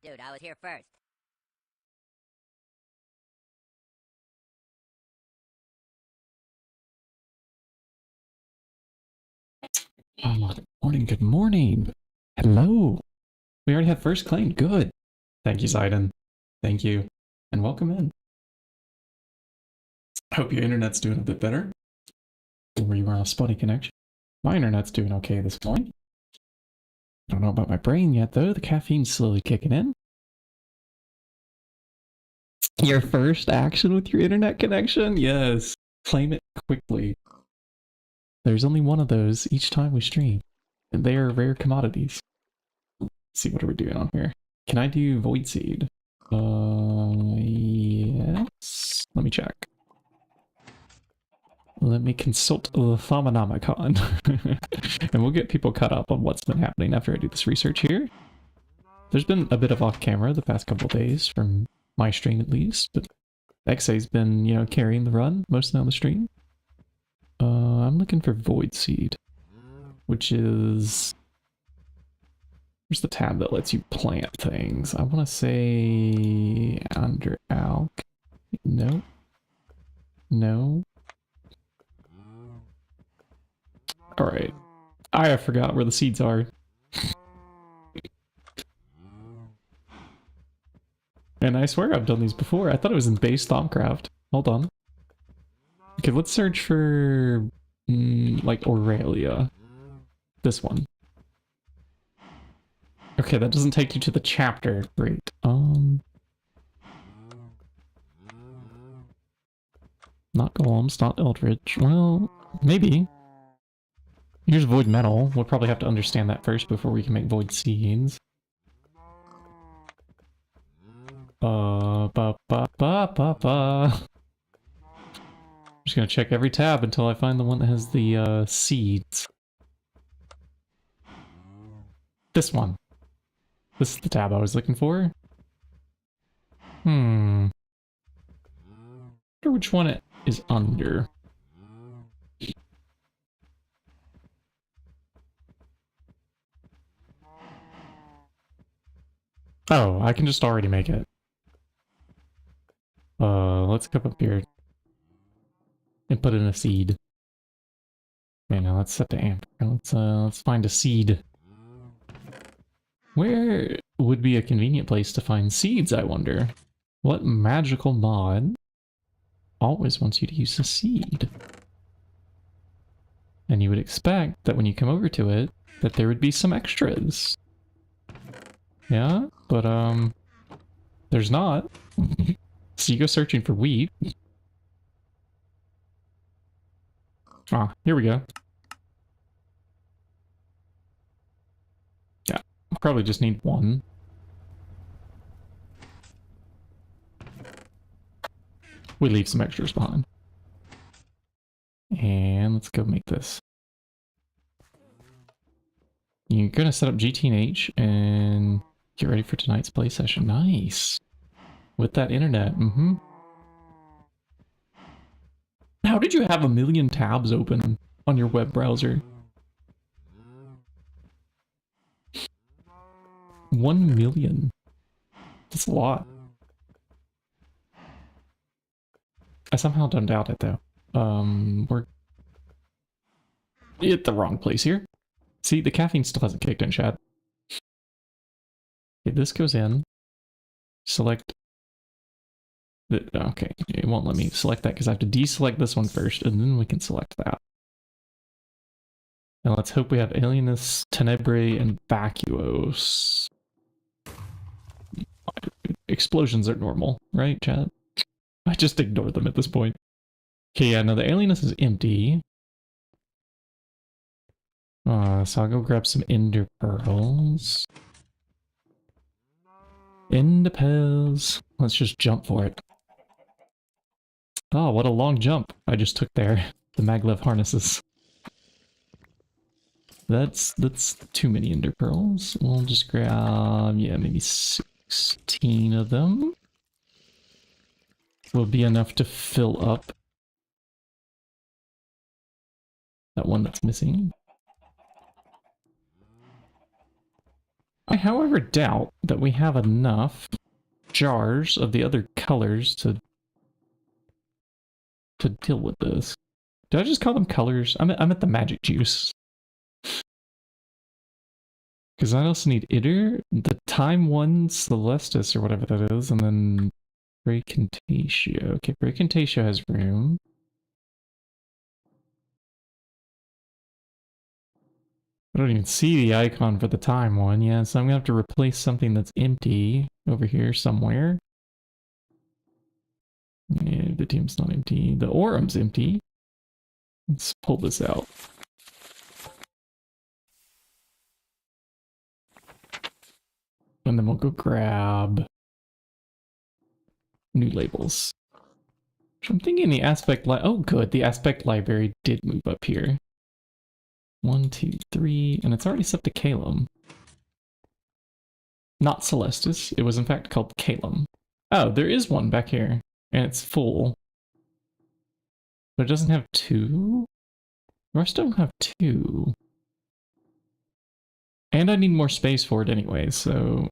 Dude, I was here first. Oh, good morning, good morning. Hello. We already have first claim. Good. Thank you, Zayden. Thank you. And welcome in. I hope your internet's doing a bit better. Or you were on a spotty connection. My internet's doing okay this morning. I don't know about my brain yet, though. The caffeine's slowly kicking in. Your first action with your internet connection? Yes. Claim it quickly. There's only one of those each time we stream. And they are rare commodities. Let's see, what are we doing on here? Can I do Void Seed? Yes. Let me check. Let me consult the Thaumonomicon. And we'll get people caught up on what's been happening after I do this research here. There's been a bit of off-camera the past couple days, from my stream at least, but XA's been, you know, carrying the run, mostly on the stream. I'm looking for Void Seed, which is... Where's the tab that lets you plant things? I want to say... under Alk. No. No. Alright. I forgot where the seeds are. And I swear I've done these before. I thought it was in base Thaumcraft. Hold on. Okay, let's search for... like Aurelia. This one. Okay, that doesn't take you to the chapter. Great. Not Golems, not Eldritch. Well, maybe. Here's Void Metal. We'll probably have to understand that first before we can make Void Seeds. I'm just gonna check every tab until I find the one that has the seeds. This one. This is the tab I was looking for. I wonder which one it is under. Oh, I can just already make it. Let's come up here and put in a seed. Okay, now let's set the amp. Let's find a seed. Where would be a convenient place to find seeds, I wonder? What magical mod always wants you to use a seed? And you would expect that when you come over to it, that there would be some extras. Yeah, but there's not. So you go searching for wheat. Ah, here we go. Yeah, probably just need one. We leave some extras behind. And let's go make this. You're gonna set up GTNH and get ready for tonight's play session. Nice. With that internet, How did you have 1,000,000 tabs open on your web browser? 1,000,000. That's a lot. I somehow don't doubt it though. We're at the wrong place here. See, the caffeine still hasn't kicked in, chat. Okay, this goes in. Select. Okay, it won't let me select that because I have to deselect this one first, and then we can select that. And let's hope we have Alienus, Tenebrae, and Vacuos. Explosions are normal, right, chat? I just ignore them at this point. Okay, yeah, no, the Alienus is empty. So I'll go grab some Ender Pearls. Ender Pearls. Let's just jump for it. Oh, what a long jump I just took there. The maglev harnesses. That's too many Ender Pearls. We'll just grab, yeah, maybe 16 of them. Will be enough to fill up that one that's missing. I, however, doubt that we have enough jars of the other colors to deal with this. Did I just call them colors? I'm at the magic juice. Because I also need Itter, the Time One Celestis, or whatever that is, and then Bracantatio. Okay, Bracantatio has room. I don't even see the icon for the Time one. Yeah, so I'm going to have to replace something that's empty over here somewhere. Yeah, the team's not empty. The Orum's empty. Let's pull this out. And then we'll go grab new labels. I'm thinking the aspect oh good, the aspect library did move up here. 1, 2, 3, and it's already set to Calum. Not Celestis, it was in fact called Calum. Oh, there is one back here, and it's full. But it doesn't have 2? The rest don't have 2. And I need more space for it anyway, so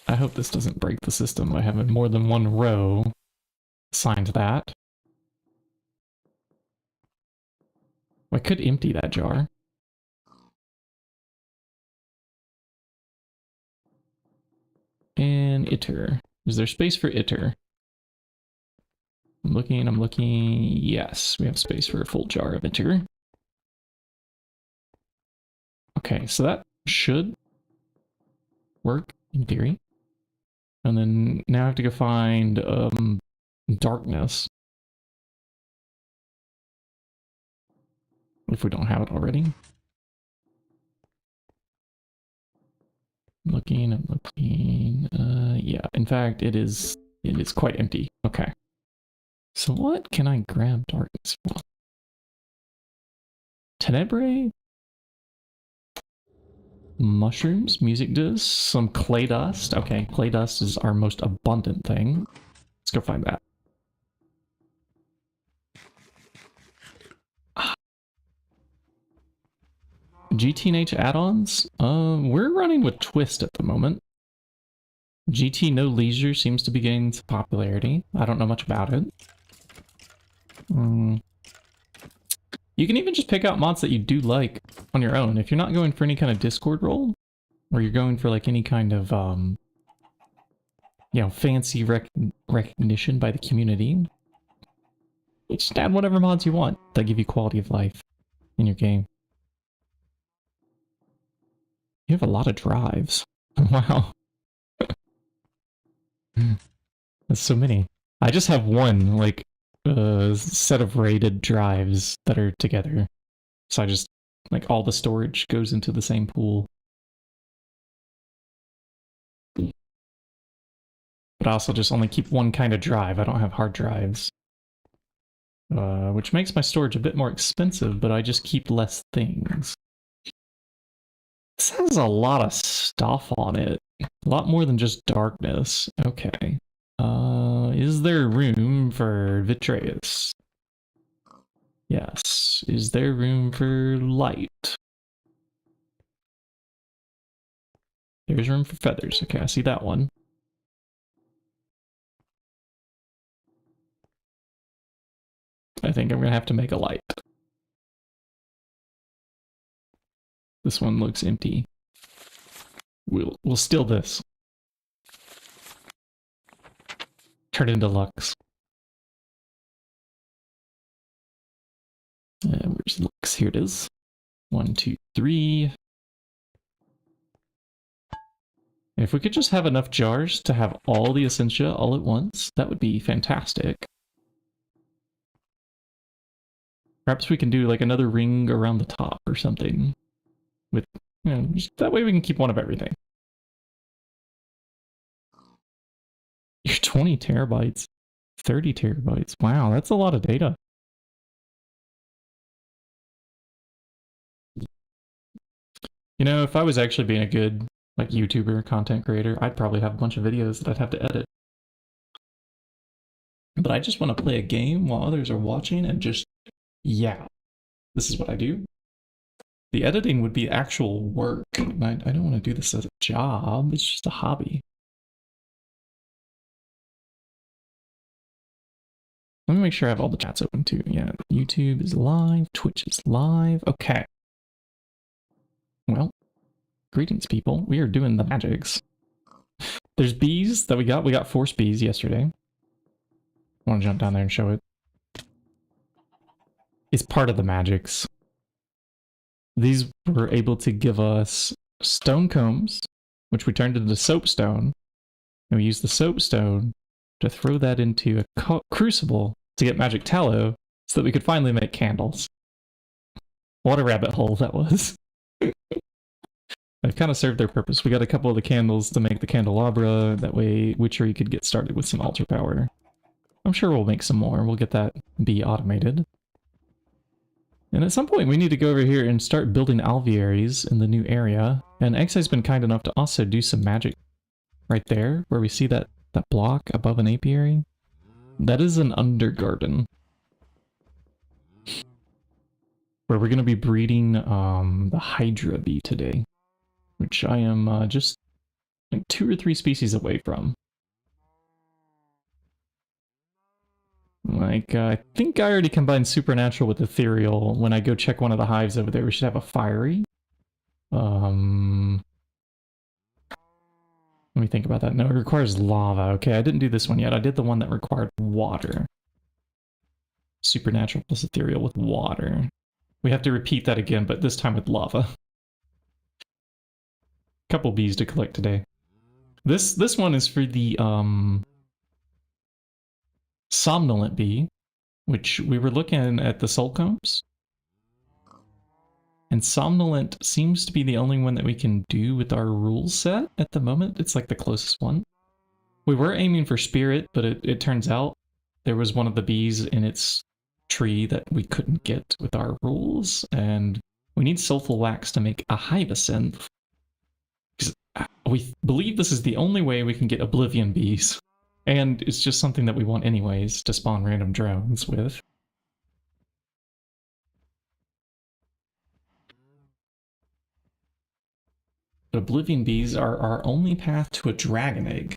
I hope this doesn't break the system by having more than one row assigned to that. I could empty that jar. And Itter. Is there space for Itter? I'm looking. Yes, we have space for a full jar of Itter. Okay, so that should work in theory. And then now I have to go find darkness. If we don't have it already. I'm looking. Yeah, in fact, it is quite empty. Okay. So what can I grab darkness from? Tenebrae? Mushrooms, music dust, some clay dust. Okay, clay dust is our most abundant thing. Let's go find that. GTNH add-ons? We're running with Twist at the moment. GT No Leisure seems to be gaining some popularity. I don't know much about it. You can even just pick out mods that you do like on your own. If you're not going for any kind of Discord role, or you're going for like any kind of you know, fancy recognition by the community. You just add whatever mods you want that give you quality of life in your game. You have a lot of drives. Wow. That's so many. I just have one, like, set of rated drives that are together. So I just, like, all the storage goes into the same pool. But I also just only keep one kind of drive. I don't have hard drives. Which makes my storage a bit more expensive, but I just keep less things. This has a lot of stuff on it. A lot more than just darkness. Okay. Is there room for Vitreous? Yes. Is there room for light? There's room for feathers. Okay, I see that one. I think I'm gonna have to make a light. This one looks empty. We'll steal this. Turn it into Lux. Where's Lux? Here it is. 1, 2, 3. If we could just have enough jars to have all the essentia all at once, that would be fantastic. Perhaps we can do like another ring around the top or something. With, you know, just that way we can keep one of everything. You're 20 terabytes. 30 terabytes. Wow, that's a lot of data. You know, if I was actually being a good, like, YouTuber, content creator, I'd probably have a bunch of videos that I'd have to edit. But I just want to play a game while others are watching and just, yeah, this is what I do. The editing would be actual work. I don't want to do this as a job. It's just a hobby. Let me make sure I have all the chats open too. Yeah, YouTube is live. Twitch is live. Okay. Well, greetings, people. We are doing the magics. There's bees that we got. We got force bees yesterday. I want to jump down there and show it. It's part of the magics. These were able to give us stone combs, which we turned into soapstone. And we used the soapstone to throw that into a crucible to get magic tallow so that we could finally make candles. What a rabbit hole that was. They've kind of served their purpose. We got a couple of the candles to make the candelabra. That way Witchery could get started with some altar power. I'm sure we'll make some more. We'll get that bee automated. And at some point we need to go over here and start building alvearies in the new area. And Xai's been kind enough to also do some magic right there, where we see that block above an apiary. That is an undergarden. Where we're going to be breeding the Hydra bee today. Which I am just like 2 or 3 species away from. Like, I think I already combined Supernatural with Ethereal. When I go check one of the hives over there, we should have a Fiery. Let me think about that. No, it requires lava. Okay, I didn't do this one yet. I did the one that required water. Supernatural plus Ethereal with water. We have to repeat that again, but this time with lava. Couple bees to collect today. This one is for the somnolent bee, which we were looking at the soul combs. And somnolent seems to be the only one that we can do with our rule set at the moment. It's like the closest one. We were aiming for spirit, but it turns out there was one of the bees in its tree that we couldn't get with our rules, and we need sulfur wax to make a hyacinth. We believe this is the only way we can get oblivion bees. And it's just something that we want anyways to spawn random drones with. But oblivion bees are our only path to a dragon egg.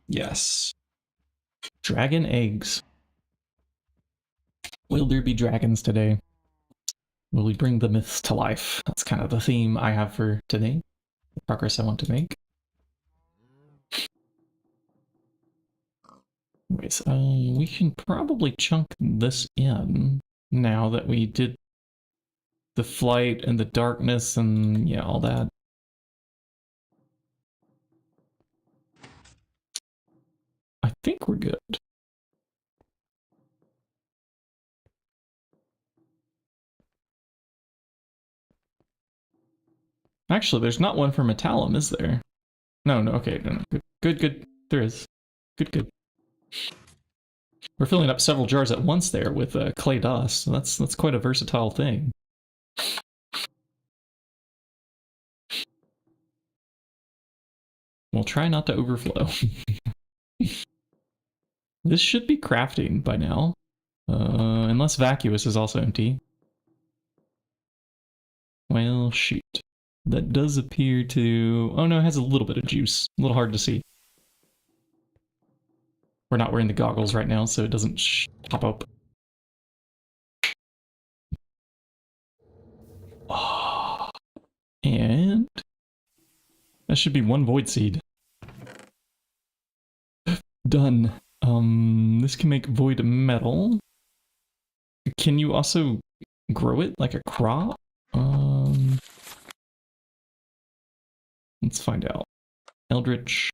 Yes. Dragon eggs. Will there be dragons today? Will we bring the myths to life? That's kind of the theme I have for today. The progress I want to make. Okay, so we can probably chunk this in now that we did the flight and the darkness and yeah, all that. I think we're good. Actually, there's not one for metallum, is there? No, okay, no. Good. There is. Good. We're filling up several jars at once there with clay dust. So that's quite a versatile thing. We'll try not to overflow. This should be crafting by now. Unless vacuous is also empty. Well, shoot. That does appear to... Oh no, it has a little bit of juice. A little hard to see. We're not wearing the goggles right now, so it doesn't pop up. Oh. And... that should be one void seed. Done. This can make void metal. Can you also grow it like a crop? Let's find out. Eldritch.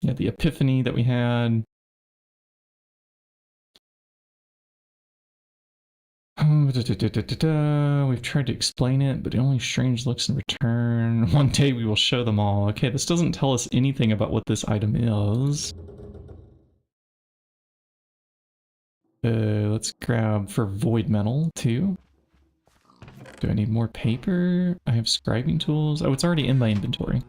Yeah, the epiphany that we had. We've tried to explain it, but only strange looks in return. One day we will show them all. Okay, this doesn't tell us anything about what this item is. Let's grab for void metal too. Do I need more paper? I have scribing tools. Oh, it's already in my inventory.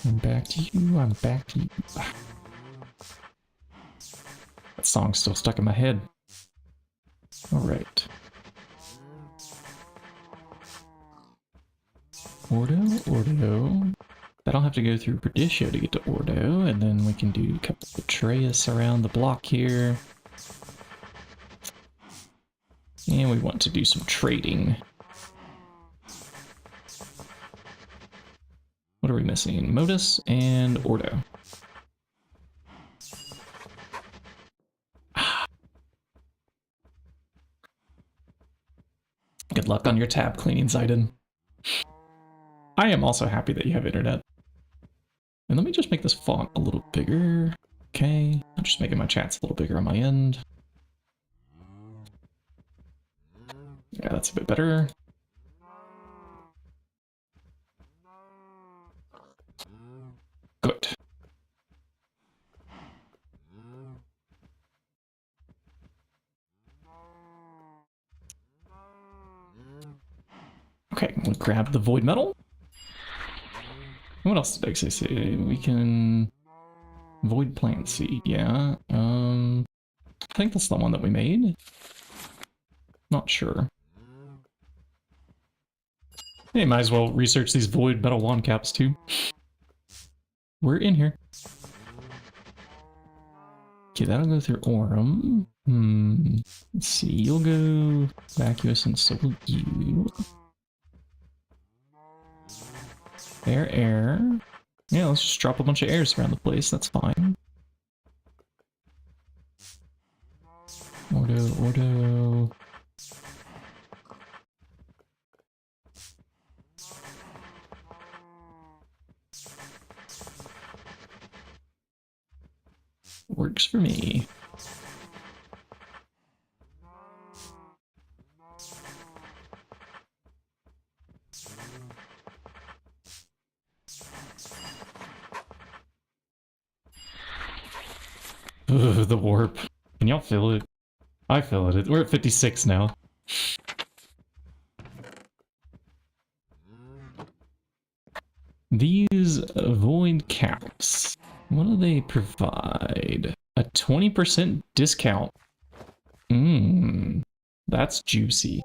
I'm back to you. I'm back to you. That song's still stuck in my head. Alright. Ordo. That'll have to go through Perditio to get to Ordo, and then we can do a couple of Atreus around the block here. And we want to do some trading. What are we missing? Modus and Ordo. Good luck on your tab cleaning, Zayden. I am also happy that you have internet. And let me just make this font a little bigger. Okay, I'm just making my chats a little bigger on my end. Yeah, that's a bit better. Good. Okay, we'll grab the void metal. What else did I say? We can... void plant seed, yeah. I think that's the one that we made. Not sure. Hey, might as well research these void metal wand caps too. We're in here. Okay, that'll go through Aurum. Let's see, you'll go vacuous and so will you. Air. Yeah, let's just drop a bunch of airs around the place, that's fine. Ordo. Works for me. Ugh, the warp. Can y'all feel it? I feel it. We're at 56 now. These void caps. What do they provide? A 20% discount. That's juicy.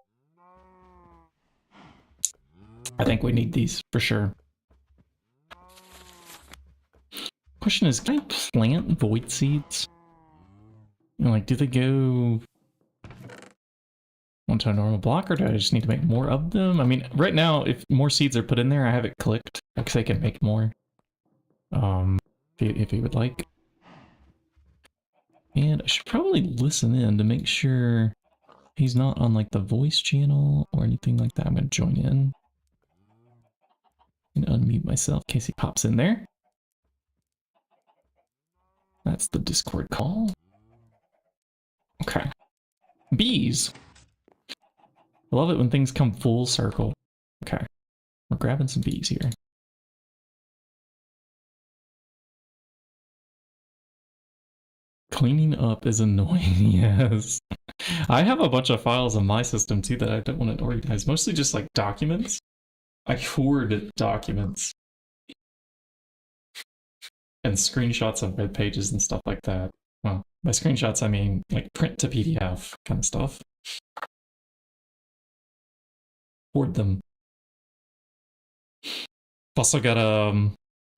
I think we need these for sure. Question is, can I plant void seeds? You know, like, do they go onto a normal block, or do I just need to make more of them? I mean, right now, if more seeds are put in there, I have it clicked. Because they can make more. If you would like. And I should probably listen in to make sure he's not on like the voice channel or anything like that. I'm going to join in and unmute myself in case he pops in there. That's the Discord call. Okay. Bees. I love it when things come full circle. Okay. We're grabbing some bees here. Cleaning up is annoying, yes. I have a bunch of files on my system too that I don't want to organize. Mostly just like documents. I hoard documents. And screenshots of web pages and stuff like that. Well, by screenshots I mean like print to PDF kind of stuff. Hoard them. I've also got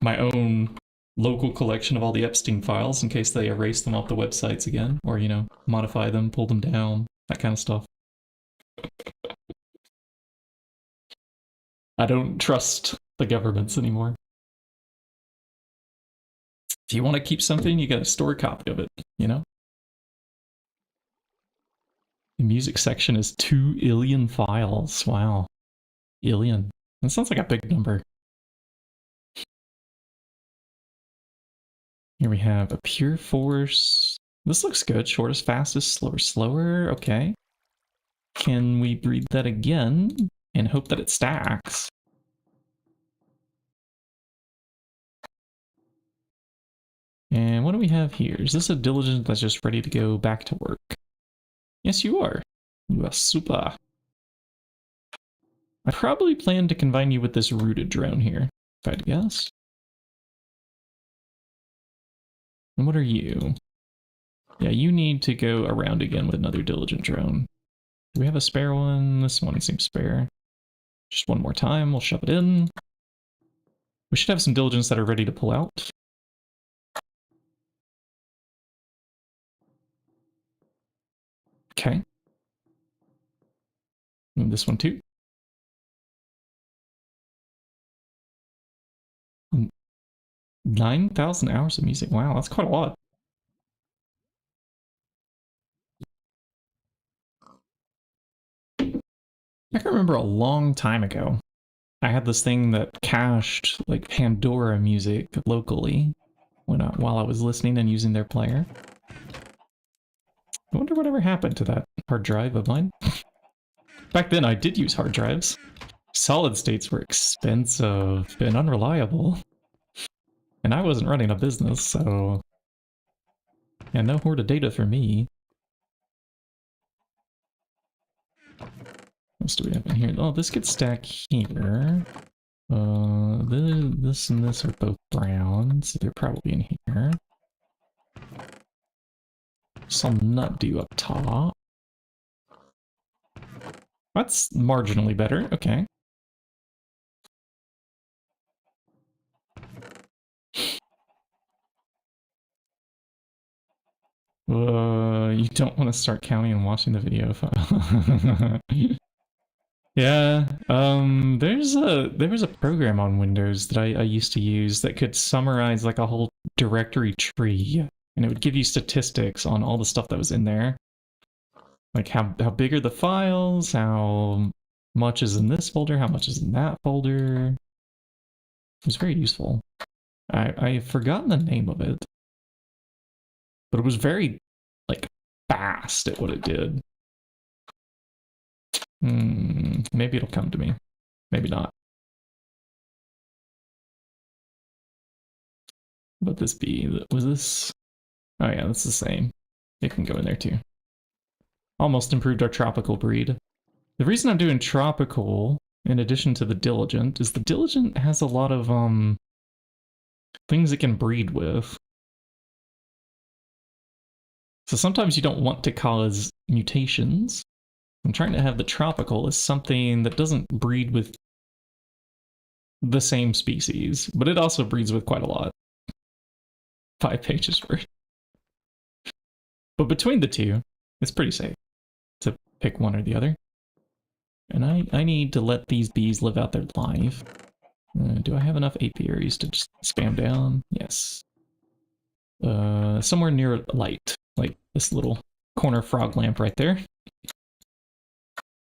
my own local collection of all the Epstein files in case they erase them off the websites again, or, you know, modify them, pull them down, that kind of stuff. I don't trust the governments anymore. If you want to keep something, you gotta store a copy of it, you know? The music section is 2 illion files. Wow. Illion. That sounds like a big number. Here we have a pure force. This looks good. Shortest, fastest, slower, slower. Okay. Can we breed that again and hope that it stacks? And what do we have here? Is this a diligent that's just ready to go back to work? Yes, you are. You are super. I probably plan to combine you with this rooted drone here, if I'd guess. And what are you? Yeah, you need to go around again with another diligent drone. Do we have a spare one? This one seems spare. Just one more time, we'll shove it in. We should have some diligents that are ready to pull out. Okay. And this one too. 9,000 hours of music. Wow, that's quite a lot. I can remember a long time ago, I had this thing that cached like Pandora music locally while I was listening and using their player. I wonder whatever happened to that hard drive of mine. Back then I did use hard drives. Solid states were expensive and unreliable. And I wasn't running a business, so... yeah, no hoarded data for me. What else do we have in here? Oh, this could stack here. This and this are both brown, so they're probably in here. Some nut dew up top. That's marginally better, okay. You don't want to start counting and watching the video file. Yeah, there was a program on Windows that I used to use that could summarize like a whole directory tree, and it would give you statistics on all the stuff that was in there. Like how big are the files, how much is in this folder, how much is in that folder. It was very useful. I've forgotten the name of it, but it was very, like, fast at what it did. Maybe it'll come to me. Maybe not. What would this be? Was this... oh yeah, that's the same. It can go in there too. Almost improved our tropical breed. The reason I'm doing tropical, in addition to the diligent, is the diligent has a lot of, things it can breed with. So sometimes you don't want to cause mutations. I'm trying to have the tropical as something that doesn't breed with the same species, but it also breeds with quite a lot. 5 pages worth. But between the two, it's pretty safe to pick one or the other. And I need to let these bees live out their life. Do I have enough apiaries to just spam down? Yes. Somewhere near light, like this little corner frog lamp right there.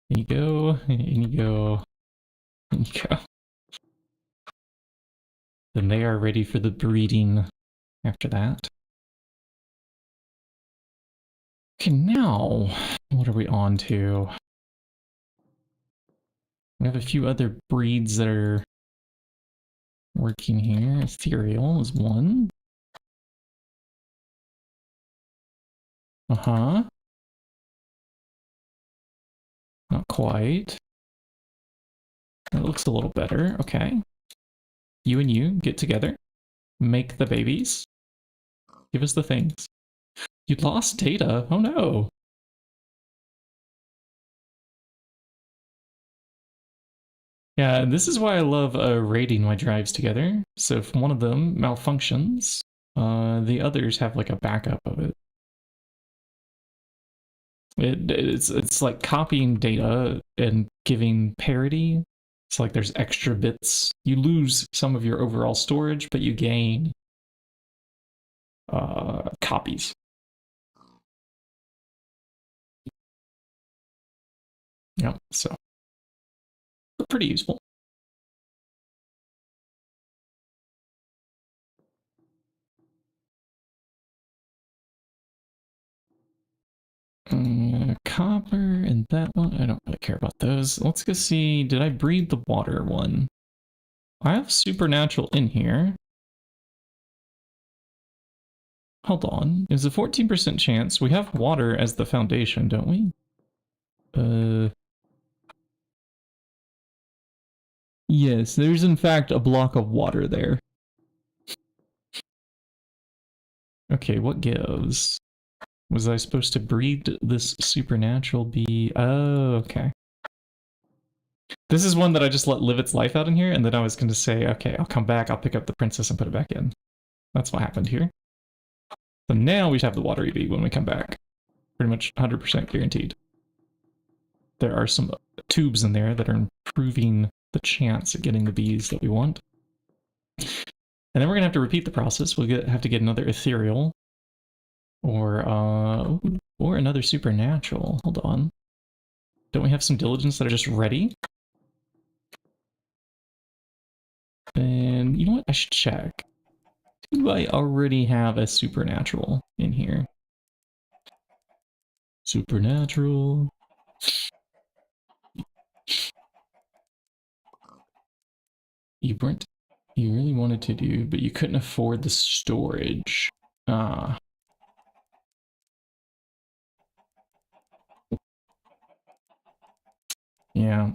In you go, in you go, in you go. Then they are ready for the breeding after that. Okay, now, what are we on to? We have a few other breeds that are working here. Ethereal is one. Uh-huh. Not quite. It looks a little better. Okay. You and you get together. Make the babies. Give us the things. You lost data? Oh no. Yeah, this is why I love raiding my drives together. So if one of them malfunctions, the others have like a backup of it. It's like copying data and giving parity. It's like there's extra bits. You lose some of your overall storage, but you gain copies. Yep, so pretty useful. Copper and that one. I don't really care about those. Let's go see. Did I breed the water one? I have supernatural in here. Hold on. There's a 14% chance. We have water as the foundation, don't we? Yes, there's in fact a block of water there. Okay, what gives? Was I supposed to breed this supernatural bee? Oh, okay. This is one that I just let live its life out in here, and then I was going to say, okay, I'll come back, I'll pick up the princess and put it back in. That's what happened here. So now we should have the watery bee when we come back. Pretty much 100% guaranteed. There are some tubes in there that are improving the chance of getting the bees that we want. And then we're going to have to repeat the process. We'll have to get another ethereal. Or another supernatural. Hold on. Don't we have some diligence that are just ready? And you know what? I should check. Do I already have a supernatural in here? Supernatural. You really wanted to do, but you couldn't afford the storage. Ah. Yeah.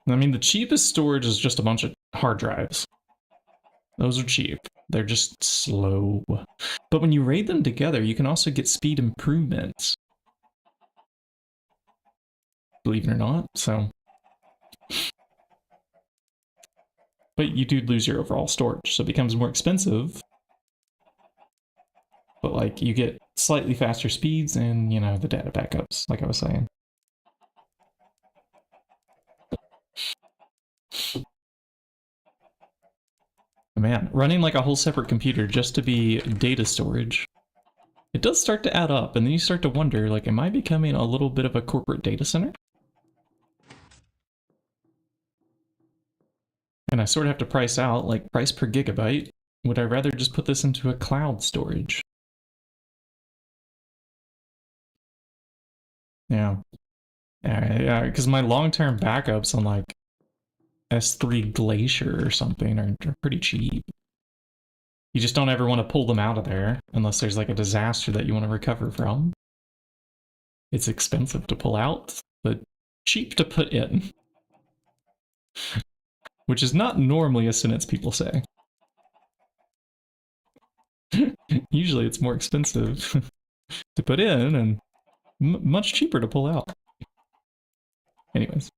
I mean, the cheapest storage is just a bunch of hard drives. Those are cheap. They're just slow. But when you raid them together, you can also get speed improvements. Believe it or not, so. But you do lose your overall storage, so it becomes more expensive. But, like, you get slightly faster speeds and, you know, the data backups, like I was saying. Man, running like a whole separate computer just to be data storage, it does start to add up, and then you start to wonder, like, am I becoming a little bit of a corporate data center? And I sort of have to price out, like, price per gigabyte. Would I rather just put this into a cloud storage? Yeah. Yeah, because my long-term backups on, like, S3 Glacier or something are pretty cheap. You just don't ever want to pull them out of there unless there's, like, a disaster that you want to recover from. It's expensive to pull out, but cheap to put in. Which is not normally a sentence people say. Usually it's more expensive to put in and much cheaper to pull out. Anyways.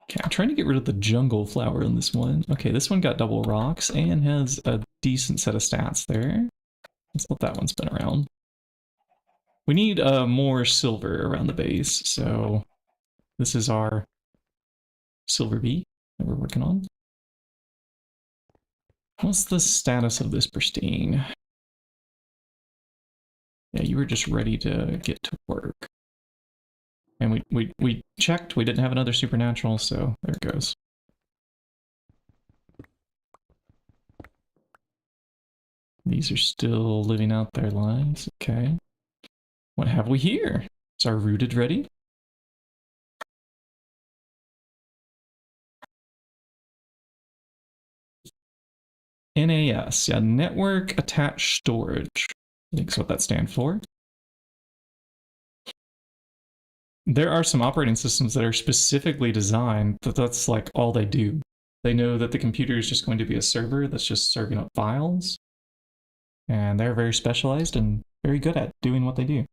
Okay, I'm trying to get rid of the jungle flower in this one. Okay, this one got double rocks and has a decent set of stats there. Let's let that one spin around. We need more silver around the base, so this is our Silver bee that we're working on. What's the status of this pristine? Yeah, you were just ready to get to work. And we checked, we didn't have another supernatural, so there it goes. These are still living out their lives, okay. What have we here? Is our rooted ready? NAS, yeah, Network Attached Storage. I think that's what that stands for. There are some operating systems that are specifically designed that that's like all they do. They know that the computer is just going to be a server that's just serving up files. And they're very specialized and very good at doing what they do.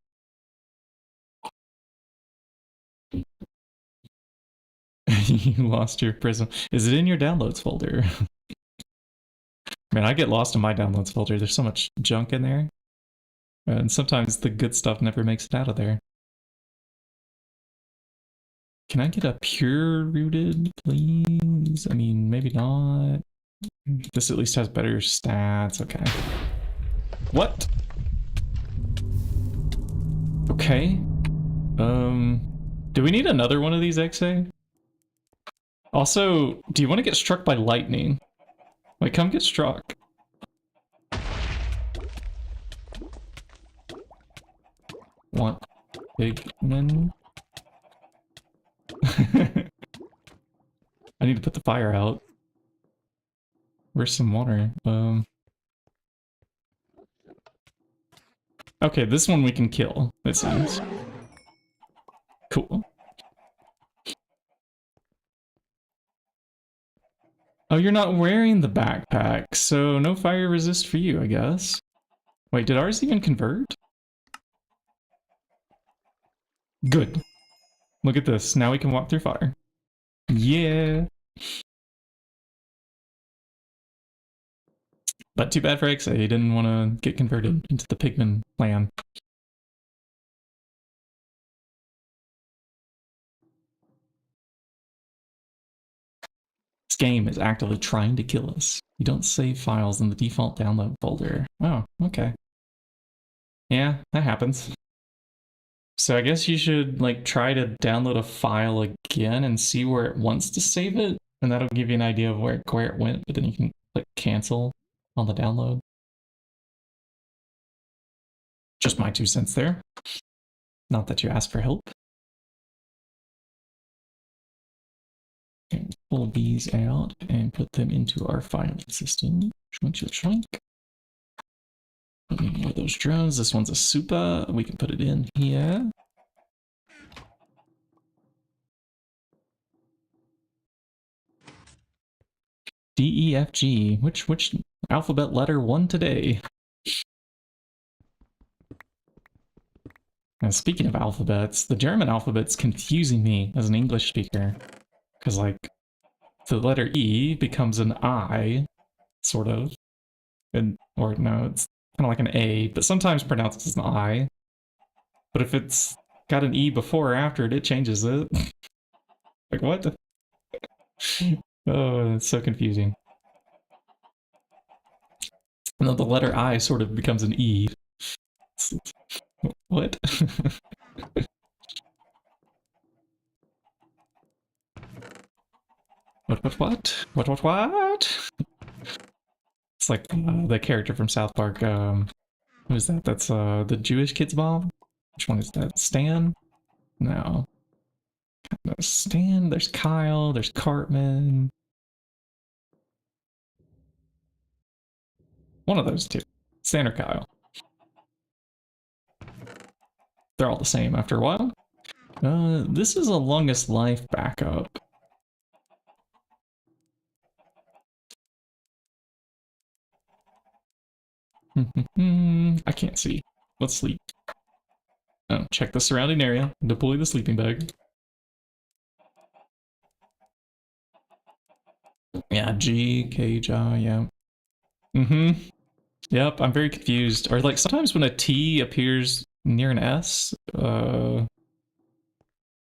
You lost your prism. Is it in your downloads folder? Man, I get lost in my downloads folder. There's so much junk in there. And sometimes the good stuff never makes it out of there. Can I get a pure rooted, please? I mean, maybe not. This at least has better stats. Okay. What? Okay. Do we need another one of these XA? Also, do you want to get struck by lightning? Like, come get struck. Want big men? I need to put the fire out. Where's some water? Okay, this one we can kill, it seems. Cool. Oh, you're not wearing the backpack, so no fire resist for you, I guess. Wait, did ours even convert? Good. Look at this. Now we can walk through fire. Yeah. But too bad for XA. He didn't want to get converted into the pigman clan. This game is actively trying to kill us. You don't save files in the default download folder. Oh, okay. Yeah, that happens. So I guess you should like try to download a file again and see where it wants to save it, and that'll give you an idea of where it went, but then you can click cancel on the download. Just my 2 cents there. Not that you asked for help. And pull these out and put them into our filing system. Shrink. One of those drones. This one's a super. We can put it in here. D, E, F, G. Which alphabet letter won today? And speaking of alphabets, the German alphabet's confusing me as an English speaker. Because, like, the letter E becomes an I, sort of. Or no, it's kind of like an A, but sometimes pronounced as an I. But if it's got an E before or after it, it changes it. Like, what? Oh, it's so confusing. And then the letter I sort of becomes an E. What? What? It's like the character from South Park. Who is that? That's the Jewish kid's mom? Which one is that? Stan? No. Stan, there's Kyle, there's Cartman. One of those two. Stan or Kyle. They're all the same after a while. This is a longest life backup. I can't see. Let's sleep. Oh, check the surrounding area. Deploy the sleeping bag. Yeah, G, K, J, yeah. Yep, I'm very confused. Or like sometimes when a T appears near an S, or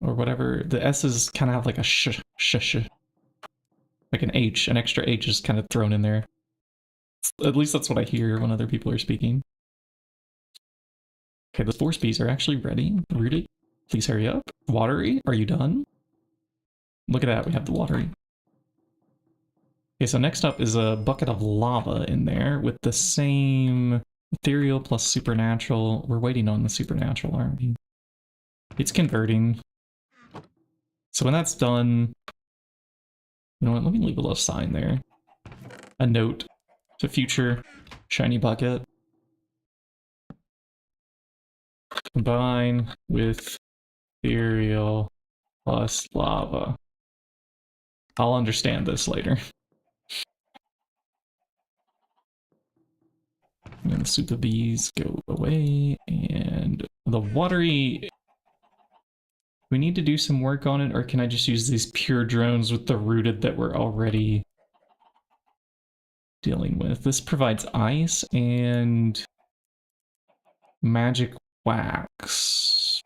whatever, the S's kind of have like a sh Like an H, an extra H is kind of thrown in there. At least that's what I hear when other people are speaking. Okay, the force bees are actually ready. Rooted. Please hurry up. Watery, are you done? Look at that, we have the watery. Okay, so next up is a bucket of lava in there with the same ethereal plus supernatural. We're waiting on the supernatural, aren't we? It's converting. So when that's done, you know what, let me leave a little sign there. A note to future Shinybucket. Combine with ethereal plus lava. I'll understand this later. And the super bees go away, and the watery... We need to do some work on it, or can I just use these pure drones with the rooted that we're already dealing with? This provides ice and magic wax.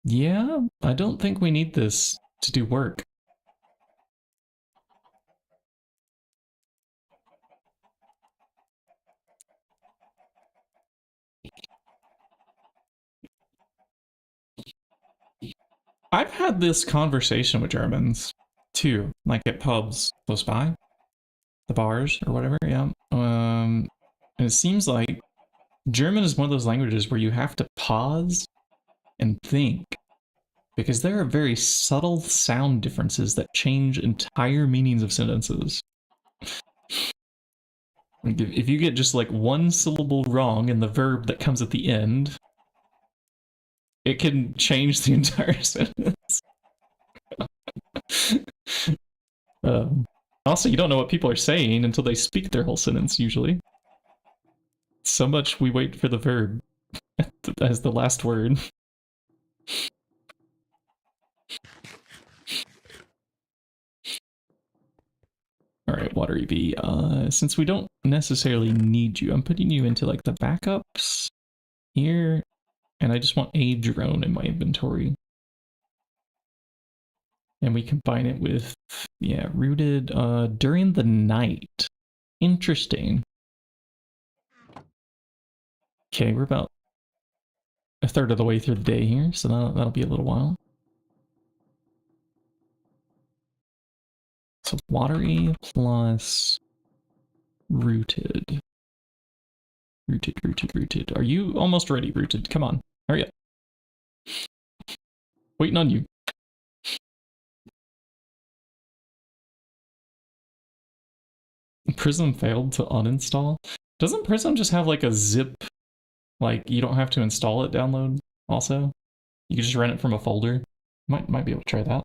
Yeah, I don't think we need this to do work. I've had this conversation with Germans, too, like at pubs close by, the bars or whatever, yeah. And it seems like German is one of those languages where you have to pause and think, because there are very subtle sound differences that change entire meanings of sentences. Like if you get just like one syllable wrong in the verb that comes at the end, it can change the entire sentence. Also, you don't know what people are saying until they speak their whole sentence, usually. So much we wait for the verb as the last word. Alright, Watery Bee. Since we don't necessarily need you, I'm putting you into like the backups here, and I just want a drone in my inventory. And we combine it with, yeah, rooted during the night. Interesting. Okay, we're about a third of the way through the day here, so that'll be a little while. So watery plus rooted. Rooted. Are you almost ready, rooted? Come on, hurry up. Waiting on you. Prism failed to uninstall. Doesn't Prism just have like a zip, like you don't have to install it download also? You can just run it from a folder. Might be able to try that.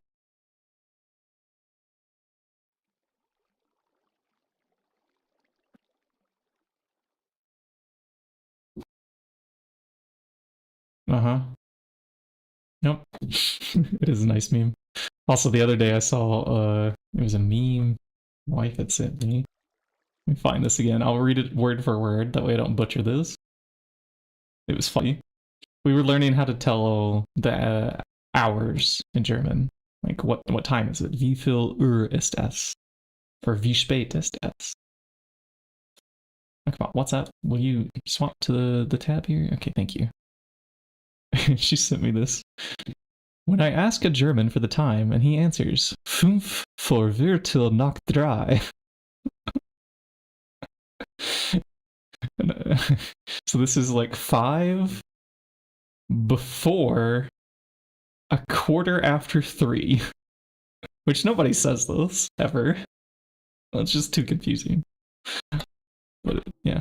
Uh-huh. Nope. It is a nice meme. Also, the other day I saw, it was a meme my wife had sent me. Let me find this again. I'll read it word for word, that way I don't butcher this. It was funny. We were learning how to tell the hours in German. Like, what time is it? Wie viel Uhr ist es? Or wie spät ist es? Oh, come on, what's that? Will you swap to the tab here? Okay, thank you. She sent me this. When I ask a German for the time, and he answers, 5 vor Nacht 3. So this is like 5 before a quarter after 3. Which nobody says this, ever. It's just too confusing. But yeah.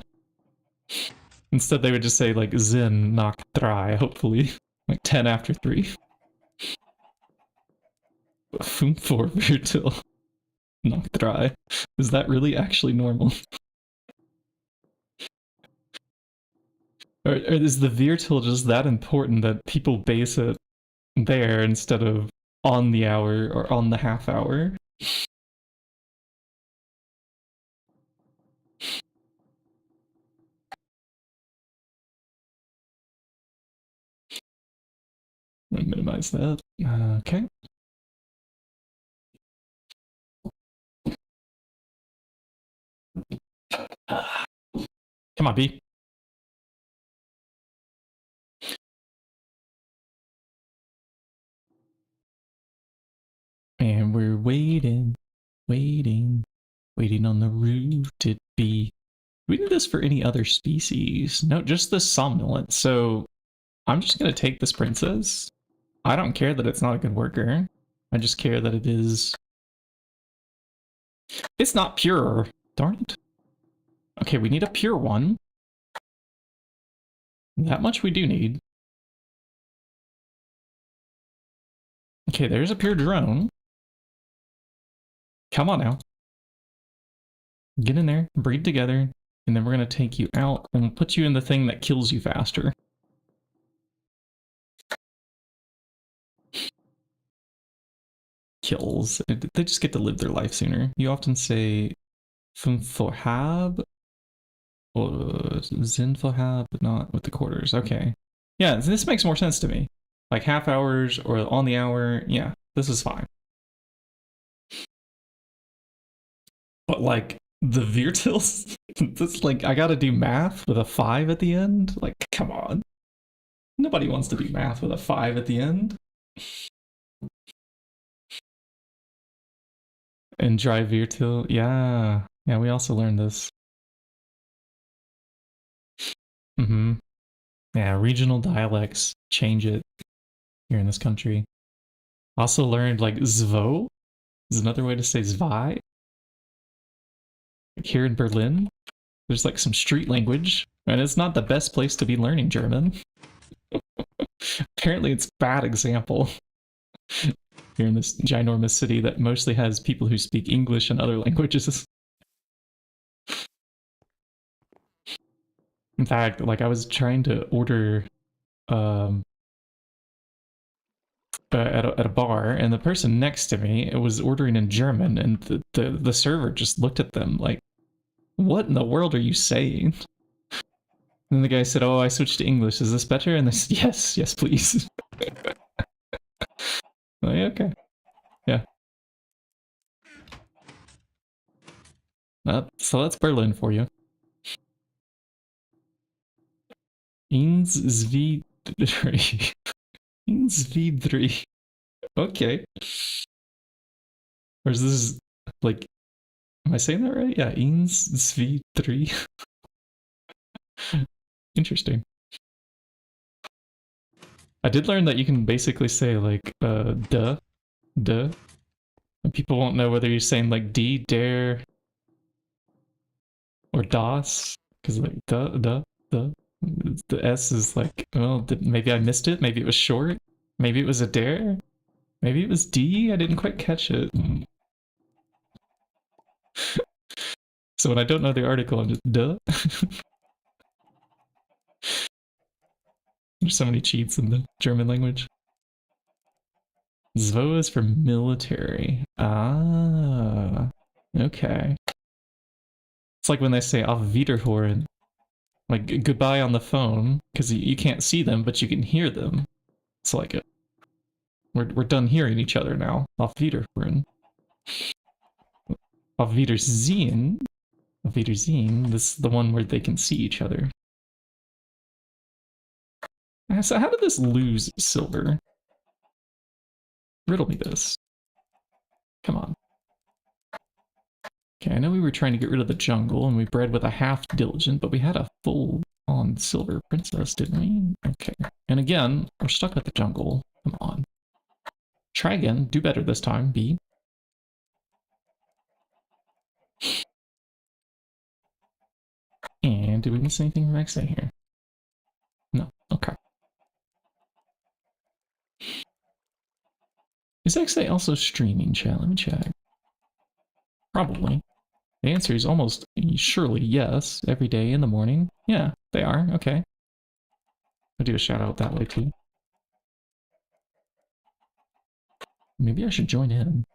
Instead they would just say like Zin Nacht 3, hopefully. Like 10 after 3. 5 vor Nacht 3. Is that really actually normal? Or is the Viertel just that important that people base it there instead of on the hour or on the half hour? I'm gonna minimize that. Okay. Come on, B. And we're waiting on the rooted bee. We did this for any other species. No, just the somnolent. So I'm just going to take this princess. I don't care that it's not a good worker. I just care that it is... It's not pure. Darn it. Okay, we need a pure one. That much we do need. Okay, there's a pure drone. Come on now. Get in there, breed together, and then we're going to take you out and put you in the thing that kills you faster. Kills. They just get to live their life sooner. You often say Fumfohab or Zinfohab, but not with the quarters. Okay. Yeah, this makes more sense to me. Like half hours or on the hour. Yeah, this is fine. But like the Virtils, that's like I gotta do math with a 5 at the end. Like, come on. Nobody wants to do math with a 5 at the end. And drive Virtil, yeah. Yeah, we also learned this. Yeah, regional dialects change it here in this country. Also learned like Zvo is another way to say Zwei. Like here in Berlin, there's like some street language, and it's not the best place to be learning German. Apparently it's a bad example here in this ginormous city that mostly has people who speak English and other languages. In fact, like I was trying to order at a bar, and the person next to me was ordering in German, and the server just looked at them like, what in the world are you saying? And then the guy said, oh, I switched to English. Is this better? And they said, yes, please. Like, okay. Yeah. So that's Berlin for you. Eins, zwei, drei. Eins, zwei, drei. Okay. Or is this like, am I saying that right? Yeah, eins, zwei, drei. Interesting. I did learn that you can basically say like, duh, and people won't know whether you're saying like D, dare, or das, because like duh. The S is like, well, maybe I missed it. Maybe it was short. Maybe it was a dare. Maybe it was D. I didn't quite catch it. So when I don't know the article, I'm just duh. There's so many cheats in the German language. Zvo is for military. Ah, okay. It's like when they say auf Wiederhören, like goodbye on the phone, because you can't see them, but you can hear them. It's like it. We're done hearing each other now. Auf Wiederhören. Auf Wiedersehen. Auf Wiedersehen. This is the one where they can see each other. So how did this lose silver? Riddle me this. Come on. Okay, I know we were trying to get rid of the jungle and we bred with a half diligent, but we had a full-on silver princess, didn't we? Okay. And again, we're stuck with the jungle. Come on. Try again. Do better this time, B. And did we miss anything from XA here? No. Okay. Is XA also streaming, chat? Let me check. Probably. The answer is almost surely yes, every day in the morning. Yeah, they are. Okay. I'll do a shout out that way too. Maybe I should join in.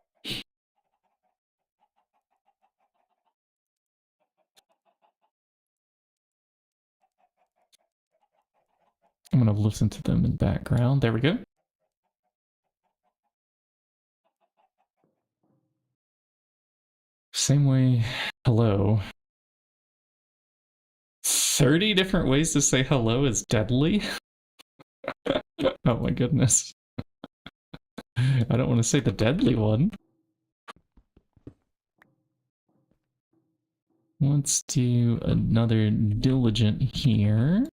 I'm gonna listen to them in the background. There we go. Same way. Hello. 30 different ways to say hello is deadly? Oh my goodness. I don't want to say the deadly one. Let's do another diligent here.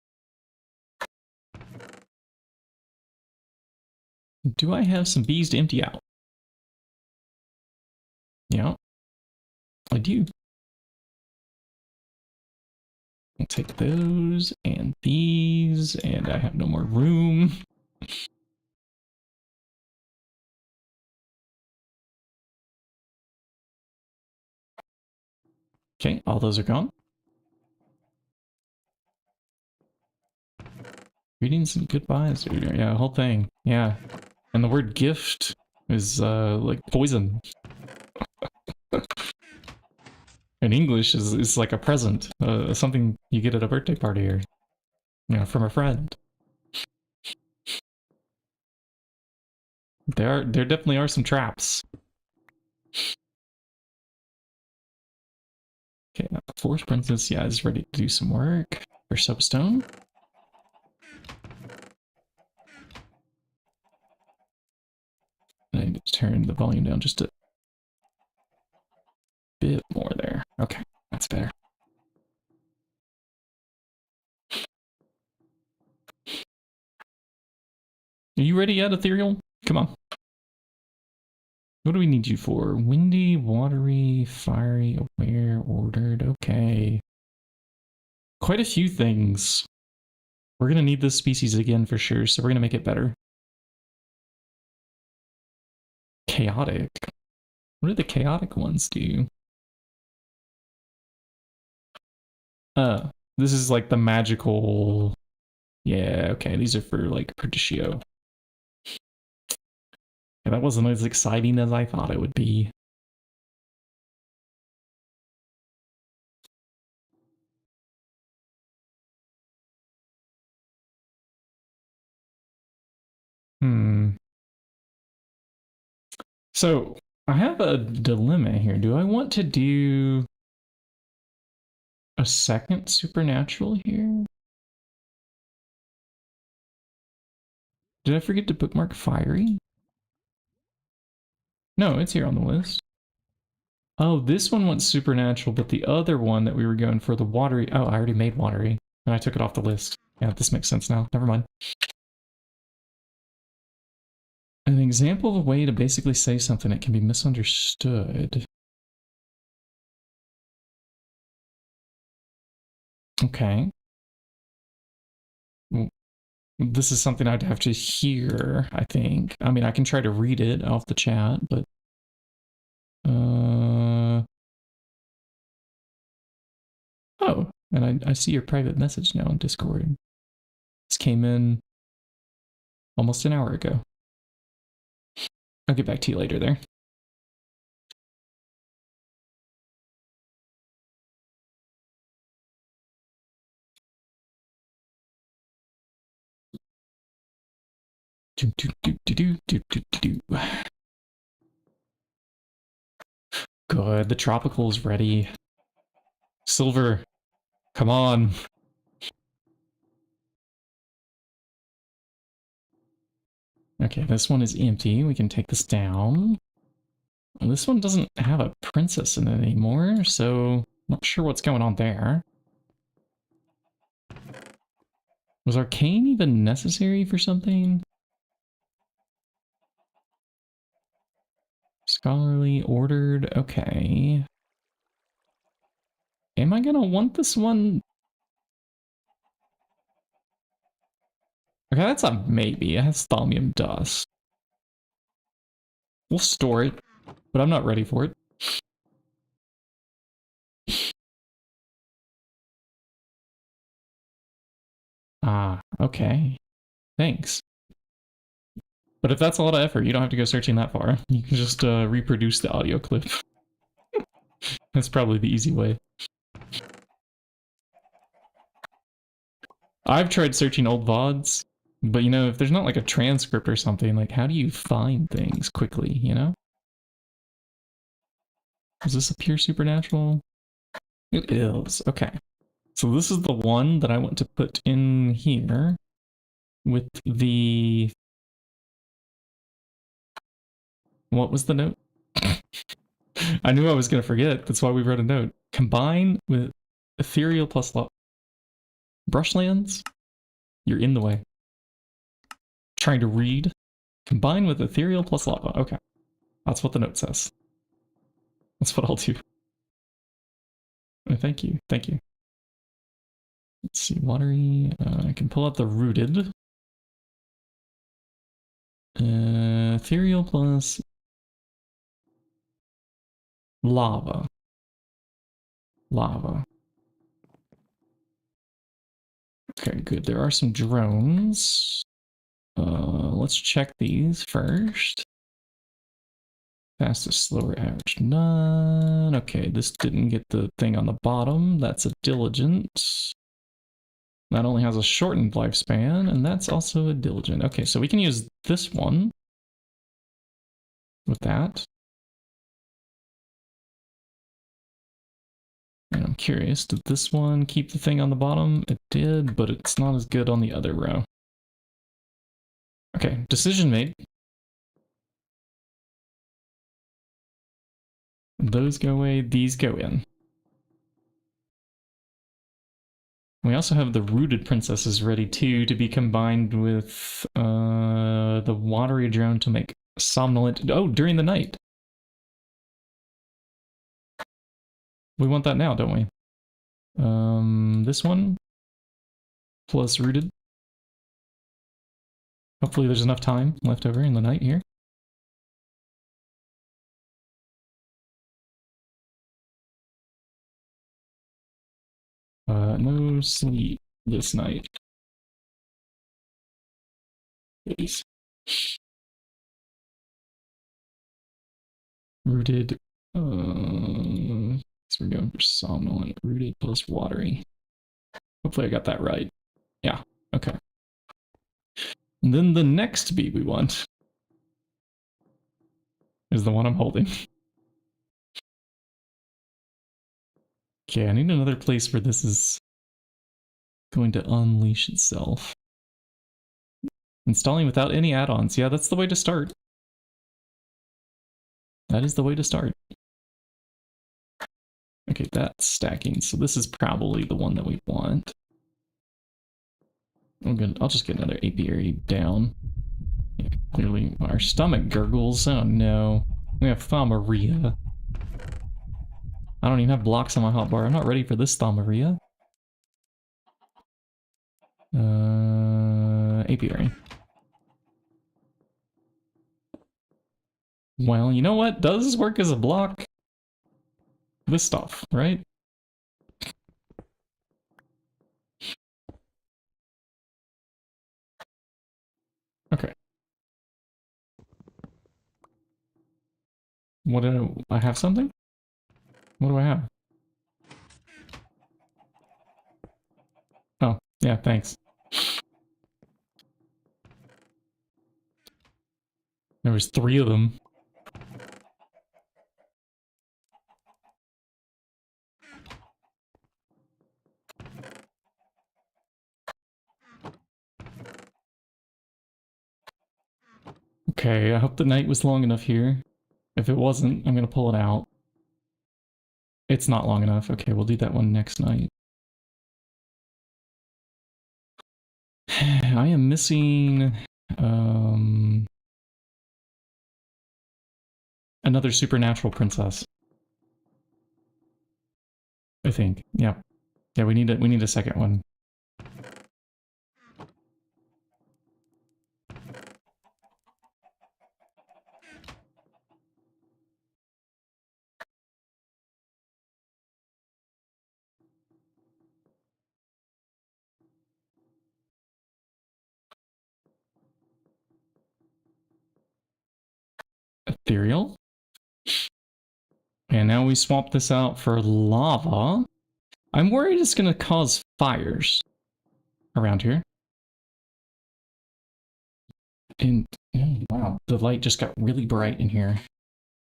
Do I have some bees to empty out? Yeah, I do. I'll take those and these, and I have no more room. Okay, all those are gone. Greetings and goodbyes. Yeah, whole thing. Yeah. And the word gift is like poison. In English is like a present, something you get at a birthday party or, you know, from a friend. There definitely are some traps. Okay, Forest Princess, yeah, is ready to do some work for soapstone. I need to turn the volume down just a bit more there. Okay, that's better. Are you ready yet, Ethereal? Come on. What do we need you for? Windy, watery, fiery, aware, ordered. Okay. Quite a few things. We're going to need this species again for sure, so we're going to make it better. Chaotic. What do the chaotic ones do? This is like the magical... Yeah, okay, these are for like Perdicio. Yeah, that wasn't as exciting as I thought it would be. So, I have a dilemma here. Do I want to do a second supernatural here? Did I forget to bookmark fiery? No, it's here on the list. Oh, this one wants supernatural, but the other one that we were going for, the watery... Oh, I already made watery, and I took it off the list. Yeah, this makes sense now. Never mind. An example of a way to basically say something that can be misunderstood. Okay. This is something I'd have to hear, I think. I mean, I can try to read it off the chat, but... Oh, and I see your private message now on Discord. This came in almost an hour ago. I'll get back to you later there. Good, the tropical is ready. Silver, come on. Okay, this one is empty. We can take this down. This one doesn't have a princess in it anymore, so not sure what's going on there. Was arcane even necessary for something? Scholarly, ordered, okay. Am I gonna want this one? Okay, that's a maybe. It has thaumium dust. We'll store it, but I'm not ready for it. Ah, okay. Thanks. But if that's a lot of effort, you don't have to go searching that far. You can just reproduce the audio clip. That's probably the easy way. I've tried searching old VODs, but you know, if there's not like a transcript or something, like how do you find things quickly, you know? Is this a pure supernatural? It is, okay. So this is the one that I want to put in here with the... What was the note? I knew I was going to forget. That's why we wrote a note. Combine with ethereal plus brushlands. You're in the way. Trying to read. Combine with ethereal plus lava. Okay. That's what the note says. That's what I'll do. Oh, thank you. Thank you. Let's see. Watery. I can pull out the rooted. Ethereal plus lava. Lava. Okay, good. There are some drones. Let's check these first. Fastest, slower, average, none. Okay, this didn't get the thing on the bottom. That's a diligent. That only has a shortened lifespan, and that's also a diligent. Okay, so we can use this one with that. And I'm curious, did this one keep the thing on the bottom? It did, but it's not as good on the other row. Okay, decision made. Those go away, these go in. We also have the rooted princesses ready too to be combined with the watery drone to make somnolent. Oh, during the night. We want that now, don't we? This one plus rooted. Hopefully there's enough time left over in the night here. No sleep this night. Please. Rooted. So we're going for somnolent. Rooted plus watery. Hopefully I got that right. Yeah, okay. And then the next bee we want is the one I'm holding. Okay, I need another place where this is going to unleash itself. Installing without any add-ons. Yeah, that's the way to start. That is the way to start. Okay, that's stacking. So this is probably the one that we want. I'll just get another apiary down. Yeah, clearly our stomach gurgles. Oh no. We have thaumaria. I don't even have blocks on my hotbar. I'm not ready for this thaumaria. Apiary. Well, you know what does work as a block? This stuff, right? Okay. What do I have something? What do I have? Oh, yeah, thanks. There was 3 of them. Okay, I hope the night was long enough here. If it wasn't, I'm gonna pull it out. It's not long enough. Okay, we'll do that one next night. I am missing another supernatural princess. I think. Yeah. Yeah, we need a second one. Ethereal. And now we swap this out for lava. I'm worried it's going to cause fires around here. And oh, wow, the light just got really bright in here.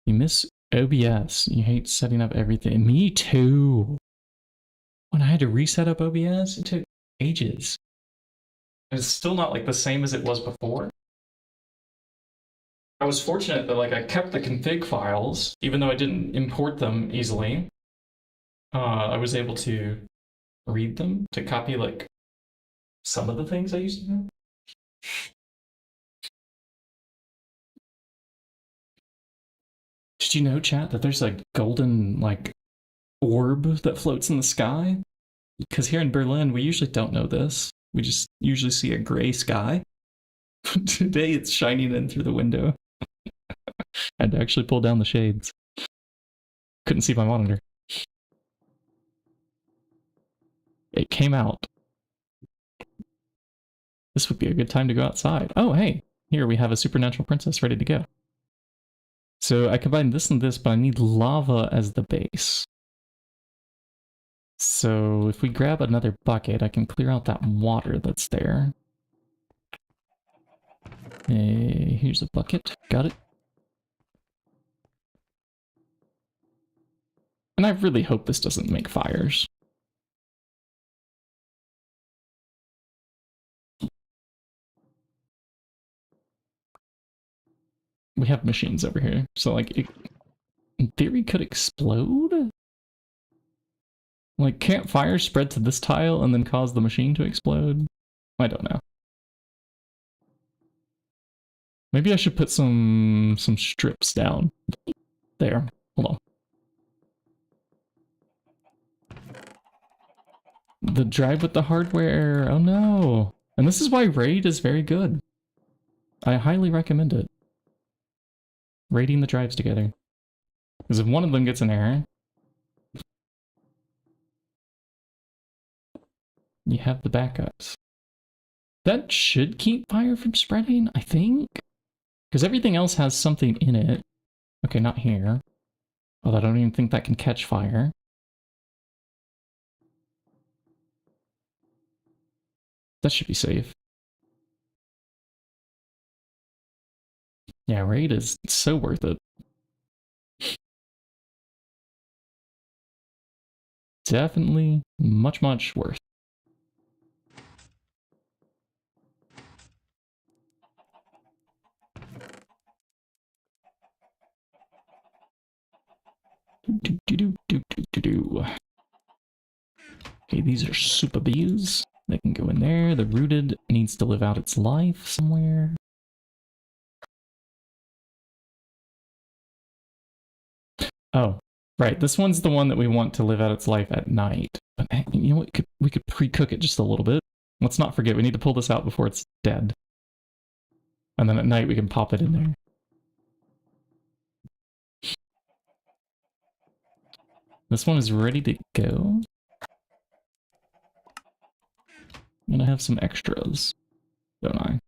You miss OBS. You hate setting up everything. Me too. When I had to reset up OBS, it took ages. It's still not like the same as it was before. I was fortunate that like I kept the config files, even though I didn't import them easily. I was able to read them to copy like some of the things I used to do. Did you know, chat, that there's a golden like orb that floats in the sky? Because here in Berlin, we usually don't know this. We just usually see a gray sky. Today it's shining in through the window. I had to actually pull down the shades. Couldn't see my monitor. It came out. This would be a good time to go outside. Oh, hey, here we have a supernatural princess ready to go. So I combined this and this, but I need lava as the base. So if we grab another bucket, I can clear out that water that's there. Hey, here's a bucket. Got it. And I really hope this doesn't make fires. We have machines over here, so like it, in theory, could explode? Like, can't fire spread to this tile and then cause the machine to explode? I don't know. Maybe I should put some strips down. There. Hold on. The drive with the hardware. Oh no. And this is why RAID is very good. I highly recommend it. RAIDing the drives together. Because if one of them gets an error, you have the backups. That should keep fire from spreading, I think. Because everything else has something in it. Okay, not here. Although I don't even think that can catch fire. That should be safe. Yeah, RAID is so worth it. Definitely much, much worth. Okay, these are super bees. They can go in there. The rooted needs to live out its life somewhere. Oh, right. This one's the one that we want to live out its life at night. But you know what? We could pre-cook it just a little bit. Let's not forget, we need to pull this out before it's dead. And then at night we can pop it in there. This one is ready to go. I'm gonna have some extras, don't I?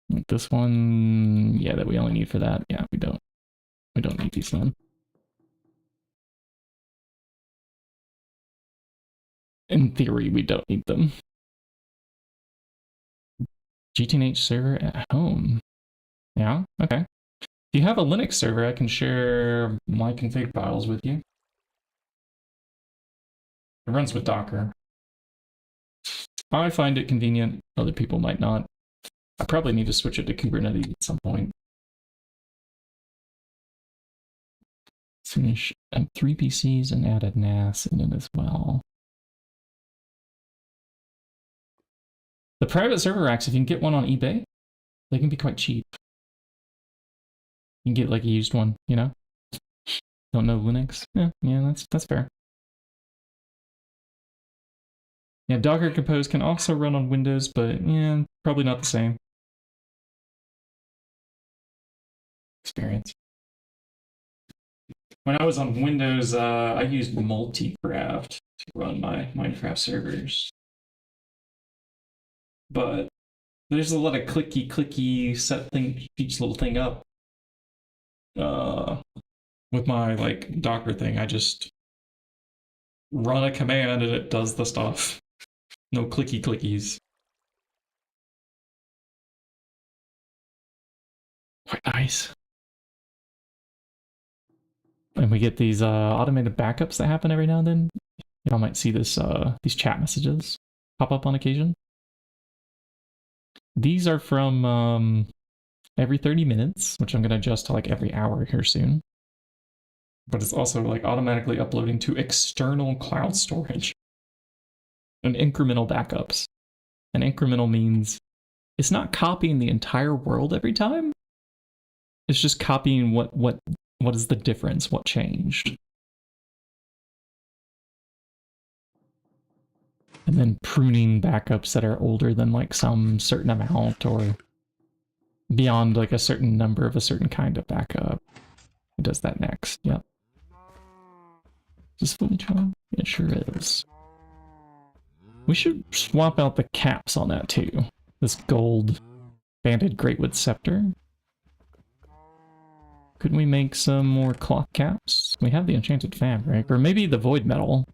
Like this one, yeah, that we only need for that. Yeah, we don't need these then. In theory, we don't need them. GTNH server at home. Yeah, okay. If you have a Linux server, I can share my config files with you. It runs with Docker. I find it convenient. Other people might not. I probably need to switch it to Kubernetes at some point. Finish 3 PCs and add a NAS in it as well. The private server racks, if you can get one on eBay, they can be quite cheap. You can get like a used one, you know? Don't know Linux? Yeah, that's fair. Yeah, Docker Compose can also run on Windows, but yeah, probably not the same. Experience. When I was on Windows, I used Multicraft to run my Minecraft servers. But there's a lot of clicky, set each little thing up. With my like Docker thing, I just run a command and it does the stuff. No clickies. Quite nice. And we get these automated backups that happen every now and then. Y'all might see this these chat messages pop up on occasion. These are from every 30 minutes, which I'm going to adjust to like every hour here soon. But it's also like automatically uploading to external cloud storage and incremental backups. And incremental means it's not copying the entire world every time. It's just copying what is the difference, what changed. And then pruning backups that are older than like some certain amount or beyond like a certain number of a certain kind of backup. It does that next. Yep. Is this fully charged? It sure is. We should swap out the caps on that too. This gold banded Greatwood Scepter. Couldn't we make some more cloth caps? We have the enchanted fabric, or maybe the void metal.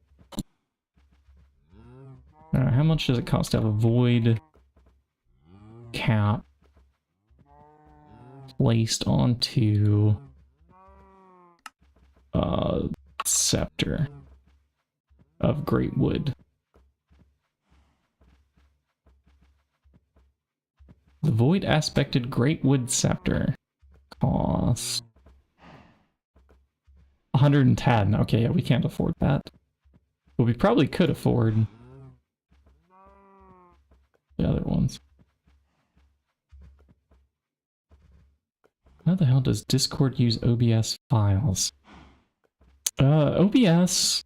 How much does it cost to have a void cap placed onto scepter of great wood? The void aspected great wood scepter costs 110. Okay, yeah, we can't afford that. But we probably could afford the other ones. How the hell does Discord use OBS files? OBS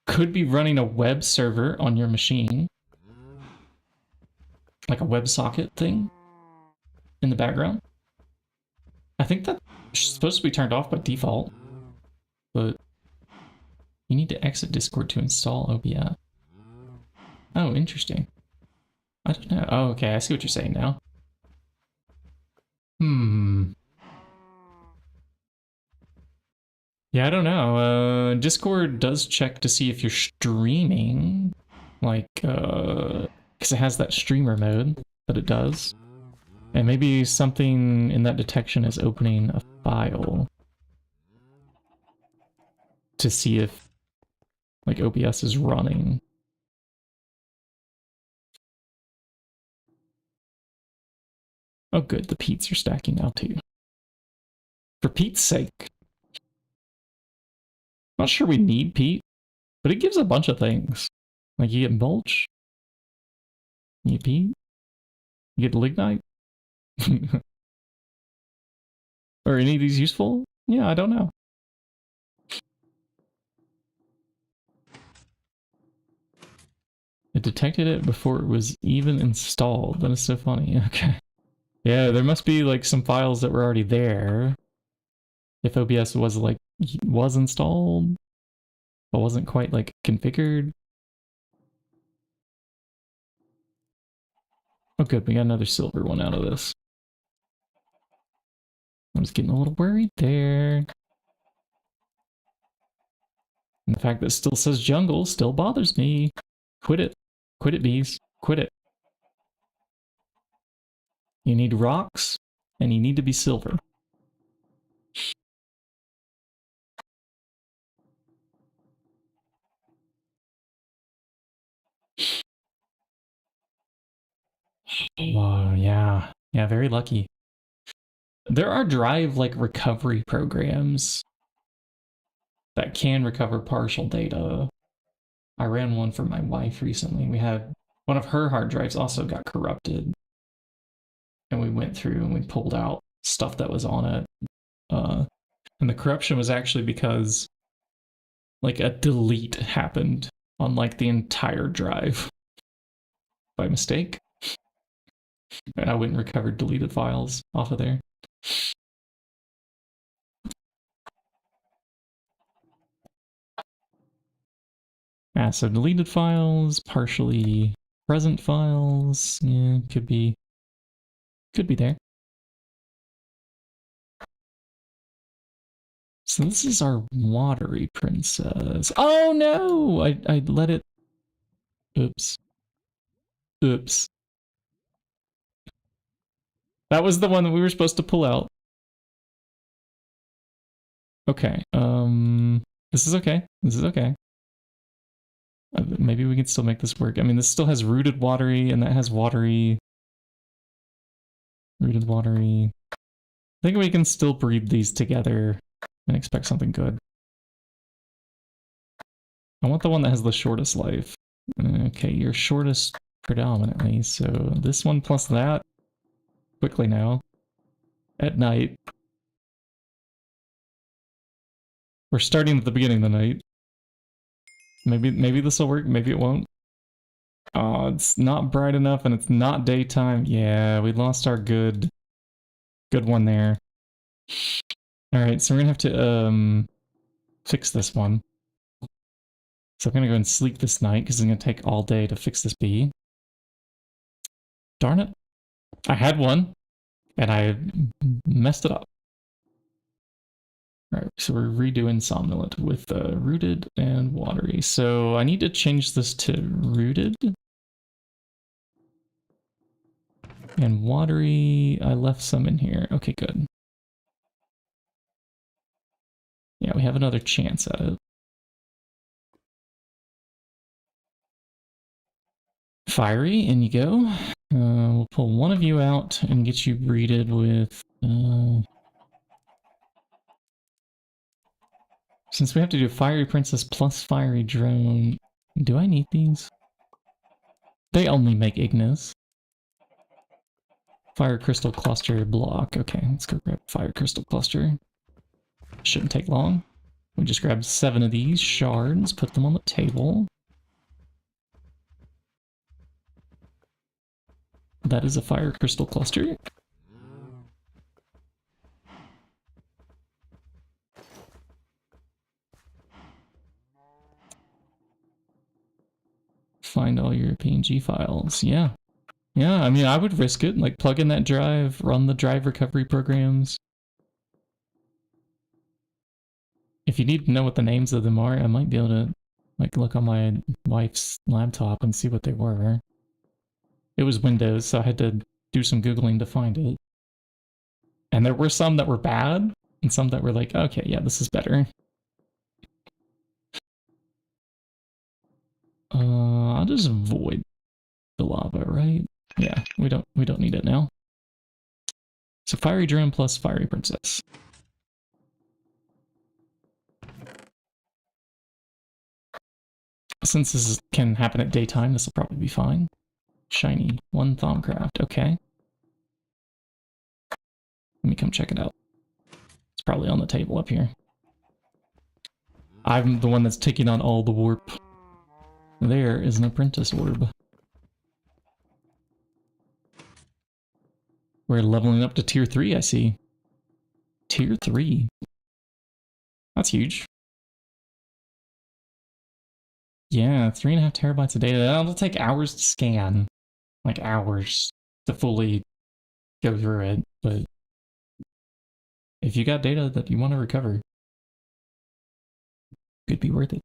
could be running a web server on your machine. Like a WebSocket thing in the background. I think that's supposed to be turned off by default. But you need to exit Discord to install OBS. Oh, interesting. I don't know. Oh, okay, I see what you're saying now. Yeah, I don't know. Discord does check to see if you're streaming. Like, because it has that streamer mode that it does. And maybe something in that detection is opening a file to see if, like, OBS is running. Oh good, the peats are stacking now too. For Pete's sake. Not sure we need peat, but it gives a bunch of things. Like you get mulch, you get peat, you get lignite. Are any of these useful? Yeah, I don't know. It detected it before it was even installed. That is so funny. Okay. Yeah, there must be like some files that were already there. If OBS was like, was installed, but wasn't quite like configured. Oh good, we got another silver one out of this. I was getting a little worried there. And the fact that it still says jungle still bothers me. Quit it. Quit it, bees. Quit it. You need rocks, and you need to be silver. Oh, yeah. Yeah, very lucky. There are drive, like, recovery programs that can recover partial data. I ran one for my wife recently. We had one of her hard drives also got corrupted. And we went through and we pulled out stuff that was on it. And the corruption was actually because like a delete happened on like the entire drive by mistake. And I went and recovered deleted files off of there. Yeah, so deleted files, partially present files, yeah, could be there. So this is our watery princess. Oh no! I let it... Oops. Oops. That was the one that we were supposed to pull out. Okay, this is okay. This is okay. Maybe we can still make this work. I mean, this still has rooted watery, and that has watery. Rooted watery. I think we can still breed these together and expect something good. I want the one that has the shortest life. Okay, your shortest predominantly. So this one plus that. Quickly now. At night. We're starting at the beginning of the night. Maybe this will work, maybe it won't. Oh, it's not bright enough and it's not daytime. Yeah, we lost our good one there. Alright, so we're gonna have to fix this one. So I'm gonna go and sleep this night because it's gonna take all day to fix this bee. Darn it. I had one and I messed it up. Alright, so we're redoing somnolent with rooted and watery. So I need to change this to rooted. And watery, I left some in here. Okay, good. Yeah, we have another chance at it. Fiery, in you go. We'll pull one of you out and get you breeded with... since we have to do Fiery Princess plus Fiery Drone, do I need these? They only make Ignis. Fire Crystal Cluster block. Okay, let's go grab Fire Crystal Cluster. Shouldn't take long. We just grabbed 7 of these shards, put them on the table. That is a Fire Crystal Cluster. Find all your PNG files. Yeah. Yeah, I mean, I would risk it. Like, plug in that drive, run the drive recovery programs. If you need to know what the names of them are, I might be able to, like, look on my wife's laptop and see what they were. It was Windows, so I had to do some Googling to find it. And there were some that were bad, and some that were like, okay, yeah, this is better. I'll just avoid the lava, right? Yeah, we don't need it now. So Fiery Drone plus Fiery Princess. Since this can happen at daytime, this will probably be fine. Shiny, 1 Thaumcraft, okay. Let me come check it out. It's probably on the table up here. I'm the one that's taking on all the warp. There is an apprentice orb. We're leveling up to tier 3, I see. Tier 3. That's huge. Yeah, 3.5 terabytes of data. That'll take hours to scan. Like hours to fully go through it. But if you got data that you want to recover, could be worth it.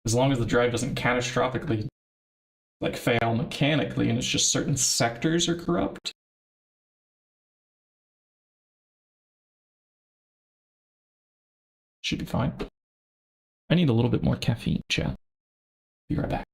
As long as the drive doesn't catastrophically like fail mechanically and it's just certain sectors are corrupt. Should be fine. I need a little bit more caffeine, chat. Be right back.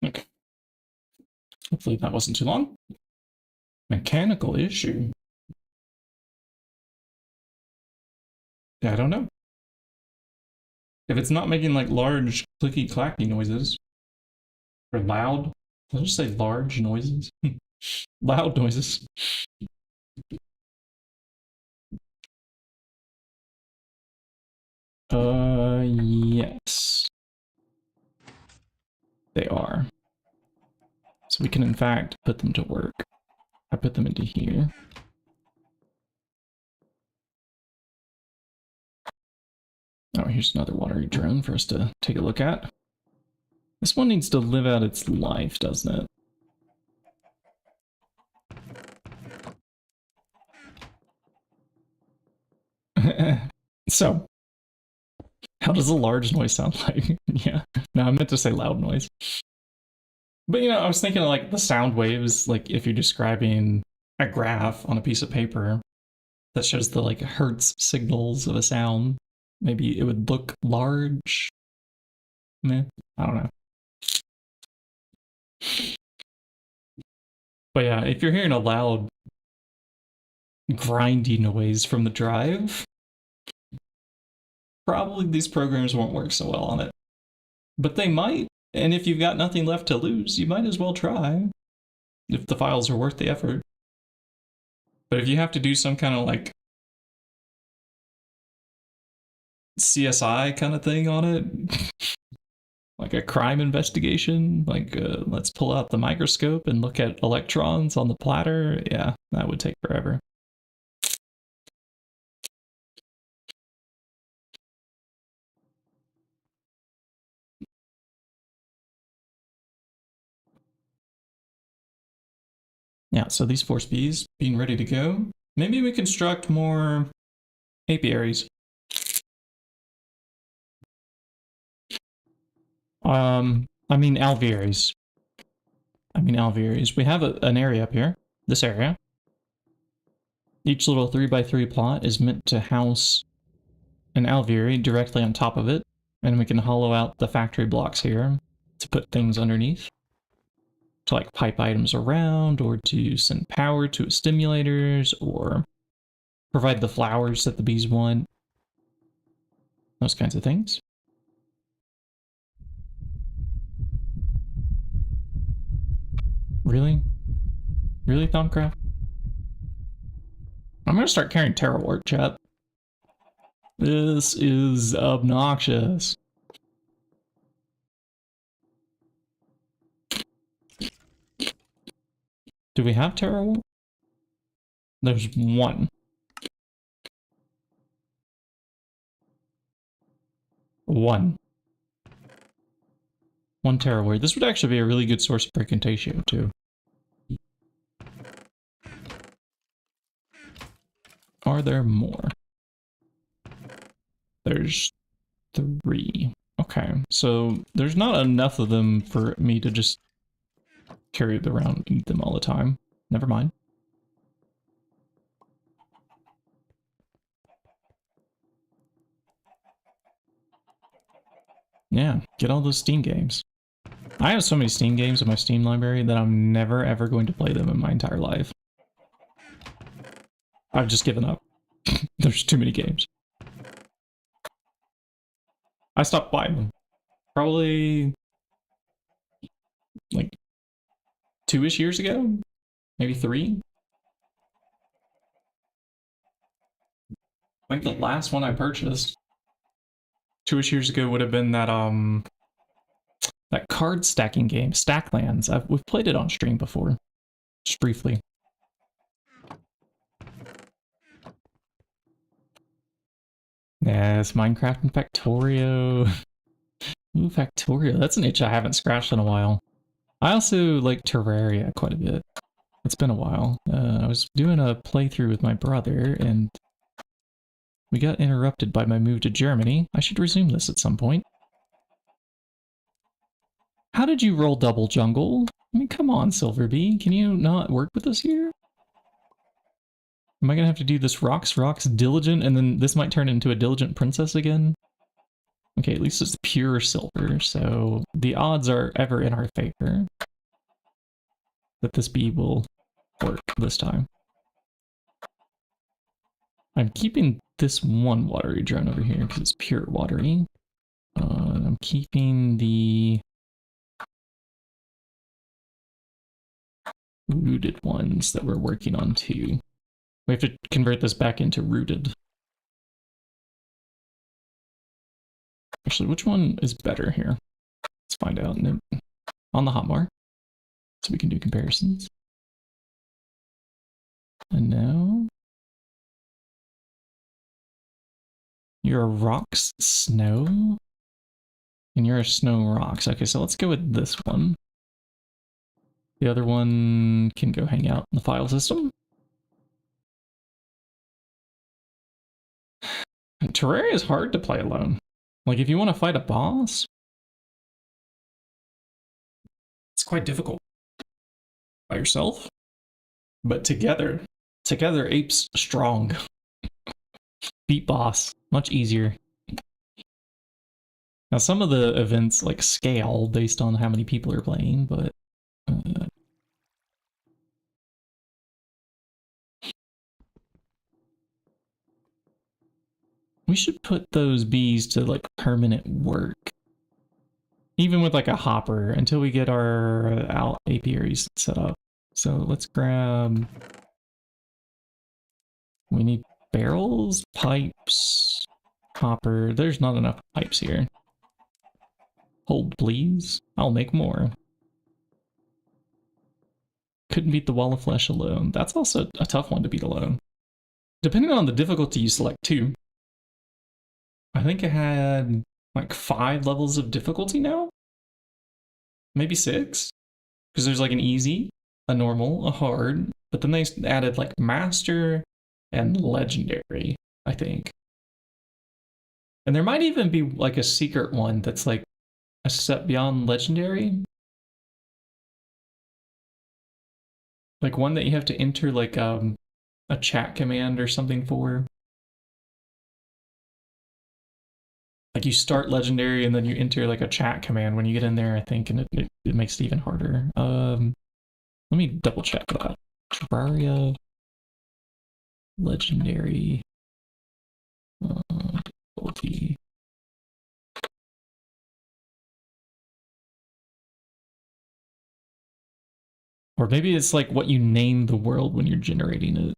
Okay. Hopefully that wasn't too long. Mechanical issue. Yeah, I don't know. If it's not making like large clicky clacky noises or loud, I'll just say large noises. Loud noises. Yes. They are. So we can in fact put them to work. I put them into here. Oh, here's another watery drone for us to take a look at. This one needs to live out its life, doesn't it? So, how does a large noise sound like? Yeah, no, I meant to say loud noise. But you know, I was thinking of like the sound waves, like if you're describing a graph on a piece of paper that shows the like hertz signals of a sound, maybe it would look large. Meh, I don't know. But yeah, if you're hearing a loud grindy noise from the drive, probably these programs won't work so well on it. But they might, and if you've got nothing left to lose, you might as well try, if the files are worth the effort. But if you have to do some kind of like CSI kind of thing on it, like a crime investigation, like let's pull out the microscope and look at electrons on the platter, yeah, that would take forever. Yeah, so these force bees being ready to go. Maybe we construct more apiaries. I mean alvearies. We have an area up here, this area. Each little 3x3 plot is meant to house an alveary directly on top of it, and we can hollow out the factory blocks here to put things underneath, to like pipe items around, or to send power to stimulators, or provide the flowers that the bees want. Those kinds of things. Really? Really, Thumbcraft? I'm gonna start carrying Terrawort, chat. This is obnoxious. Do we have Terrawort? There's one. One Terrawort. This would actually be a really good source of Precontatio, too. Are there more? There's 3. Okay, so there's not enough of them for me to just carry them around and eat them all the time. Never mind. Yeah, get all those Steam games. I have so many Steam games in my Steam library that I'm never ever going to play them in my entire life. I've just given up. There's too many games. I stopped buying them. Probably like 2-ish years ago? Maybe 3? I think the last one I purchased 2-ish years ago would have been that that card stacking game, Stacklands. We've played it on stream before, just briefly. Yes, Minecraft and Factorio. Ooh, Factorio. That's an itch I haven't scratched in a while. I also like Terraria quite a bit. It's been a while. I was doing a playthrough with my brother, and we got interrupted by my move to Germany. I should resume this at some point. How did you roll double jungle? I mean, come on, Silverbee. Can you not work with us here? Am I gonna have to do this Rocks, Diligent, and then this might turn into a Diligent Princess again? Okay, at least it's pure silver, so the odds are ever in our favor that this bee will work this time. I'm keeping this one watery drone over here because it's pure watery. I'm keeping the rooted ones that we're working on too. We have to convert this back into rooted. Actually, which one is better here? Let's find out on the hotbar so we can do comparisons. And now you're a rocks snow and you're a snow rocks. Okay, so let's go with this one. The other one can go hang out in the file system. And Terraria is hard to play alone. Like if you want to fight a boss, it's quite difficult by yourself. But together apes strong. Beat boss, much easier. Now some of the events like scale based on how many people are playing, but we should put those bees to like permanent work. Even with like a hopper until we get our apiaries set up. So let's grab, we need barrels, pipes, hopper. There's not enough pipes here. Hold please, I'll make more. Couldn't beat the wall of flesh alone. That's also a tough one to beat alone. Depending on the difficulty you select too. I think I had like 5 levels of difficulty now? Maybe 6? Because there's like an easy, a normal, a hard, but then they added like master and legendary, I think. And there might even be like a secret one that's like a step beyond legendary. Like one that you have to enter like a chat command or something for. Like you start legendary and then you enter like a chat command when you get in there, I think, and it makes it even harder. Let me double check that. Terraria legendary difficulty. Or maybe it's like what you name the world when you're generating it.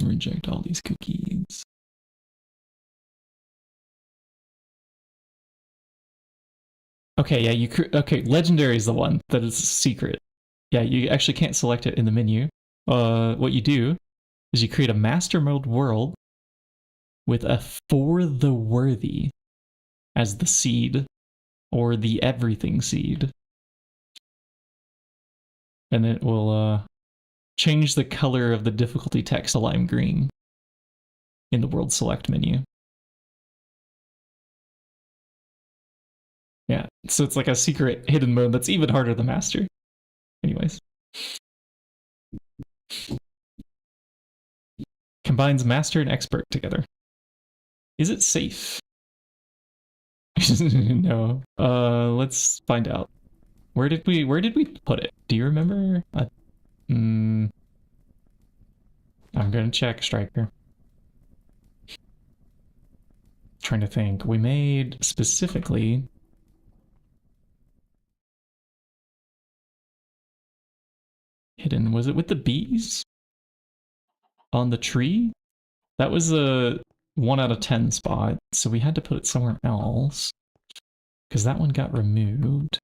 Reject all these cookies. Okay, yeah, okay, legendary is the one that is secret. Yeah, you actually can't select it in the menu. What you do is you create a master mode world with a for the worthy as the seed or the everything seed. And it will change the color of the difficulty text to lime green in the world select menu. Yeah, so it's like a secret hidden mode that's even harder than master. Anyways. Combines master and expert together. Is it safe? No. Let's find out. Where did we put it? Do you remember? I'm gonna check Striker. Trying to think. We made specifically hidden. Was it with the bees? On the tree? That was a 1 out of 10 spot, so we had to put it somewhere else. Because that one got removed.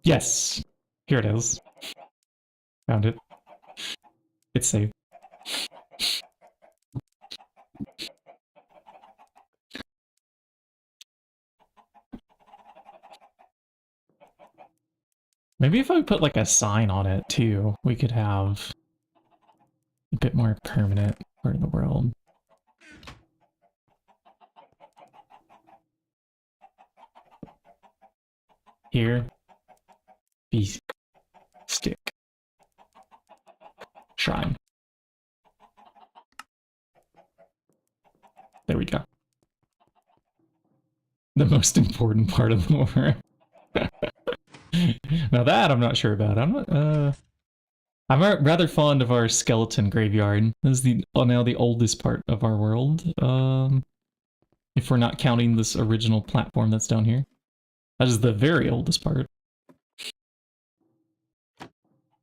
Yes! Here it is. Found it. It's safe. Maybe if I put like a sign on it too, we could have a bit more permanent part of the world. Here. Bee stick. Shrine. There we go. The most important part of the war. Now that I'm not sure about. I'm rather fond of our skeleton graveyard. This is now the oldest part of our world. If we're not counting this original platform that's down here. That is the very oldest part.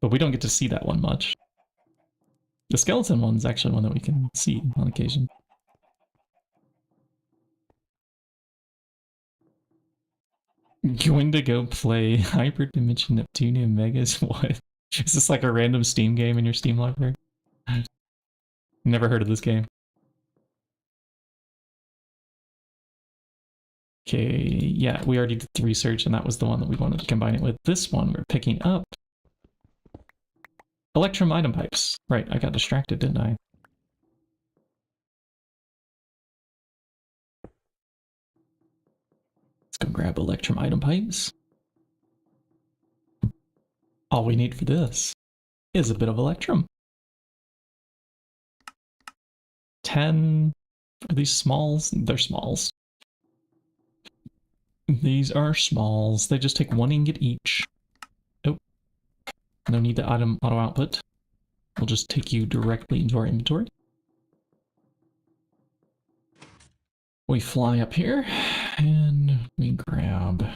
But we don't get to see that one much. The skeleton one's actually one that we can see on occasion. Going to go play Hyperdimension Neptunium Megas? What? Is this like a random Steam game in your Steam library? Never heard of this game. Okay, yeah, we already did the research and that was the one that we wanted to combine it with. This one we're picking up. Electrum item pipes. Right, I got distracted, didn't I? Let's go grab Electrum item pipes. All we need for this is a bit of Electrum. 10. Are these smalls? They're smalls. These are smalls. They just take 1 ingot each. Oh. No need to item auto output. We'll just take you directly into our inventory. We fly up here and we grab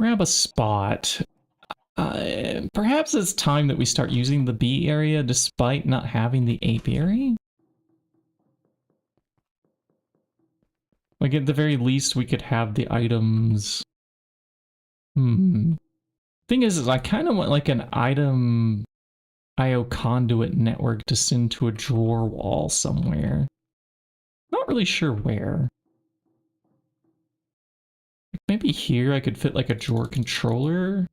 a spot. Perhaps it's time that we start using the B area despite not having the apiary. Like at the very least we could have the items. Thing is I kind of want like an item IO conduit network to send to a drawer wall somewhere. Not really sure where. Maybe here I could fit like a drawer controller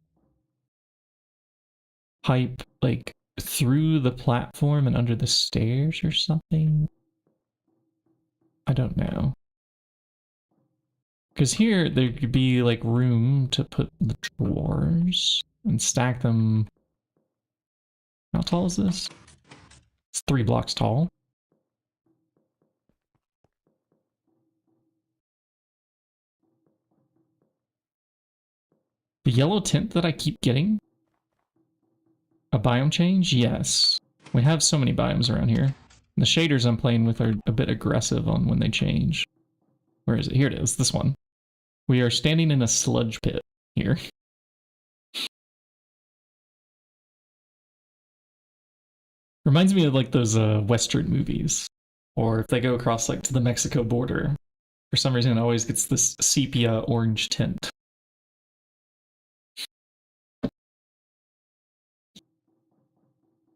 pipe like through the platform and under the stairs or something. I don't know. Because here there could be like room to put the drawers and stack them. How tall is this? It's 3 blocks tall. The yellow tint that I keep getting? A biome change? Yes. We have so many biomes around here. The shaders I'm playing with are a bit aggressive on when they change. Where is it? Here it is, this one. We are standing in a sludge pit here. Reminds me of like those Western movies. Or if they go across like to the Mexico border. For some reason it always gets this sepia orange tint.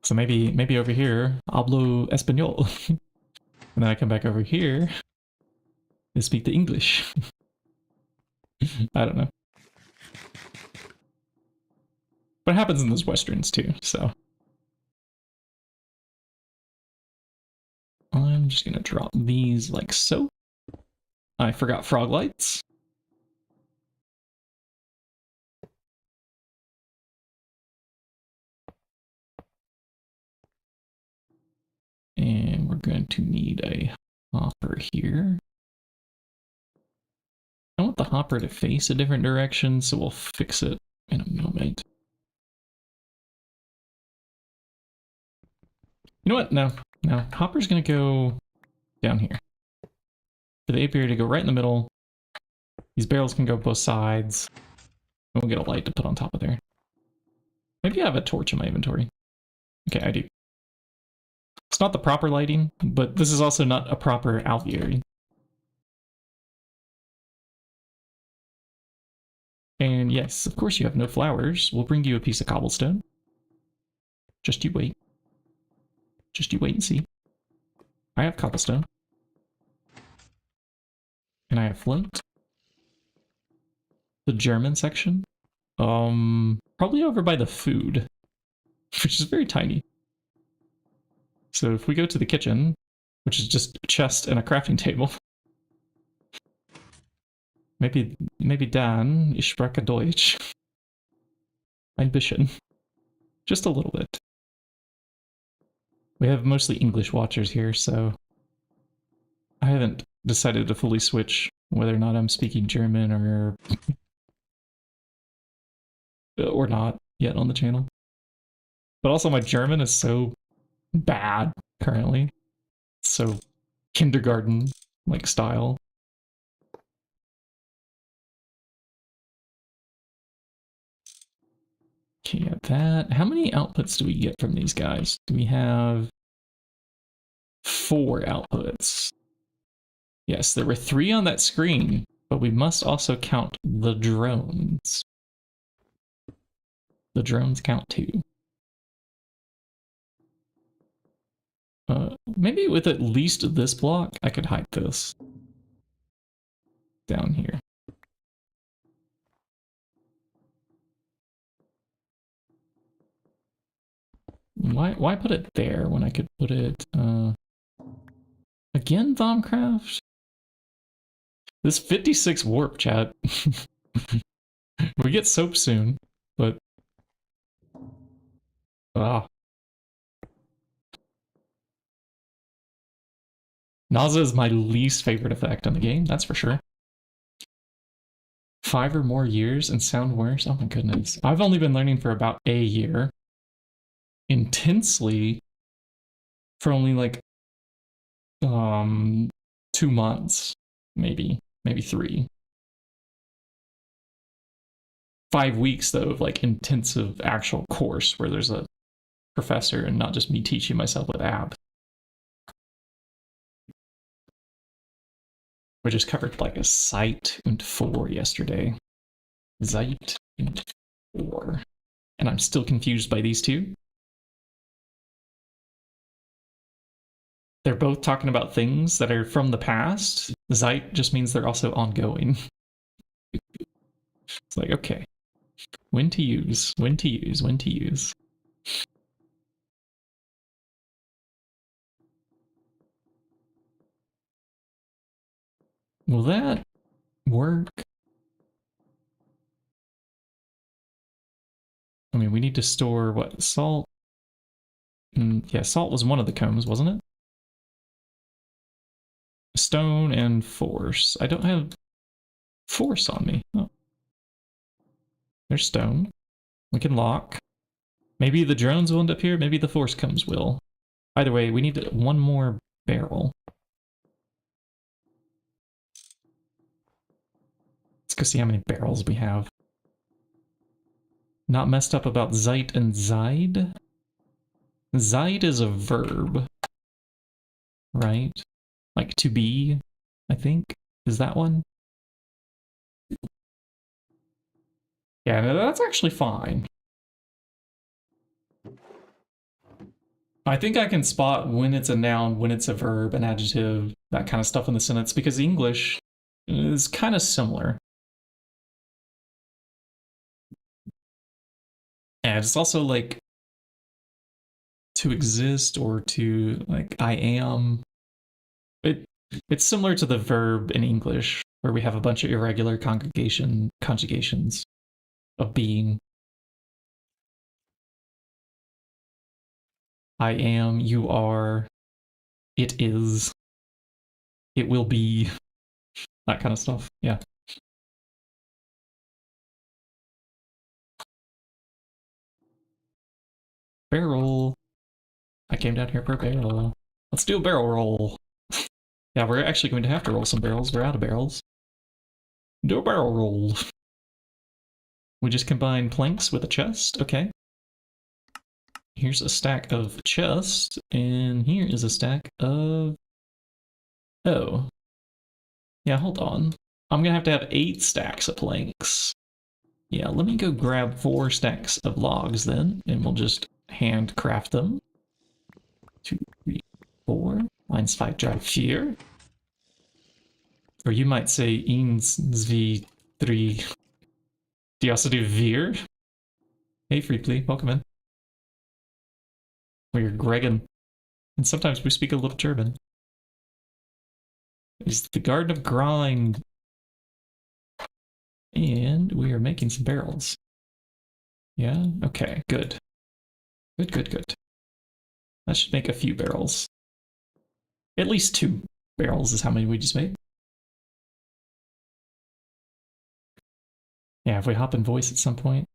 So maybe over here, hablo español. And then I come back over here and speak the English. I don't know. But it happens in those westerns too, so. I'm just gonna drop these like so. I forgot frog lights. And we're going to need a hopper here. I want the hopper to face a different direction, so we'll fix it in a moment. You know what? No. Hopper's gonna go down here. For the apiary to go right in the middle. These barrels can go both sides. And we'll get a light to put on top of there. Maybe I have a torch in my inventory. Okay, I do. It's not the proper lighting, but this is also not a proper alveary. And yes, of course you have no flowers. We'll bring you a piece of cobblestone. Just you wait. Just you wait and see. I have cobblestone. And I have flint. The German section? Probably over by the food, which is very tiny. So if we go to the kitchen, which is just a chest and a crafting table. Maybe Dan, ich spreche Deutsch. Ein bisschen. Just a little bit. We have mostly English watchers here, so I haven't decided to fully switch whether or not I'm speaking German or not yet on the channel. But also my German is so bad currently. So kindergarten like style. Okay, yeah, that. How many outputs do we get from these guys? Do we have 4 outputs? Yes, there were 3 on that screen, but we must also count the drones. The drones count too. Maybe with at least this block, I could hide this down here. Why put it there when I could put it, again, Thomcraft? This 56 warp, chat. We get soap soon, but... Ah. Nausea is my least favorite effect on the game, that's for sure. 5 or more years and sound worse? Oh my goodness. I've only been learning for about a year. Intensely for only like 2 months, maybe 3. 5 weeks though of like intensive actual course where there's a professor and not just me teaching myself with apps. We just covered like a Zeit und 4 yesterday. Zeit und 4. And I'm still confused by these two. They're both talking about things that are from the past. Zeit just means they're also ongoing. It's like, okay. When to use, when to use, when to use. Will that work? I mean, we need to store, what, salt? Yeah, salt was one of the combs, wasn't it? Stone and force. I don't have force on me. Oh. There's stone. We can lock. Maybe the drones will end up here, maybe the force combs will. Either way, we need 1 more barrel. Let's go see how many barrels we have. Not messed up about Zeit and Zide? Zide is a verb, right? Like to be, I think. Is that one? Yeah, no, that's actually fine. I think I can spot when it's a noun, when it's a verb, an adjective, that kind of stuff in the sentence, because English is kind of similar. And it's also like to exist or to like I am. It's similar to the verb in English, where we have a bunch of irregular conjugations of being. I am, you are, it is, it will be, that kind of stuff, yeah. Barrel. I came down here for a barrel. Let's do a barrel roll. Yeah, we're actually going to have to roll some barrels. We're out of barrels. Do a barrel roll. We just combine planks with a chest. Okay. Here's a stack of chest, and here is a stack of... Oh. Yeah, hold on. I'm gonna have to have 8 stacks of planks. Yeah, let me go grab 4 stacks of logs then, and we'll just handcraft them. 2, 3, 4. Mine's 5 drive here. Or you might say Eens V3. Do you also do Veer? Hey, Freepley, welcome in. We're Gregan. And sometimes we speak a little German. It's the Garden of Grind. And we are making some barrels. Yeah? Okay, good. Good. That should make a few barrels. At least 2 barrels is how many we just made. Yeah, if we hop in voice at some point.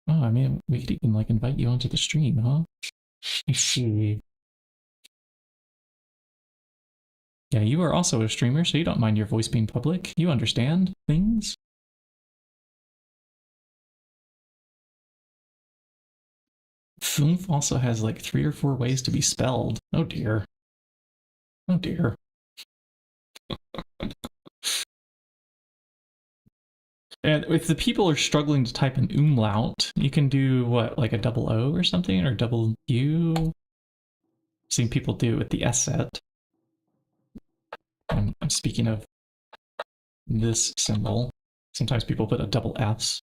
Oh, I mean, we could even like invite you onto the stream, huh? I see. Yeah, you are also a streamer, so you don't mind your voice being public. You understand things. Foomf also has like 3 or 4 ways to be spelled. Oh dear. Oh dear. And if the people are struggling to type an umlaut, you can do what, like a double O or something, or double U? I've seen people do with the S set. I'm speaking of this symbol. Sometimes people put a double S.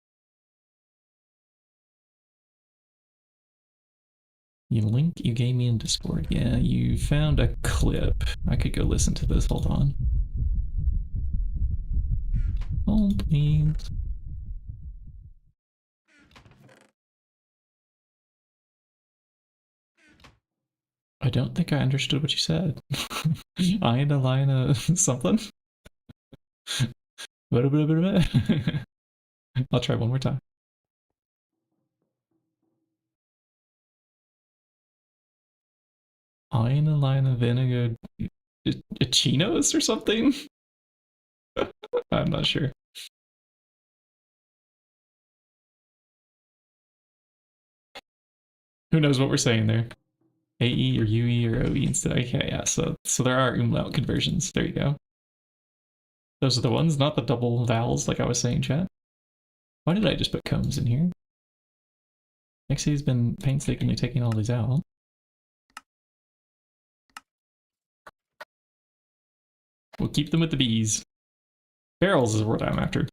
You link you gave me in Discord. Yeah, you found a clip. I could go listen to this. Hold on. Hold, please. I don't think I understood what you said. Ina Lina something? I'll try one more time. Ina Lina vinegar chinos or something? I'm not sure. Who knows what we're saying there? AE or UE or OE instead. Okay, yeah, so there are umlaut conversions. There you go. Those are the ones, not the double vowels like I was saying, chat. Why did I just put combs in here? Nixie's been painstakingly taking all these out. We'll keep them with the bees. Barrels is what I'm after.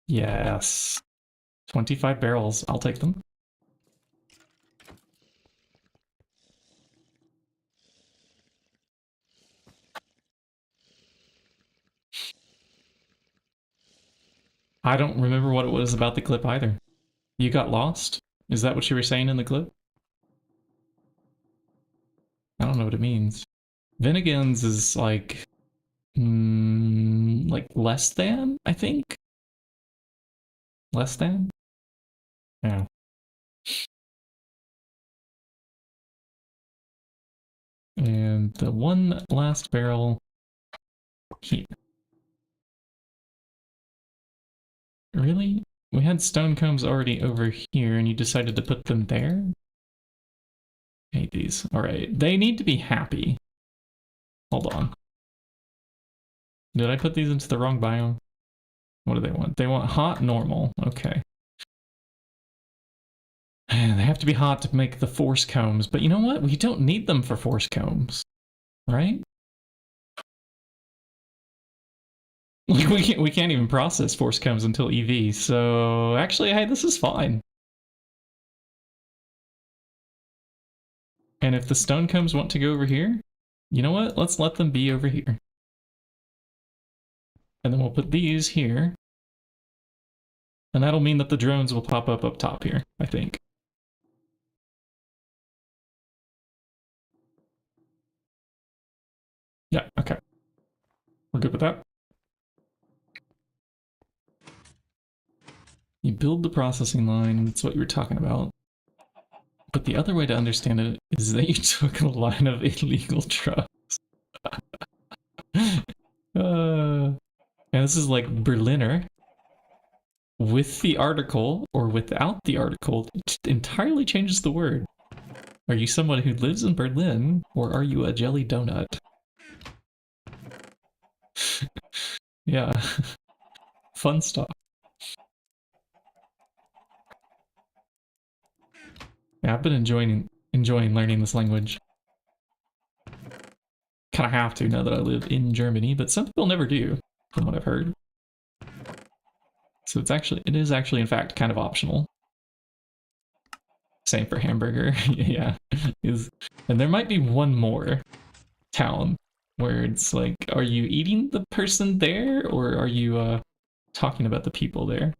Yes. 25 barrels. I'll take them. I don't remember what it was about the clip either. You got lost? Is that what you were saying in the clip? I don't know what it means. Vinnegans is like less than, I think? Less than? Yeah. And the one last barrel here. Really? We had stone combs already over here and you decided to put them there? I hate these. Alright, they need to be happy. Hold on. Did I put these into the wrong biome? What do they want? They want hot, normal. Okay. They have to be hot to make the force combs, but you know what? We don't need them for force combs, right? Like we can't even process force combs until EV, so actually, hey, this is fine. And if the stone combs want to go over here, you know what? Let's let them be over here. And then we'll put these here. And that'll mean that the drones will pop up top here, I think. Yeah, okay. We're good with that. You build the processing line, that's what you were talking about. But the other way to understand it is that you took a line of illegal trucks. And this is like Berliner. With the article, or without the article, it entirely changes the word. Are you someone who lives in Berlin, or are you a jelly donut? Yeah. Fun stuff. Yeah, I've been enjoying learning this language. Kind of have to now that I live in Germany, but some people never do, from what I've heard. So it is actually in fact kind of optional. Same for hamburger. Yeah. And there might be one more town where it's like, are you eating the person there, or are you talking about the people there?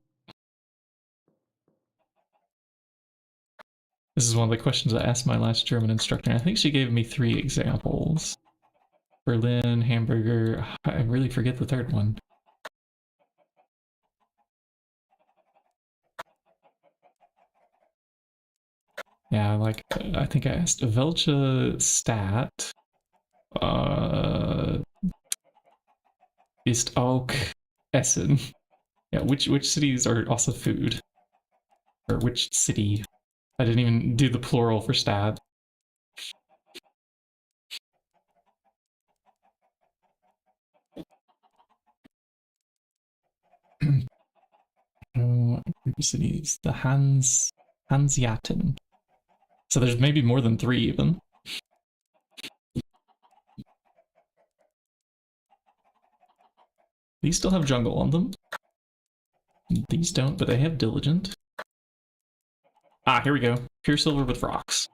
This is one of the questions I asked my last German instructor. I think she gave me 3 examples. Berlin, hamburger. I really forget the third one. Yeah, like, I think I asked welche Stadt ist auch Essen? Yeah, which cities are also food? Or which city? I didn't even do the plural for Stadt. Oh, cities. The Hanseaten. So there's maybe more than 3 even. These still have jungle on them. These don't, but they have diligent. Ah, here we go. Pure silver with rocks.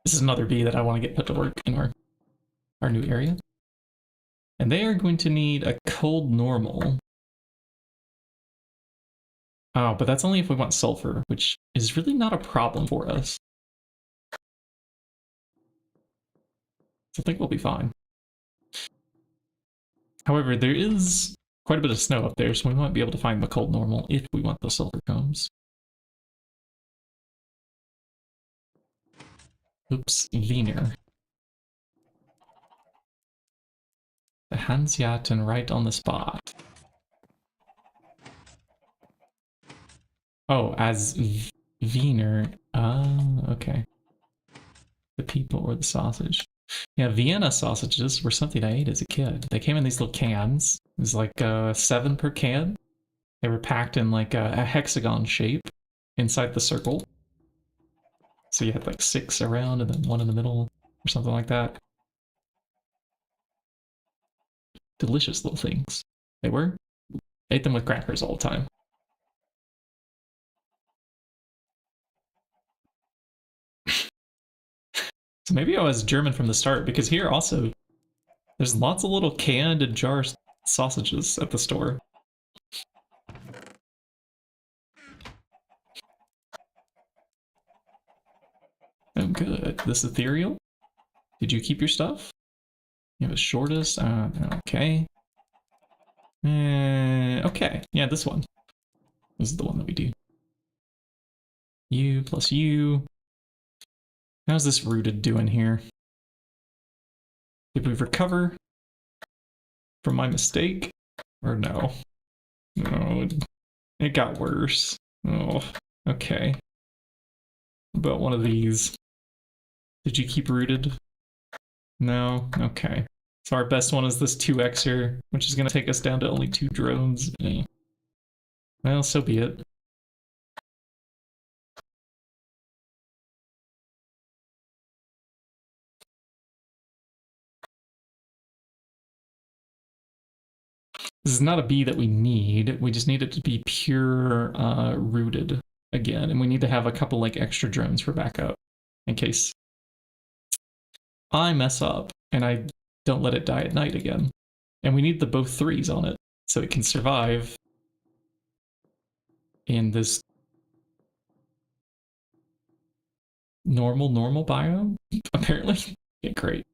This is another bee that I want to get put to work in our new area. And they are going to need a cold normal. Oh, but that's only if we want sulfur, which is really not a problem for us. So I think we'll be fine. However, there is quite a bit of snow up there, so we might be able to find the cold normal if we want the sulfur combs. Oops, Wiener. The Hanseaten right on the spot. Oh, as Wiener. Okay. The people or the sausage. Yeah, Vienna sausages were something I ate as a kid. They came in these little cans. It was like 7 per can. They were packed in like a hexagon shape inside the circle. So you had like 6 around and then 1 in the middle or something like that. Delicious little things. They were. Ate them with crackers all the time. So maybe I was German from the start, because here also there's lots of little canned and jar sausages at the store. Oh, good. This ethereal? Did you keep your stuff? You have a shortest? Okay. Okay. Yeah, this one. This is the one that we do. U plus U. How's this rooted doing here? Did we recover from my mistake? Or no? No, it got worse. Oh, okay. About one of these. Did you keep rooted? No? Okay. So our best one is this 2xer, which is going to take us down to only 2 drones. Well, so be it. This is not a bee that we need. We just need it to be pure rooted again. And we need to have a couple like extra drones for backup in case I mess up and I don't let it die at night again. And we need the both 3s on it so it can survive in this normal biome, apparently. Yeah, great.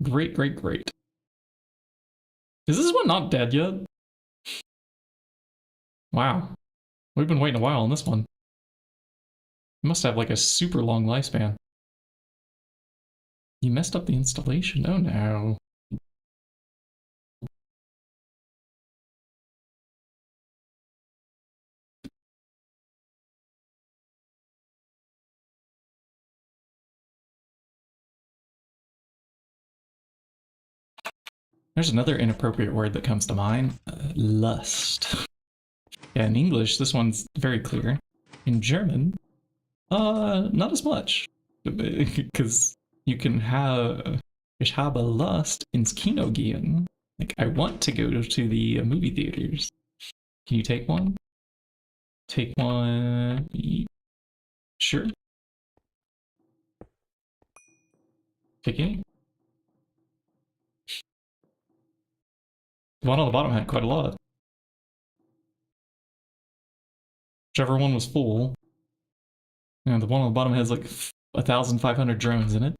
Great. Is this one not dead yet? Wow. We've been waiting a while on this one. It must have like a super long lifespan. You messed up the installation. Oh no. There's another inappropriate word that comes to mind. Lust. Yeah, in English, this one's very clear. In German, not as much. Because you can have... Ich habe Lust ins Kino gehen. Like, I want to go to the movie theaters. Can you take one? Take one... Sure. Take any. The one on the bottom had quite a lot. Whichever one was full. And the one on the bottom has like 1,500 drones in it.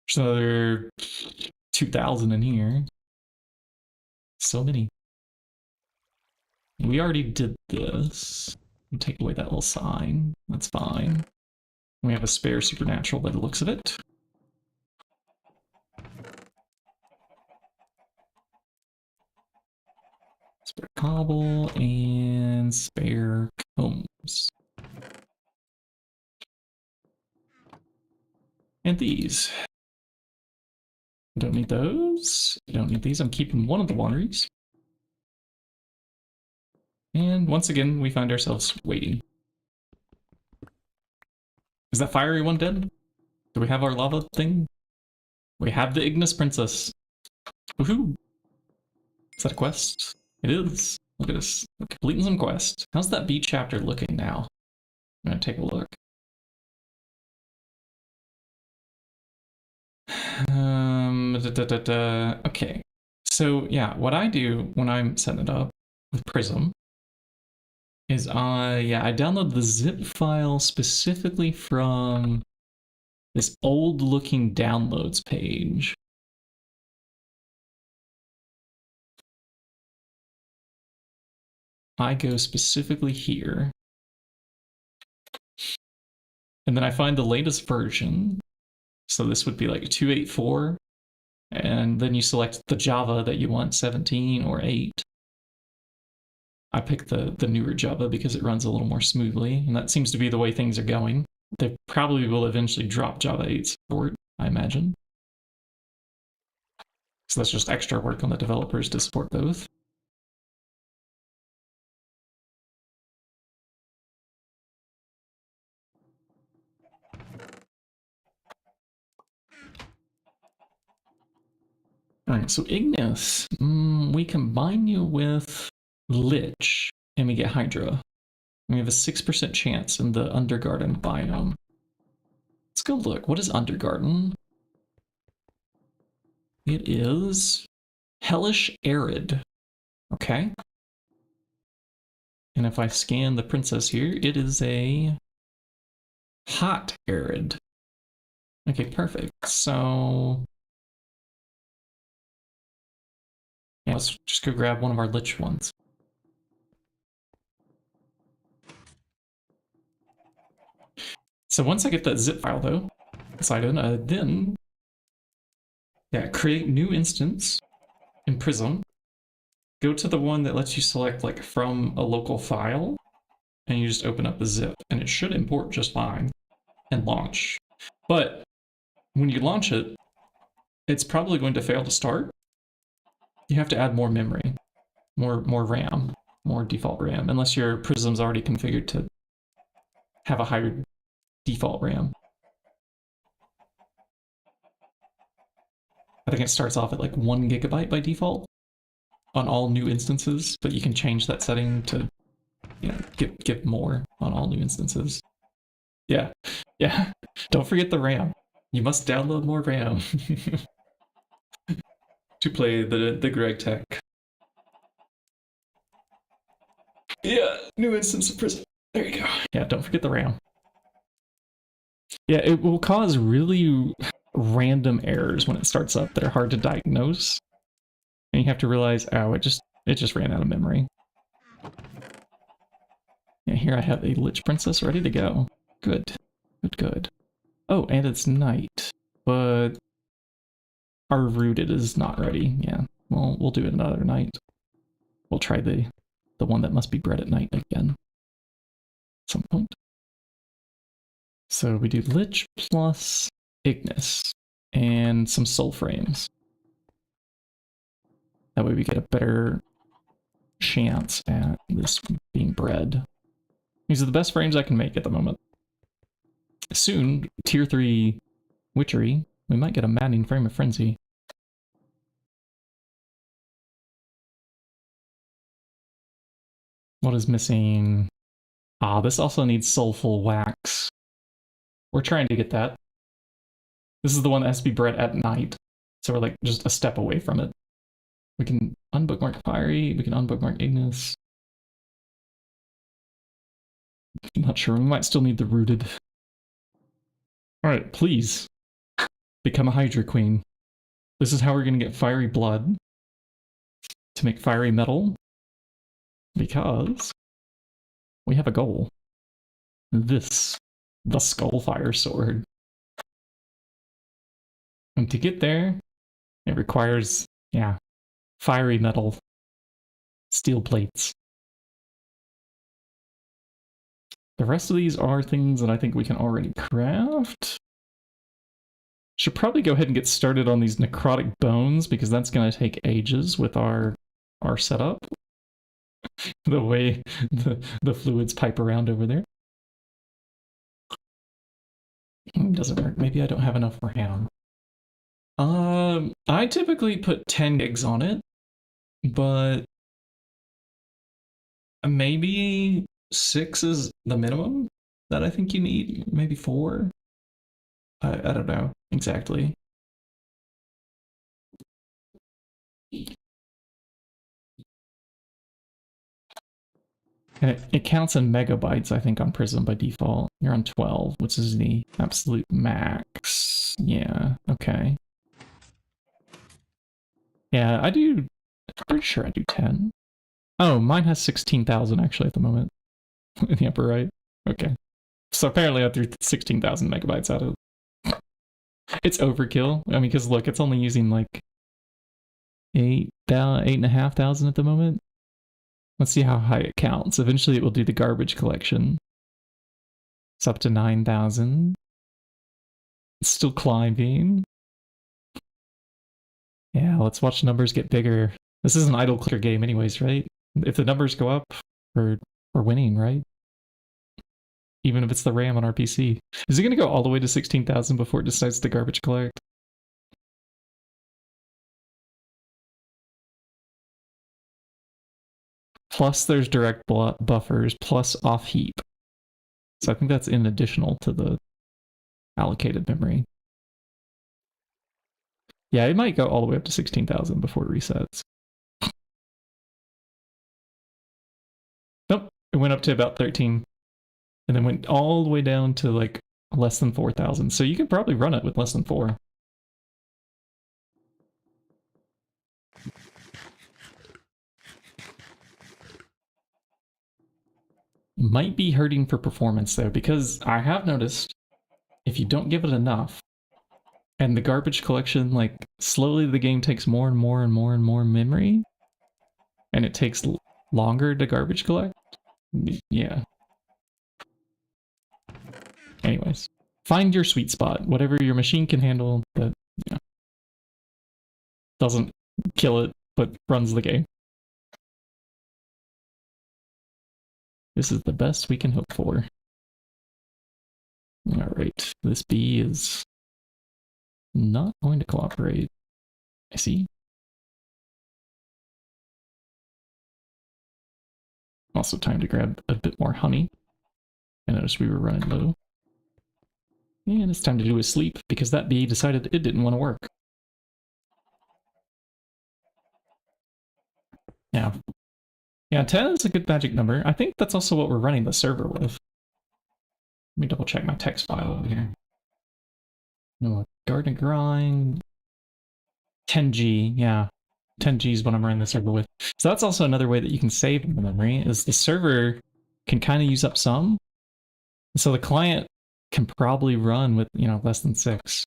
There's another 2,000 in here. So many. We already did this. We'll take away that little sign. That's fine. We have a spare supernatural by the looks of it. Spare cobble and spare combs. And these. Don't need those. Don't need these. I'm keeping one of the wineries. And once again, we find ourselves waiting. Is that fiery one dead? Do we have our lava thing? We have the Ignis Princess. Woohoo! Is that a quest? It is. Look at this. We're completing some quest. How's that B chapter looking now? I'm gonna take a look. Okay. So yeah, what I do when I'm setting it up with Prism is I download the zip file specifically from this old looking downloads page. I go specifically here. And then I find the latest version. So this would be like 2.8.4. And then you select the Java that you want, 17 or 8. I pick the newer Java because it runs a little more smoothly, and that seems to be the way things are going. They probably will eventually drop Java 8 support, I imagine. So that's just extra work on the developers to support both. Alright, so Ignis, we combine you with Lich, and we get Hydra. We have a 6% chance in the Undergarden biome. Let's go look. What is Undergarden? It is Hellish Arid. Okay. And if I scan the princess here, it is a Hot Arid. Okay, perfect. So yeah, let's just go grab one of our Lich ones. So once I get that zip file though, then create new instance in Prism. Go to the one that lets you select like from a local file, and you just open up the zip, and it should import just fine and launch. But when you launch it, it's probably going to fail to start. You have to add more memory, more RAM, more default RAM, unless your Prism's already configured to have a higher default RAM. I think it starts off at like 1 GB by default on all new instances, but you can change that setting to, you know, give more on all new instances. Yeah. Don't forget the RAM. You must download more RAM to play the GregTech. Yeah, new instance of Prism. There you go. Yeah, don't forget the RAM. Yeah, it will cause really random errors when it starts up that are hard to diagnose. And you have to realize, oh, it just ran out of memory. Yeah, here I have a Lich Princess ready to go. Good. Oh, and it's night, but our rooted is not ready. Yeah, well, we'll do it another night. We'll try the one that must be bred at night again. At some point. So we do Lich plus Ignis and some soul frames. That way we get a better chance at this being bred. These are the best frames I can make at the moment. Soon, tier 3 witchery, we might get a maddening frame of frenzy. What is missing? Ah, this also needs soulful wax. We're trying to get that. This is the one that has to be bred at night. So we're like just a step away from it. We can unbookmark Fiery, we can unbookmark Ignis. Not sure, we might still need the rooted. Alright, please. Become a Hydra Queen. This is how we're gonna get fiery blood. To make fiery metal. Because we have a goal. This. The Skullfire Sword. And to get there, it requires, yeah, fiery metal. Steel plates. The rest of these are things that I think we can already craft. Should probably go ahead and get started on these necrotic bones, because that's going to take ages with our setup. The way the fluids pipe around over there. Doesn't work. Maybe I don't have enough RAM. I typically put 10 gigs on it, but maybe 6 is the minimum that I think you need. Maybe 4. I don't know exactly. And it counts in megabytes, I think, on Prism by default. You're on 12, which is the absolute max. Yeah, okay. Yeah, I'm pretty sure I do 10. Oh, mine has 16,000 actually at the moment. In the upper right. Okay. So apparently I threw 16,000 megabytes out of it. It's overkill. I mean, because look, it's only using like 8,500 at the moment. Let's see how high it counts. Eventually it will do the garbage collection. It's up to 9,000. It's still climbing. Yeah, let's watch numbers get bigger. This is an idle clicker game anyways, right? If the numbers go up, we're winning, right? Even if it's the RAM on our PC. Is it going to go all the way to 16,000 before it decides to garbage collect? Plus there's direct buffers, plus off heap. So I think that's in additional to the allocated memory. Yeah, it might go all the way up to 16,000 before it resets. Nope, it went up to about 13. And then went all the way down to like less than 4,000. So you could probably run it with less than 4. Might be hurting for performance though, because I have noticed if you don't give it enough, and the garbage collection, like slowly the game takes more and more and more and more memory, and it takes longer to garbage collect. Yeah. Anyways, find your sweet spot, whatever your machine can handle that, you know, doesn't kill it, but runs the game. This is the best we can hope for. Alright, this bee is not going to cooperate. I see. Also time to grab a bit more honey. I noticed we were running low. And it's time to do a sleep, because that bee decided it didn't want to work. Yeah. Yeah, 10 is a good magic number. I think that's also what we're running the server with. Let me double check my text file over here. No, garden grind. 10G, yeah. 10G is what I'm running the server with. So that's also another way that you can save the memory, is the server can kind of use up some. So the client can probably run with, you know, less than 6.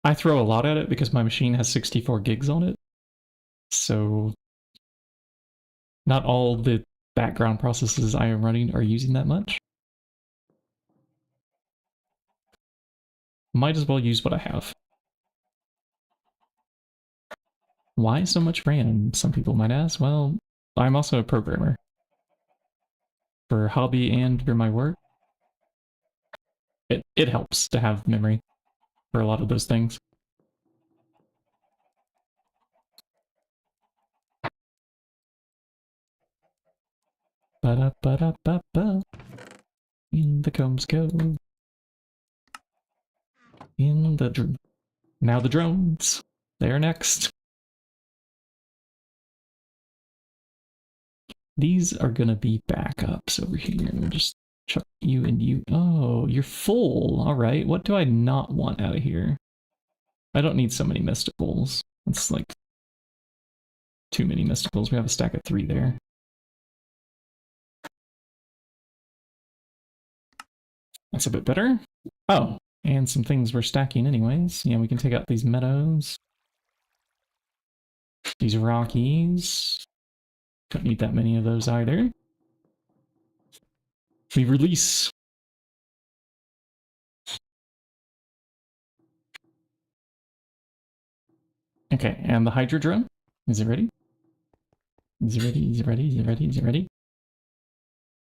I throw a lot at it because my machine has 64 gigs on it. So not all the background processes I am running are using that much. Might as well use what I have. Why so much RAM? Some people might ask. Well, I'm also a programmer. For hobby and for my work. It helps to have memory for a lot of those things. Ba-da-ba-da-ba-ba. In the combs go. In the now the drones. They're next. These are gonna be backups over here. We'll just chuck you and you. Oh, you're full. All right. What do I not want out of here? I don't need so many mysticals. It's like too many mysticals. We have a stack of 3 there. That's a bit better. Oh, and some things we're stacking anyways. Yeah, we can take out these meadows. These Rockies. Don't need that many of those either. We release. Okay, and the Hydra drone. Is it ready? Is it ready? Is it ready? Is it ready? Is it ready?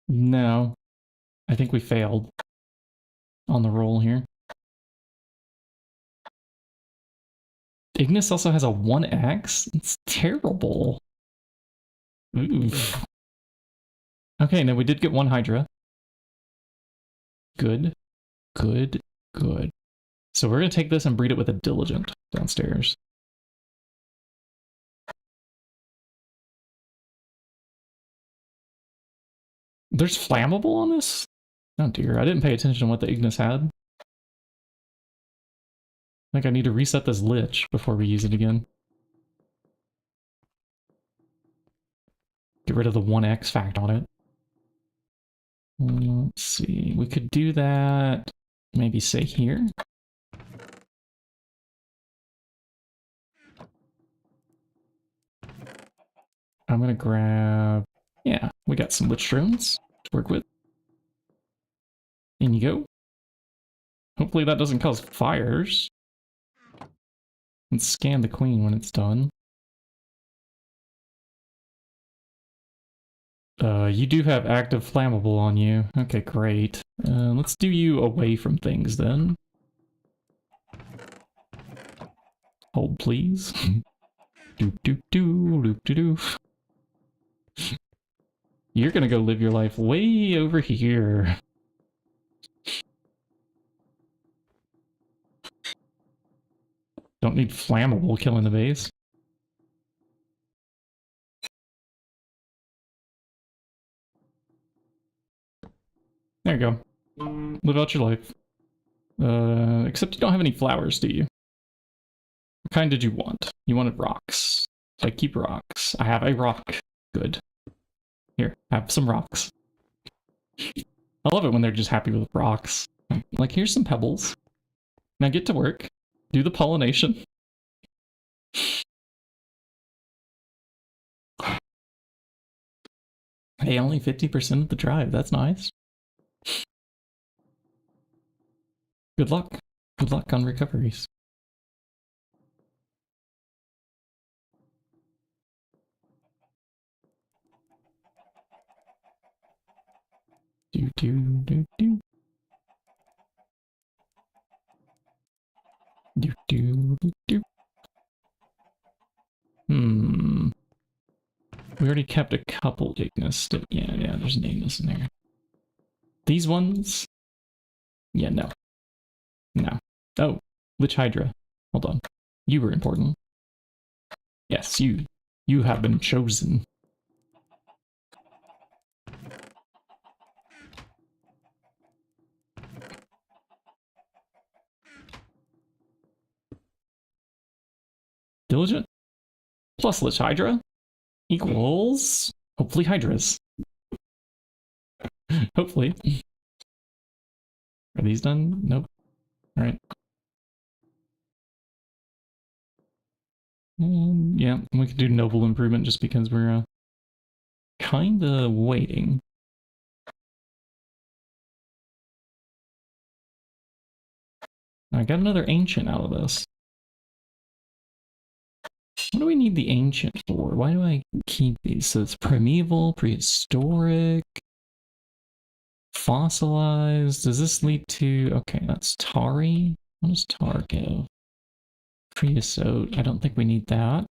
No. I think we failed on the roll here. Ignis also has a 1x? It's terrible. Oof. Okay, now we did get 1 Hydra. Good. Good. Good. So we're going to take this and breed it with a Diligent downstairs. There's flammable on this? Oh dear, I didn't pay attention to what the Ignis had. I think I need to reset this Lich before we use it again. Get rid of the 1x fact on it. Let's see, we could do that, maybe say here. I'm gonna grab, yeah, we got some Lich drones to work with. In you go. Hopefully that doesn't cause fires. And scan the queen when it's done. You do have active flammable on you. Okay, great. Let's do you away from things then. Hold, please. Doop doop doo, doop doo doo. You're gonna go live your life way over here. Don't need flammable killing the base. There you go. Live out your life. Except you don't have any flowers, do you? What kind did you want? You wanted rocks. So I keep rocks. I have a rock. Good. Here, have some rocks. I love it when they're just happy with rocks. Like, here's some pebbles. Now get to work. Do the pollination. Hey, only 50% of the drive. That's nice. Good luck. Good luck on recoveries. Do do do do. Do do do do. We already kept a couple Ignis. Yeah, there's an Ignis in there. These ones? Yeah, no. No. Oh, Lich Hydra. Hold on. You were important. Yes, you. You have been chosen. Diligent plus Lich Hydra equals hopefully Hydras. Hopefully. Are these done? Nope. Alright. Yeah, we could do Noble Improvement just because we're kinda waiting. I got another Ancient out of this. What do we need the Ancient for? Why do I keep these? So it's Primeval, Prehistoric, Fossilized. Does this lead to... Okay, that's Tari. What does Tar give? Creosote. I don't think we need that.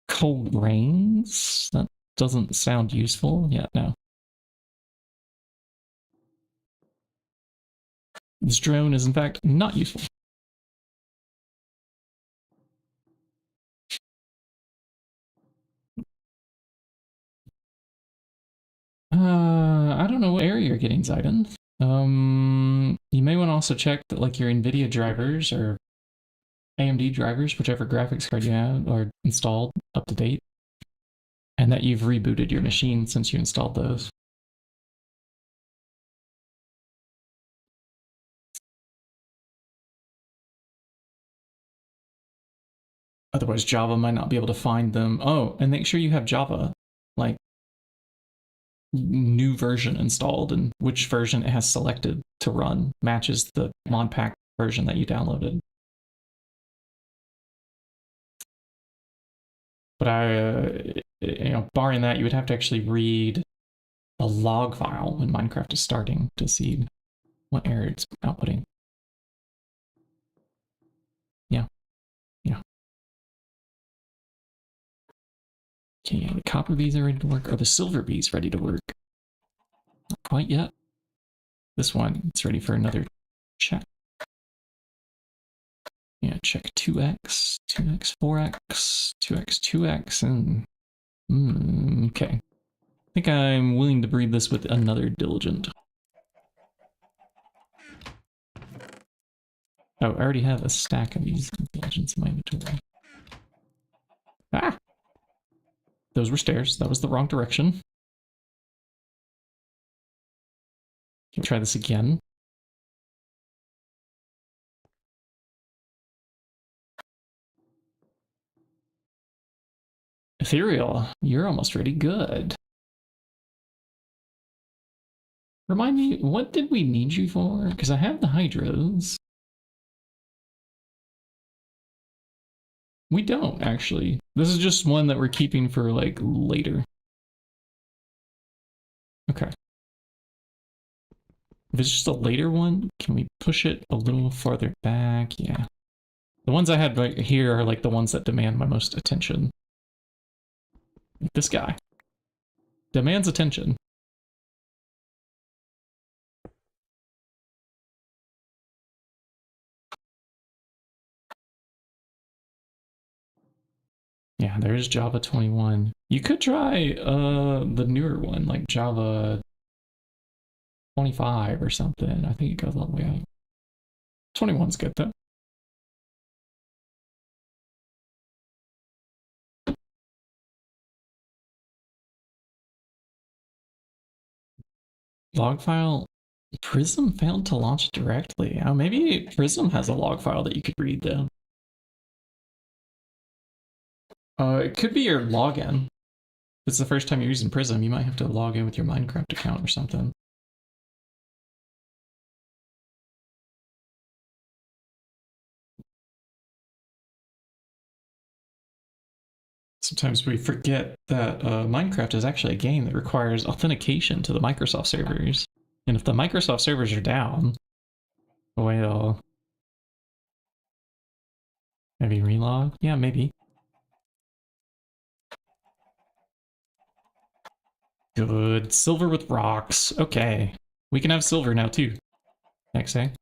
Cold Rains? That doesn't sound useful. Yeah, no. This drone is in fact not useful. I don't know what area you're getting, Zayden. You may want to also check that like your NVIDIA drivers or AMD drivers, whichever graphics card you have, are installed up to date, and that you've rebooted your machine since you installed those. Otherwise, Java might not be able to find them. Oh, and make sure you have Java, like, new version installed, and which version it has selected to run matches the mod pack version that you downloaded. But barring that, you would have to actually read a log file when Minecraft is starting to see what error it's outputting. Yeah. Okay, yeah, the copper bees are ready to work. Are the silver bees ready to work? Not quite yet. This one, it's ready for another check. Yeah, check 2x, 2x, 4x, 2x, 2x, and... okay. I think I'm willing to breed this with another diligent. Oh, I already have a stack of these diligents in my inventory. Ah! Those were stairs. That was the wrong direction. Can we try this again? Ethereal, you're almost ready. Good. Remind me, what did we need you for? Because I have the hydros. We don't, actually. This is just one that we're keeping for, like, later. Okay. If it's just a later one, can we push it a little farther back? Yeah. The ones I had right here are, like, the ones that demand my most attention. Like this guy. Demands attention. Yeah, there's Java 21. You could try the newer one, like Java 25 or something. I think it goes all the way up. 21's good though. Log file. Prism failed to launch directly. Oh, maybe Prism has a log file that you could read though. It could be your login. If it's the first time you're using Prism, you might have to log in with your Minecraft account or something. Sometimes we forget that Minecraft is actually a game that requires authentication to the Microsoft servers. And if the Microsoft servers are down, well, maybe relog? Yeah, maybe. Good. Silver with rocks. Okay. We can have silver now too. XA.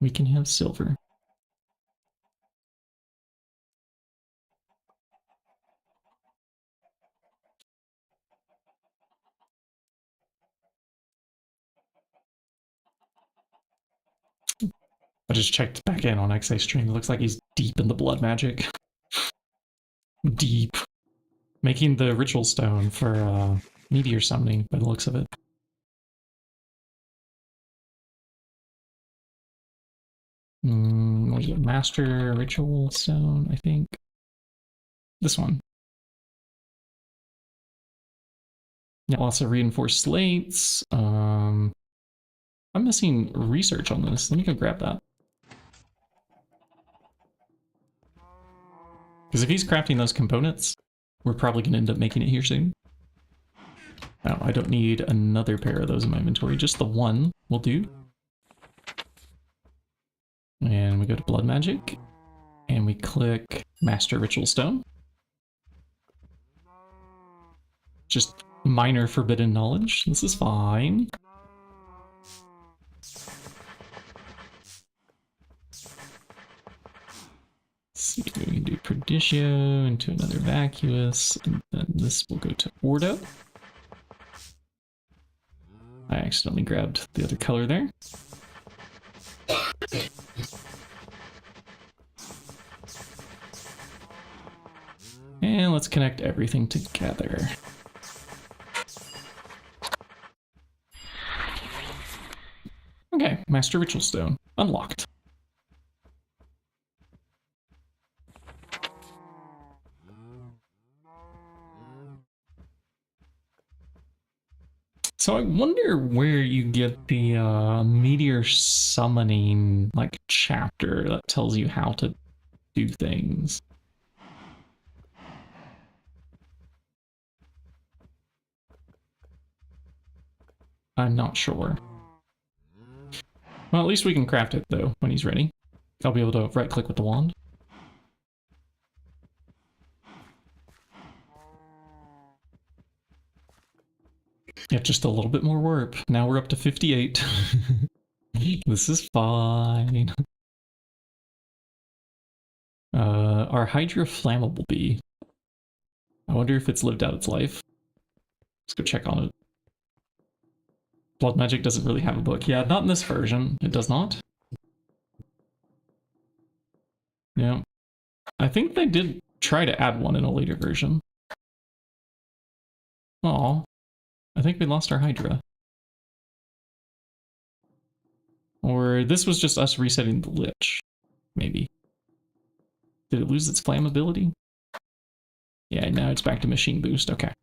We can have silver. I just checked back in on XA stream. It looks like he's deep in the blood magic. Deep. Making the ritual stone for meteor summoning by the looks of it. What is it? Master ritual stone, I think. This one. Yeah, lots of reinforced slates. I'm missing research on this. Let me go grab that. Because if he's crafting those components, we're probably going to end up making it here soon. Oh, I don't need another pair of those in my inventory. Just the one will do. And we go to Blood Magic. And we click Master Ritual Stone. Just minor forbidden knowledge. This is fine. See, we can do Perditio into another Vacuous, and then this will go to Ordo. accidentally grabbed the other color there. And let's connect everything together. Okay, Master Ritual Stone unlocked. So I wonder where you get the meteor summoning like chapter that tells you how to do things. I'm not sure. Well, at least we can craft it though when he's ready. I'll be able to right click with the wand. Yeah, just a little bit more warp. Now we're up to 58. This is fine. Our Hydra Flammable Bee. I wonder if it's lived out its life. Let's go check on it. Blood Magic doesn't really have a book. Yeah, not in this version. It does not. Yeah. I think they did try to add one in a later version. Aw. I think we lost our Hydra. Or this was just us resetting the Lich. Maybe. Did it lose its flammability? Yeah, now it's back to machine boost. Okay.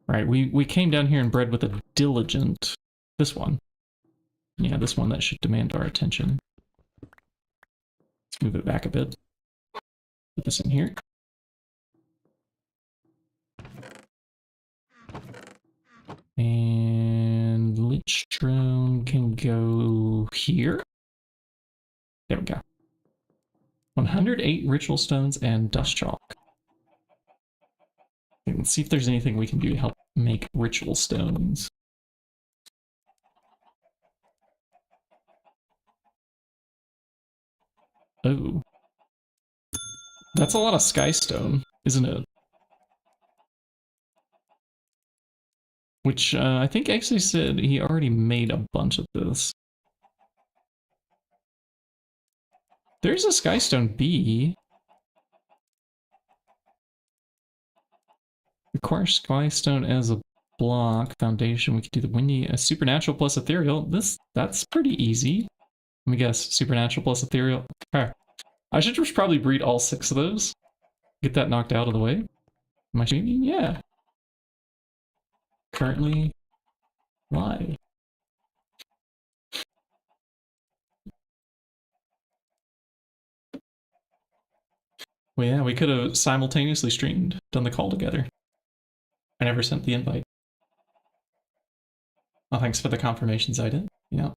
Right, we came down here and bred with a diligent. This one. Yeah, this one that should demand our attention. Let's move it back a bit. Put this in here. And Lich Drone can go here. There we go. 108 ritual stones and dust chalk. Okay, let's see if there's anything we can do to help make ritual stones. Oh. That's a lot of skystone, isn't it? Which I think actually said he already made a bunch of this. There's a skystone bee. Require skystone as a block foundation. We could do the windy, supernatural plus ethereal. That's pretty easy. Let me guess, supernatural plus ethereal. Okay. I should just probably breed all 6 of those. Get that knocked out of the way. Am I streaming? Yeah. Currently live. Well, yeah, we could have simultaneously streamed, done the call together. I never sent the invite. Oh, thanks for the confirmations, I did. Yeah.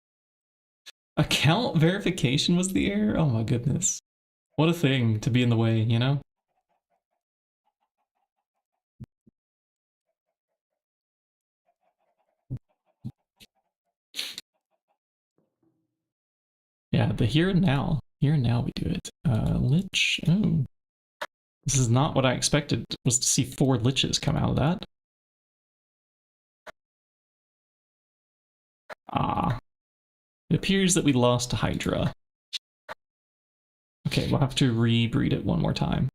Account verification was the error? Oh my goodness. What a thing to be in the way, you know? Yeah, the here and now. Here and now we do it. Lich. Oh. This is not what I expected, was to see 4 liches come out of that. Ah. It appears that we lost Hydra. Okay, we'll have to rebreed it one more time.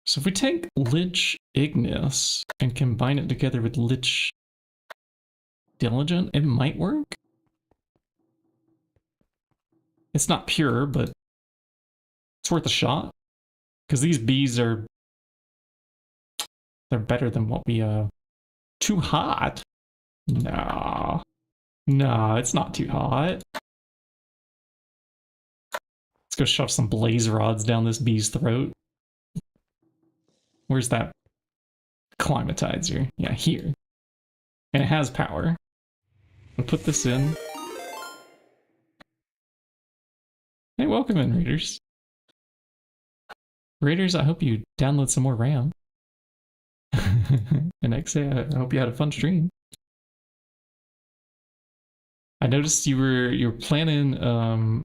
So if we take Lich Ignis and combine it together with Lich Diligent, it might work. It's not pure, but it's worth a shot. Because these bees they're better than what we, too hot? No. No, it's not too hot. Let's go shove some blaze rods down this bee's throat. Where's that climatizer? Yeah, here. And it has power. We'll put this in. Hey, welcome in, Raiders. Raiders, I hope you download some more RAM. And XA, I hope you had a fun stream. I noticed you were planning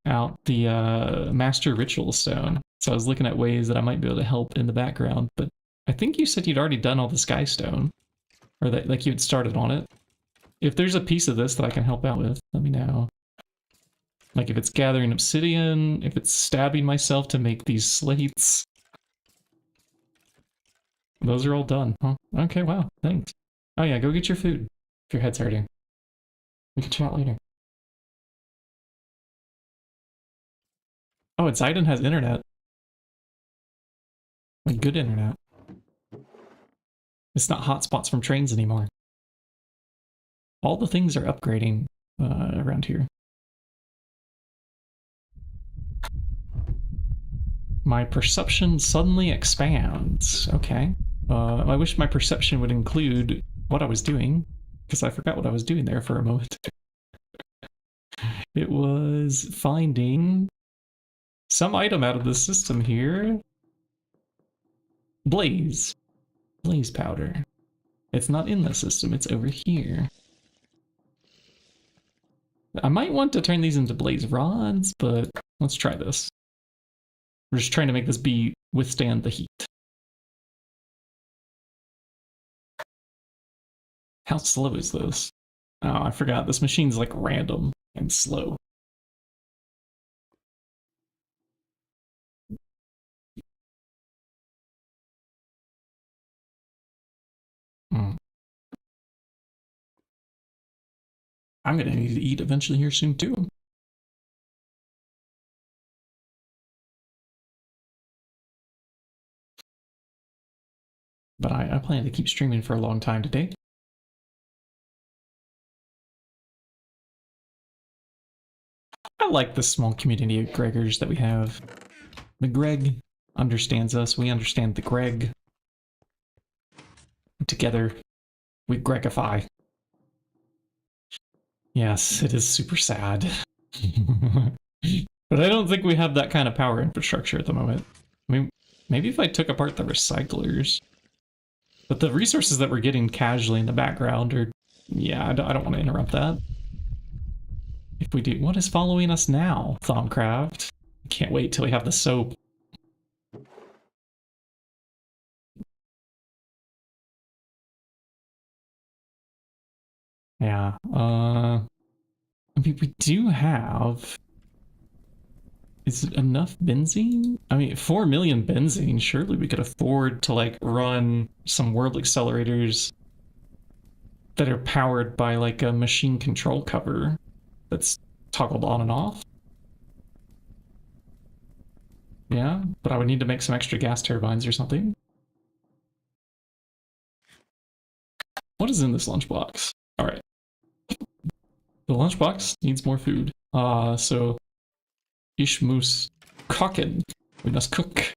out the Master Ritual Stone, so I was looking at ways that I might be able to help in the background, but I think you said you'd already done all the skystone. Or that like you'd started on it. If there's a piece of this that I can help out with, let me know. Like if it's gathering obsidian, if it's stabbing myself to make these slates. Those are all done, huh? Okay, wow, thanks. Oh yeah, go get your food if your head's hurting. We can chat later. Oh, and Zayden has internet. Like good internet. It's not hotspots from trains anymore. All the things are upgrading around here. My perception suddenly expands. Okay. I wish my perception would include what I was doing, because I forgot what I was doing there for a moment. It was finding some item out of the system here. Blaze. Blaze powder. It's not in the system, it's over here. I might want to turn these into blaze rods, but let's try this. We're just trying to make this bee withstand the heat. How slow is this? Oh, I forgot. This machine's like random and slow. Mm. I'm gonna need to eat eventually here soon too. But I plan to keep streaming for a long time today. I like the small community of Gregors that we have. The Greg understands us, we understand the Greg. Together, we Gregify. Yes, it is super sad. But I don't think we have that kind of power infrastructure at the moment. I mean, maybe if I took apart the recyclers. But the resources that we're getting casually in the background are... Yeah, I don't want to interrupt that. If we do... What is following us now, Thaumcraft? Can't wait till we have the soap. Yeah, I mean, we do have... Is it enough benzene? I mean, 4 million benzene, surely we could afford to, like, run some world accelerators that are powered by, like, a machine control cover that's toggled on and off. Yeah, but I would need to make some extra gas turbines or something. What is in this lunchbox? Alright. The lunchbox needs more food. So... Ishmus kochen. We must cook.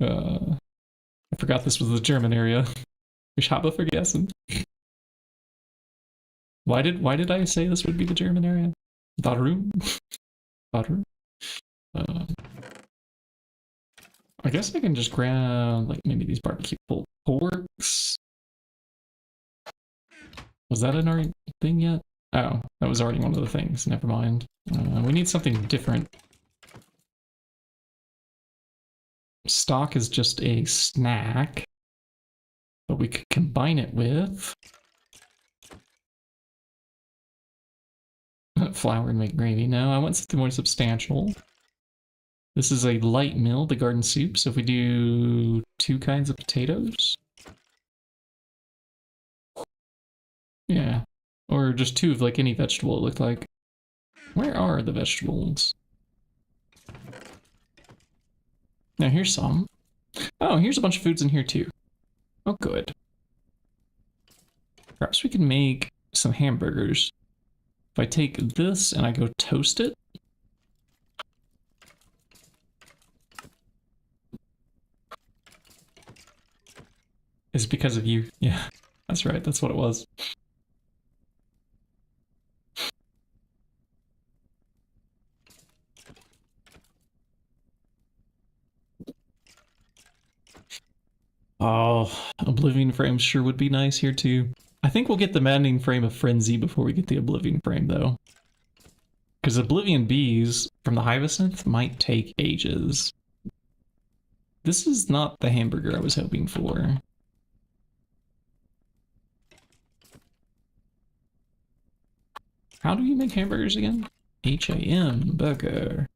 I forgot this was the German area. Ich habe vergessen. Why did I say this would be the German area? Warum? Warum? I guess I can just grab like maybe these barbecue pulled porks. Was that in our thing yet? Oh, that was already one of the things. Never mind. We need something different. Stock is just a snack, but we could combine it with flour and make gravy. No, I want something more substantial. This is a light meal, the garden soup. So if we do 2 kinds of potatoes, yeah, or just 2 of like any vegetable. It looked like. Where are the vegetables? Now here's some. Oh, here's a bunch of foods in here too. Oh, good. Perhaps we can make some hamburgers. If I take this and I go toast it. It's because of you. Yeah, that's right. That's what it was. Oh, Oblivion Frame sure would be nice here too. I think we'll get the Maddening Frame of Frenzy before we get the Oblivion Frame though. Because Oblivion Bees from the Hyacinth might take ages. This is not the hamburger I was hoping for. How do you make hamburgers again? H-A-M, burger.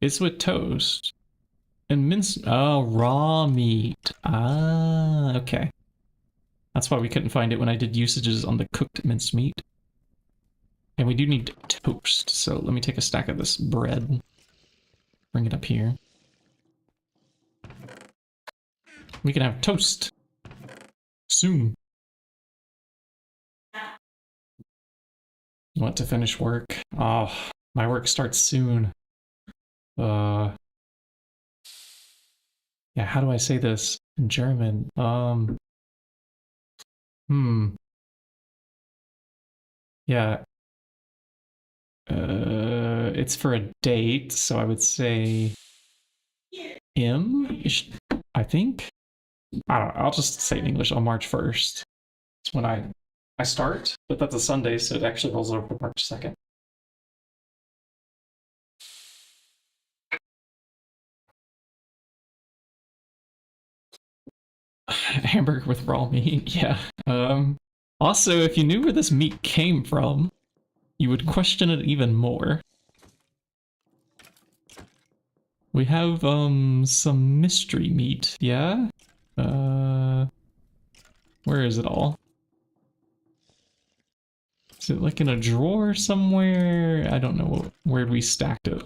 It's with toast. And minced, oh, raw meat. Ah, okay. That's why we couldn't find it when I did usages on the cooked minced meat. And we do need toast, so let me take a stack of this bread. Bring it up here. We can have toast. Soon. Want to finish work? Oh, my work starts soon. Yeah, how do I say this in German? Yeah. It's for a date, so I would say I think. I don't know, I'll just say in English on March 1st. It's when I start, but that's a Sunday, so it actually rolls over to March 2nd. Hamburger with raw meat, yeah. Also, if you knew where this meat came from, you would question it even more. We have, some mystery meat, yeah? Where is it all? Is it like in a drawer somewhere? I don't know where we stacked it.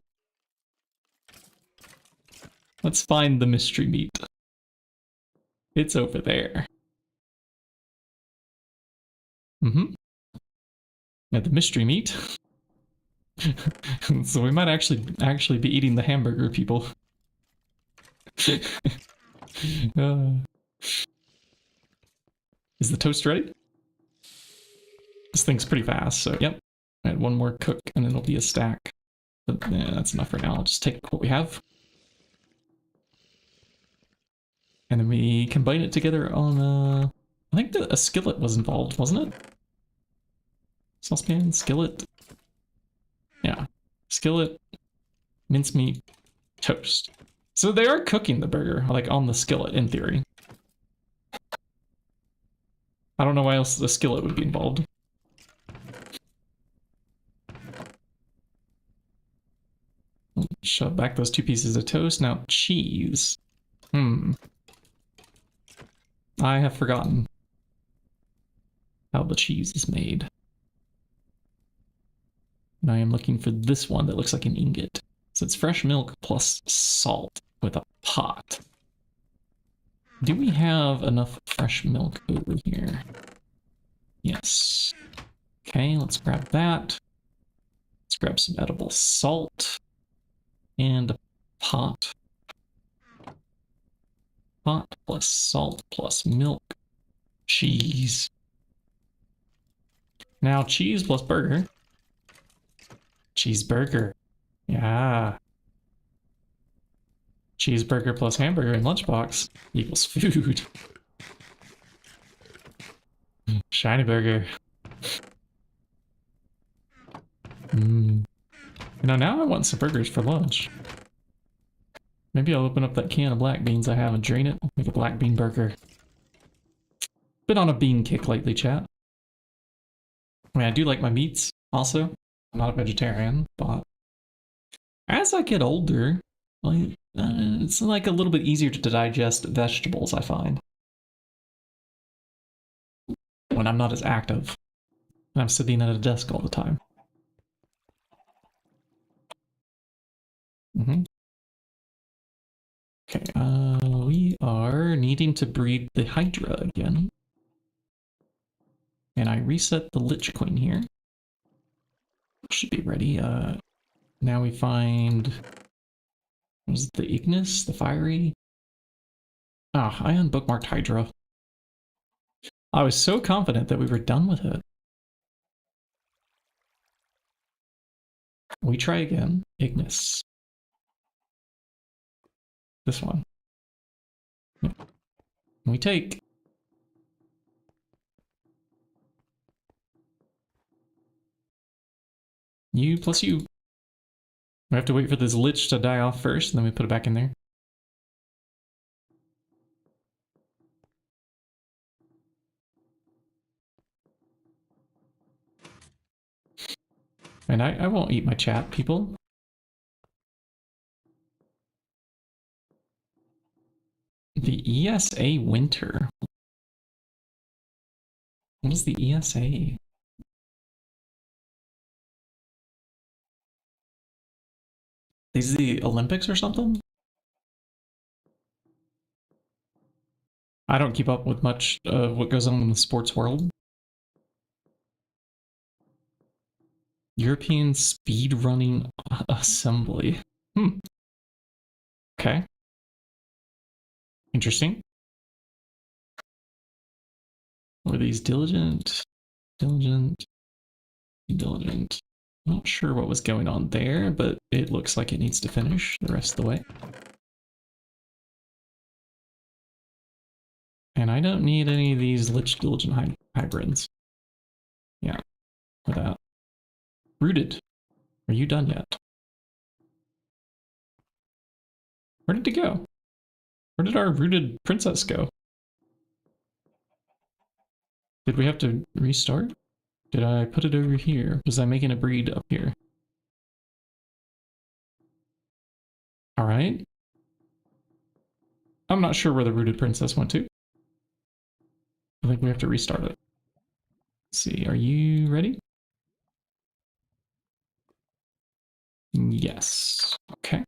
Let's find the mystery meat. It's over there. Yeah, the mystery meat. So we might actually be eating the hamburger, people. Is the toast ready? This thing's pretty fast, so yep. I had one more cook and then it'll be a stack. But yeah, that's enough for now. I'll just take what we have. And then we combine it together on I think a skillet was involved, wasn't it? Saucepan, skillet. Yeah. Skillet, mincemeat, toast. So they are cooking the burger, like on the skillet in theory. I don't know why else the skillet would be involved. Shove back those 2 pieces of toast. Now cheese. I have forgotten how the cheese is made. And I am looking for this one that looks like an ingot. So it's fresh milk plus salt with a pot. Do we have enough fresh milk over here? Yes. Okay, let's grab that. Let's grab some edible salt. And a pot. Pot plus salt plus milk. Cheese. Now cheese plus burger. Cheeseburger. Yeah. Cheeseburger plus hamburger in lunchbox equals food. Shinybucket. You know, now I want some burgers for lunch. Maybe I'll open up that can of black beans I have and drain it. Make a black bean burger. Been on a bean kick lately, chat. I mean, I do like my meats, also. I'm not a vegetarian, but as I get older, like, it's like a little bit easier to digest vegetables, I find. When I'm not as active. And I'm sitting at a desk all the time. Okay, we are needing to breed the Hydra again. And I reset the Lich Queen here. Should be ready. Now we find... Was it the Ignis? The Fiery? Ah, I unbookmarked Hydra. I was so confident that we were done with it. We try again. Ignis. This one. Yeah. We take. You plus you. We have to wait for this Lich to die off first, and then we put it back in there. And I won't eat my chat, people. The ESA Winter. What is the ESA? These are the Olympics or something? I don't keep up with much of what goes on in the sports world. European Speedrunning Assembly. Okay. Interesting. Were these diligent? Diligent. Not sure what was going on there, but it looks like it needs to finish the rest of the way. And I don't need any of these Lich Diligent hybrids. Yeah, for that. Rooted. Are you done yet? Where did it go? Where did our rooted princess go? Did we have to restart? Did I put it over here? Was I making a breed up here? Alright. I'm not sure where the rooted princess went to. I think we have to restart it. Let's see, are you ready? Yes. Okay.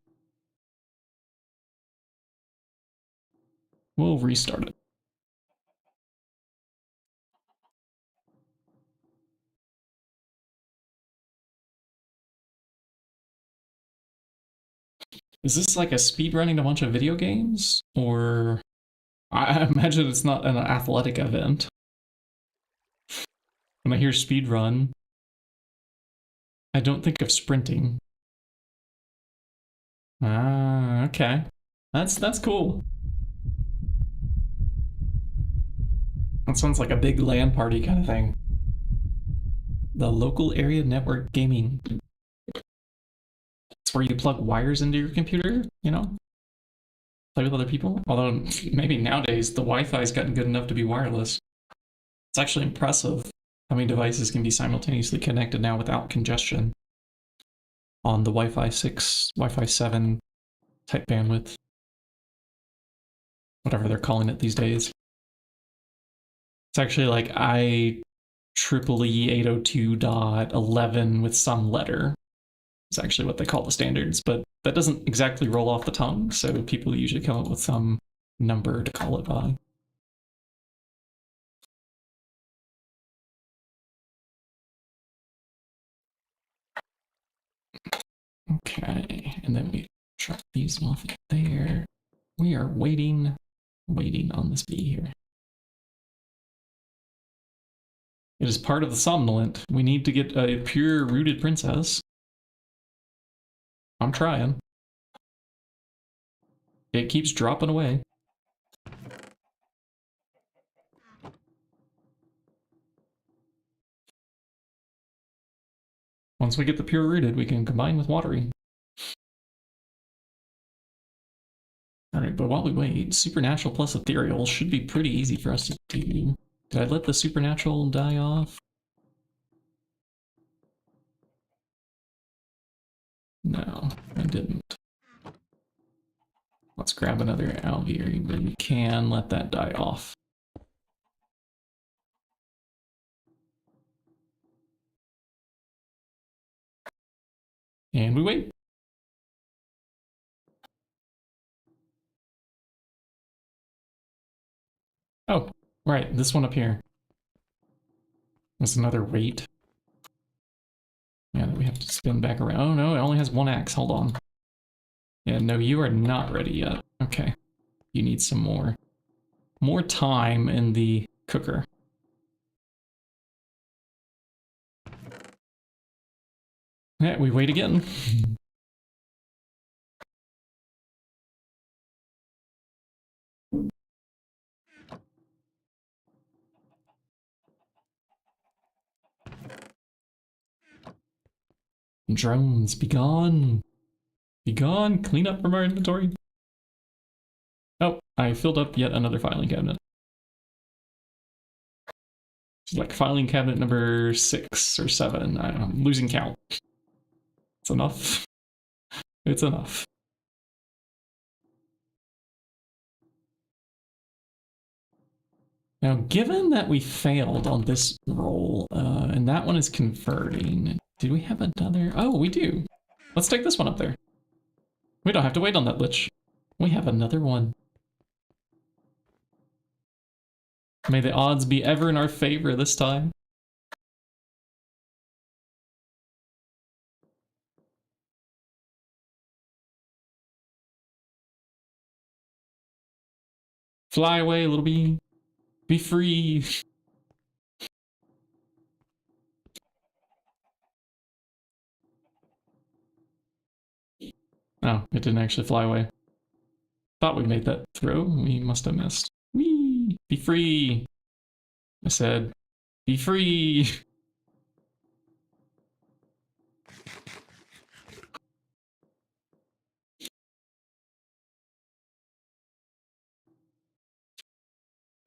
We'll restart it. Is this like a speedrunning a bunch of video games? Or I imagine it's not an athletic event. When I hear speedrun, I don't think of sprinting. Ah, okay. That's cool. That sounds like a big LAN party kind of thing. The local area network gaming. It's where you plug wires into your computer, you know? Play with other people. Although maybe nowadays the Wi-Fi's gotten good enough to be wireless. It's actually impressive how many devices can be simultaneously connected now without congestion on the Wi-Fi 6, Wi-Fi 7 type bandwidth. Whatever they're calling it these days. It's actually like IEEE 802.11 with some letter. It's actually what they call the standards, but that doesn't exactly roll off the tongue, so people usually come up with some number to call it by. Okay, and then we drop these off there. We are waiting on this bee here. It is part of the somnolent. We need to get a pure rooted princess. I'm trying. It keeps dropping away. Once we get the pure rooted, we can combine with watery. Alright, but while we wait, supernatural plus ethereal should be pretty easy for us to do. Did I let the supernatural die off? No, I didn't. Let's grab another alveary, but we can let that die off. And we wait. Oh, right, this one up here. There's another wait. Yeah, we have to spin back around. Oh no, it only has one axe, hold on. Yeah, no, you are not ready yet. Okay, you need some more time in the cooker. Yeah, we wait again. Drones, be gone. Be gone, clean up from our inventory. Oh, I filled up yet another filing cabinet. It's like filing cabinet number 6 or 7, I don't know, I'm losing count. It's enough. It's enough. Now, given that we failed on this roll, and that one is converting, did we have another? Oh, we do. Let's take this one up there. We don't have to wait on that lich. We have another one. May the odds be ever in our favor this time. Fly away, little bee. Be free. Oh, it didn't actually fly away. Thought we made that throw. We must have missed. Whee! Be free! I said, be free!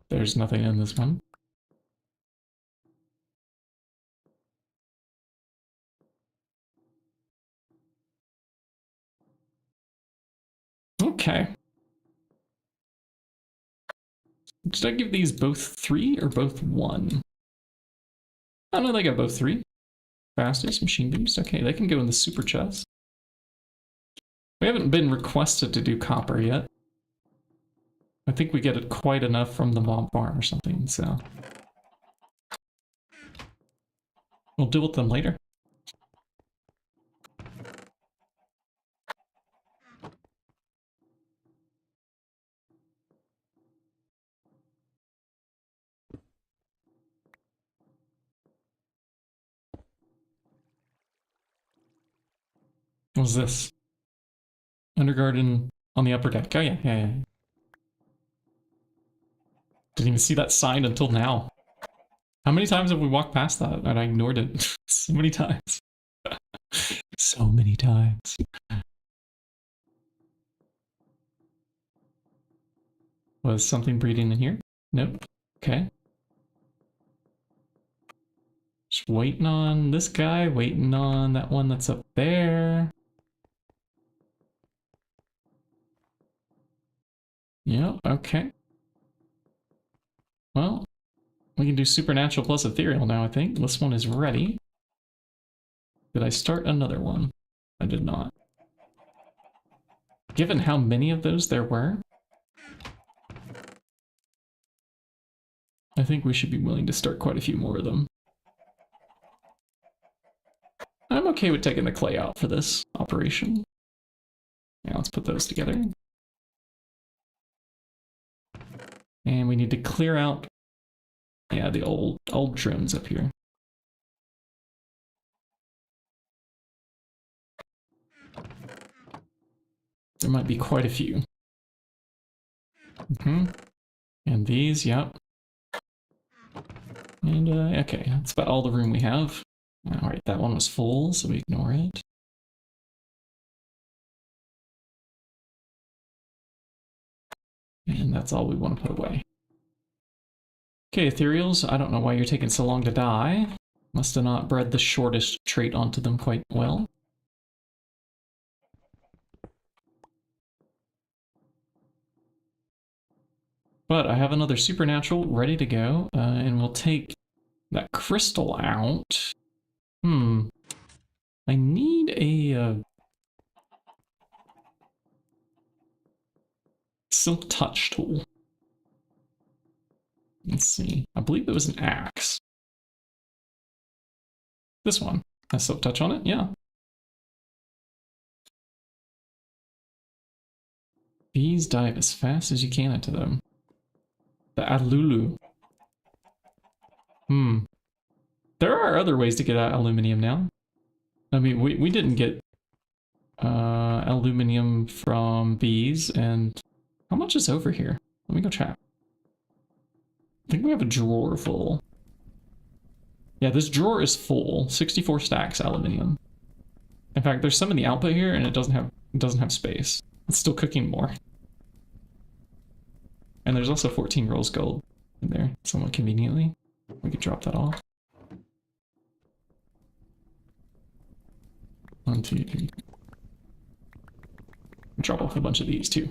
There's nothing in this one. Okay. Did I give these both 3 or both 1? Oh no, they got both 3. Fastest, machine boost. Okay, they can go in the super chest. We haven't been requested to do copper yet. I think we get it quite enough from the mob farm or something, so we'll deal with them later. What was this? Undergarden on the upper deck. Oh yeah. Didn't even see that sign until now. How many times have we walked past that and I ignored it? So many times. So many times. Was something breeding in here? Nope. Okay. Just waiting on this guy, waiting on that one that's up there. Yep, okay. Well, we can do Supernatural plus Ethereal now, I think. This one is ready. Did I start another one? I did not. Given how many of those there were, I think we should be willing to start quite a few more of them. I'm okay with taking the clay out for this operation. Yeah, let's put those together. And we need to clear out, yeah, the old trims up here. There might be quite a few. And these, yep. And, okay, that's about all the room we have. Alright, that one was full, so we ignore it. And that's all we want to put away. Okay, ethereals, I don't know why you're taking so long to die. Must have not bred the shortest trait onto them quite well. But I have another supernatural ready to go, and we'll take that crystal out. I need a silk touch tool. Let's see. I believe it was an axe. This one has silk touch on it, yeah. Bees dive as fast as you can into them. The Alulu. There are other ways to get aluminium now. I mean, we didn't get aluminium from bees, and how much is over here? Let me go check. I think we have a drawer full. Yeah, this drawer is full. 64 stacks aluminium. In fact, there's some in the output here, and it doesn't have space. It's still cooking more. And there's also 14 rolls gold in there, somewhat conveniently. We could drop that off. 1, 2, 3. Drop off a bunch of these too.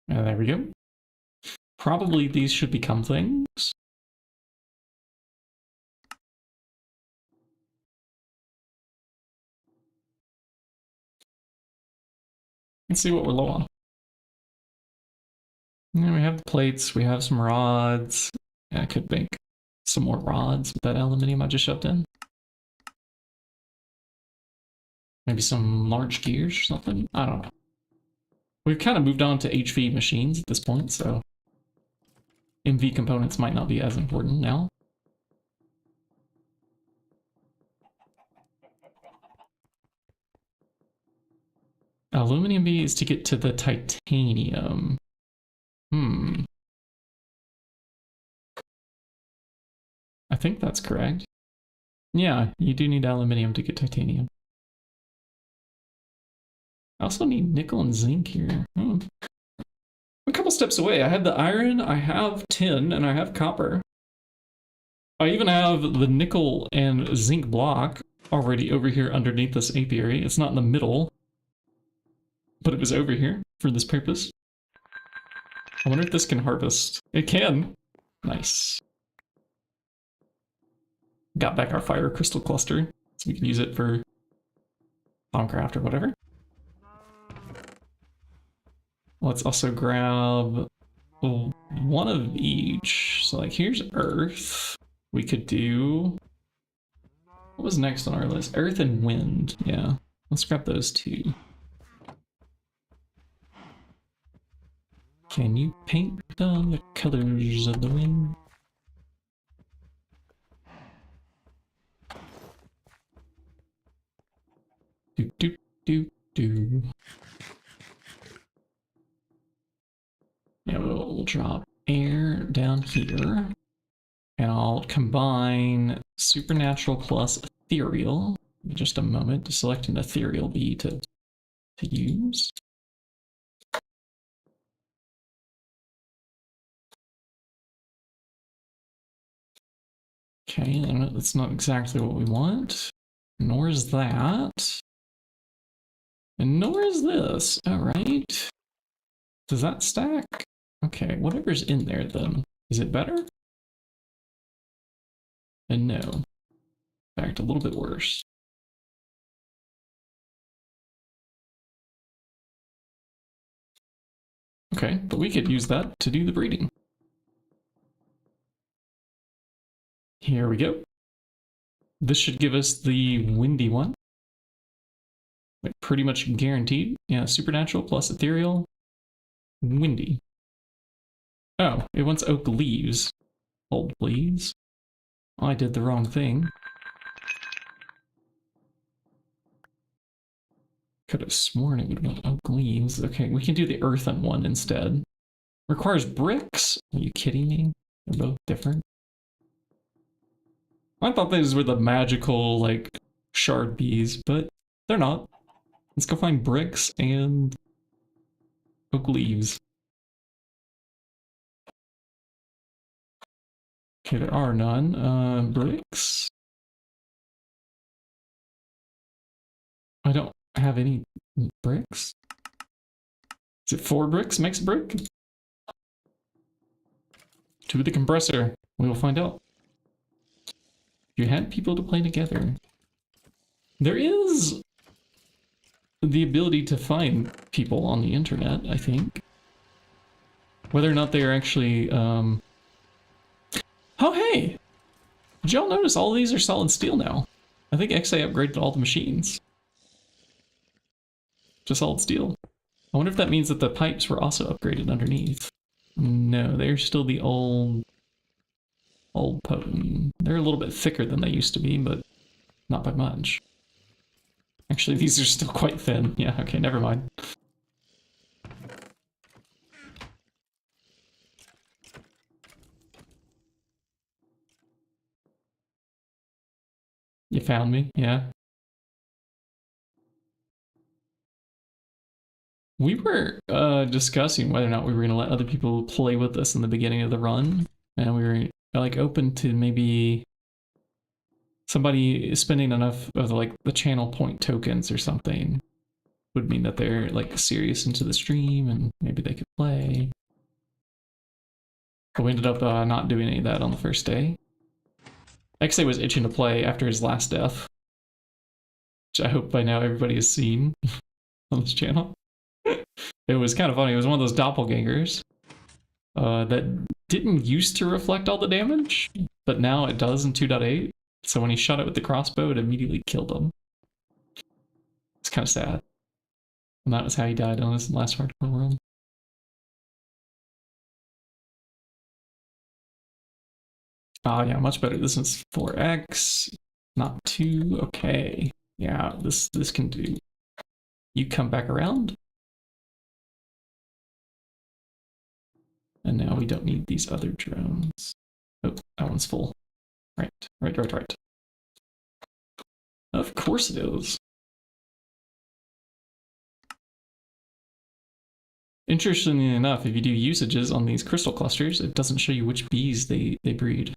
And there we go. Probably these should become things. Let's see what we're low on. Yeah, we have the plates, we have some rods. Yeah, I could make some more rods with that aluminium I just shoved in. Maybe some large gears or something? I don't know. We've kind of moved on to HV machines at this point, so MV components might not be as important now. Aluminum B is to get to the titanium. I think that's correct. Yeah, you do need aluminium to get titanium. I also need nickel and zinc here. A couple steps away. I have the iron, I have tin, and I have copper. I even have the nickel and zinc block already over here underneath this apiary. It's not in the middle, but it was over here for this purpose. I wonder if this can harvest. It can. Nice. Got back our fire crystal cluster, so we can use it for Bombcraft or whatever. Let's also grab one of each. So like here's earth. We could do... What was next on our list? Earth and wind. Yeah, let's grab those two. Can you paint on the colors of the wind? Do do do do. Yeah, we'll drop air down here, and I'll combine supernatural plus ethereal. In just a moment to select an ethereal bee to use. Okay, that's not exactly what we want. Nor is that. And nor is this. Alright. Does that stack? Okay, whatever's in there then. Is it better? And no. In fact, a little bit worse. Okay, but we could use that to do the breeding. Here we go. This should give us the windy one. Like pretty much guaranteed. Yeah, supernatural plus ethereal. Windy. Oh, it wants oak leaves. Hold, please. I did the wrong thing. Could have sworn it would want oak leaves. Okay, we can do the earthen one instead. Requires bricks? Are you kidding me? They're both different. I thought these were the magical, like, shard bees, but they're not. Let's go find bricks and oak leaves. Okay, there are none. Bricks? I don't have any bricks. Is it 4 bricks makes a brick? To the compressor. We will find out. You had people to play together. There is the ability to find people on the internet, I think. Whether or not they are actually, Oh, hey! Did y'all notice all of these are solid steel now? I think XA upgraded all the machines to solid steel. I wonder if that means that the pipes were also upgraded underneath. No, they're still the old potent. They're a little bit thicker than they used to be, but not by much. Actually, these are still quite thin. Yeah, okay, never mind. You found me? Yeah. We were discussing whether or not we were going to let other people play with us in the beginning of the run, and we were like open to maybe Somebody spending enough of like the channel point tokens or something would mean that they're like serious into the stream and maybe they could play. But we ended up not doing any of that on the first day. XA was itching to play after his last death, which I hope by now everybody has seen on this channel. It was kind of funny. It was one of those doppelgangers that didn't used to reflect all the damage, but now it does in 2.8. So when he shot it with the crossbow, it immediately killed him. It's kind of sad. And that was how he died on his last hardcore world. Oh yeah, much better. This is 4x, not 2. Okay. Yeah, this can do. You come back around. And now we don't need these other drones. Oh, that one's full. Right. Of course it is. Interestingly enough, if you do usages on these crystal clusters, it doesn't show you which bees they breed.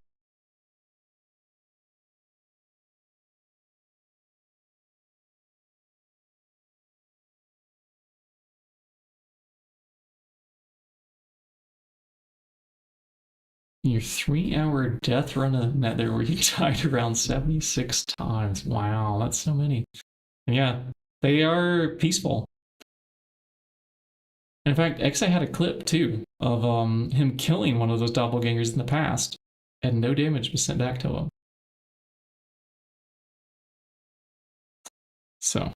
Your 3-hour death run of Nether where you died around 76 times. Wow, that's so many. Yeah, they are peaceful. In fact, XA had a clip too of him killing one of those doppelgangers in the past, and no damage was sent back to him. So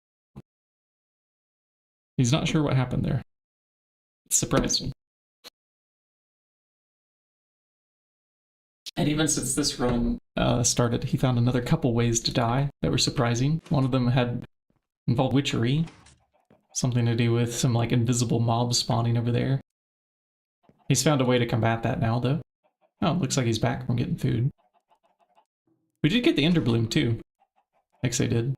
he's not sure what happened there. It surprised him. And even since this run started, he found another couple ways to die that were surprising. One of them had involved witchery, something to do with some like invisible mobs spawning over there. He's found a way to combat that now, though. Oh, looks like he's back from getting food. We did get the Ender Bloom too. XA did.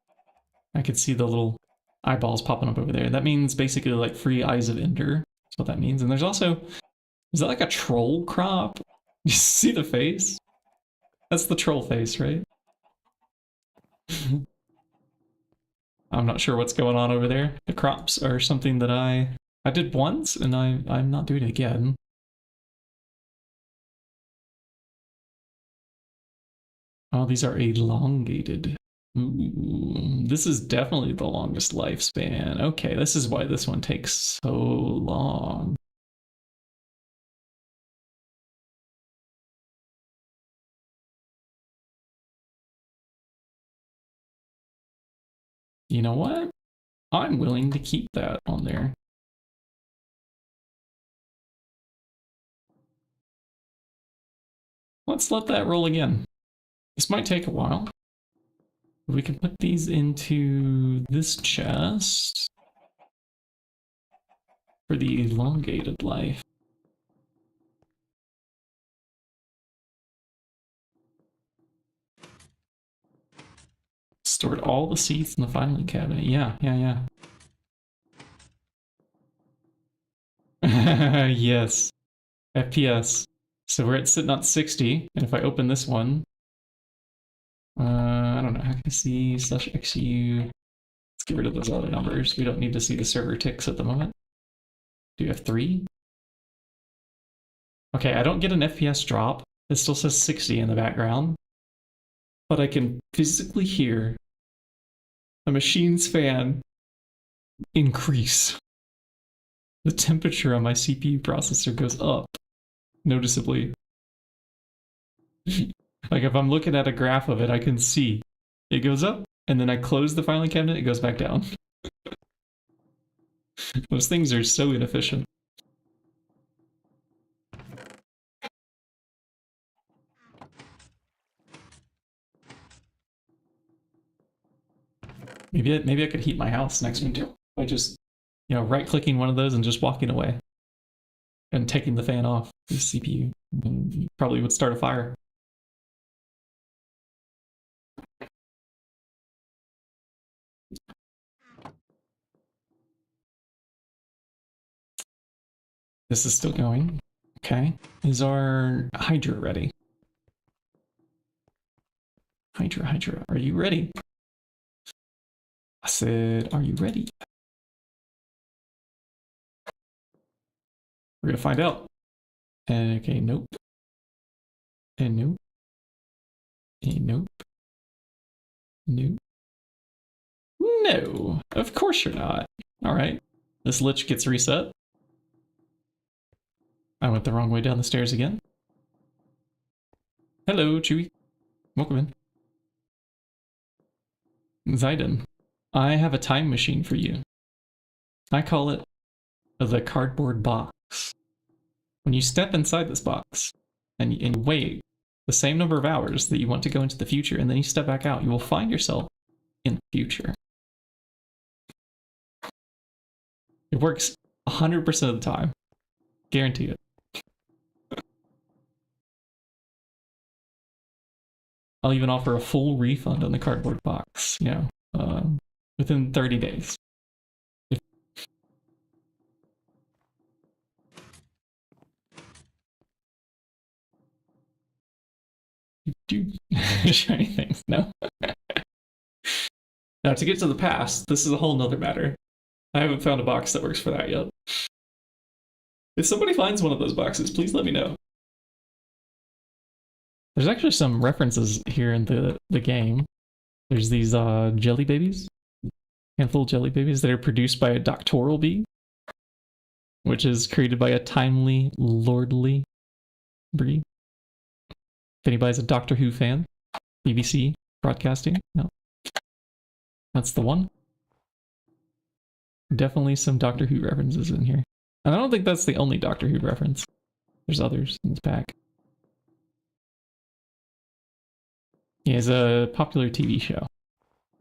I could see the little eyeballs popping up over there. That means basically like free Eyes of Ender. That's what that means. And there's also, is that like a troll crop? You see the face? That's the troll face, right? I'm not sure what's going on over there. The crops are something that I did once, and I'm not doing it again. Oh, these are elongated. Ooh, this is definitely the longest lifespan. Okay, this is why this one takes so long. You know what? I'm willing to keep that on there. Let's let that roll again. This might take a while. We can put these into this chest for the elongated life. Stored all the seeds in the filing cabinet. Yeah. Yes. FPS. So we're sitting at 60, and if I open this one, I don't know, how can I see /XU? Let's get rid of those other numbers. We don't need to see the server ticks at the moment. Do you have 3? Okay, I don't get an FPS drop. It still says 60 in the background. But I can physically hear the machine's fan increase. The temperature on my CPU processor goes up noticeably. Like if I'm looking at a graph of it, I can see it goes up, and then I close the filing cabinet, it goes back down. Those things are so inefficient. Maybe I could heat my house next winter by just, you know, right-clicking one of those and just walking away and taking the fan off the CPU. And probably would start a fire. This is still going. Okay. Is our Hydra ready? Hydra, Hydra, are you ready? I said, are you ready? We're gonna find out. Okay, nope. And nope. And nope. Nope. No, of course you're not. Alright, this lich gets reset. I went the wrong way down the stairs again. Hello, Chewie. Welcome in. Zayden, I have a time machine for you. I call it the cardboard box. When you step inside this box and you wait the same number of hours that you want to go into the future, and then you step back out, you will find yourself in the future. It works 100% of the time. Guarantee it. I'll even offer a full refund on the cardboard box, you know, within 30 days. Do shiny things, no. Now, to get to the past, this is a whole nother matter. I haven't found a box that works for that yet. If somebody finds one of those boxes, please let me know. There's actually some references here in the game. There's these jelly babies, handful of jelly babies that are produced by a doctoral bee, which is created by a timely, lordly breed. If anybody's a Doctor Who fan, BBC broadcasting, no. That's the one. Definitely some Doctor Who references in here. And I don't think that's the only Doctor Who reference. There's others in this pack. Yeah, it's a popular TV show.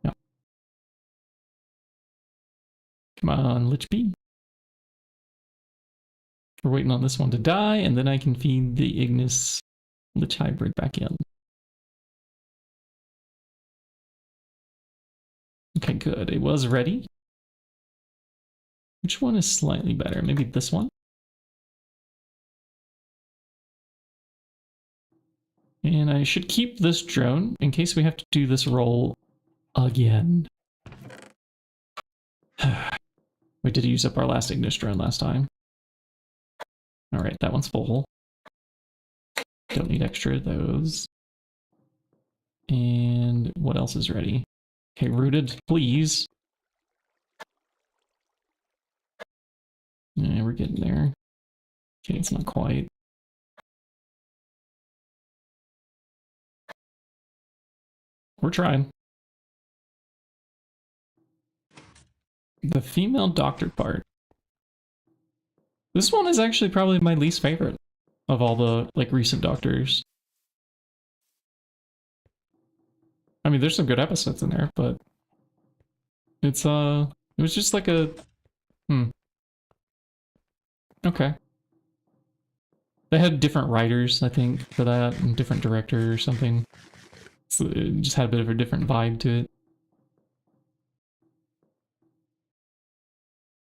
No. Come on, Lich Bee. We're waiting on this one to die, and then I can feed the Ignis Lich Hybrid back in. Okay, good. It was ready. Which one is slightly better? Maybe this one? And I should keep this drone in case we have to do this roll again. We did use up our last Ignis drone last time. Alright, that one's full. Don't need extra of those. And what else is ready? Okay, rooted, please. Yeah, we're getting there. Okay, it's not quite. We're trying. The female doctor part. This one is actually probably my least favorite of all the like recent doctors. I mean, there's some good episodes in there, but it's it was just like a okay. They had different writers, I think, for that, and different director or something. So it just had a bit of a different vibe to it.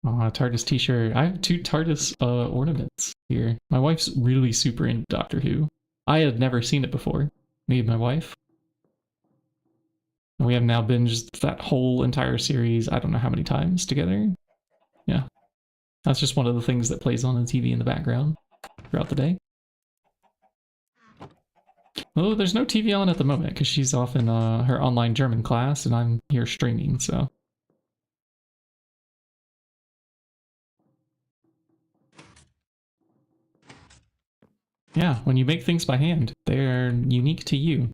TARDIS t-shirt. I have 2 TARDIS ornaments here. My wife's really super into Doctor Who. I had never seen it before. Me and my wife. And we have now binged that whole entire series, I don't know how many times together. Yeah. That's just one of the things that plays on the TV in the background throughout the day. Oh, there's no TV on at the moment because she's off in her online German class and I'm here streaming, so. Yeah, when you make things by hand, they're unique to you.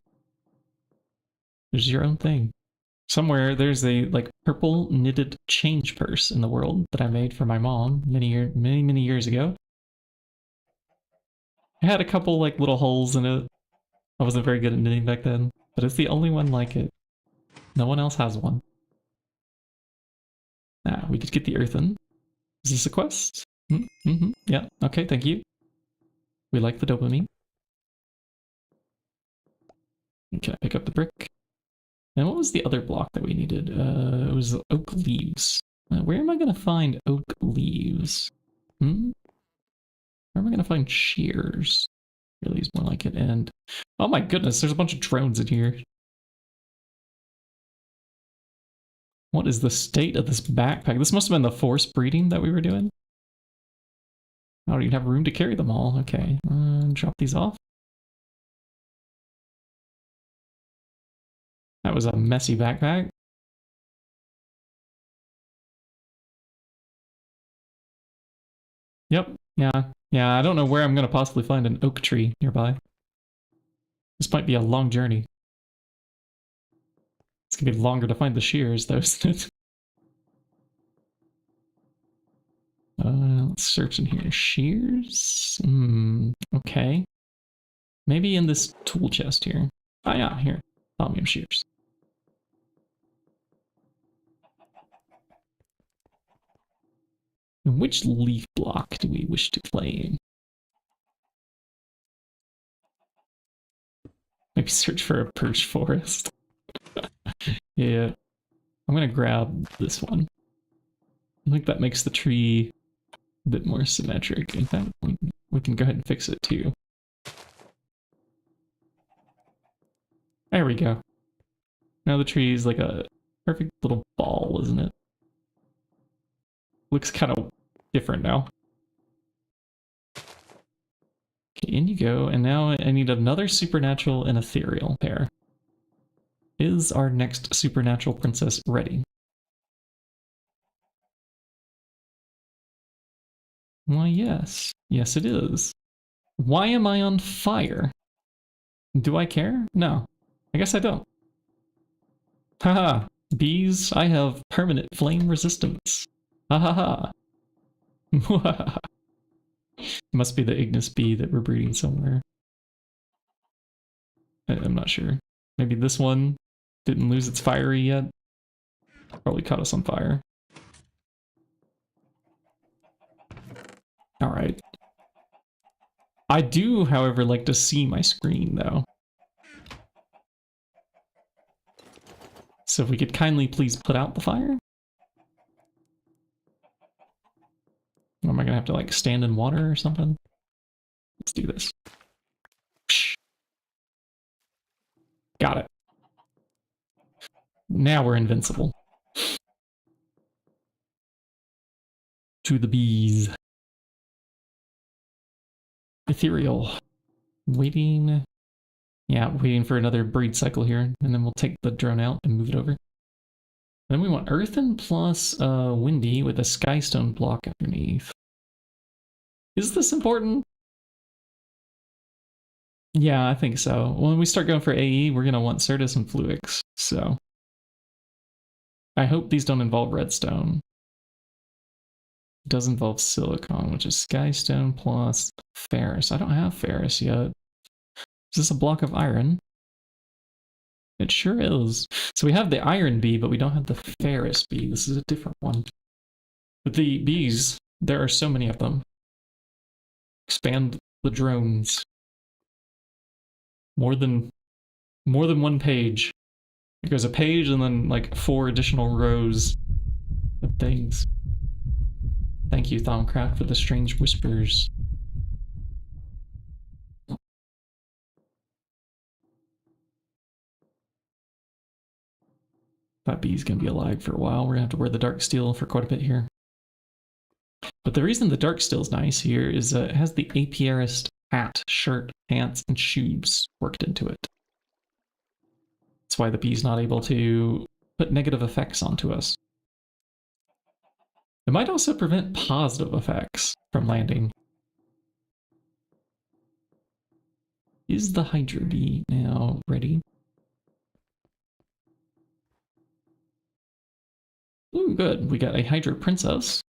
There's your own thing. Somewhere there's a like purple knitted change purse in the world that I made for my mom many years ago. It had a couple like little holes in it. I wasn't very good at knitting back then, but it's the only one like it. No one else has one. Ah, we could get the earthen. Is this a quest? Mm-hmm. Yeah, okay, thank you. We like the dopamine. Okay, pick up the brick. And what was the other block that we needed? It was oak leaves. Where am I gonna find oak leaves? Where am I gonna find shears? Really is more like it. And oh my goodness, there's a bunch of drones in here. What is the state of this backpack? This must have been the forced breeding that we were doing. I don't even have room to carry them all. Okay, drop these off. That was a messy backpack. Yep, yeah. I don't know where I'm going to possibly find an oak tree nearby. This might be a long journey. It's going to be longer to find the shears, though, isn't it? Let's search in here. Shears? Okay. Maybe in this tool chest here. Oh yeah, here. Chromium shears. And which leaf block do we wish to claim? Maybe search for a birch forest. Yeah. I'm gonna grab this one. I think that makes the tree a bit more symmetric. In fact, we can go ahead and fix it too. There we go. Now the tree is like a perfect little ball, isn't it? Looks kind of different now. Okay, in you go, and now I need another supernatural and ethereal pair. Is our next supernatural princess ready? Why, yes. Yes, it is. Why am I on fire? Do I care? No. I guess I don't. Haha. Bees, I have permanent flame resistance. Ha ha ha. Must be the Ignis bee that we're breeding somewhere. I'm not sure. Maybe this one didn't lose its fiery yet. Probably caught us on fire. Alright. I do, however, like to see my screen, though. So if we could kindly please put out the fire? Or am I gonna have to, like, stand in water or something? Let's do this. Got it. Now we're invincible. To the bees. Ethereal. Waiting. Yeah, waiting for another breed cycle here, and then we'll take the drone out and move it over. Then we want earthen plus windy with a skystone block underneath. Is this important? Yeah, I think so. When we start going for AE, we're going to want Certus and Fluix, so... I hope these don't involve redstone. It does involve silicon, which is skystone plus ferrous. I don't have ferrous yet. Is this a block of iron? It sure is. So we have the iron bee, but we don't have the ferrous bee. This is a different one. But the bees, there are so many of them. Expand the drones. More than one page. It goes a page and then like 4 additional rows of things. Thank you, Thaumcraft, for the strange whispers. That bee's gonna be alive for a while. We're gonna have to wear the dark steel for quite a bit here. But the reason the dark steel's nice here is it has the apiarist hat, shirt, pants, and shoes worked into it. That's why the bee's not able to put negative effects onto us. It might also prevent positive effects from landing. Is the Hydra bee now ready? Ooh, good. We got a Hydra princess.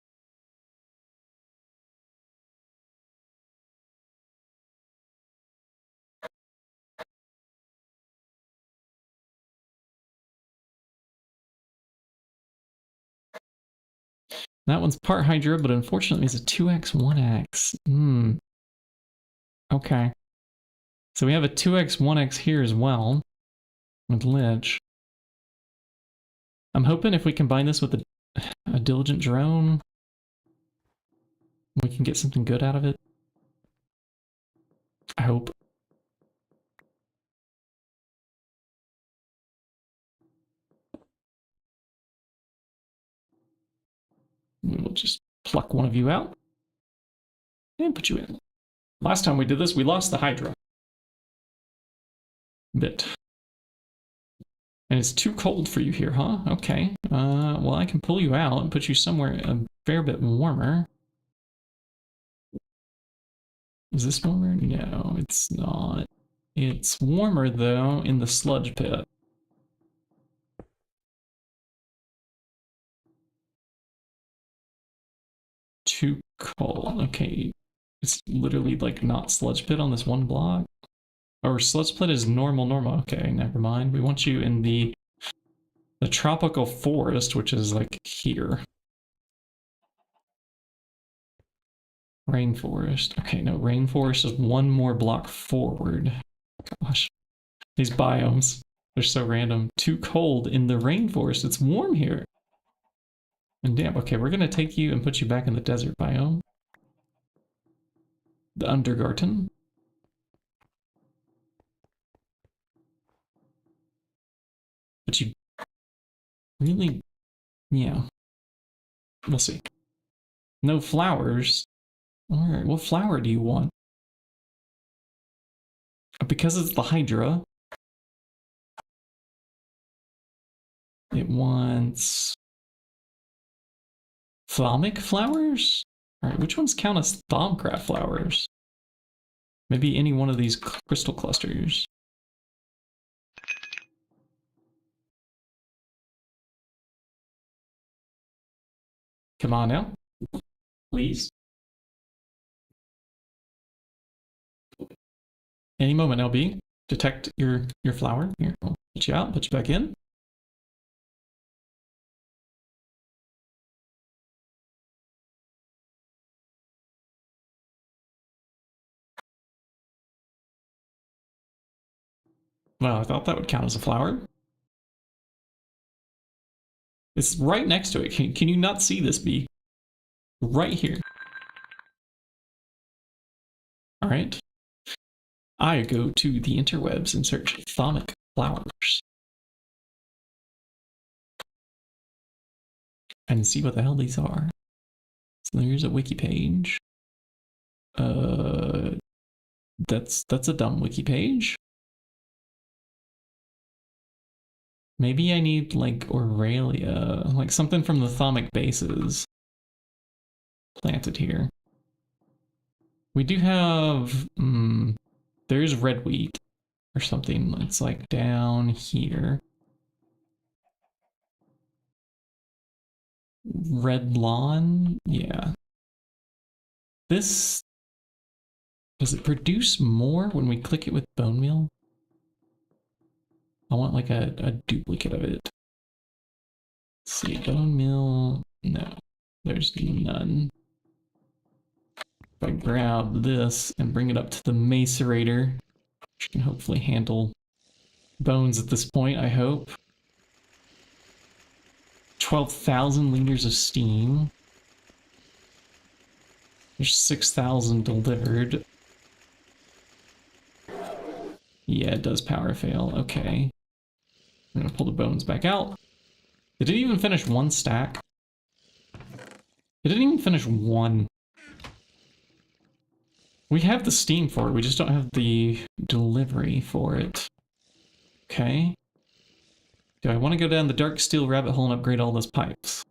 That one's part Hydra, but unfortunately it's a 2x, 1x. Okay. So we have a 2x, 1x here as well. With Lich. I'm hoping if we combine this with a diligent drone, we can get something good out of it. I hope. We'll just pluck one of you out and put you in. Last time we did this, we lost the Hydra bit. And it's too cold for you here, huh? Okay. Well, I can pull you out and put you somewhere a fair bit warmer. Is this warmer? No, it's not. It's warmer, though, in the sludge pit. Too cold. Okay. It's literally, like, not sludge pit on this one block. Or sludge pit is normal. Okay, never mind. We want you in the tropical forest, which is, like, here. Rainforest. Okay, no, rainforest is one more block forward. Gosh. These biomes, they're so random. Too cold in the rainforest. It's warm here. And damn, okay, we're gonna take you and put you back in the desert biome. The Undergarten. But you really, yeah. We'll see. No flowers. Alright, what flower do you want? Because it's the Hydra. It wants Thaumic flowers? Alright, which ones count as Thaumcraft flowers? Maybe any one of these crystal clusters. Come on now. Please. Any moment, LB. Detect your flower. Here, I'll put you out, put you back in. Well, I thought that would count as a flower. It's right next to it. Can you not see this bee? Right here. All right. I go to the interwebs and search Thaumic flowers. And see what the hell these are. So there's a wiki page. That's a dumb wiki page. Maybe I need like Aurelia, like something from the Thaumic bases planted here. We do have, there's red wheat or something. It's like down here. Red lawn, yeah. This, does it produce more when we click it with bone meal? I want like a duplicate of it. Let's see, bone meal, no, there's none. If I grab this and bring it up to the macerator, which can hopefully handle bones at this point, I hope. 12,000 liters of steam. There's 6,000 delivered. Yeah, it does power fail. Okay. I'm gonna pull the bones back out. Did it even finish one stack? It didn't even finish one. We have the steam for it, we just don't have the delivery for it. Okay. Do I want to go down the dark steel rabbit hole and upgrade all those pipes?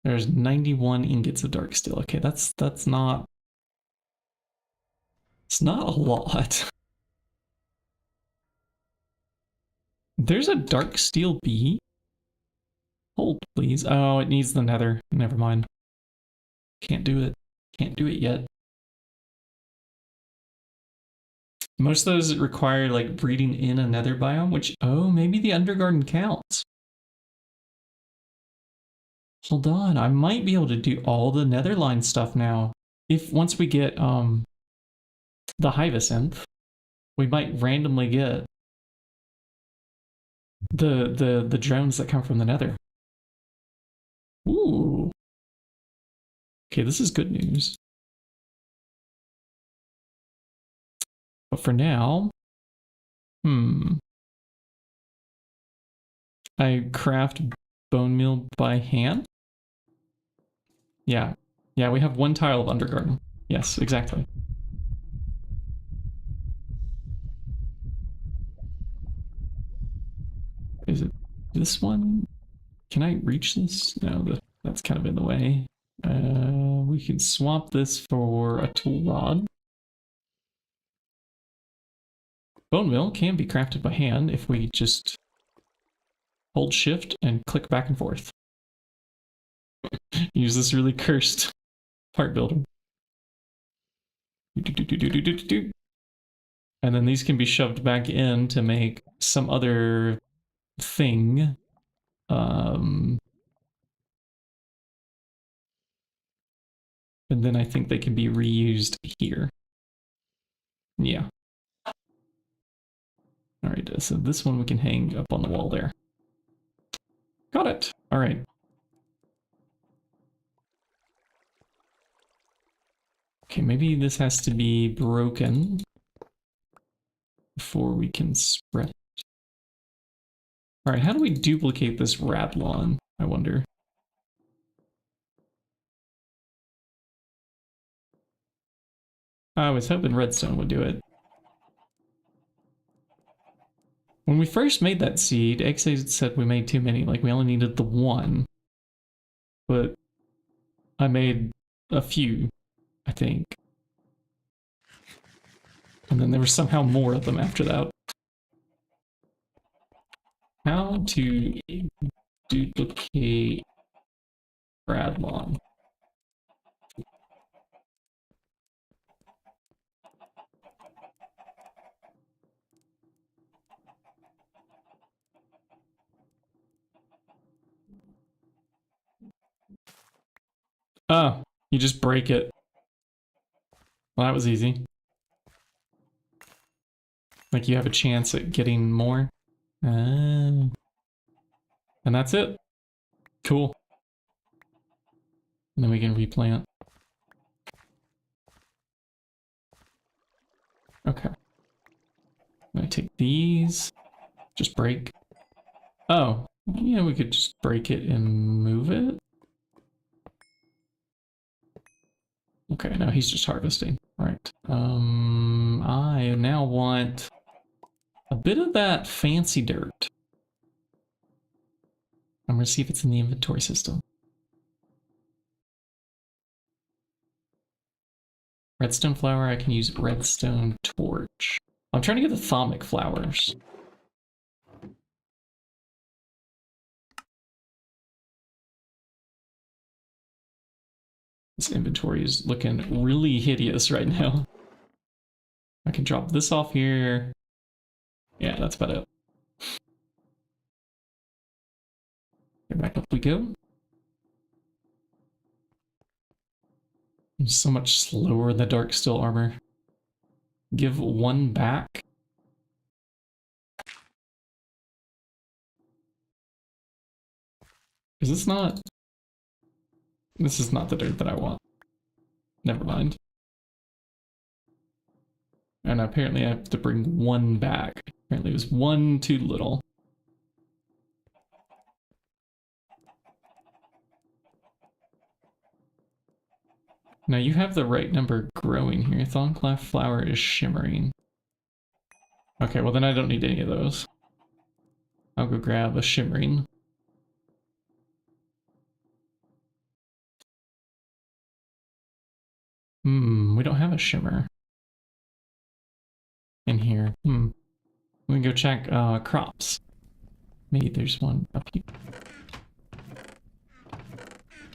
There's 91 ingots of dark steel. Okay, that's not... It's not a lot. There's a dark steel bee? Hold, please. Oh, it needs the nether. Never mind. Can't do it. Can't do it yet. Most of those require, like, breeding in a nether biome, which... Oh, maybe the Undergarden counts. Hold on, I might be able to do all the netherline stuff now. Once we get, the Hyacinth, we might randomly get the drones that come from the nether. Ooh. Okay, this is good news. But for now, I I craft bone meal by hand? Yeah. Yeah, we have 1 tile of undergarden. Yes, exactly. Is it this one? Can I reach this? No, that's kind of in the way. We can swap this for a tool rod. Bone meal can be crafted by hand if we just hold shift and click back and forth. Use this really cursed part builder. And then these can be shoved back in to make some other thing. And then I think they can be reused here. Yeah. Alright, so this one we can hang up on the wall there. Got it! Alright. Okay, maybe this has to be broken before we can spread it. Alright, how do we duplicate this Radlon, I wonder? I was hoping redstone would do it. When we first made that seed, XA said we made too many, like we only needed the 1. But I made a few, I think. And then there were somehow more of them after that. How to duplicate Radlon? Oh, you just break it. Well, that was easy. Like you have a chance at getting more. And that's it. Cool. And then we can replant. Okay. I take these. Just break. Oh, yeah, we could just break it and move it. Okay, now he's just harvesting. All right. I now want a bit of that fancy dirt. I'm gonna see if it's in the inventory system. Redstone flower, I can use redstone torch. I'm trying to get the thermic flowers. This inventory is looking really hideous right now. I can drop this off here. Yeah, that's about it. Okay, back up we go. I'm so much slower in the dark steel armor. Give 1 back. Is this not... This is not the dirt that I want. Never mind. And apparently I have to bring 1 back. Apparently it was 1 too little. Now you have the right number growing here. Thornclaw flower is shimmering. Okay, well then I don't need any of those. I'll go grab a shimmering. We don't have a shimmer in here. We can go check crops. Maybe there's one up here.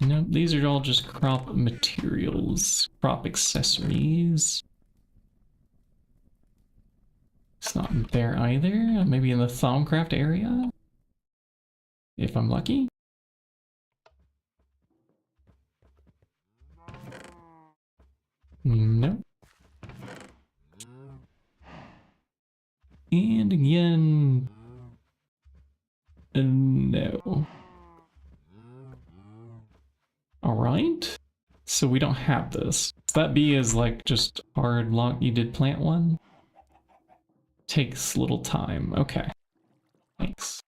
No, these are all just crop materials, crop accessories. It's not there either. Maybe in the Thaumcraft area? If I'm lucky. No. And again... no. Alright. So we don't have this. So that bee is like just hard lock. You did plant one? Takes little time. Okay. Thanks.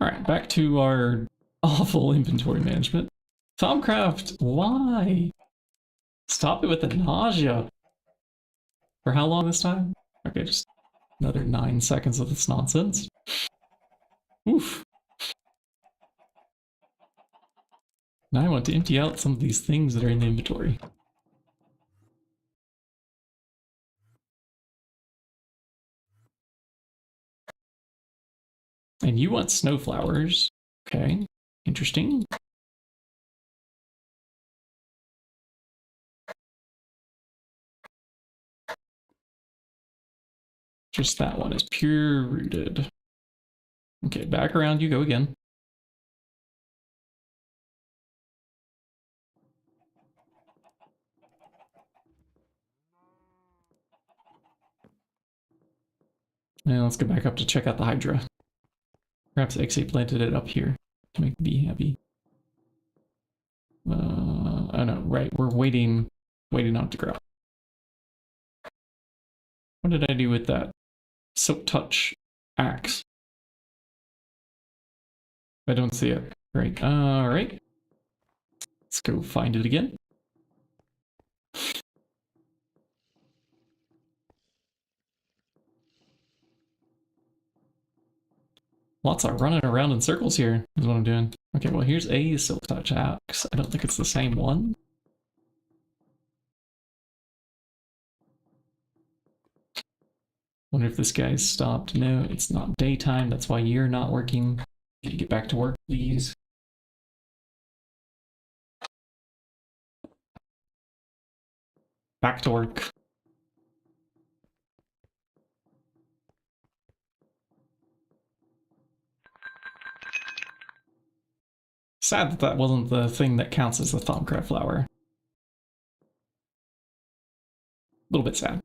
Alright, back to our awful inventory management. Thaumcraft, why? Stop it with the nausea. For how long this time? Okay, just another 9 seconds of this nonsense. Oof. Now I want to empty out some of these things that are in the inventory. And you want snowflowers. Okay, interesting. Just that one is pure rooted. Okay, back around you go again. And let's go back up to check out the Hydra. Perhaps XA planted it up here to make the bee happy. Oh no, right, we're waiting on it to grow. What did I do with that Silk Touch axe? I don't see it. Great. Alright. Let's go find it again. Lots of running around in circles here is what I'm doing. Okay, well here's a Silk Touch axe. I don't think it's the same one. Wonder if this guy's stopped. No, it's not daytime. That's why you're not working. Can you get back to work, please? Back to work. Sad that that wasn't the thing that counts as the Thaumcraft flower. A little bit sad.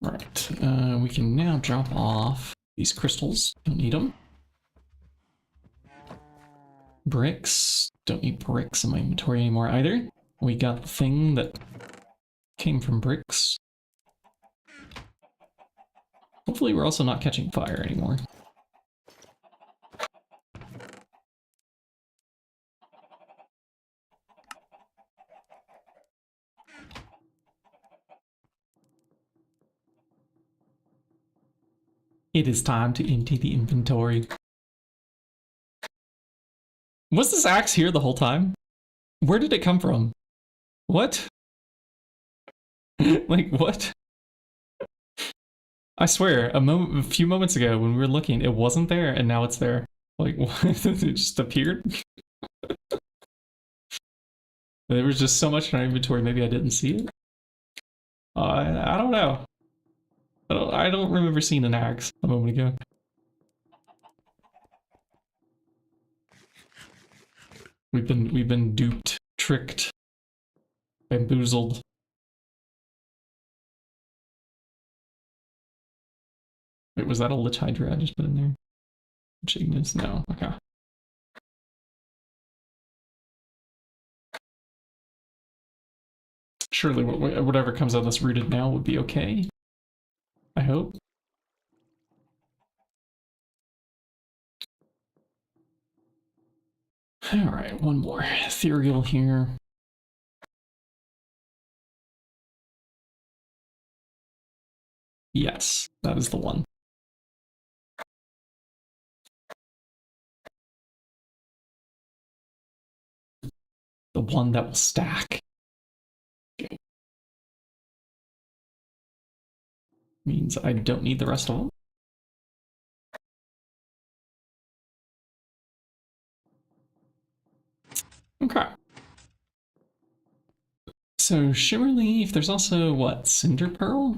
Right, we can now drop off these crystals. Don't need them. Bricks. Don't need bricks in my inventory anymore either. We got the thing that came from bricks. Hopefully we're also not catching fire anymore. It is time to empty the inventory. Was this axe here the whole time? Where did it come from? What? Like, what? I swear, a few moments ago when we were looking, it wasn't there, and now it's there. Like, what? It just appeared? There was just so much in our inventory, maybe I didn't see it? I don't know. I don't remember seeing an axe a moment ago. We've been duped, tricked, bamboozled. Wait, was that a Lich Hydra I just put in there? Ignis? No. Okay. Surely whatever comes out of this rooted now would be okay. I hope. Alright, one more. Ethereal here. Yes, that is the one. The one that will stack. Okay. Means I don't need the rest of them. Okay. So Shimmerleaf, there's also what? Cinder Pearl?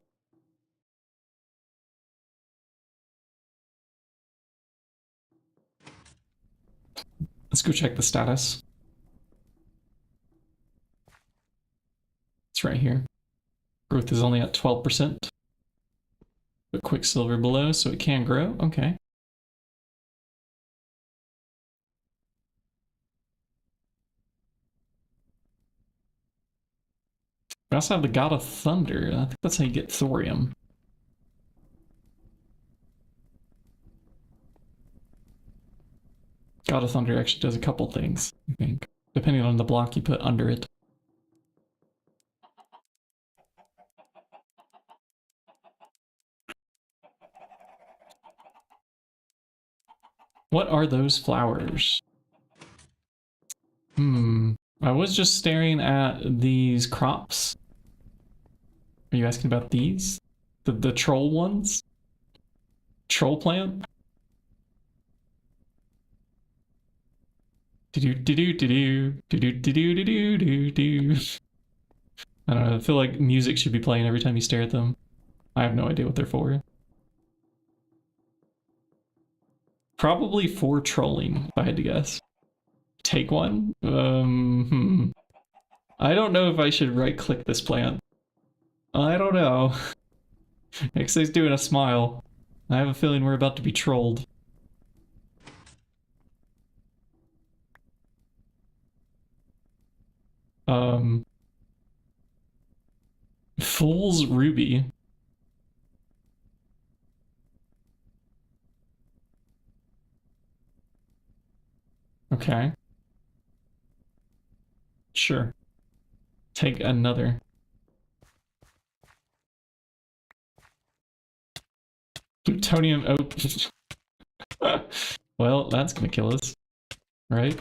Let's go check the status. It's right here. Growth is only at 12%. But Quicksilver below, so it can grow. Okay. We also have the God of Thunder. I think that's how you get thorium. God of Thunder actually does a couple things, I think, depending on the block you put under it. What are those flowers? I was just staring at these crops. Are you asking about these? The troll ones? Troll plant? Do-do-do-do-do, do-do-do-do-do-do-do. I don't know, I feel like music should be playing every time you stare at them. I have no idea what they're for. Probably for trolling, if I had to guess. Take one? I don't know if I should right-click this plant. I don't know. XA's doing a smile. I have a feeling we're about to be trolled. Fool's Ruby. Okay. Sure. Take another. Plutonium oak. Well, that's gonna kill us. Right?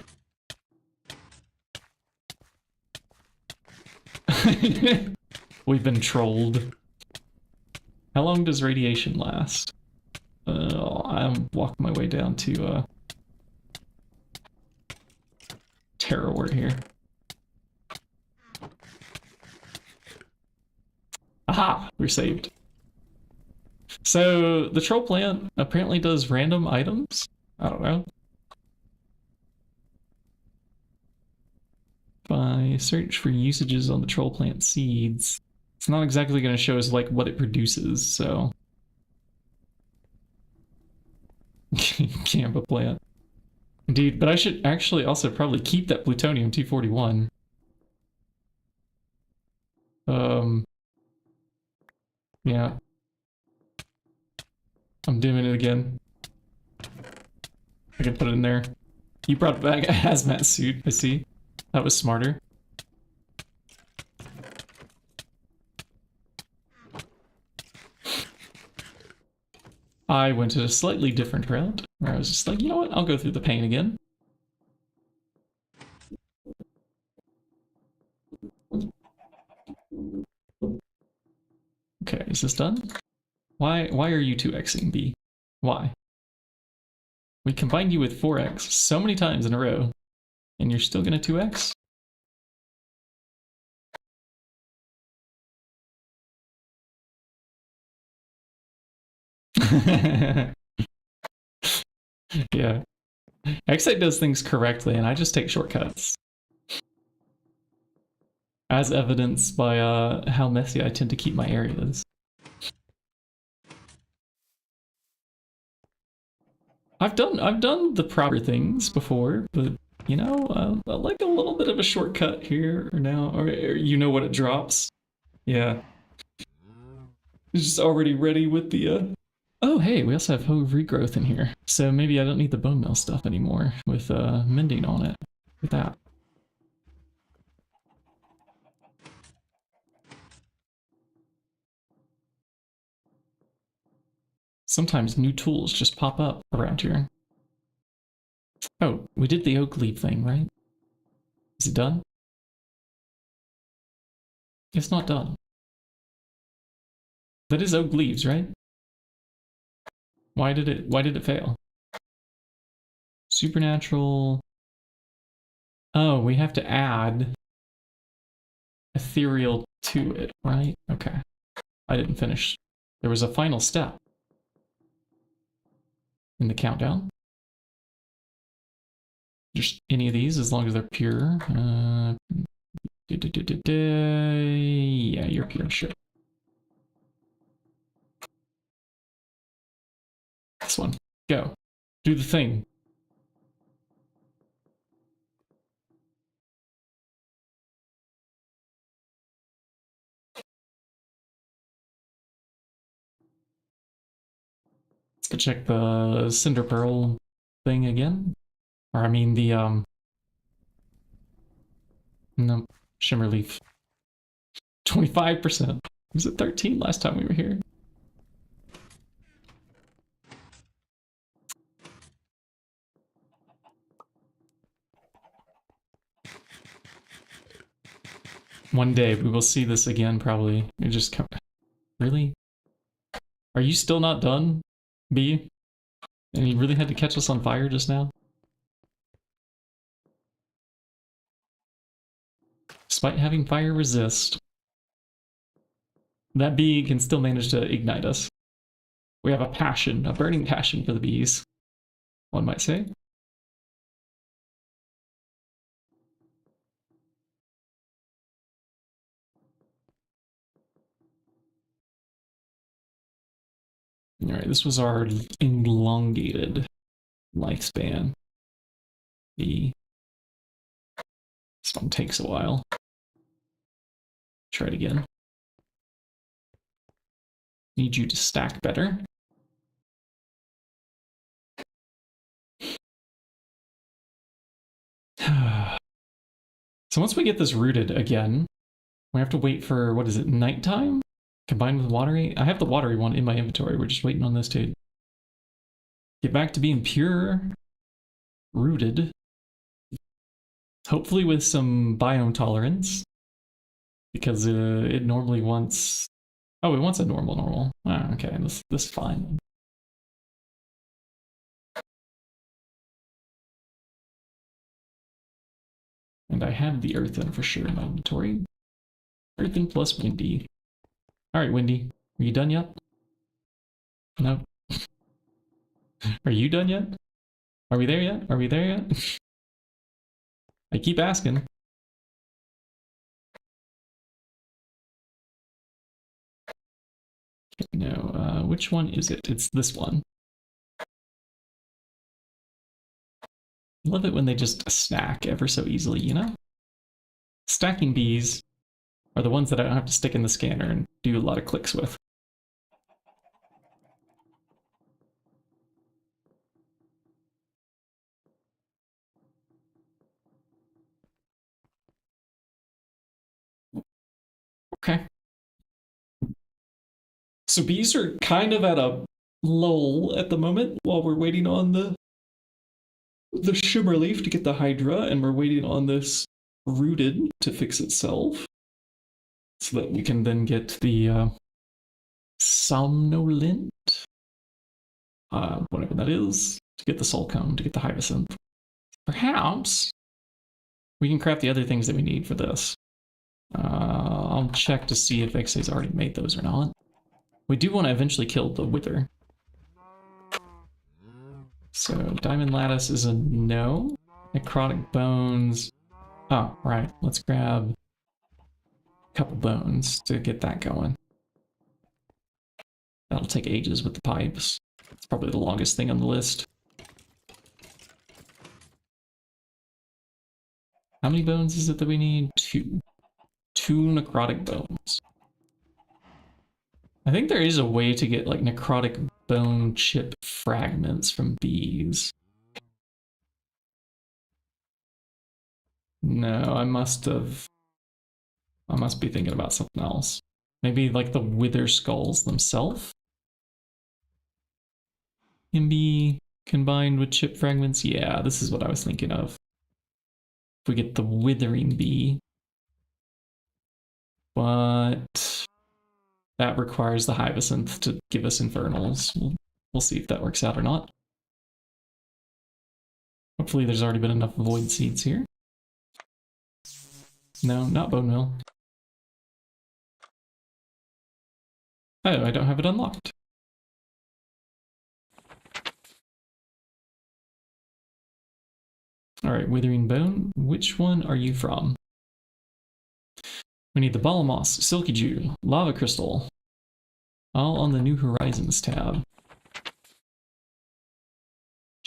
We've been trolled. How long does radiation last? I'm walking my way down to Terror Wart here. Aha! We're saved. So the troll plant apparently does random items. I don't know. If I search for usages on the troll plant seeds, it's not exactly going to show us like what it produces, so. Gamba plant. Indeed, but I should actually also probably keep that plutonium-241. Yeah. I'm dimming it again. I can put it in there. You brought back a hazmat suit, I see. That was smarter. I went a slightly different route, where I was just like, you know what, I'll go through the pain again. Okay, is this done? Why are you 2xing B? Why? We combined you with 4x so many times in a row, and you're still gonna 2x? Yeah. XA does things correctly, and I just take shortcuts. As evidenced by how messy I tend to keep my areas. I've done the proper things before, but you know, I like a little bit of a shortcut here or now, or you know what it drops. Yeah. It's just already ready with the Oh hey, we also have Hove regrowth in here. So maybe I don't need the bone meal stuff anymore with mending on it. With that. Sometimes new tools just pop up around here. Oh, we did the oak leaf thing, right? Is it done? It's not done. That is oak leaves, right? Why did it fail? Supernatural. Oh, we have to add ethereal to it, right? Okay. I didn't finish. There was a final step in the countdown. Just any of these, as long as they're pure. Yeah, you're pure, sure. This one. Go. Do the thing. Go check the Cinder Pearl thing again. Or I mean the no, Shimmer Leaf. 25%. Was it 13 last time we were here? One day we will see this again, probably. It just come. Really? Are you still not done, B? And you really had to catch us on fire just now? Despite having fire resist, that bee can still manage to ignite us. We have a passion, a burning passion for the bees, one might say. Alright, this was our elongated lifespan. This one takes a while. Try it again. Need you to stack better. So once we get this rooted again, we have to wait for, what is it, nighttime? Combined with watery? I have the watery one in my inventory. We're just waiting on this to get back to being pure, rooted. Hopefully with some biome tolerance. Because it normally wants... Oh, it wants a normal. Ah, okay, this is fine. And I have the earthen for sure in my inventory. Earthen plus windy. Alright, Windy. Are you done yet? No. Are you done yet? Are we there yet? Are we there yet? I keep asking. No, which one is it? It's this one. I love it when they just snack ever so easily, you know? Stacking bees are the ones that I don't have to stick in the scanner and do a lot of clicks with. Okay. So bees are kind of at a lull at the moment while we're waiting on the shimmer leaf to get the hydra, and we're waiting on this rooted to fix itself so that we can then get the somnolent, whatever that is, to get the soul cone, to get the hyacinth. Perhaps we can craft the other things that we need for this. I'll check to see if XA's already made those or not. We do want to eventually kill the wither. So diamond lattice is a no. Necrotic bones. Oh, right. Let's grab a couple bones to get that going. That'll take ages with the pipes. It's probably the longest thing on the list. How many bones is it that we need? 2. 2 necrotic bones. I think there is a way to get like necrotic bone chip fragments from bees. No, I must be thinking about something else. Maybe like the wither skulls themselves can be combined with chip fragments. Yeah, this is what I was thinking of. If we get the withering bee. But that requires the hyacinth to give us infernals. We'll see if that works out or not. Hopefully there's already been enough void seeds here. No, not bone meal. Oh, I don't have it unlocked. Alright, withering bone. Which one are you from? We need the ball of moss, silky dew, lava crystal. All on the New Horizons tab.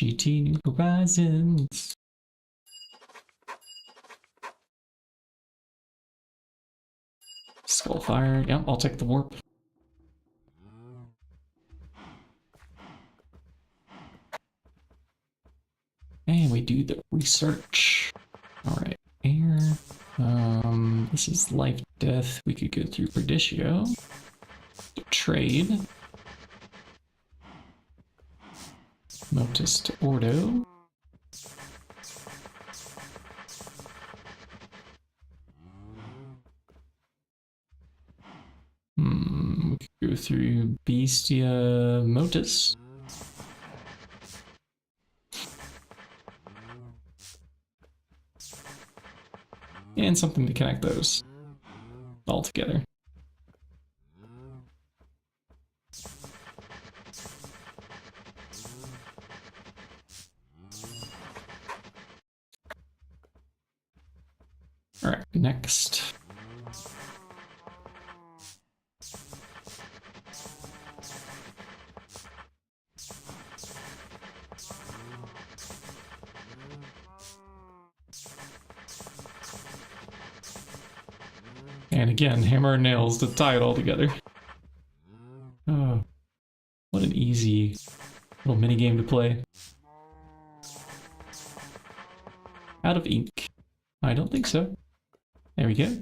GT New Horizons. Skullfire. Yep, I'll take the warp. research. Alright, air. This is life, death. We could go through Perditio. Trade. Motus to Ordo. We could go through Bestia Motus. And something to connect those all together. All right, next. And again, hammer and nails to tie it all together. Oh, what an easy little mini game to play. Out of ink? I don't think so. There we go.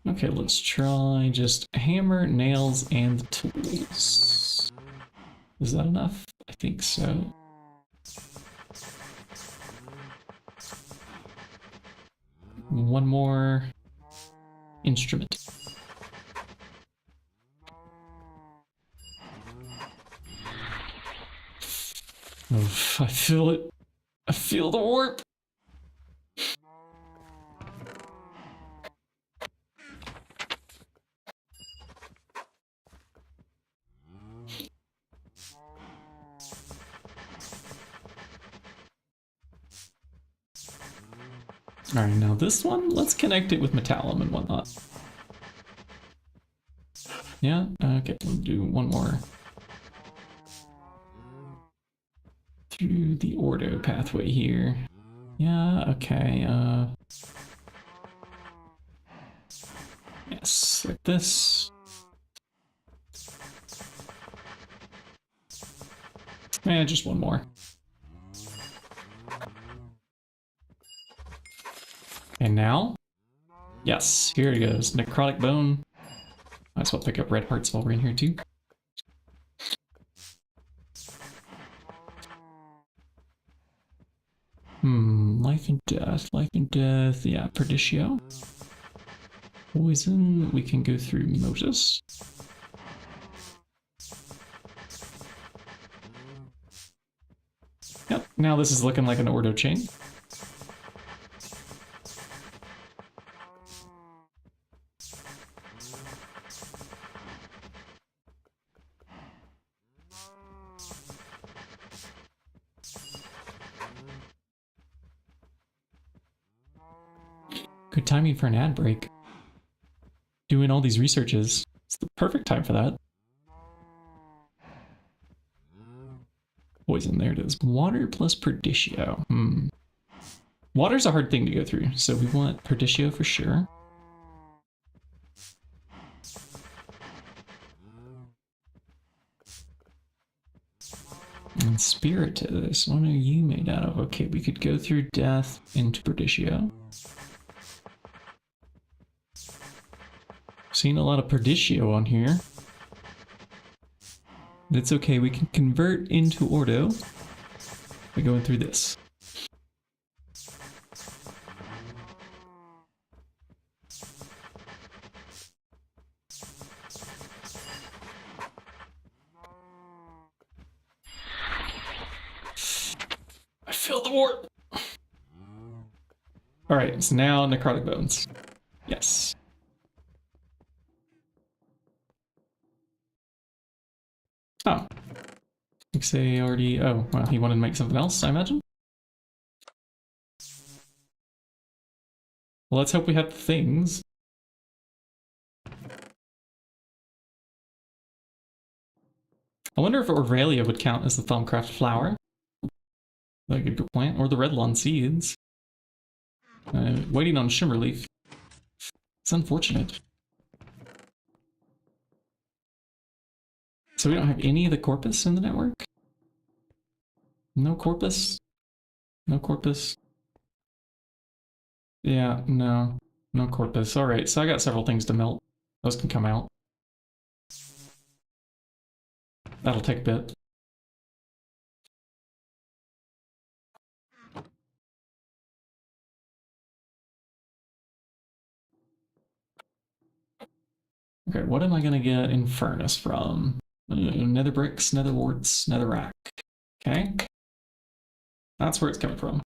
Okay, let's try just hammer, nails, and tools. Is that enough? I think so. One more instrument. Oh, I feel it. I feel the warp. Alright, now this one, let's connect it with Metallum and whatnot. Yeah, okay, we'll do one more. Through the Ordo pathway here. Yeah, okay, yes, like this. And just one more. And now, yes, here it goes. Necrotic Bone. Might as well pick up red hearts while we're in here too. Life and death, yeah, Perditio. Poison, we can go through Motus. Yep, now this is looking like an Ordo chain. Good timing for an ad break. Doing all these researches. It's the perfect time for that. Poison, there it is. Water plus Perditio. Water's a hard thing to go through, so we want Perditio for sure. And Spiritus, what are you made out of? Okay, we could go through death into Perditio. Seen a lot of Perditio on here. It's okay, we can convert into Ordo by going through this. I feel the warp! Alright, so now Necrotic Bones. Yes. Oh. Like say already... Oh, well, he wanted to make something else, I imagine? Well, let's hope we have things. I wonder if Aurelia would count as the Thelmcraft flower. Like a good plant. Or the Redlawn seeds. Waiting on Shimmerleaf. It's unfortunate. So we don't have any of the corpus in the network? No corpus? No corpus? Yeah, no. No corpus. Alright, so I got several things to melt. Those can come out. That'll take a bit. Okay, what am I gonna get in furnace from? Nether bricks, nether warts, nether rack. Okay. That's where it's coming from.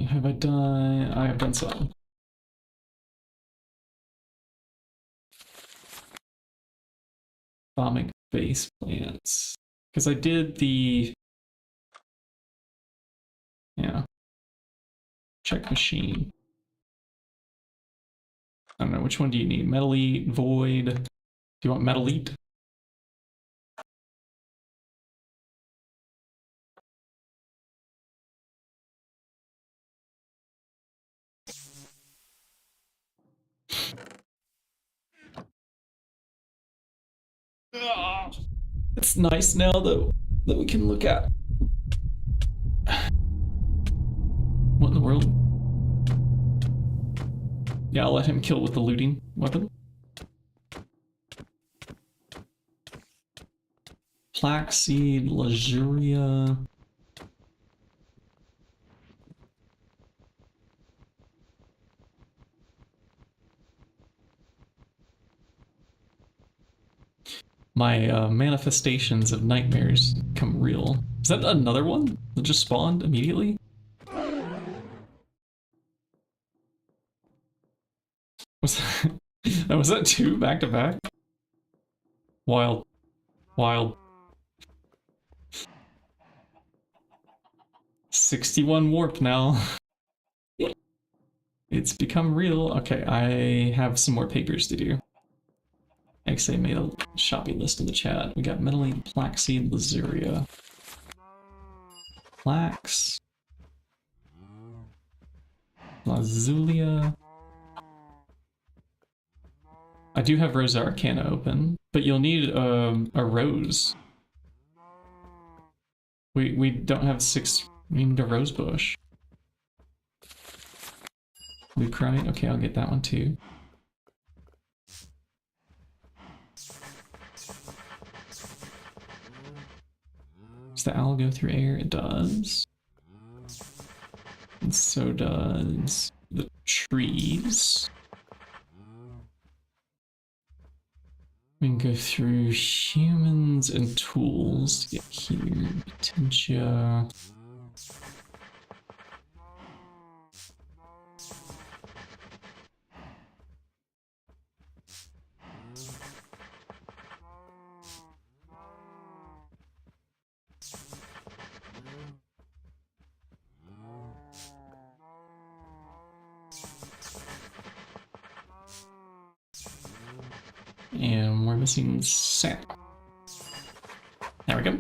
Have I done... I have done some. Atomic base plants. Because I did the... Yeah. Check machine. I don't know, which one do you need? Metalite, void. Do you want metalite? It's nice now though that we can look at. What in the world? Yeah, I'll let him kill with the looting weapon. Flaxseed, Lazuria. My manifestations of nightmares come real. Is that another one that just spawned immediately? Was that two back to back? Wild. Wild. 61 warp now. It's become real. Okay, I have some more papers to do. XA made a shopping list in the chat. We got metalite, Flaxseed, Lazuria. Flax. Lazulia. I do have Rosa Arcana open, but you'll need a rose. We don't have 6. We need a rose bush. Lucrite. Okay, I'll get that one too. Does the owl go through air? It does. And so does the trees. We can go through humans and tools to get here. Potentia. And we're missing sand. There we go.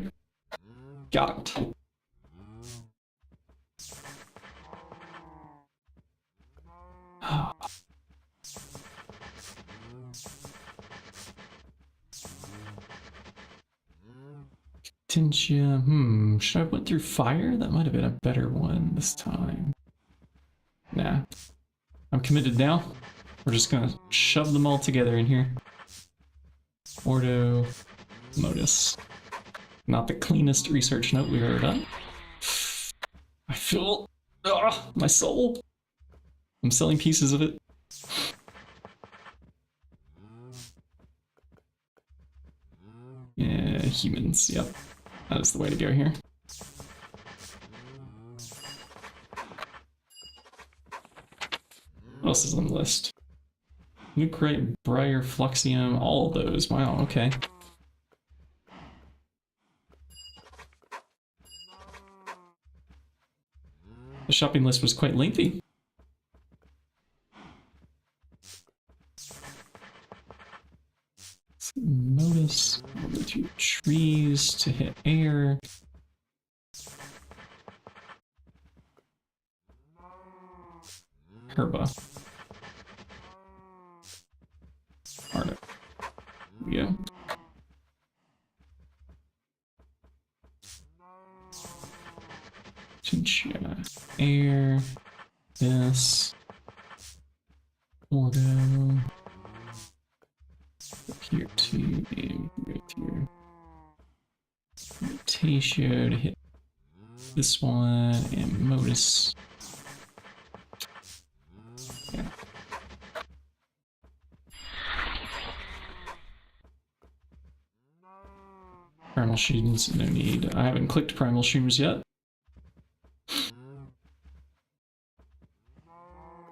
Got it. Potentia. Should I have went through fire? That might have been a better one this time. Nah. I'm committed now. We're just gonna shove them all together in here. Ordo Modus. Not the cleanest research note we've ever done. I feel my soul. I'm selling pieces of it. Yeah, humans, yep. That is the way to go here. What else is on the list? Lucrate, Briar, Fluxium, all of those. Wow, okay. The shopping list was quite lengthy. Notice, we'll go through trees to hit air. Herba. Arno. Yeah. Chinchilla. Air. This. Ordo. Here too. And right here. Mutatio to hit this one. And Modus. Yeah. Primal Shrooms, no need. I haven't clicked Primal Shrooms yet.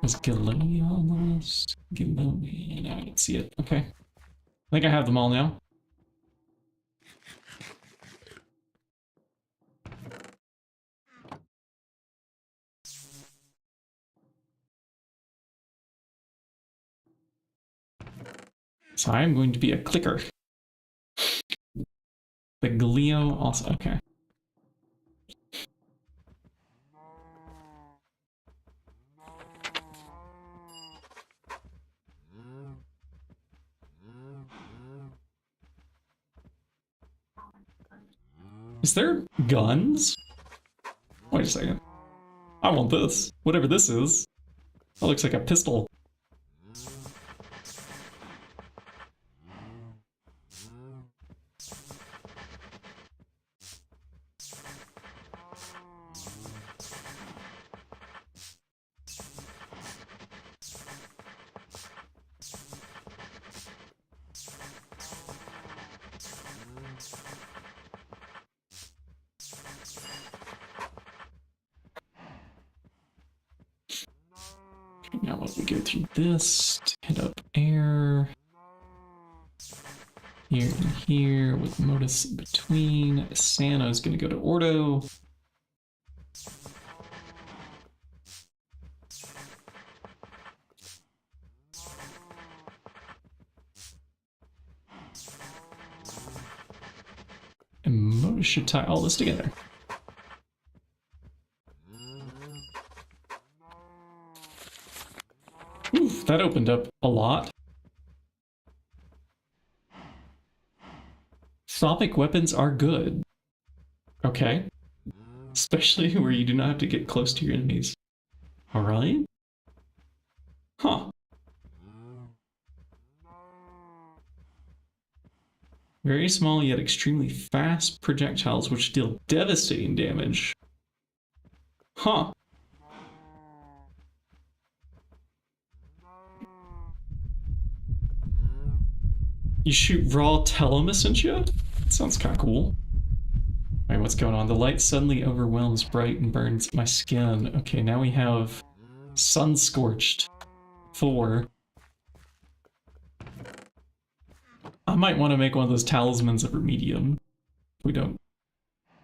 Is Galileo almost? Galileo, no, I didn't see it. Okay. I think I have them all now. So I am going to be a clicker. The Galileo also, okay. Is there guns? Wait a second. I want this. Whatever this is. That looks like a pistol. Now let me go through this, hit up air, here and here with Modus in between. Sano's gonna go to Ordo. And Modus should tie all this together. Oof, that opened up a lot. Sonic weapons are good. Okay. Especially where you do not have to get close to your enemies. Alright? Huh. Very small yet extremely fast projectiles which deal devastating damage. Huh. You shoot raw telemesentia? Sounds kind of cool. Wait, what's going on? The light suddenly overwhelms bright and burns my skin. Okay, now we have Sun-Scorched 4. I might want to make one of those talismans of Remedium. If we don't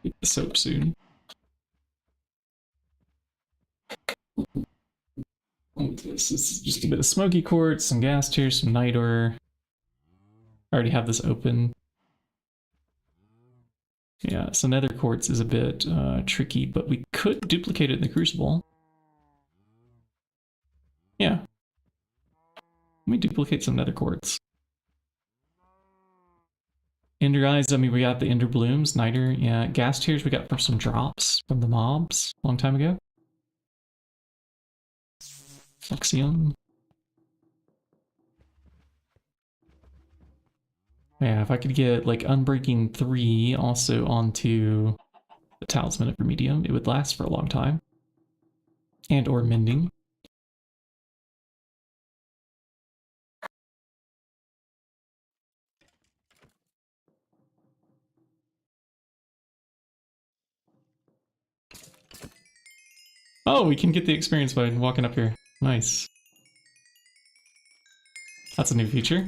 get the soap soon. This is just a bit of Smoky Quartz, some gas tears, some night ore. I already have this open. Yeah, so nether quartz is a bit tricky, but we could duplicate it in the crucible. Yeah. Let me duplicate some nether quartz. Ender eyes, I mean, we got the ender blooms, niter, yeah. Gas tears we got from some drops from the mobs a long time ago. Fluxium. Yeah, if I could get like Unbreaking 3 also onto the Talisman of Remedium, it would last for a long time. And or Mending. Oh, we can get the experience by walking up here. Nice. That's a new feature.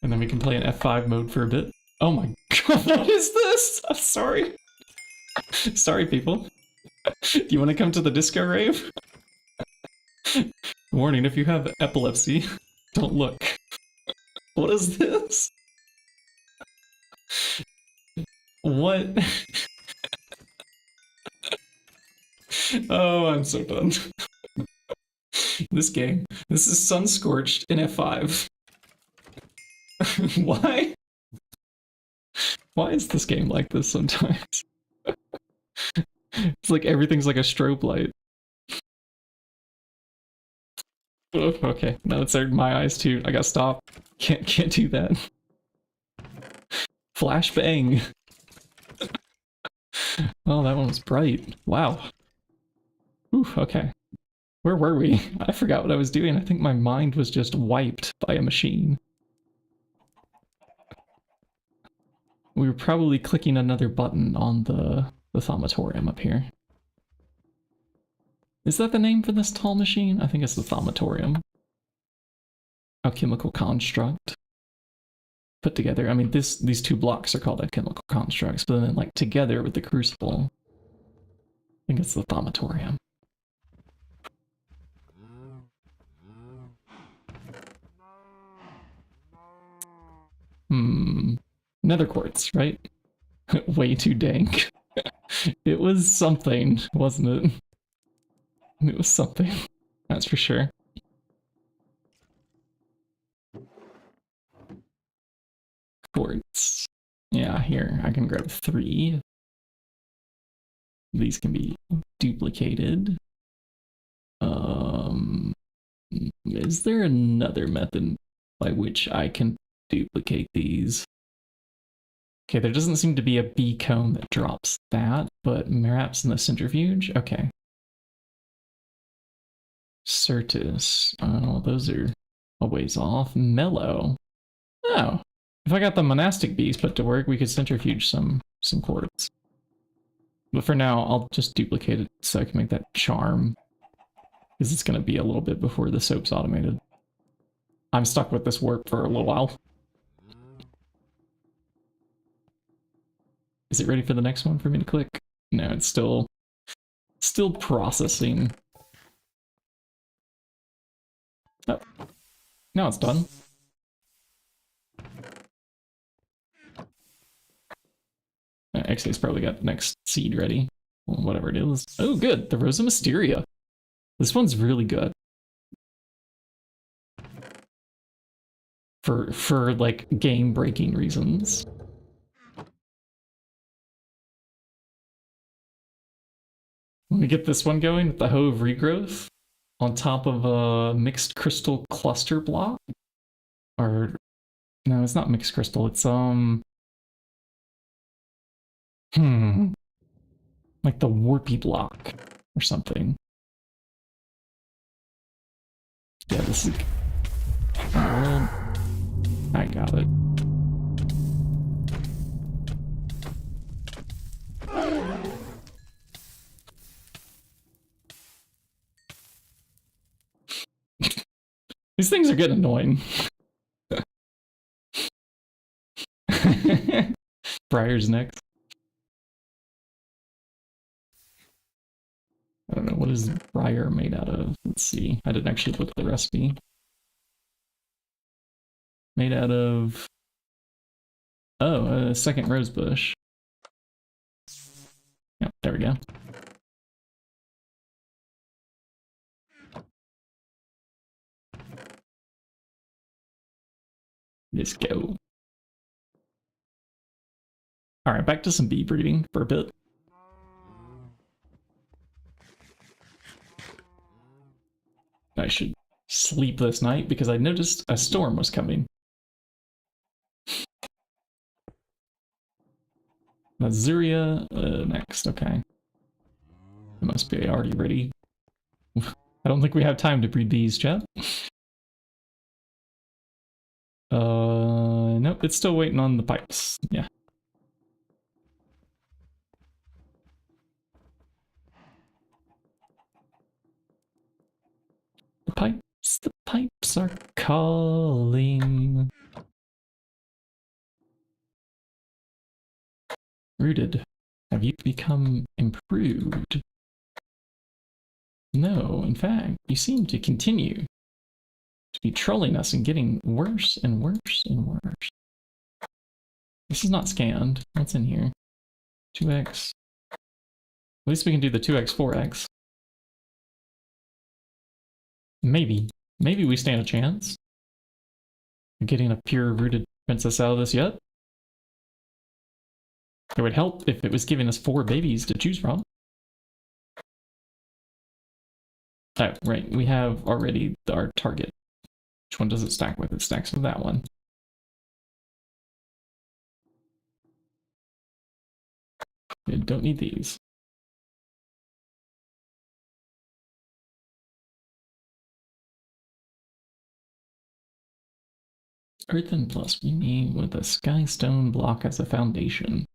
And then we can play in F5 mode for a bit. Oh my god, what is this? I'm sorry. Sorry, people. Do you want to come to the disco rave? Warning, if you have epilepsy, don't look. What is this? What? Oh, I'm so done. This game. This is Sun Scorched in F5. Why? Why is this game like this sometimes? It's like everything's like a strobe light. Oh, okay, now it's my eyes too. I gotta stop. Can't do that. Flash bang. Oh, that one was bright. Wow. Ooh, okay. Where were we? I forgot what I was doing. I think my mind was just wiped by a machine. We were probably clicking another button on the thaumatorium up here. Is that the name for this tall machine? I think it's the thaumatorium. Alchemical construct. Put together. I mean, these two blocks are called alchemical constructs, but then like together with the crucible, I think it's the thaumatorium. Nether quartz, right? Way too dank. It was something, wasn't it? It was something, that's for sure. Quartz. Yeah, here, I can grab 3. These can be duplicated. Is there another method by which I can duplicate these? Okay, there doesn't seem to be a B cone that drops that, but perhaps in the centrifuge? Okay. Certus. Oh, those are a ways off. Mellow. Oh. If I got the monastic bees put to work, we could centrifuge some quartz. But for now, I'll just duplicate it so I can make that charm. Because it's going to be a little bit before the soap's automated. I'm stuck with this warp for a little while. Is it ready for the next one for me to click? No, it's still processing. Oh, now it's done. Actually, it's probably got the next seed ready. Well, whatever it is. Oh, good. The Rosa Mysteria. This one's really good. For like game-breaking reasons. Let me get this one going with the Hoe of Regrowth on top of a mixed crystal cluster block. Or no, it's not mixed crystal. It's like the warpy block or something. Yeah, this is. I got it. These things are getting annoying. Briar's next. I don't know, what is briar made out of? Let's see. I didn't actually look at the recipe. Made out of... Oh, a second rose bush. Yep, there we go. Let's go. Alright, back to some bee breeding for a bit. I should sleep this night because I noticed a storm was coming. Azuria next, okay. It must be already ready. I don't think we have time to breed these, chat. Nope, it's still waiting on the pipes. Yeah. The pipes are calling. Rooted, have you become improved? No, in fact, you seem to continue to be trolling us and getting worse and worse and worse. This is not scanned. What's in here? 2x. At least we can do the 2x, 4x. Maybe. Maybe we stand a chance. Getting a pure-rooted princess out of this yet? It would help if it was giving us 4 babies to choose from. Oh, right. We have already our target. Which one does it stack with? It stacks with that one. We don't need these. Earthen plus we need with a skystone block as a foundation.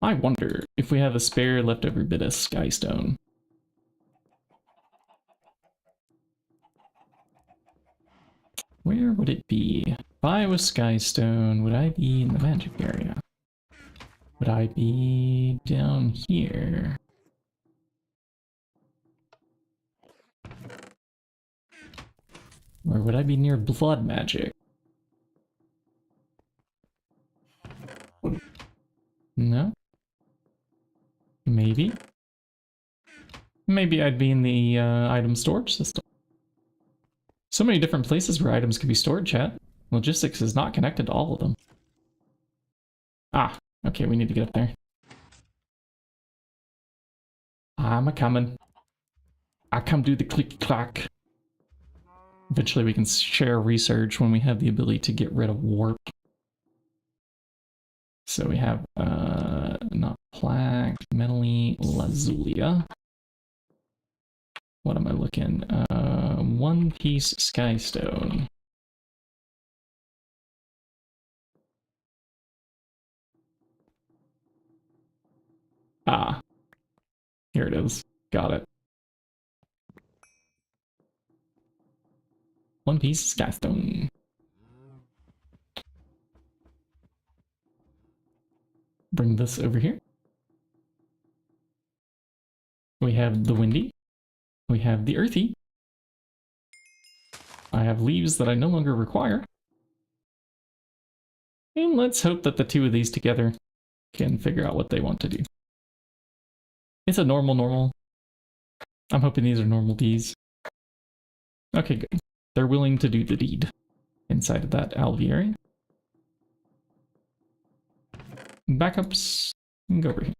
I wonder if we have a spare leftover bit of skystone. Where would it be? If I was skystone, would I be in the magic area? Would I be down here? Or would I be near blood magic? No? Maybe? Maybe I'd be in the item storage system. So many different places where items could be stored, chat. Logistics is not connected to all of them. Ah, okay, we need to get up there. I'm a-coming. I come do the clicky-clack. Eventually we can share research when we have the ability to get rid of warp. So we have, not plaque, mentally, lazulia. What am I looking? One piece skystone. Ah, here it is. Got it. One piece skystone. Bring this over here. We have the windy. We have the earthy. I have leaves that I no longer require. And let's hope that the 2 of these together can figure out what they want to do. It's a normal. I'm hoping these are normal Ds. Okay, good. They're willing to do the deed inside of that alveary. Backups. Go over here.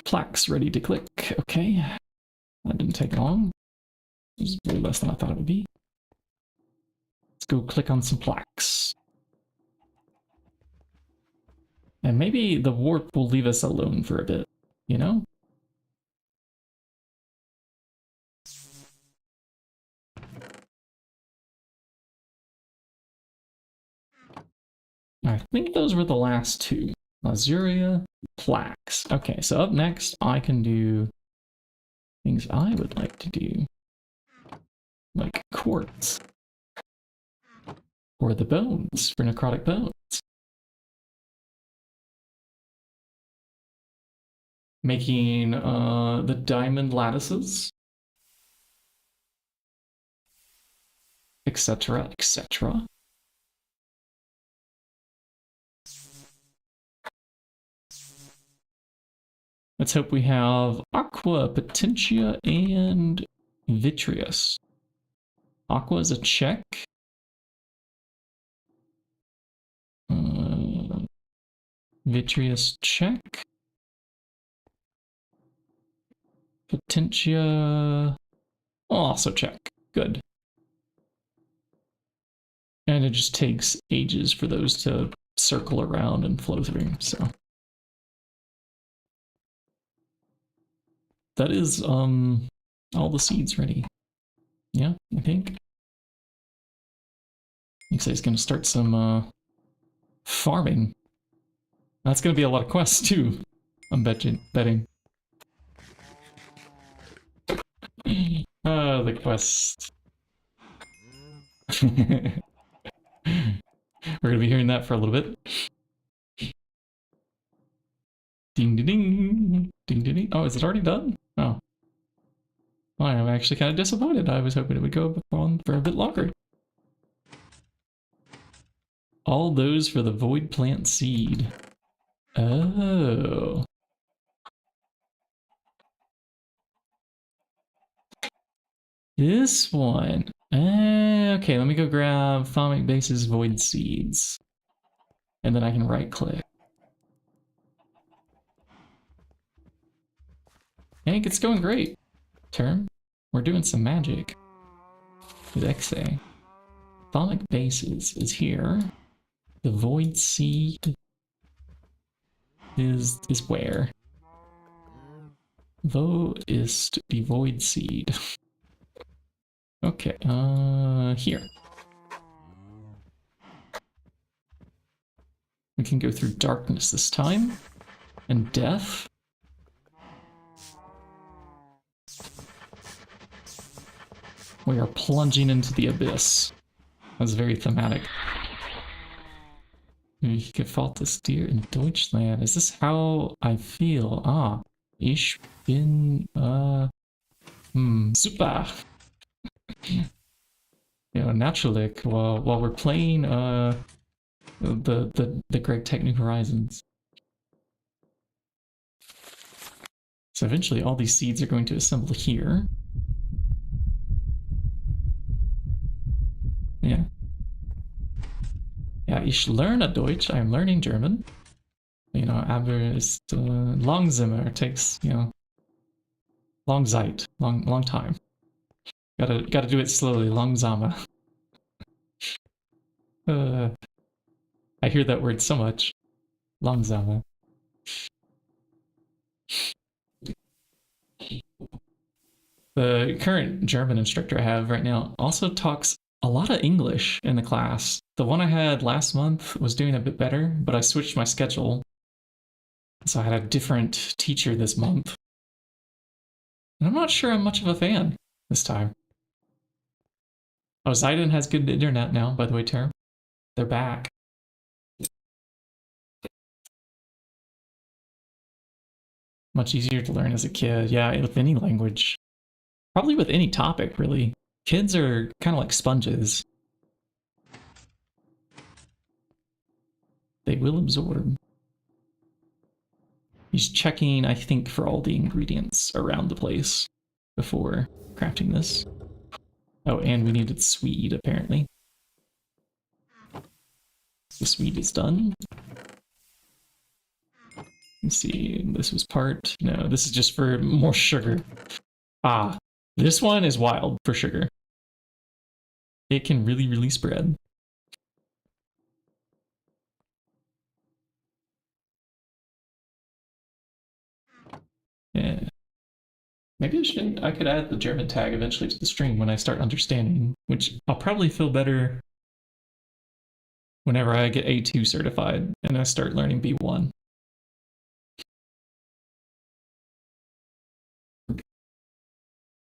Plaques ready to click. Okay. That didn't take long. It was way less than I thought it would be. Let's go click on some plaques. And maybe the warp will leave us alone for a bit, you know? I think those were the last 2. Lazuria, plaques. Okay, so up next I can do things I would like to do. Like quartz. Or the bones, for necrotic bones. Making the diamond lattices. Etc, etc. Let's hope we have Aqua, Potentia, and Vitreous. Aqua is a check. Vitreous check. Potentia also check. Good. And it just takes ages for those to circle around and flow through, so. That is, all the seeds ready. Yeah, I think. Looks like he's gonna start some, farming. That's gonna be a lot of quests, too. I'm betting. The quest. We're gonna be hearing that for a little bit. Ding ding ding. Ding ding ding. Oh, is it already done? Oh. Well, I'm actually kind of disappointed. I was hoping it would go on for a bit longer. All those for the void plant seed. Oh. This one. Okay, let me go grab Thaumic Base's Void Seeds. And then I can right click. Hank, it's going great. Term, we're doing some magic with XA. Thaumic Bases is here. The Void Seed is where? Wo ist die Void Seed? Okay, here. We can go through darkness this time. And death. We are plunging into the abyss. That's very thematic. Ich gefällt das dir in Deutschland. Is this how I feel? Ah, ich bin, super. Yeah, naturally, while we're playing, the GregTech New Horizons. So eventually all these seeds are going to assemble here. Yeah. Yeah, ich lerne Deutsch. I'm learning German. You know, aber ist langsamer. Takes, you know, long Zeit, long time. Gotta do it slowly, langsamer. I hear that word so much. Langsamer. The current German instructor I have right now also talks a lot of English in the class. The one I had last month was doing a bit better, but I switched my schedule. So I had a different teacher this month. And I'm not sure I'm much of a fan this time. Oh, Zayden has good internet now, by the way, Tara. They're back. Much easier to learn as a kid. Yeah, with any language. Probably with any topic, really. Kids are kind of like sponges. They will absorb. He's checking, I think, for all the ingredients around the place before crafting this. Oh, and we needed Swede, apparently. The Swede is done. Let's see, this was part... No, this is just for more sugar. Ah, this one is wild for sugar. It can really, really spread. Yeah. Maybe I could add the German tag eventually to the stream when I start understanding, which I'll probably feel better whenever I get A2 certified and I start learning B1.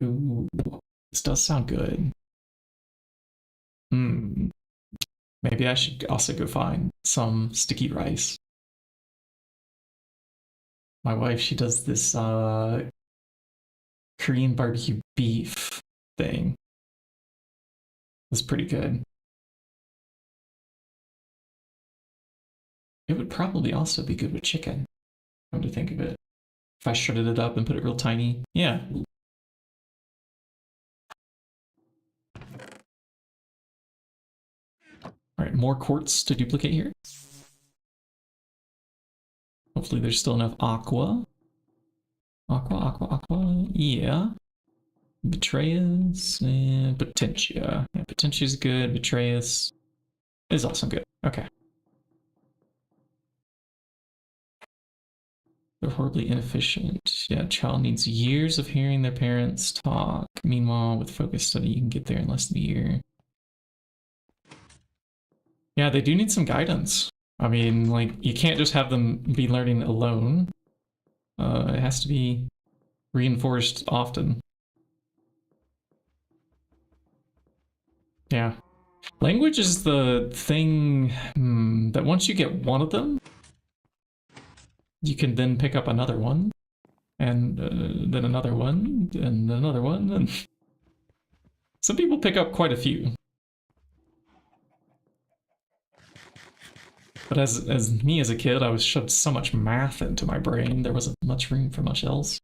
Ooh, this does sound good. Maybe I should also go find some sticky rice. My wife, she does this Korean barbecue beef thing. It's pretty good. It would probably also be good with chicken, come to think of it. If I shredded it up and put it real tiny. Yeah. Alright, more quartz to duplicate here. Hopefully there's still enough aqua. Aqua. Yeah. Betrayus and Potentia. Yeah, Potentia's good. Betrayus is also good. Okay. They're horribly inefficient. Yeah, child needs years of hearing their parents talk. Meanwhile, with focused study, you can get there in less than a year. Yeah, they do need some guidance. I mean, like, you can't just have them be learning alone. It has to be reinforced often. Yeah. Language is the thing that once you get one of them, you can then pick up another one, and then another one, and another one, and some people pick up quite a few. But as me as a kid, I was shoved so much math into my brain, there wasn't much room for much else.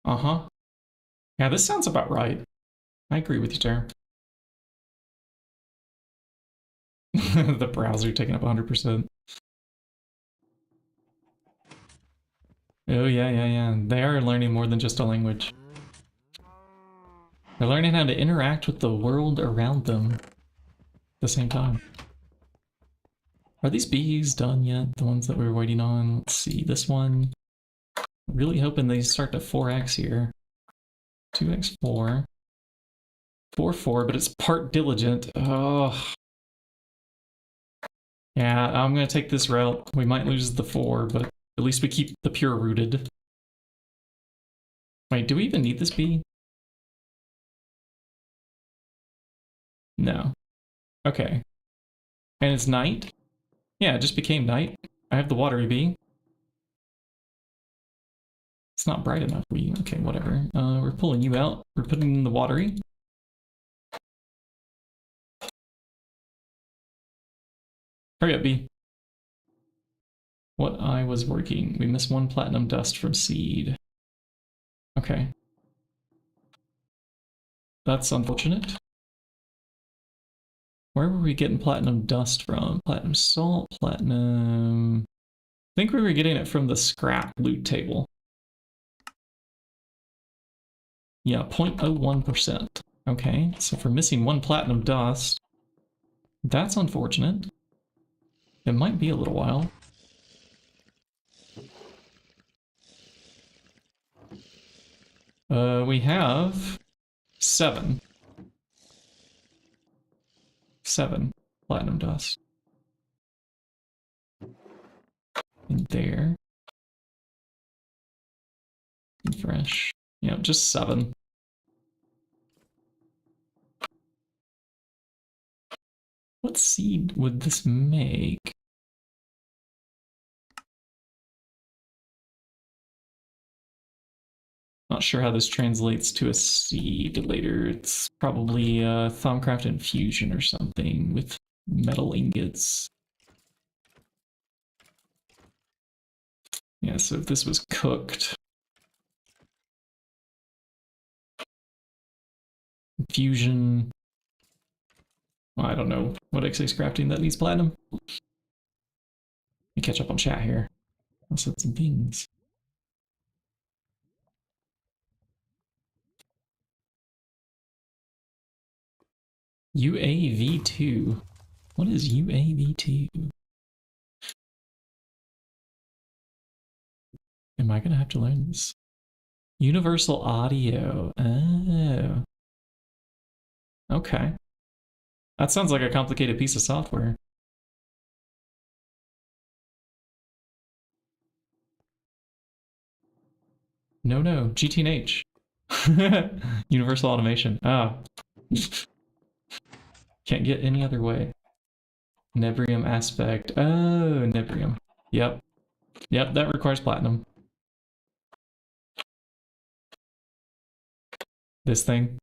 Uh-huh. Yeah, this sounds about right. I agree with you, Tara. The browser taking up 100%. Oh, yeah. They are learning more than just a language. They're learning how to interact with the world around them at the same time. Are these bees done yet? The ones that we were waiting on? Let's see, this one. Really hoping they start to 4x here. 2x, 4. 4, 4, but it's part diligent. Oh. Yeah, I'm gonna take this route. We might lose the 4, but at least we keep the pure rooted. Wait, do we even need this bee? No. Okay. And it's night? Yeah, it just became night. I have the watery bee. It's not bright enough. Okay, whatever. We're pulling you out. We're putting in the watery. Hurry up, bee. What I was working. We missed 1 platinum dust from seed. Okay. That's unfortunate. Where were we getting platinum dust from? Platinum salt, platinum... I think we were getting it from the scrap loot table. Yeah, 0.01%. Okay, so for missing 1 platinum dust, that's unfortunate. It might be a little while. We have 7. 7 platinum dust. In there. And fresh. Yeah, just 7. What seed would this make? Not sure how this translates to a seed later. It's probably Thaumcraft Infusion or something with metal ingots. Yeah, so if this was cooked... Infusion... Well, I don't know what X6 crafting that needs platinum. Let me catch up on chat here. I said some things. UAV2. What is UAV2? Am I gonna have to learn this? Universal audio. Oh. Okay. That sounds like a complicated piece of software. No, GTNH. Universal automation. Ah. Can't get any other way. Nebrium aspect. Oh, Nebrium. Yep. Yep, that requires platinum. This thing.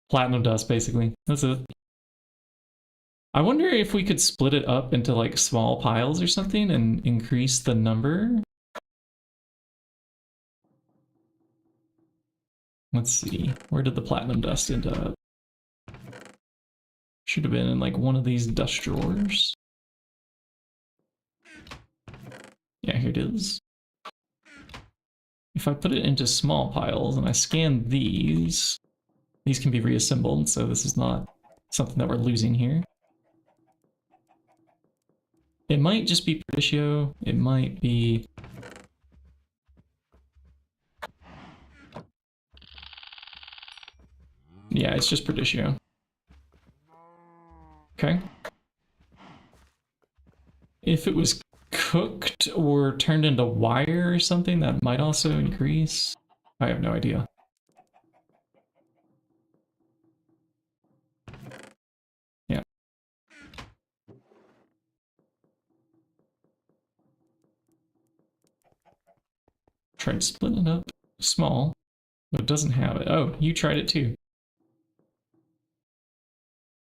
Platinum dust, basically. That's it. I wonder if we could split it up into like small piles or something and increase the number. Let's see. Where did the platinum dust end up? Should have been in like one of these dust drawers. Yeah, here it is. If I put it into small piles and I scan these can be reassembled, so this is not something that we're losing here. It might just be Perditio, it might be... Yeah, it's just Perditio. Okay. If it was cooked or turned into wire or something, that might also increase. I have no idea. Yeah. Tried splitting it up small, but it doesn't have it. Oh, you tried it too.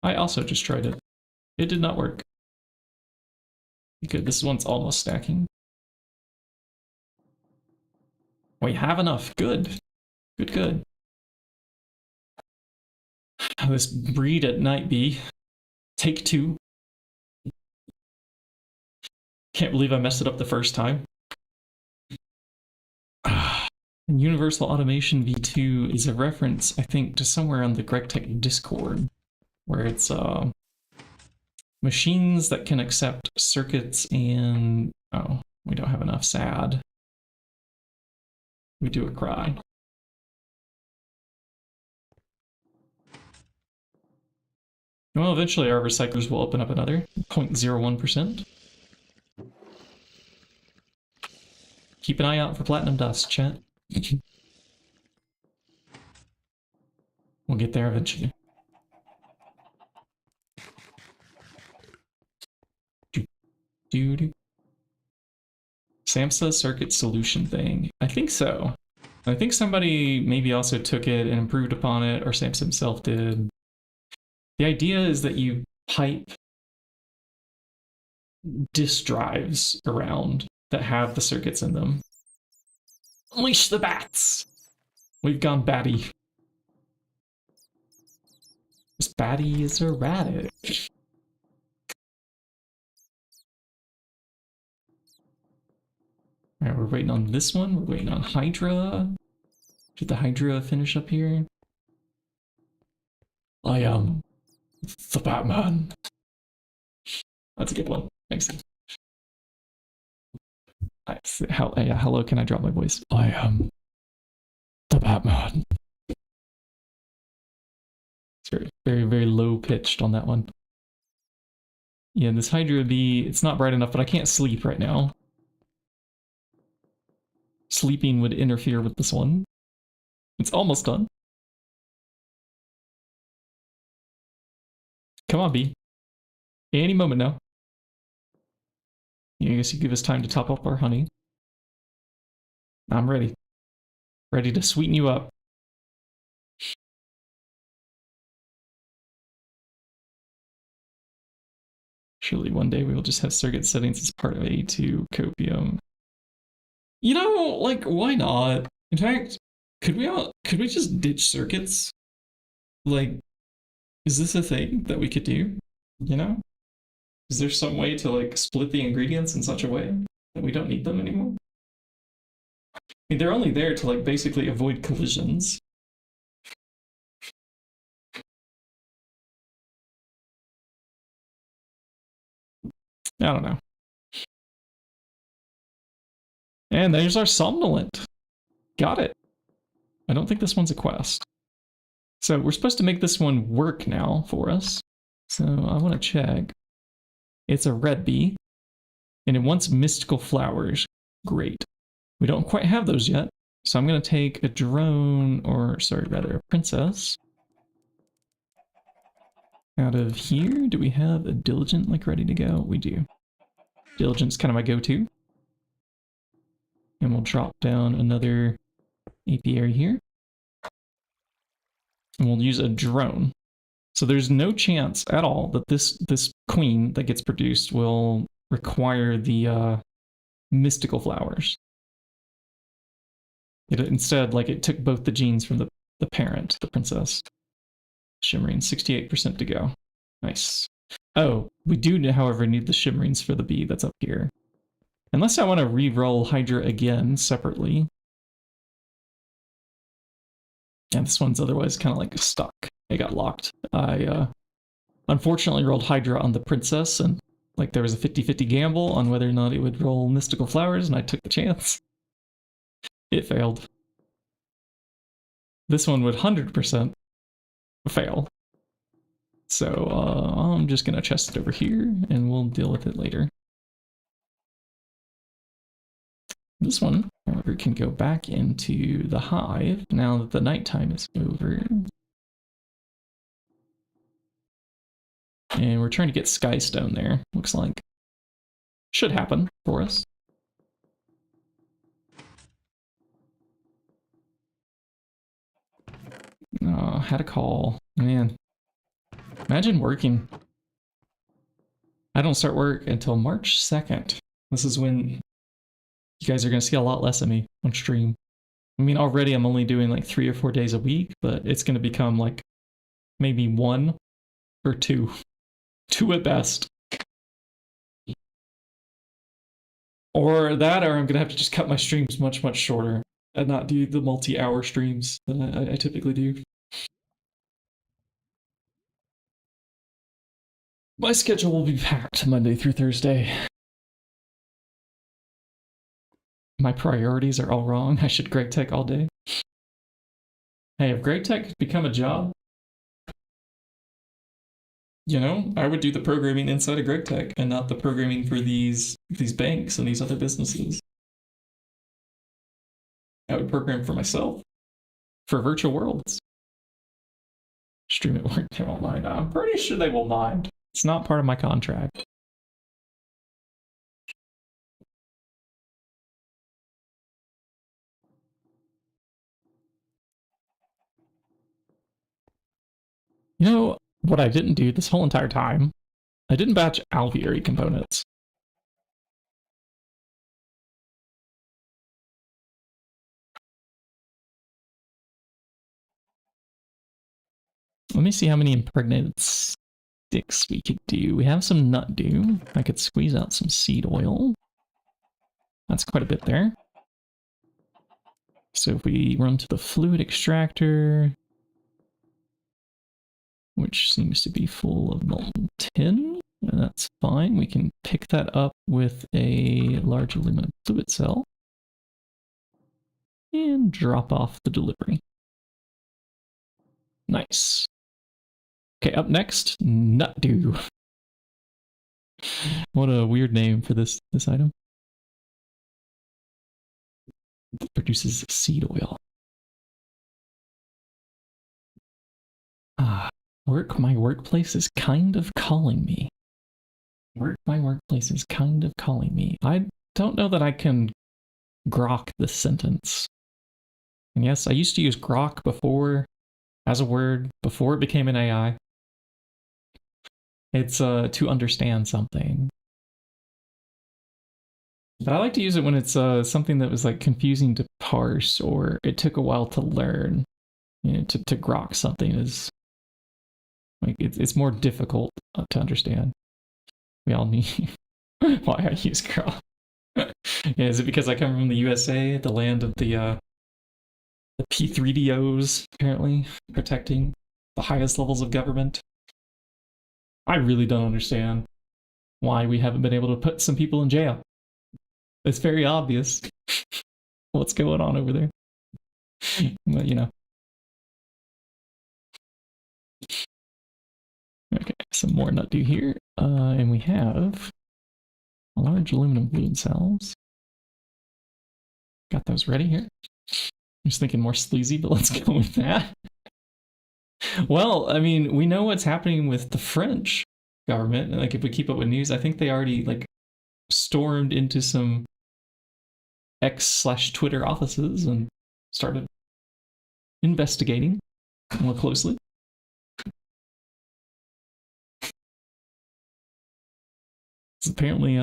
I also just tried it. It did not work. Good, this one's almost stacking. We have enough. Good. Good, good. This breed at night bee. Take 2. Can't believe I messed it up the first time. Universal Automation V2 is a reference, I think, to somewhere on the GregTech Discord, where it's machines that can accept circuits and... Oh, we don't have enough SAD. We do a cry. Well, eventually our recyclers will open up another 0.01%. Keep an eye out for platinum dust, chat. We'll get there eventually. SAMHSA circuit solution thing. I think so. I think somebody maybe also took it and improved upon it, or SAMHSA himself did. The idea is that you pipe disk drives around that have the circuits in them. Unleash the bats! We've gone batty. This batty is erratic. Alright, we're waiting on this one. We're waiting on Hydra. Did the Hydra finish up here? I am the Batman. That's a good one. Thanks. Yeah, hello, can I drop my voice? I am the Batman. It's very, very, very low pitched on that one. Yeah, this Hydra bee, it's not bright enough, but I can't sleep right now. Sleeping would interfere with this one. It's almost done. Come on, bee. Any moment now. Yeah, I guess you give us time to top up our honey. I'm ready. Ready to sweeten you up. Surely one day we will just have circuit settings as part of A2 copium. You know, like, why not? In fact, could we just ditch circuits? Like, is this a thing that we could do? You know? Is there some way to, like, split the ingredients in such a way that we don't need them anymore? I mean, they're only there to, like, basically avoid collisions. I don't know. And there's our somnolent. Got it. I don't think this one's a quest. So we're supposed to make this one work now for us. So I want to check. It's a red bee. And it wants mystical flowers. Great. We don't quite have those yet. So I'm going to take a drone, or sorry, rather a princess. Out of here, do we have a diligent like ready to go? We do. Diligent's kind of my go-to. And we'll drop down another apiary here. And we'll use a drone. So there's no chance at all that this queen that gets produced will require the mystical flowers. Instead, like, it took both the genes from the parent, the princess. Shimmering, 68% to go. Nice. Oh, we do, however, need the shimmerings for the bee that's up here. Unless I want to re-roll Hydra again separately. And this one's otherwise kind of like stuck. It got locked. I unfortunately rolled Hydra on the princess, and like there was a 50-50 gamble on whether or not it would roll mystical flowers, and I took the chance. It failed. This one would 100% fail. So I'm just going to chest it over here, and we'll deal with it later. This one, however, can go back into the hive now that the nighttime is over. And we're trying to get Skystone there, looks like. Should happen for us. Oh, had a call. Man. Imagine working. I don't start work until March 2nd. This is when you guys are going to see a lot less of me on stream. I mean, already I'm only doing like 3 or 4 days a week, but it's going to become like maybe 1 or 2. 2 at best. Or that, or I'm going to have to just cut my streams much, much shorter and not do the multi-hour streams that I typically do. My schedule will be packed Monday through Thursday. My priorities are all wrong. I should GregTech all day. Hey, if GregTech become a job, you know, I would do the programming inside of GregTech and not the programming for these banks and these other businesses. I would program for myself, for virtual worlds. Stream at work, they won't mind. I'm pretty sure they will mind. It's not part of my contract. You know what I didn't do this whole entire time? I didn't batch alveoli components. Let me see how many impregnated sticks we could do. We have some nut dew. I could squeeze out some seed oil. That's quite a bit there. So if we run to the fluid extractor, which seems to be full of molten tin, that's fine. We can pick that up with a large aluminum fluid cell and drop off the delivery. Nice. Okay, up next, nut dew. What a weird name for this item. It produces seed oil. My workplace is kind of calling me. My workplace is kind of calling me. I don't know that I can grok this sentence. And yes, I used to use grok before as a word, before it became an AI. It's to understand something. But I like to use it when it's something that was like confusing to parse or it took a while to learn. You know, to grok something is like it's more difficult to understand. We all need why I use grok. Yeah, is it because I come from the USA, the land of the P3DOs, apparently, protecting the highest levels of government? I really don't understand why we haven't been able to put some people in jail. It's very obvious what's going on over there. But, you know. Okay, some more nut dew here. And we have large aluminum fluid cells. Got those ready here. I'm just thinking more sleazy, but let's go with that. Well, I mean, we know what's happening with the French government. Like, if we keep up with news, I think they already, like, stormed into some X/Twitter offices and started investigating more closely. Apparently,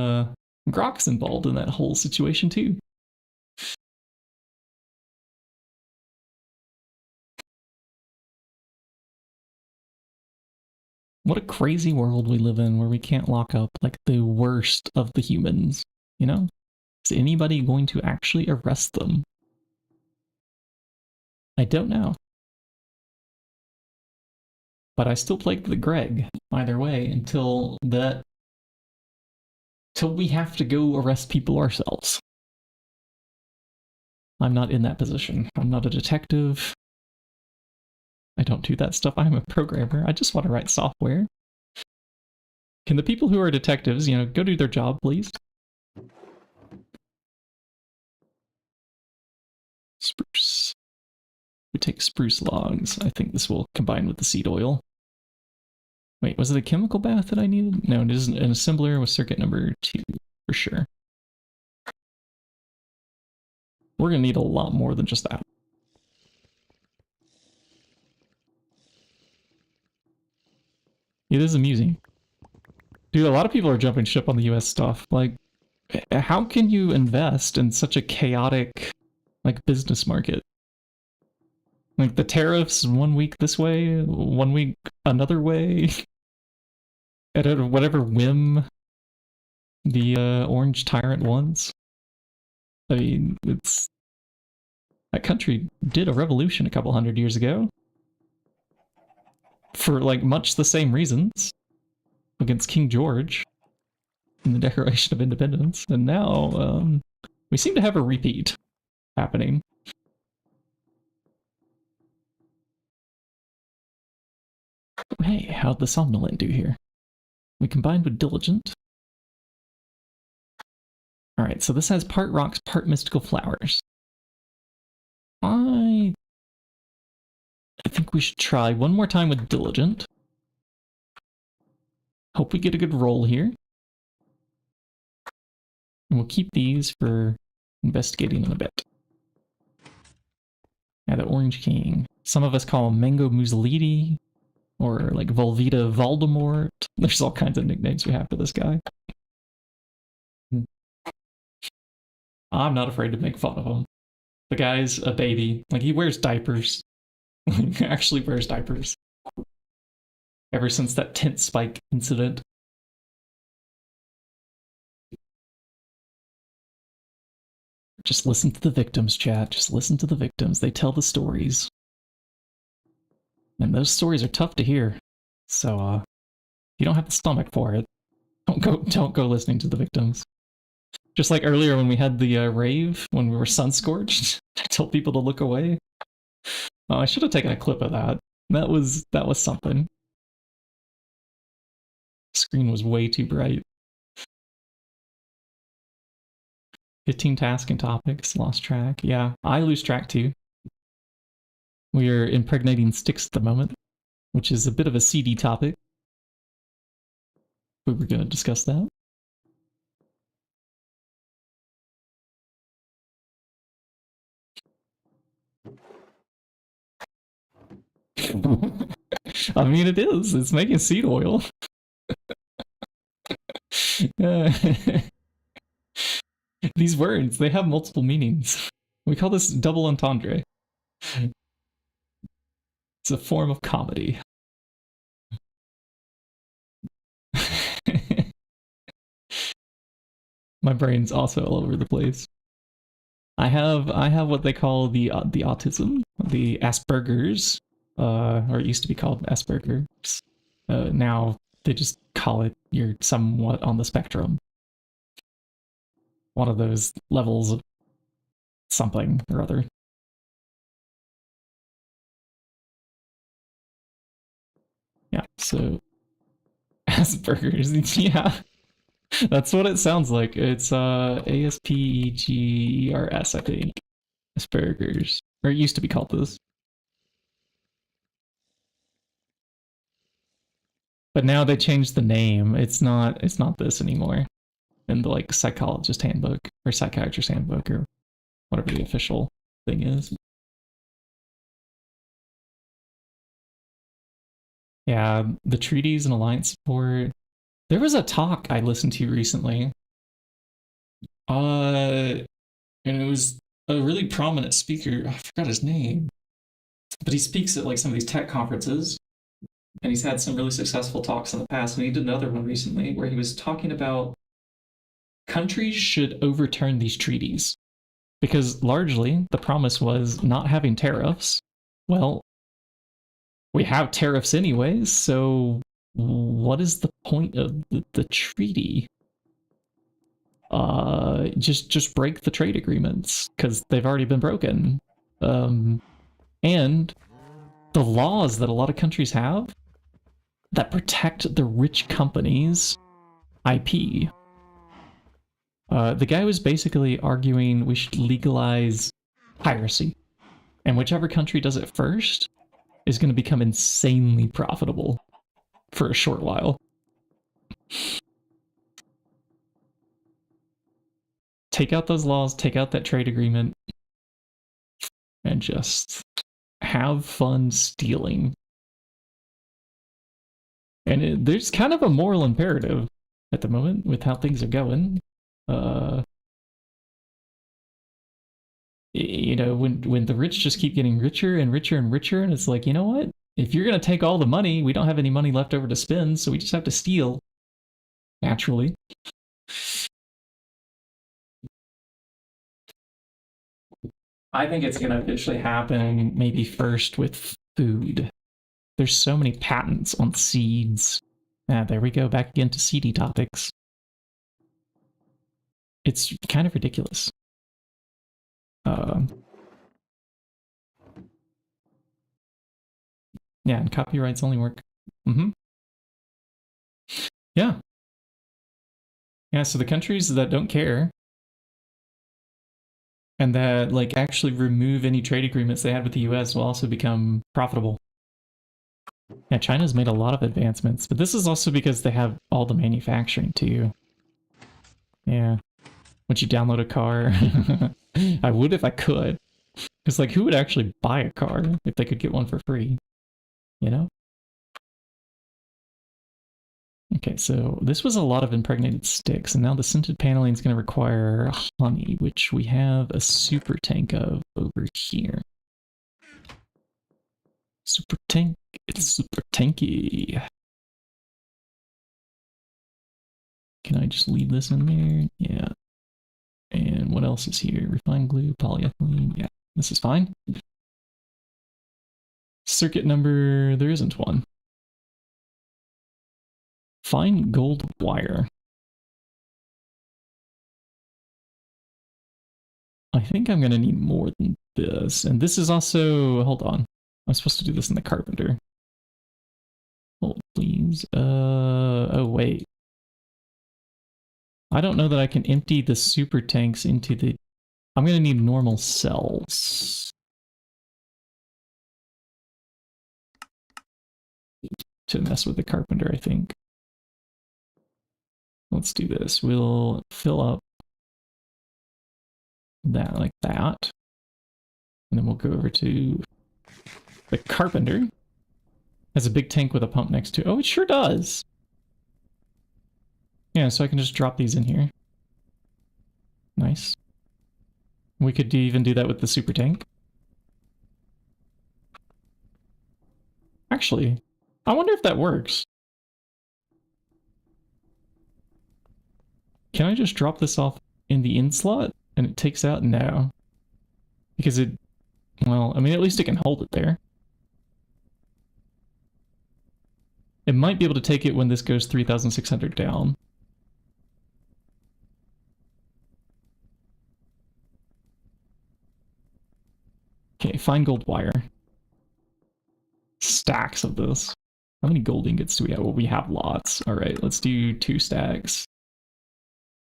Grok's involved in that whole situation too. What a crazy world we live in where we can't lock up like the worst of the humans, you know? Is anybody going to actually arrest them? I don't know. But I still play the Greg, either way, until we have to go arrest people ourselves. I'm not in that position. I'm not a detective. I don't do that stuff. I'm a programmer. I just want to write software. Can the people who are detectives, you know, go do their job, please? Spruce. We take spruce logs. I think this will combine with the seed oil. Wait, was it a chemical bath that I needed? No, it is an assembler with circuit number 2, for sure. We're gonna need a lot more than just that. It is amusing. Dude, a lot of people are jumping ship on the US stuff. Like, how can you invest in such a chaotic like business market. Like the tariffs 1 week this way, 1 week another way. At whatever whim the orange tyrant wants. I mean, it's that country did a revolution a couple hundred years ago for like much the same reasons against King George in the Declaration of Independence, and now we seem to have a repeat happening. Hey, how'd the somnolent do here? We combined with diligent. Alright, so this has part rocks, part mystical flowers. I think we should try one more time with diligent. Hope we get a good roll here. And we'll keep these for investigating in a bit. Yeah, the Orange King. Some of us call him Mango Mussolini, or like Volvita Voldemort. There's all kinds of nicknames we have for this guy. I'm not afraid to make fun of him. The guy's a baby. Like, he wears diapers. He actually wears diapers. Ever since that tent spike incident. Just listen to the victims, chat. Just listen to the victims. They tell the stories. And those stories are tough to hear. So, if you don't have the stomach for it, don't go listening to the victims. Just like earlier when we had the rave, when we were sun-scorched, I told people to look away. Oh, I should have taken a clip of that. That was something. The screen was way too bright. 15 tasks and topics, lost track. Yeah, I lose track too. We are impregnating sticks at the moment, which is a bit of a seedy topic. But we're going to discuss that. I mean, it is. It's making seed oil. These words, they have multiple meanings. We call this double entendre. It's a form of comedy. My brain's also all over the place. I have what they call the autism, the Asperger's, or it used to be called Asperger's. Now they just call it you're somewhat on the spectrum. One of those levels of something or other. Yeah, so Asperger's, yeah. That's what it sounds like. It's Aspergers, I think. Asperger's. Or it used to be called this. But now they changed the name. It's not this anymore. In the like psychologist handbook or psychiatrist handbook or whatever the official thing is. Yeah, the treaties and alliance support. There was a talk I listened to recently. And it was a really prominent speaker. I forgot his name. But he speaks at like some of these tech conferences. And he's had some really successful talks in the past. And he did another one recently where he was talking about countries should overturn these treaties. Because largely the promise was not having tariffs. Well, we have tariffs anyways, so what is the point of the treaty? Just break the trade agreements, because they've already been broken. And the laws that a lot of countries have that protect the rich companies' IP. The guy was basically arguing we should legalize piracy. And whichever country does it first is going to become insanely profitable for a short while. Take out those laws, take out that trade agreement, and just have fun stealing. And there's kind of a moral imperative at the moment with how things are going. You know, when the rich just keep getting richer and richer and richer, and it's like, you know what? If you're gonna take all the money, we don't have any money left over to spend, so we just have to steal. Naturally. I think it's gonna eventually happen, maybe first with food. There's so many patents on seeds. Ah, there we go, back again to seedy topics. It's kind of ridiculous. Yeah, and copyrights only work. Yeah. Yeah, so the countries that don't care and that like actually remove any trade agreements they had with the US will also become profitable. Yeah, China's made a lot of advancements, but this is also because they have all the manufacturing too. Yeah. Once you download a car, I would if I could. Because like, who would actually buy a car if they could get one for free? You know? Okay, so this was a lot of impregnated sticks, and now the scented paneling is going to require honey, which we have a super tank of over here. Super tank, it's super tanky. Can I just leave this in there? Yeah. And what else is here? Refined glue, polyethylene. Yeah, this is fine. Circuit number, there isn't one. Fine gold wire. I think I'm going to need more than this. And this is also, hold on. I'm supposed to do this in the carpenter. Hold, please. Oh, wait. I don't know that I can empty the super tanks into the... I'm going to need normal cells. To mess with the carpenter, I think. Let's do this. We'll fill up that like that. And then we'll go over to the carpenter. Has a big tank with a pump next to it. Oh, it sure does. Yeah, so I can just drop these in here. Nice. We could even do that with the super tank. Actually, I wonder if that works. Can I just drop this off in the in slot and it takes out? No. Because it, well, I mean, at least it can hold it there. It might be able to take it when this goes 3,600 down. Okay, fine gold wire. Stacks of this. How many gold ingots do we have? Well, we have lots. All right, let's do 2 stacks,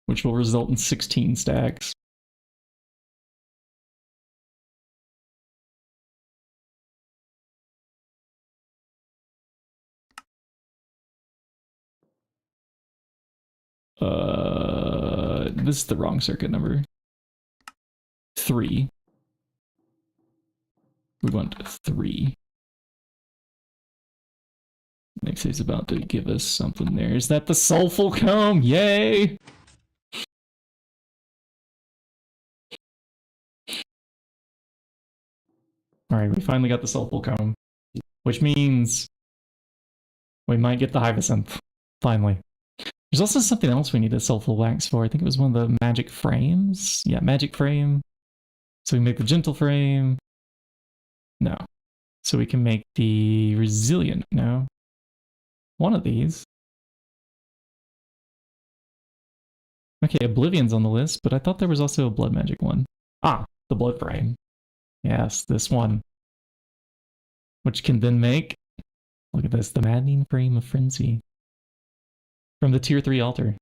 which will result in 16 stacks. This is the wrong circuit number. 3. We want 3. Next is about to give us something there. Is that the soulful comb? Yay! Alright, we finally got the soulful comb. Which means we might get the hyacinth. Finally. There's also something else we need a soulful wax for. I think it was one of the magic frames. Yeah, magic frame. So we make the gentle frame. No. So we can make the resilient. No. One of these. Okay, Oblivion's on the list, but I thought there was also a blood magic one. Ah, the blood frame. Yes, this one. Which can then make, look at this, the maddening frame of frenzy. From the tier 3 altar.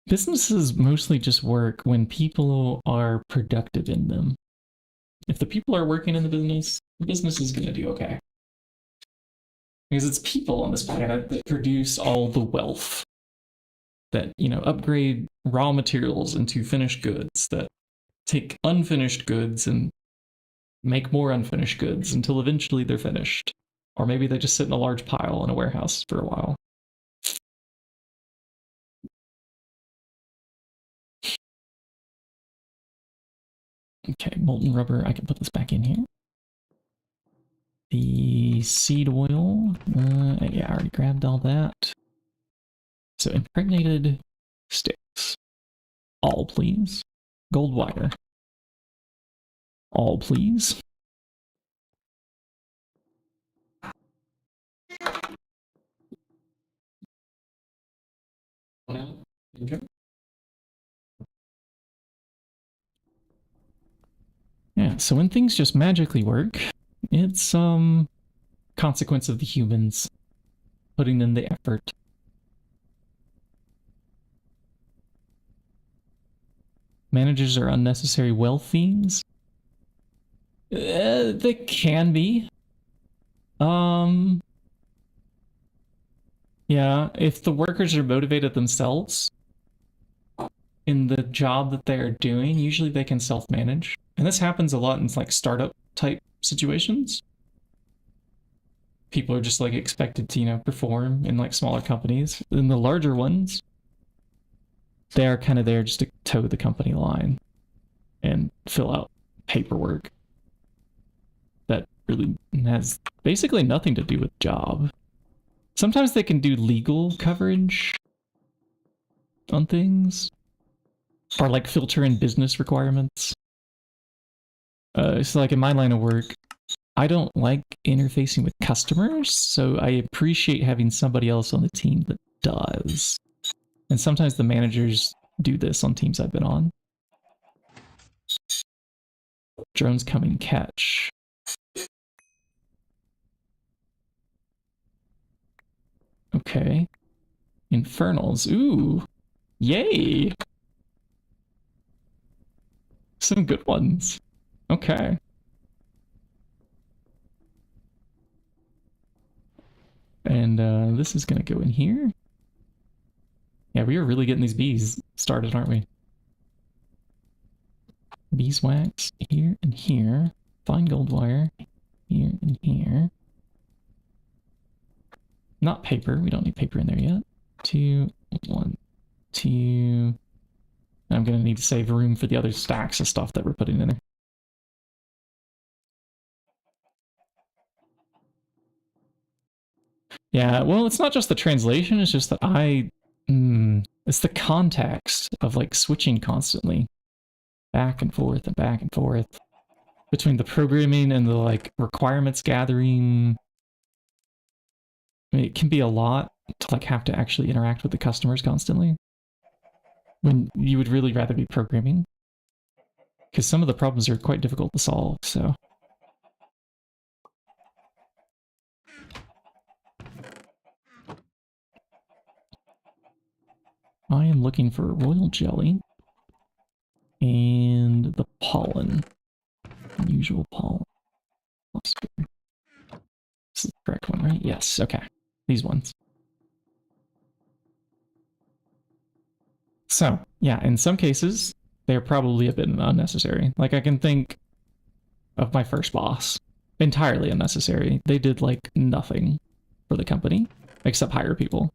Businesses mostly just work when people are productive in them. If the people are working in the business is going to do okay. Because it's people on this planet that produce all the wealth. That, you know, upgrade raw materials into finished goods, that take unfinished goods and make more unfinished goods until eventually they're finished. Or maybe they just sit in a large pile in a warehouse for a while. Okay, molten rubber, I can put this back in here. The seed oil, yeah, I already grabbed all that. So impregnated sticks. All, please. Gold wire. All, please. Yeah, so when things just magically work, it's consequence of the humans putting in the effort. Managers are unnecessary wealth fiends. They can be. Yeah, if the workers are motivated themselves in the job that they're doing, usually they can self-manage. And this happens a lot in like startup type situations. People are just like expected to, you know, perform in like smaller companies. In the larger ones, they are kind of there just to toe the company line and fill out paperwork that really has basically nothing to do with the job. Sometimes they can do legal coverage on things, or like filter in business requirements. So like in my line of work, I don't like interfacing with customers, so I appreciate having somebody else on the team that does. And sometimes the managers do this on teams I've been on. Drones coming catch. Okay. Infernals. Ooh. Yay! Some good ones. Okay. And this is going to go in here. Yeah, we are really getting these bees started, aren't we? Beeswax here and here. Fine gold wire here and here. Not paper. We don't need paper in there yet. 2, 1, 2. I'm going to need to save room for the other stacks of stuff that we're putting in there. Yeah, well, it's not just the translation, it's just that it's the context of like switching constantly. Back and forth and back and forth. Between the programming and the like requirements gathering. I mean, it can be a lot to like have to actually interact with the customers constantly. When you would really rather be programming. Because some of the problems are quite difficult to solve, so. I am looking for royal jelly. And the pollen. Unusual pollen. This is the correct one, right? Yes, okay. These ones. So, yeah, in some cases, they're probably a bit unnecessary. Like, I can think of my first boss. Entirely unnecessary. They did, like, nothing for the company, except hire people.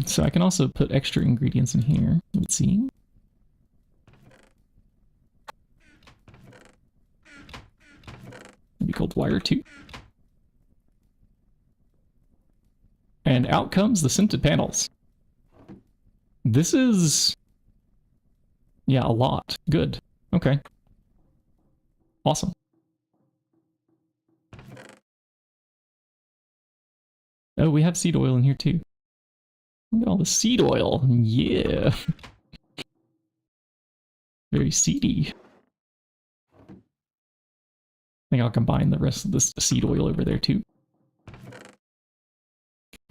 So I can also put extra ingredients in here, let's see. Maybe gold wire too. And out comes the scented panels. This is... yeah, a lot. Good. Okay. Awesome. Oh, we have seed oil in here too. Look at all the seed oil. Yeah. Very seedy. I think I'll combine the rest of this seed oil over there too.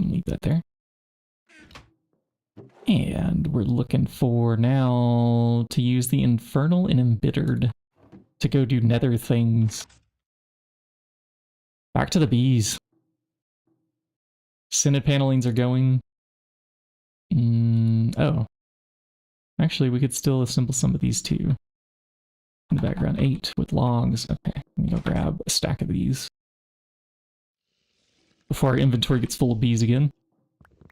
Leave that there. And we're looking for now to use the Infernal and Embittered to go do nether things. Back to the bees. Scented panelings are going. Oh. Actually, we could still assemble some of these too. In the background, 8 with logs. Okay, I'm gonna grab a stack of these. before our inventory gets full of bees again.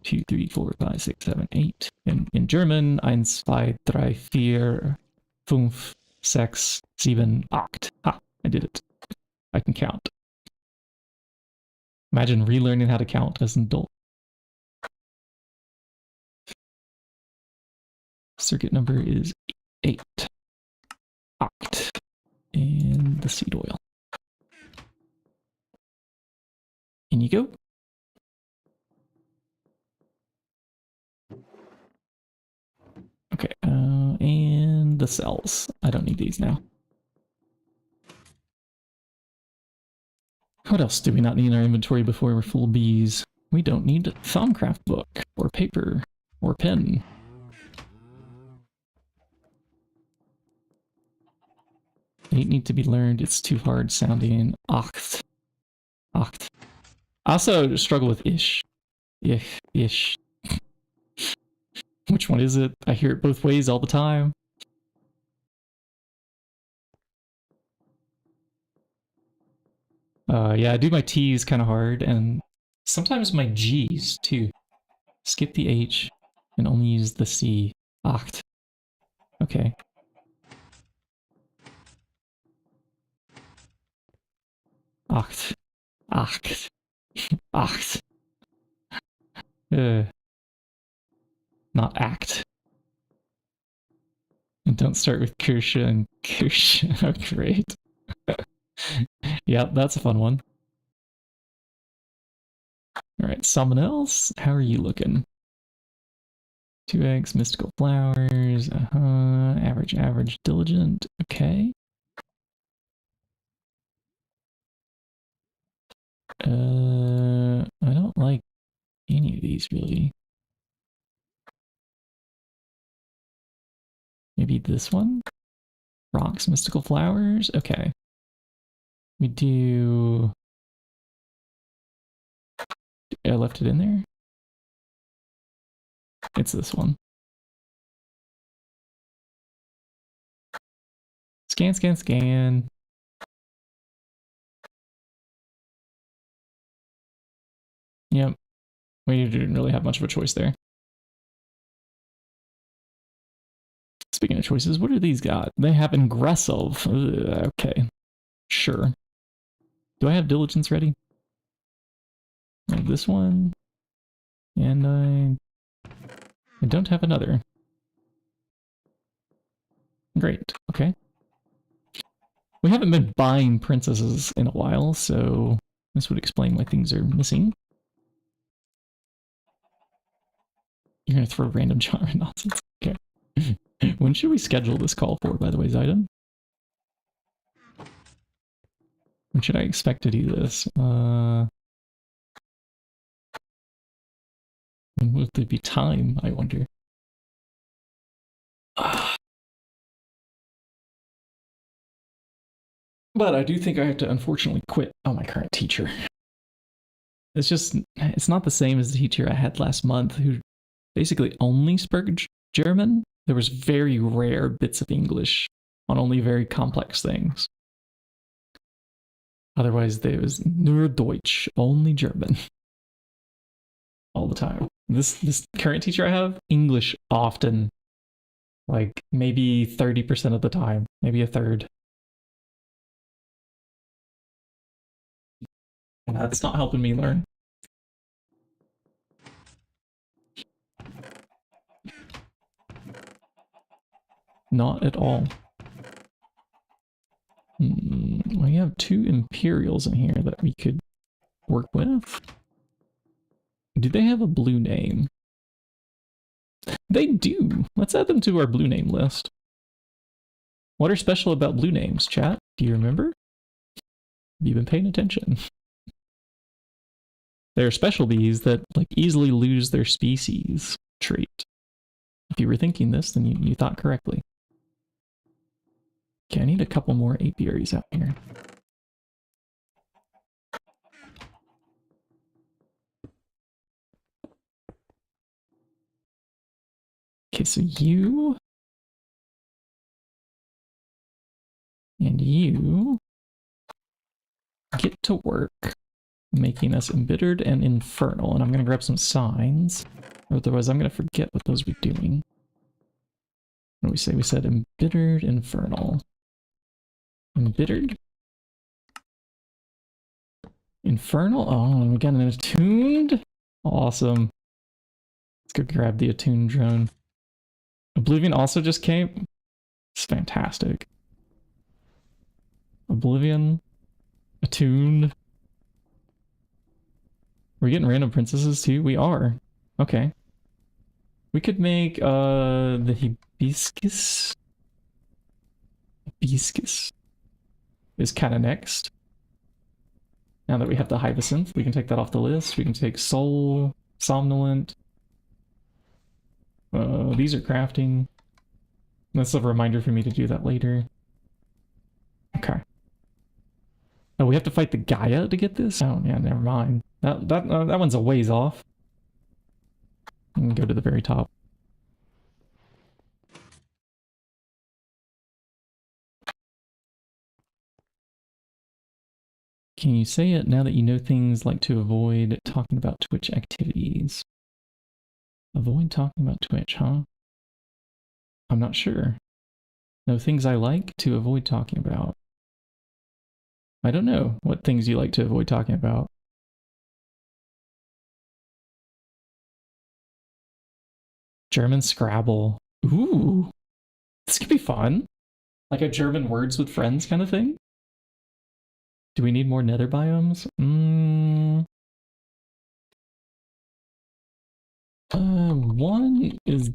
2, 3, 4, 5, 6, 7, 8. In German, 1, 2, 3, 4, 5, 6, 7, 8. Ha! I did it. I can count. Imagine relearning how to count as an adult. Circuit number is 8. Oct. And the seed oil. In you go. Okay, and the cells. I don't need these now. What else do we not need in our inventory before we're full of bees? We don't need a Thaumcraft book, or paper, or pen. They need to be learned. It's too hard sounding. Oct. Oct. I also struggle with ish. Ish. Which one is it? I hear it both ways all the time. Yeah, I do my T's kind of hard, and sometimes my G's too. Skip the H and only use the C. Oct. Okay. Oct. Oct. Oct. Not act. And don't start with Kirsha and Kirsha. Oh, great. Yeah, that's a fun one. Alright, someone else? How are you looking? 2 eggs, mystical flowers, average, diligent, okay. I don't like any of these really. Maybe this one? Rocks, mystical flowers, okay. We do... I left it in there? It's this one. Scan, scan, scan. Yep. We didn't really have much of a choice there. Speaking of choices, what do these got? They have aggressive. Okay. Sure. Do I have diligence ready? I have this one. And I don't have another. Great. Okay. We haven't been buying princesses in a while, so this would explain why things are missing. You're gonna throw random genre nonsense. Okay. When should we schedule this call for, by the way, Zayden? When should I expect to do this? When would there be time, I wonder? But I do think I have to unfortunately quit my current teacher. It's not the same as the teacher I had last month who basically only spoke German. There was very rare bits of English on only very complex things. Otherwise, there was nur Deutsch, only German. All the time. This current teacher I have, English often. Like, maybe 30% of the time. Maybe a third. And that's not helping me learn. Not at all. We have 2 Imperials in here that we could work with. Do they have a blue name? They do! Let's add them to our blue name list. What are special about blue names, chat? Do you remember? Have you been paying attention? There are special bees that like easily lose their species trait. If you were thinking this, then you thought correctly. Okay, I need a couple more apiaries out here. Okay, so you... and you... get to work making us embittered and infernal. And I'm going to grab some signs. Otherwise, I'm going to forget what those we're doing. What do we say? We said embittered, infernal. Embittered? Infernal? Oh, we got an attuned? Awesome. Let's go grab the attuned drone. Oblivion also just came. It's fantastic. Oblivion. Attuned. We're getting random princesses too? We are. Okay. We could make the hibiscus. Hibiscus is kind of next. Now that we have the hyacinth, we can take that off the list. We can take soul, somnolent. These are crafting. That's a reminder for me to do that later. Okay. Oh, we have to fight the Gaia to get this? Oh, yeah, never mind. That one's a ways off. We can go to the very top. Can you say it now that you know things like to avoid talking about Twitch activities? Avoid talking about Twitch, huh? I'm not sure. No things I like to avoid talking about. I don't know what things you like to avoid talking about. German Scrabble. Ooh. This could be fun. Like a German words with friends kind of thing. Do we need more nether biomes? One is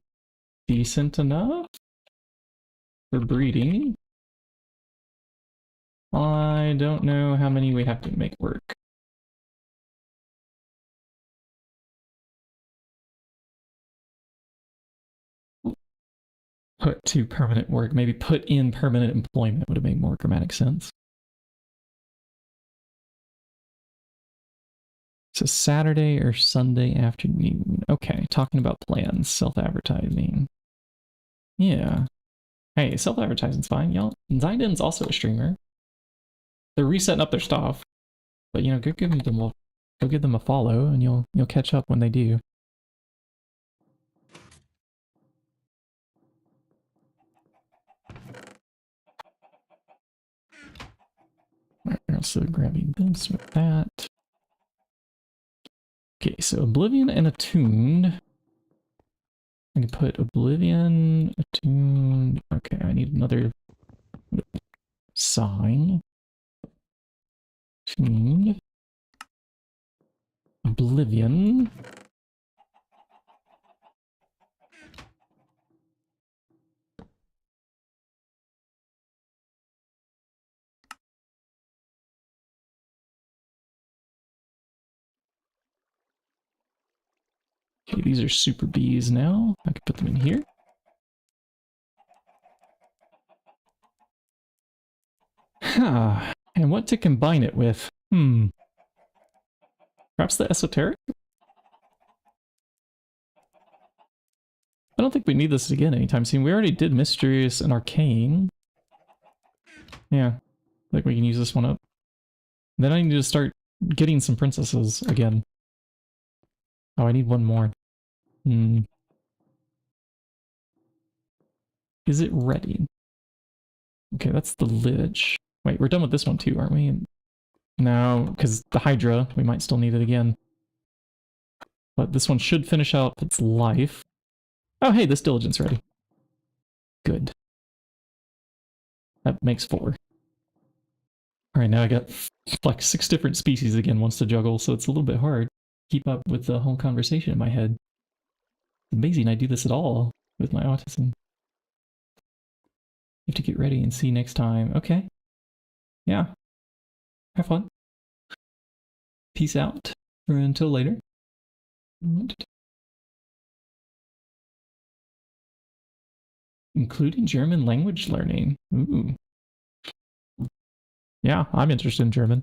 decent enough for breeding. I don't know how many we have to make work. Put to permanent work. Maybe put in permanent employment would have made more grammatic sense. So Saturday or Sunday afternoon. Okay, talking about plans, self-advertising. Yeah. Hey, self-advertising's fine, y'all. Zaiden's also a streamer. They're resetting up their stuff. But you know, go give them a follow and you'll catch up when they do. Alright, so grabbing this with that. Okay, so Oblivion and Attuned. I can put Oblivion, Attuned. Okay, I need another sign. Attuned. Oblivion. Okay, these are super bees now. I can put them in here. Huh. And what to combine it with? Perhaps the esoteric? I don't think we need this again anytime soon. We already did mysterious and arcane. Yeah, I think we can use this one up. Then I need to start getting some princesses again. Oh, I need one more. Is it ready? Okay, that's the Lich. Wait, we're done with this one too, aren't we? No, because the Hydra, we might still need it again. But this one should finish out its life. Oh, hey, this Diligent's ready. Good. That makes 4. Alright, now I got like 6 different species again once to juggle, so it's a little bit hard to keep up with the whole conversation in my head. It's amazing I do this at all with my autism. You have to get ready and see next time. Okay. Yeah. Have fun. Peace out. Or until later. Including German language learning. Ooh. Yeah, I'm interested in German.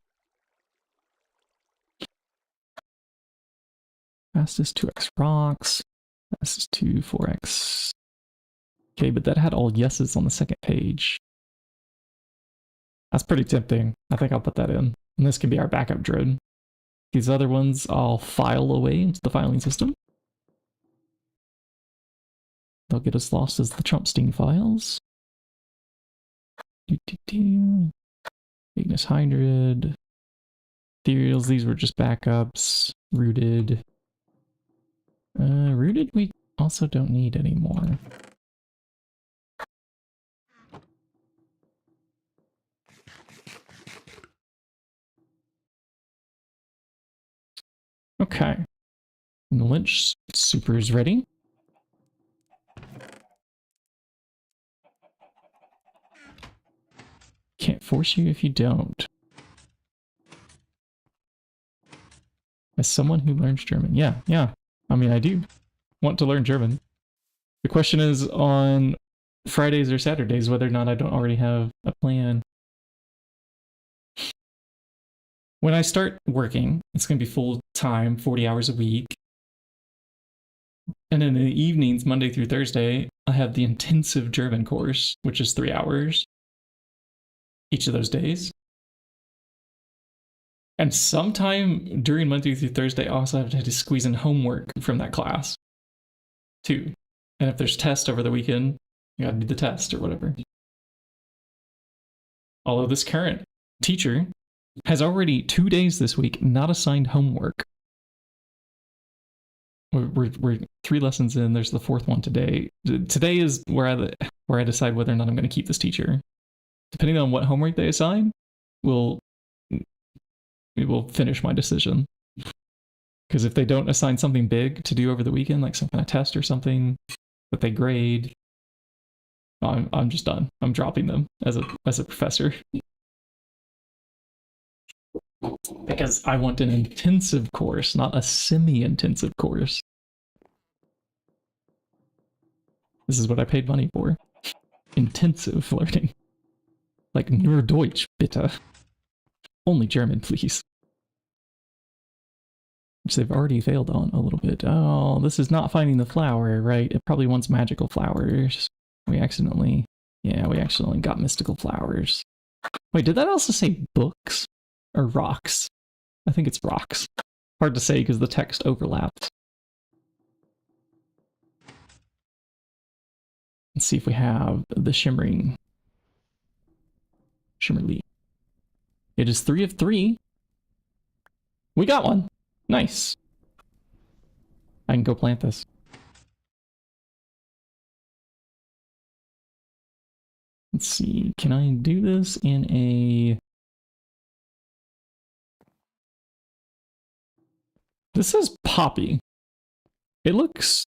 Fastest 2x rocks. Fastest 2, 4x. Okay, but that had all yeses on the second page. That's pretty tempting. I think I'll put that in. And this can be our backup drone. These other ones I'll file away into the filing system. They'll get us lost as the Trumpstein files. Ignis Hydrid. Ethereals, these were just backups. Rooted. Rooted we also don't need anymore. Okay. And the Lynch super is ready. Can't force you if you don't. As someone who learns German. Yeah. I mean, I do want to learn German. The question is on Fridays or Saturdays whether or not I don't already have a plan. When I start working, it's going to be full time, 40 hours a week. And in the evenings, Monday through Thursday, I have the intensive German course, which is 3 hours each of those days. And sometime during Monday through Thursday, I also have to squeeze in homework from that class, too. And if there's tests over the weekend, you gotta do the test or whatever. Although this current teacher has already 2 days this week not assigned homework. We're 3 lessons in. There's the 4th one today. Today is where I decide whether or not I'm going to keep this teacher. Depending on what homework they assign, it will finish my decision. Because if they don't assign something big to do over the weekend, like some kind of test or something that they grade, I'm just done. I'm dropping them as a professor. Because I want an intensive course, not a semi-intensive course. This is what I paid money for. Intensive learning. Like nur Deutsch, bitte. Only German, please. Which they've already failed on a little bit. Oh, this is not finding the flower, right? It probably wants magical flowers. We accidentally got mystical flowers. Wait, did that also say books? Or rocks? I think it's rocks. Hard to say because the text overlaps. Let's see if we have the Shimmerly. It is 3 of 3. We got one. Nice. I can go plant this. Let's see. Can I do this in a... This is poppy. It looks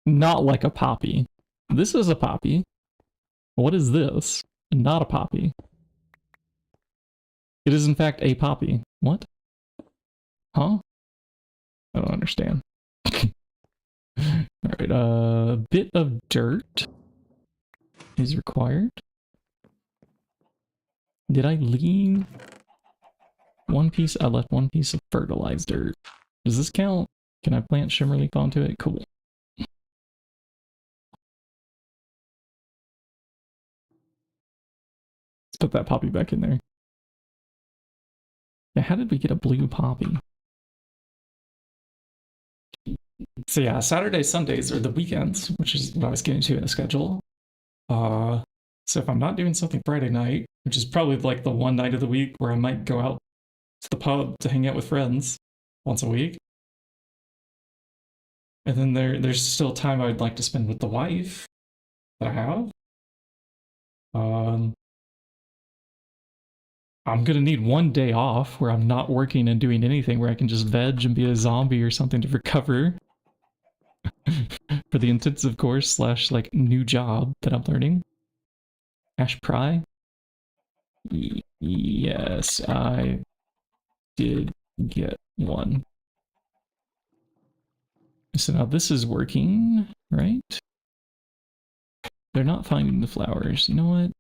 not like a poppy. This is a poppy. What is this? Not a poppy. It is in fact a poppy. What? Huh? I don't understand. Alright, a bit of dirt is required. Did I leave one piece? I left one piece of fertilized dirt. Does this count? Can I plant shimmerleaf onto it? Cool. Let's put that poppy back in there. Yeah, how did we get a blue poppy? So yeah, Saturdays, Sundays are the weekends, which is what I was getting to in the schedule. So if I'm not doing something Friday night, which is probably like the one night of the week where I might go out to the pub to hang out with friends once a week. And then there's still time I'd like to spend with the wife that I have. I'm gonna need one day off where I'm not working and doing anything, where I can just veg and be a zombie or something to recover for the intensive course slash like new job that I'm learning. Ash Pry? Yes, I did get one. So now this is working, right? They're not finding the flowers. You know what?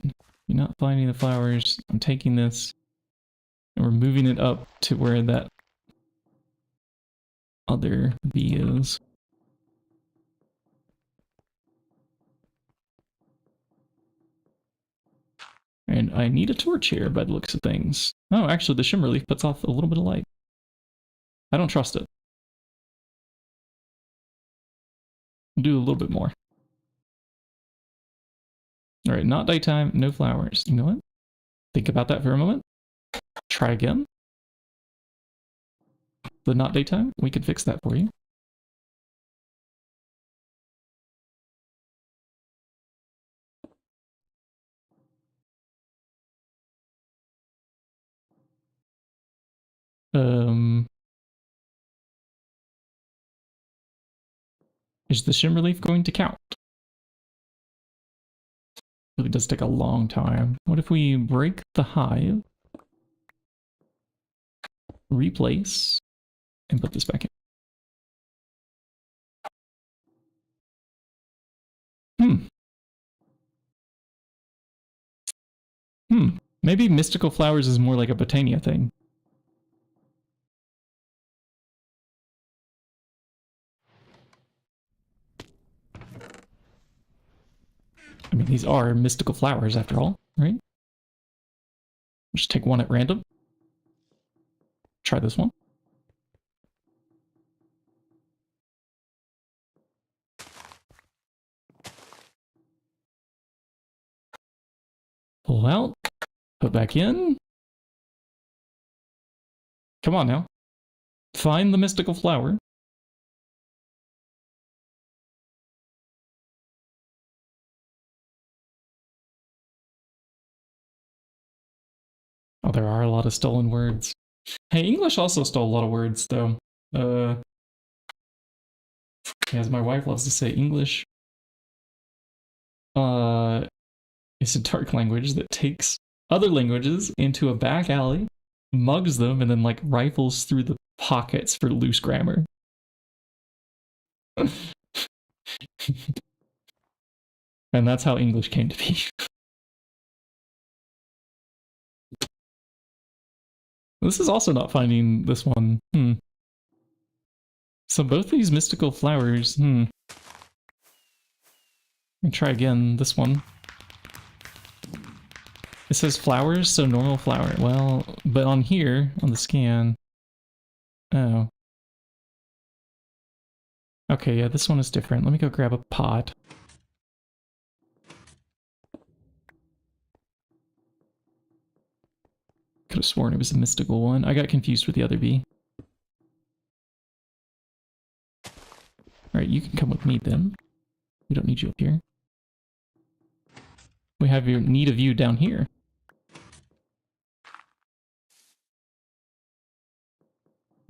You're not finding the flowers. I'm taking this and we're moving it up to where that other bee is. And I need a torch here by the looks of things. Oh, actually the shimmer leaf puts off a little bit of light. I don't trust it. Do a little bit more. All right, not daytime, no flowers. You know what? Think about that for a moment. Try again. The not daytime, we could fix that for you. Is the shimmer leaf going to count? Really does take a long time. What if we break the hive, replace, and put this back in? Maybe mystical flowers is more like a botania thing. I mean, these are mystical flowers after all, right? Just take one at random. Try this one. Pull out. Put back in. Come on now. Find the mystical flower. Oh, there are a lot of stolen words. Hey, English also stole a lot of words, though. As my wife loves to say, English is a dark language that takes other languages into a back alley, mugs them, and then like rifles through the pockets for loose grammar. And that's how English came to be. This is also not finding this one. So both these mystical flowers, Let me try again, this one. It says flowers, so normal flower. Well, but on here, on the scan... Oh. Okay, yeah, this one is different. Let me go grab a pot. Could have sworn it was a mystical one. I got confused with the other bee. Alright, you can come with me then. We don't need you up here. We have your need of you down here.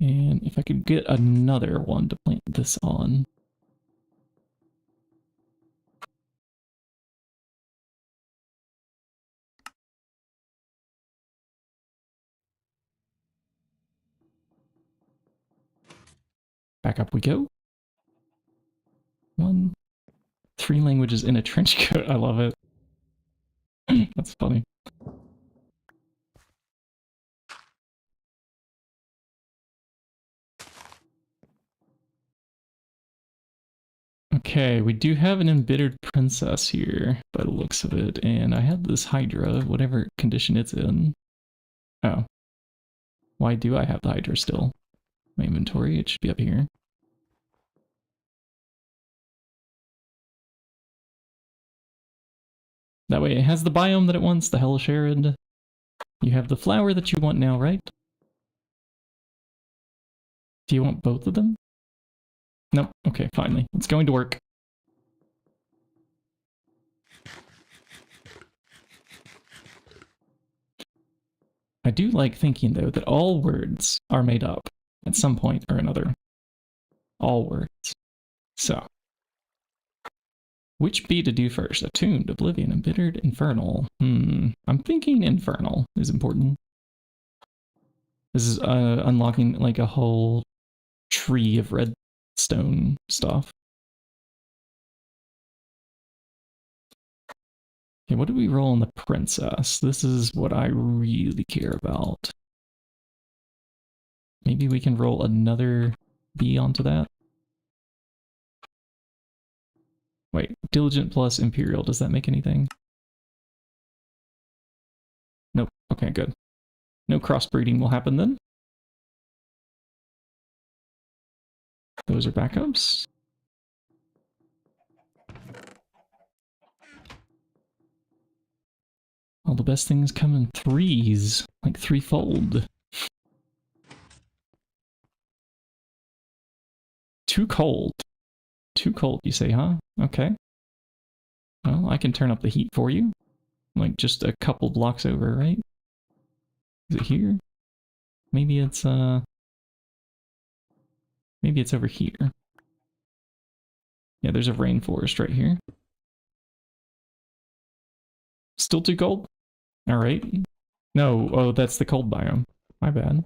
And if I could get another one to plant this on. Back up we go. 1, 3 languages in a trench coat. I love it. That's funny. Okay, we do have an embittered princess here, by the looks of it, and I have this Hydra, whatever condition it's in. Oh. Why do I have the Hydra still? My inventory, it should be up here. That way it has the biome that it wants, the Hellish Arid. You have the flower that you want now, right? Do you want both of them? Nope. Okay, finally. It's going to work. I do like thinking, though, that all words are made up at some point or another. All words. So. Which bee to do first? Attuned, Oblivion, Embittered, Infernal. I'm thinking Infernal is important. This is unlocking like a whole tree of redstone stuff. Okay, what do we roll on the princess? This is what I really care about. Maybe we can roll another bee onto that. Wait, Diligent plus Imperial, does that make anything? Nope. Okay, good. No crossbreeding will happen then. Those are backups. All the best things come in threes, like threefold. Too cold. Too cold, you say, huh? Okay. Well, I can turn up the heat for you. Like just a couple blocks over, right? Is it here? Maybe it's over here. Yeah, there's a rainforest right here. Still too cold? Alright. No, oh, that's the cold biome. My bad.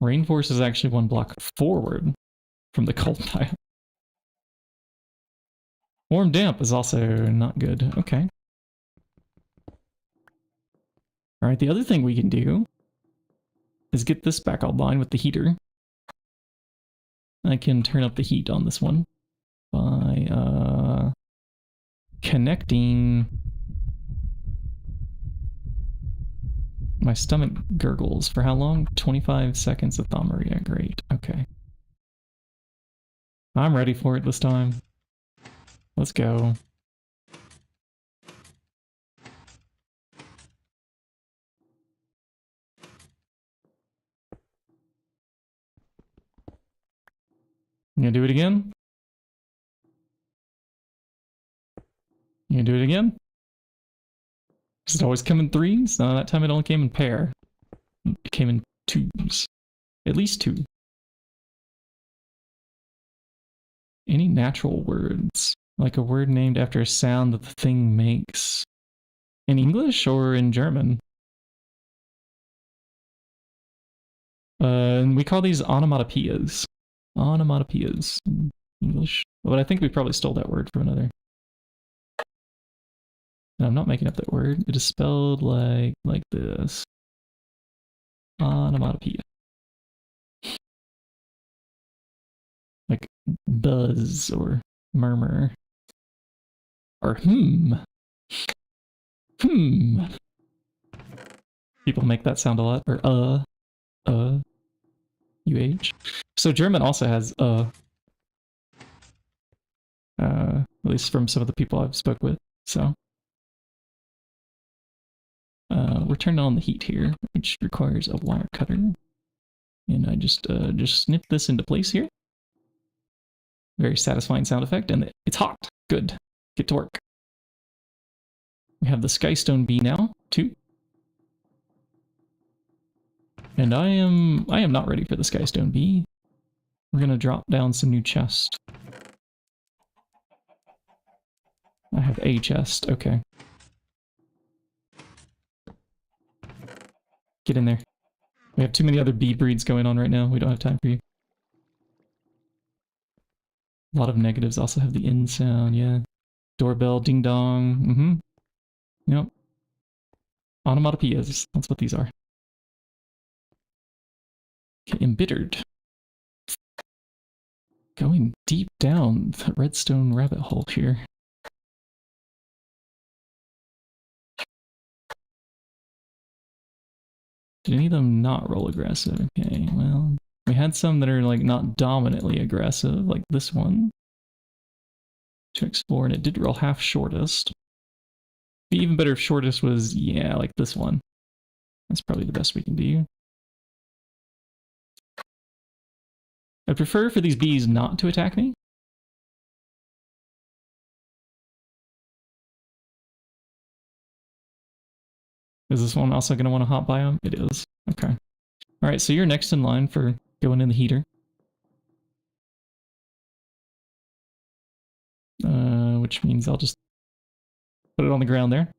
Rainforest is actually one block forward from the cold biome. Warm damp is also not good. Okay. Alright, the other thing we can do is get this back online with the heater. I can turn up the heat on this one by connecting. My stomach gurgles for how long? 25 seconds of thaumaria. Great. Okay. I'm ready for it this time. Let's go. You gonna do it again? You gonna do it again? Does it always come in threes? No, that time it only came in pair. It came in twos. At least two. Any natural words? Like a word named after a sound that the thing makes. In English or in German? We call these onomatopoeias. Onomatopoeias in English. But I think we probably stole that word from another. No, I'm not making up that word. It is spelled like this. Onomatopoeia. Like buzz or murmur. Or hmm. Hmm. People make that sound a lot. Or UH. So German also has at least from some of the people I've spoke with. So we're turning on the heat here, which requires a wire cutter. And I just snip this into place here. Very satisfying sound effect, and it's hot. Good. Get to work. We have the Skystone bee now, too. And I am not ready for the Skystone bee. We're gonna drop down some new chests. I have a chest, okay. Get in there. We have too many other bee breeds going on right now. We don't have time for you. A lot of negatives also have the in sound, yeah. Doorbell, ding dong, Yep. Onomatopoeias, that's what these are. Okay, embittered. Going deep down the redstone rabbit hole here. Did any of them not roll aggressive? Okay, well, we had some that are like not dominantly aggressive, like this one. To explore, and it did roll half shortest. Be even better if shortest was, yeah, like this one. That's probably the best we can do. I prefer for these bees not to attack me. Is this one also going to want a hot biome? It is. Okay. Alright, so you're next in line for going in the heater. Which means I'll just put it on the ground there.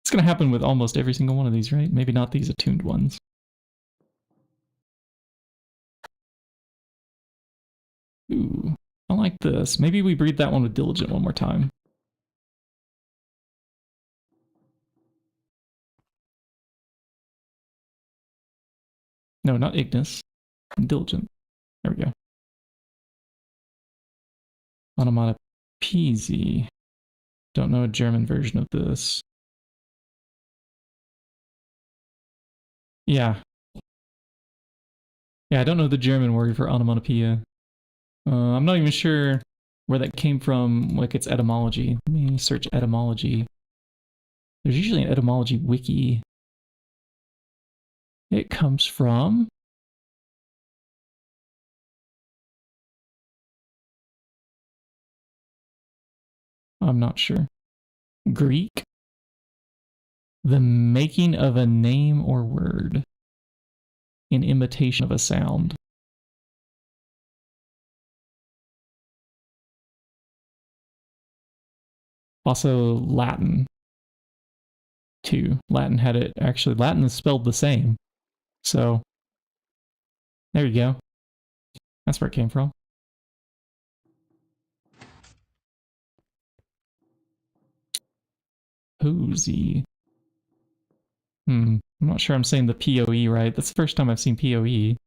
It's going to happen with almost every single one of these, right? Maybe not these attuned ones. Ooh, I like this. Maybe we breed that one with Diligent one more time. No, not Ignis. Diligent. There we go. Onomatopoeia. Don't know a German version of this. Yeah. Yeah, I don't know the German word for onomatopoeia. I'm not even sure where that came from, like its etymology. Let me search etymology. There's usually an etymology wiki. It comes from... I'm not sure. Greek. The making of a name or word in imitation of a sound. Also Latin, too. Latin had it, actually, Latin is spelled the same. So, there you go. That's where it came from. Posy. I'm not sure I'm saying the POE right. That's the first time I've seen POE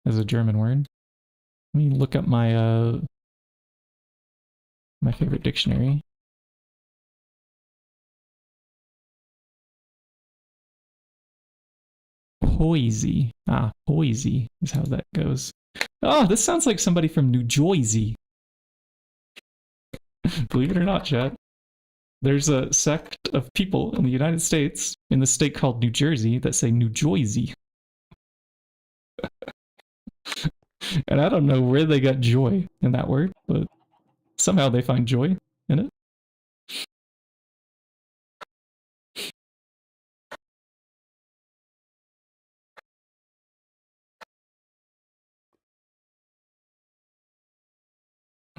as a German word. Let me look up my my favorite dictionary. Poisy. Ah, Poisy is how that goes. Oh, this sounds like somebody from New Jersey. Believe it or not, chat. There's a sect of people in the United States, in the state called New Jersey, that say New Jersey. And I don't know where they got joy in that word, but somehow they find joy in it.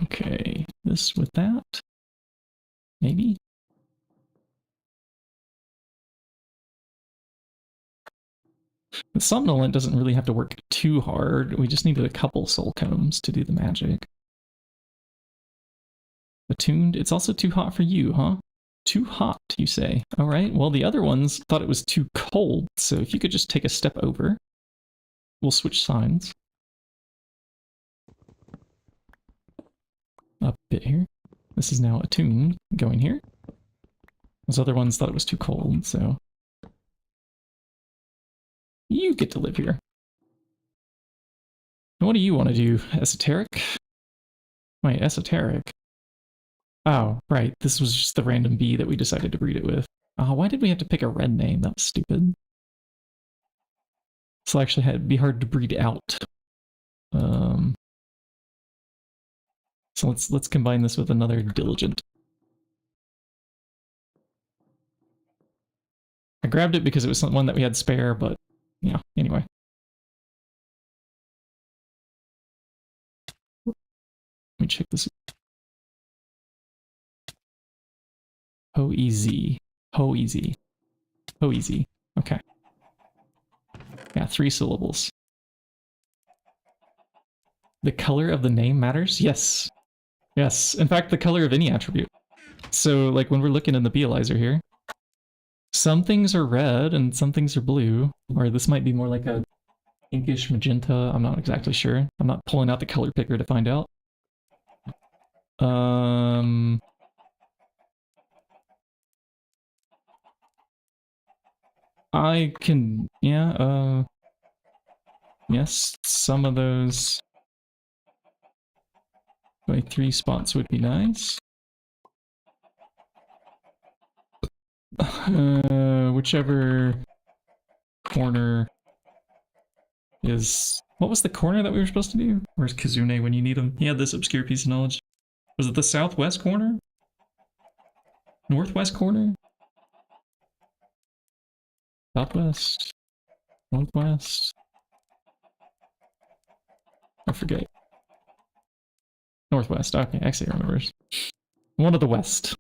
Okay, this with that. Maybe. The somnolent doesn't really have to work too hard. We just needed a couple soul combs to do the magic. Attuned, it's also too hot for you, huh? Too hot, you say. All right, well, the other ones thought it was too cold, so if you could just take a step over, we'll switch signs. Up a bit here. This is now attuned, going here. Those other ones thought it was too cold, so... You get to live here. And what do you want to do? Esoteric? Wait, esoteric? Oh, right, this was just the random bee that we decided to breed it with. Why did we have to pick a red name? That was stupid. So actually it'd be hard to breed out. So let's combine this with another diligent. I grabbed it because it was one that we had spare, but yeah, anyway. Let me check this. Ho easy. Ho easy. Ho easy. Okay. Yeah, 3 syllables. The color of the name matters? Yes. Yes. In fact, the color of any attribute. So, like, when we're looking in the Bealizer here, some things are red and some things are blue. Or this might be more like a pinkish magenta. I'm not exactly sure. I'm not pulling out the color picker to find out. I can, yeah, yes, some of those by 3 spots would be nice. Whichever corner is... What was the corner that we were supposed to do? Where's Kazune when you need him? He had this obscure piece of knowledge. Was it the southwest corner? Northwest corner? Southwest? Northwest? I forget. Northwest. Okay, actually remembers. One of the west.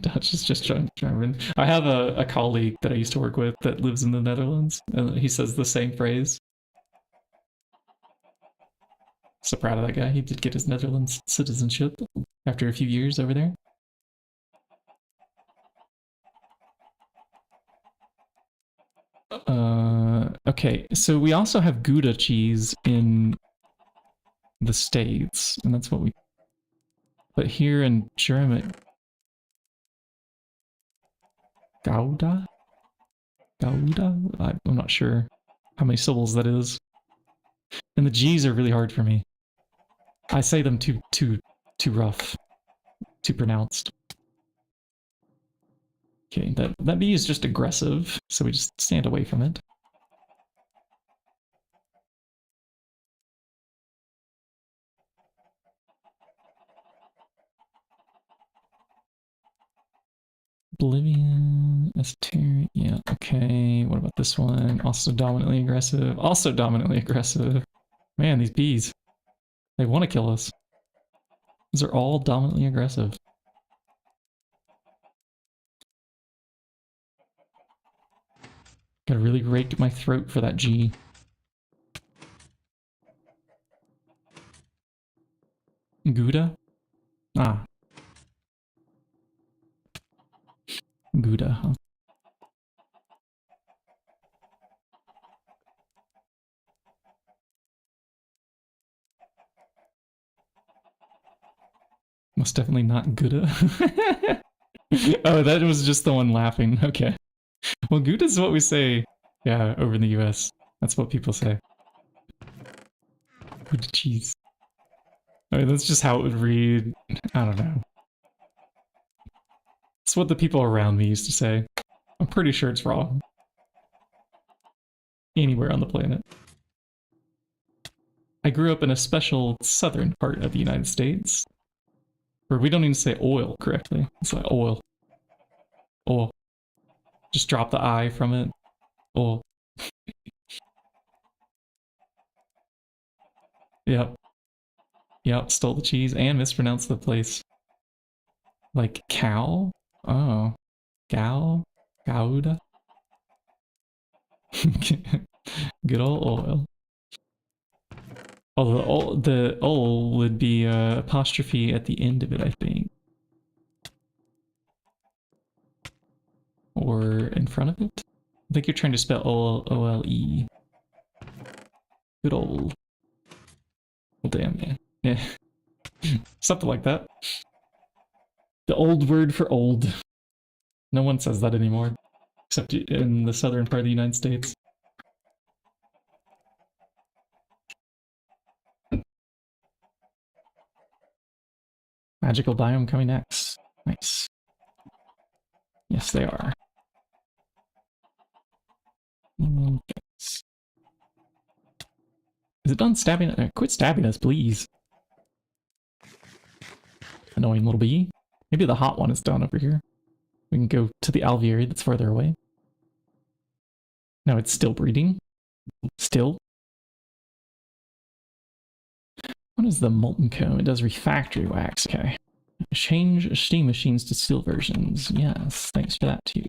Dutch is just German. I have a colleague that I used to work with that lives in the Netherlands, and he says the same phrase. So proud of that guy. He did get his Netherlands citizenship after a few years over there. Okay, so we also have Gouda cheese in the States, and that's what we... But here in Germany... Gouda? Gouda? I'm not sure how many syllables that is. And the G's are really hard for me. I say them too rough. Too pronounced. Okay, that bee is just aggressive, so we just stand away from it. Oblivion, Esoteric, yeah, okay. What about this one? Also dominantly aggressive. Also dominantly aggressive. Man, these bees. They want to kill us. These are all dominantly aggressive. Gotta really rake my throat for that G. Gouda? Ah. Gouda, huh? Most definitely not Gouda. Oh, that was just the one laughing. Okay. Well, Gouda is what we say, yeah, over in the US. That's what people say. Gouda cheese. I mean, that's just how it would read. I don't know. It's what the people around me used to say. I'm pretty sure it's wrong. Anywhere on the planet. I grew up in a special southern part of the United States where we don't even say oil correctly. It's like oil. Oil. Just drop the I from it. Oil. Yep. Yep, stole the cheese and mispronounced the place. Like cow? Oh. Gal? Gouda? Good old oil. Oh, the ol would be apostrophe at the end of it, I think. Or in front of it? I think you're trying to spell O-L-E. Good old. Well, damn, yeah. Yeah. Something like that. The old word for old. No one says that anymore. Except in the southern part of the United States. Magical biome coming next. Nice. Yes, they are. Is it done stabbing? Quit stabbing us, please. Annoying little bee. Maybe the hot one is done over here. We can go to the alveary that's farther away. No, it's still breeding. Still. What is the molten comb? It does refactory wax. Okay. Change steam machines to steel versions. Yes, thanks for that too.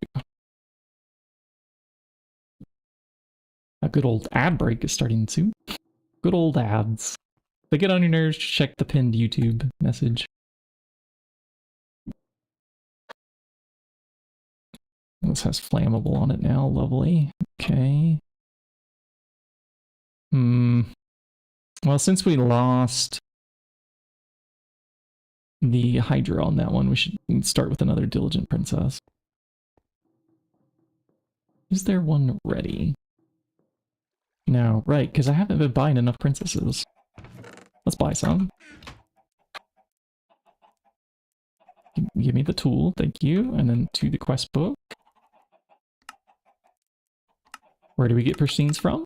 A good old ad break is starting soon. Good old ads. If they get on your nerves, check the pinned YouTube message. This has flammable on it now. Lovely. Okay. Well, since we lost the Hydra on that one, we should start with another Diligent Princess. Is there one ready? No, right, because I haven't been buying enough princesses. Let's buy some. Give me the tool, thank you. And then to the quest book. Where do we get pristines from?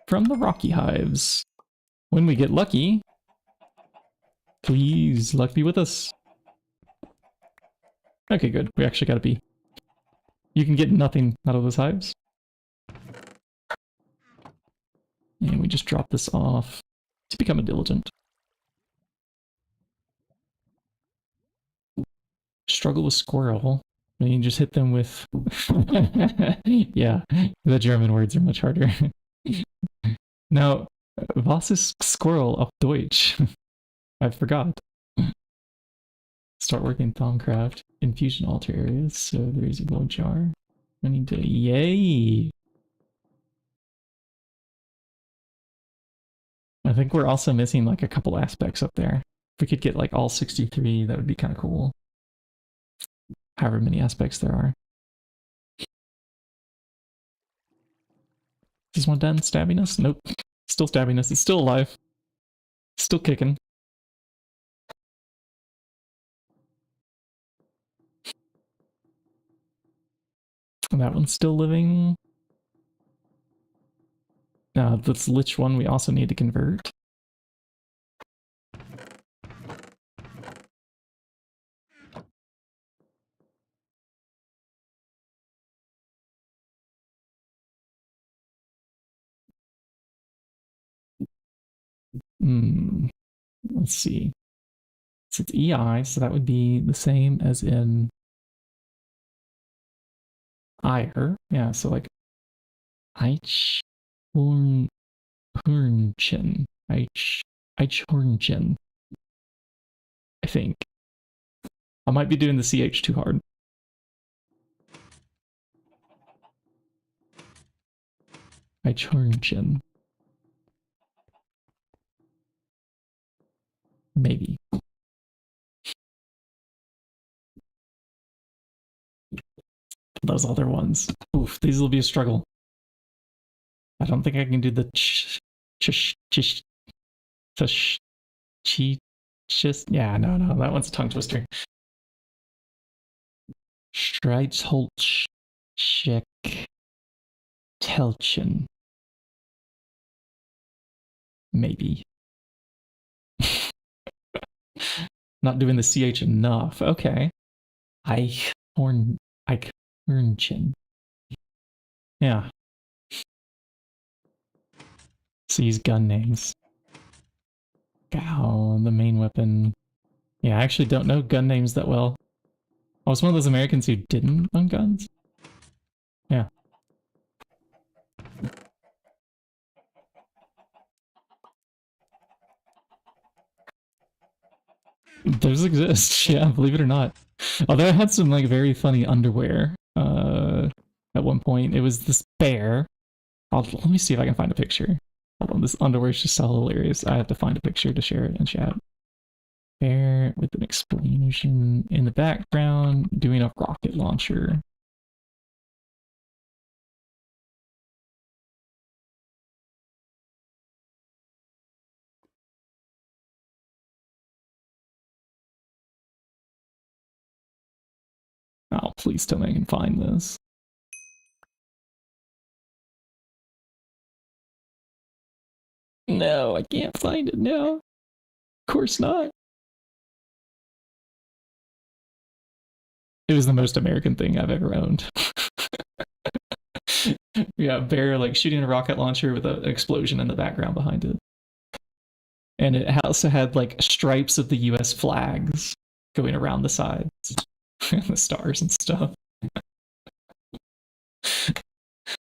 From the Rocky Hives. When we get lucky, please, luck be with us. Okay, good. We actually got a bee. You can get nothing out of those hives. And we just drop this off to become a diligent. Struggle with squirrel. I mean, you just hit them with... Yeah, the German words are much harder. Now, was ist Squirrel auf Deutsch? I forgot. Start working Thaumcraft. Infusion altar areas, so there's a gold jar. I need to... Yay! I think we're also missing like a couple aspects up there. If we could get like all 63, that would be kind of cool. However many aspects there are. this one done stabbing us? Nope. Still stabbing us. It's still alive. Still kicking. And that one's still living. This Lich one we also need to convert. Let's see. So it's EI, so that would be the same as in Ire. Yeah, so like Eichhornchen. Eichhornchen. I think. I might be doing the CH too hard. Eichhornchen. Maybe. Those other ones. Oof, these will be a struggle. I don't think I can do the yeah, no, that one's a tongue twister. Streitsholz check Telchen. Maybe. Not doing the CH enough. Okay. Eichhornchen. Yeah. So use gun names. Oh, the main weapon. Yeah, I actually don't know gun names that well. I was one of those Americans who didn't own guns. Yeah. Those exist, yeah, believe it or not. Although I had some like very funny underwear at one point. It was this bear. Let me see if I can find a picture. Hold on, this underwear is just so hilarious. I have to find a picture to share it in chat. Bear with an explosion in the background doing a rocket launcher. Oh, please tell me I can find this. No, I can't find it, no. Of course not. It was the most American thing I've ever owned. Yeah, bear like shooting a rocket launcher with an explosion in the background behind it. And it also had like stripes of the US flags going around the sides and the stars and stuff.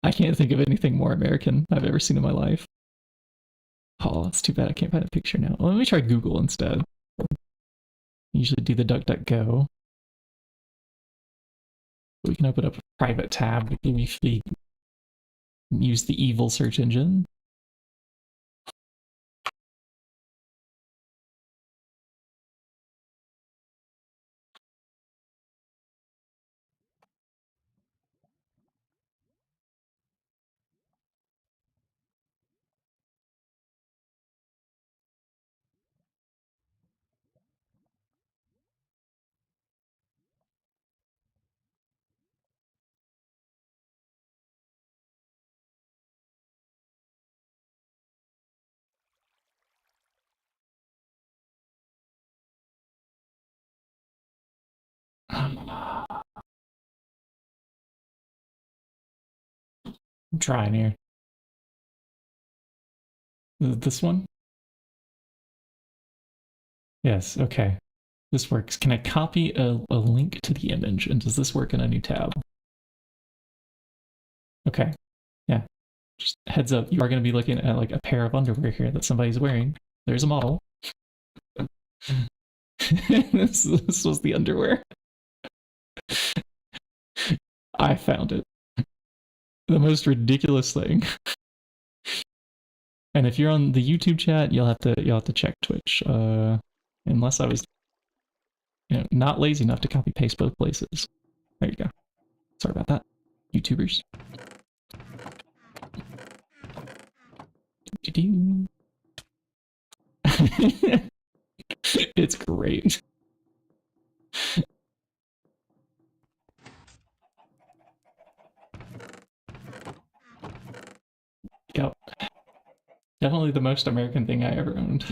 I can't think of anything more American I've ever seen in my life. Oh, that's too bad I can't find a picture now. Well, let me try Google instead. I usually do the DuckDuckGo. We can open up a private tab if we use the evil search engine. I'm trying here. This one? Yes, okay. This works. Can I copy a link to the image? And does this work in a new tab? Okay. Yeah. Just heads up, you are going to be looking at like a pair of underwear here that somebody's wearing. There's a model. this was the underwear. I found it. The most ridiculous thing. And if you're on the YouTube chat, you'll have to check Twitch. Unless I was, not lazy enough to copy paste both places. There you go. Sorry about that, YouTubers. Do-do-do. It's great. Yep. Definitely the most American thing I ever owned.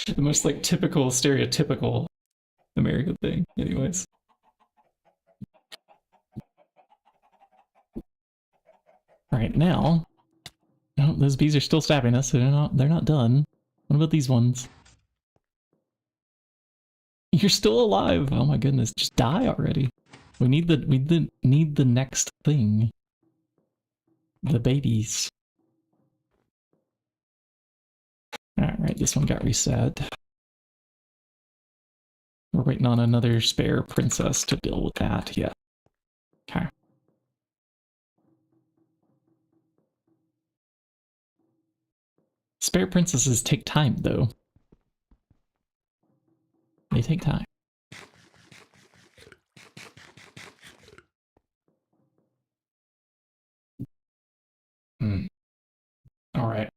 The most like typical, stereotypical American thing, anyways. Alright, now. Oh, those bees are still stabbing us, so they're not done. What about these ones? You're still alive! Oh my goodness, just die already. We need the next thing. The babies. Alright, this one got reset. We're waiting on another spare princess to deal with that, yeah. Okay. Spare princesses take time, though. They take time. Alright.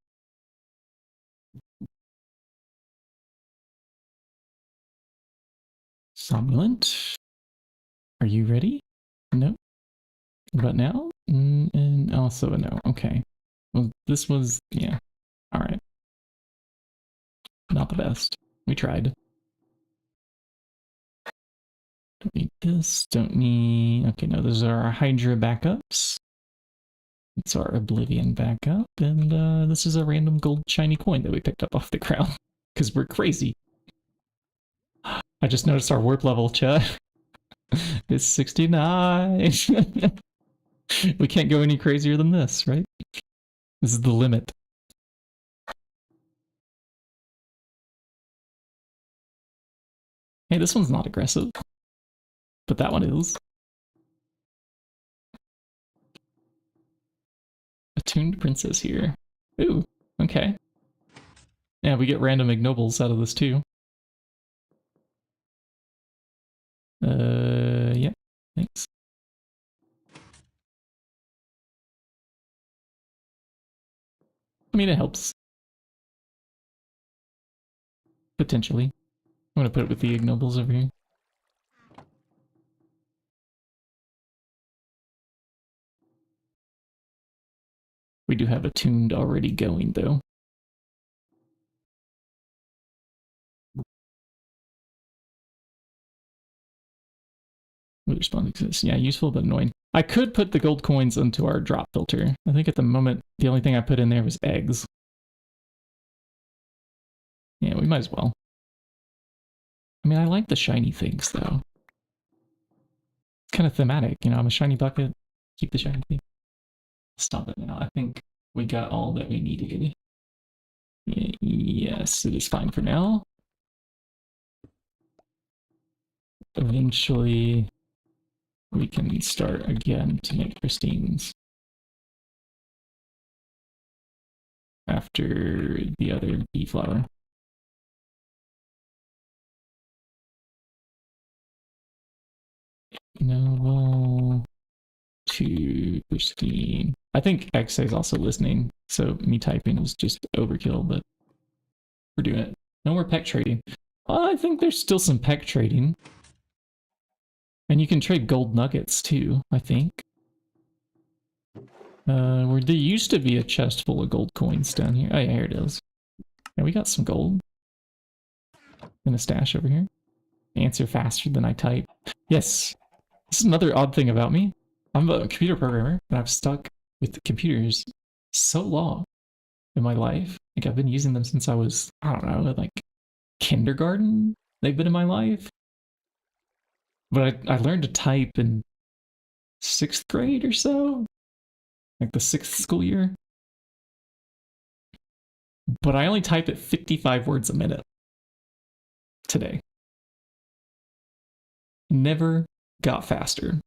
Somnolent? Are you ready? No? What about now? And also a no. Okay. Well, this was, yeah. Alright. Not the best. We tried. Don't need this. Don't need... Okay, no, those are our Hydra backups. It's our Oblivion backup. And this is a random gold shiny coin that we picked up off the ground. Because we're crazy. I just noticed our warp level, chat. It's 69. We can't go any crazier than this, right? This is the limit. Hey, this one's not aggressive. But that one is. Attuned princess here. Ooh, okay. Yeah, we get random ignobles out of this too. Yeah, thanks. I mean, it helps. Potentially. I'm gonna put it with the ignobles over here. We do have attuned already going, though. Respawn exists. Yeah, useful but annoying. I could put the gold coins into our drop filter. I think at the moment, the only thing I put in there was eggs. Yeah, we might as well. I mean, I like the shiny things, though. It's kind of thematic, you know, I'm a shiny bucket. Keep the shiny thing. Stop it now. I think we got all that we needed. Yes, it is fine for now. Eventually, we can start again to make pristines. After the other bee flower. Novel to pristine. I think XA is also listening, so me typing is just overkill, but we're doing it. No more peck trading. I think there's still some peck trading. And you can trade gold nuggets too, I think. Where there used to be a chest full of gold coins down here. Oh yeah, here it is. Yeah, we got some gold. In a stash over here. Answer faster than I type. Yes. This is another odd thing about me. I'm a computer programmer, but I've stuck with computers so long in my life. Like I've been using them since I was, I don't know, like kindergarten. They've been in my life. But I learned to type in 6th grade or so. Like the 6th school year. But I only type at 55 words a minute. Today. Never got faster.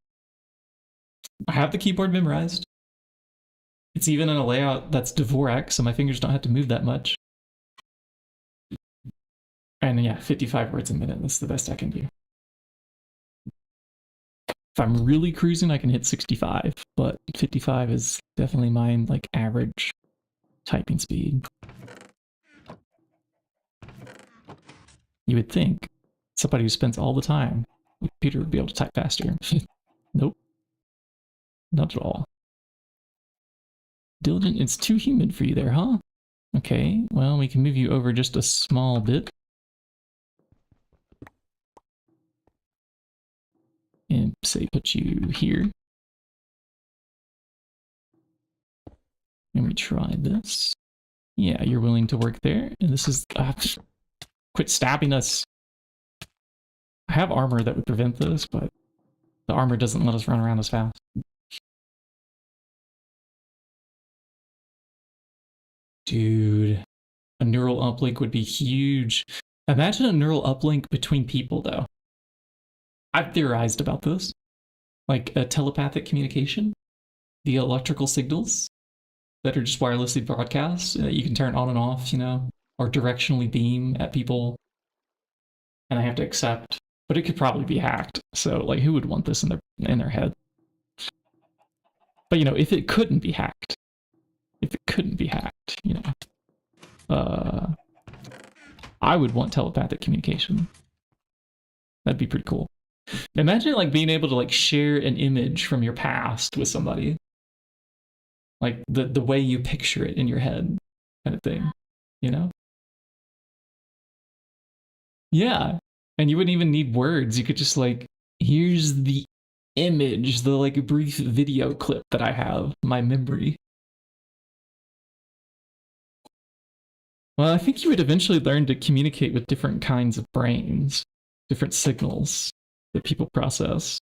I have the keyboard memorized. It's even in a layout that's Dvorak, so my fingers don't have to move that much. And yeah, 55 words a minute. That's the best I can do. If I'm really cruising, I can hit 65, but 55 is definitely my like average typing speed. You would think somebody who spends all the time with a computer would be able to type faster. Nope. Not at all. Diligent, it's too humid for you there, huh? Okay, well, we can move you over just a small bit. And say put you here. And we try this. Yeah, you're willing to work there. And this is... quit stabbing us. I have armor that would prevent this, but the armor doesn't let us run around as fast. Dude, a neural uplink would be huge. Imagine a neural uplink between people, though. I've theorized about this. Like a telepathic communication. The electrical signals that are just wirelessly broadcast that you can turn on and off, you know, or directionally beam at people. And I have to accept. But it could probably be hacked. So, like, who would want this in their head? But, you know, if it couldn't be hacked, you know, I would want telepathic communication. That'd be pretty cool. Imagine, like, being able to, like, share an image from your past with somebody. Like, the way you picture it in your head, kind of thing, you know? Yeah. And you wouldn't even need words. You could just, like, here's the image, the, like, brief video clip that I have, my memory. Well, I think you would eventually learn to communicate with different kinds of brains, different signals that people process.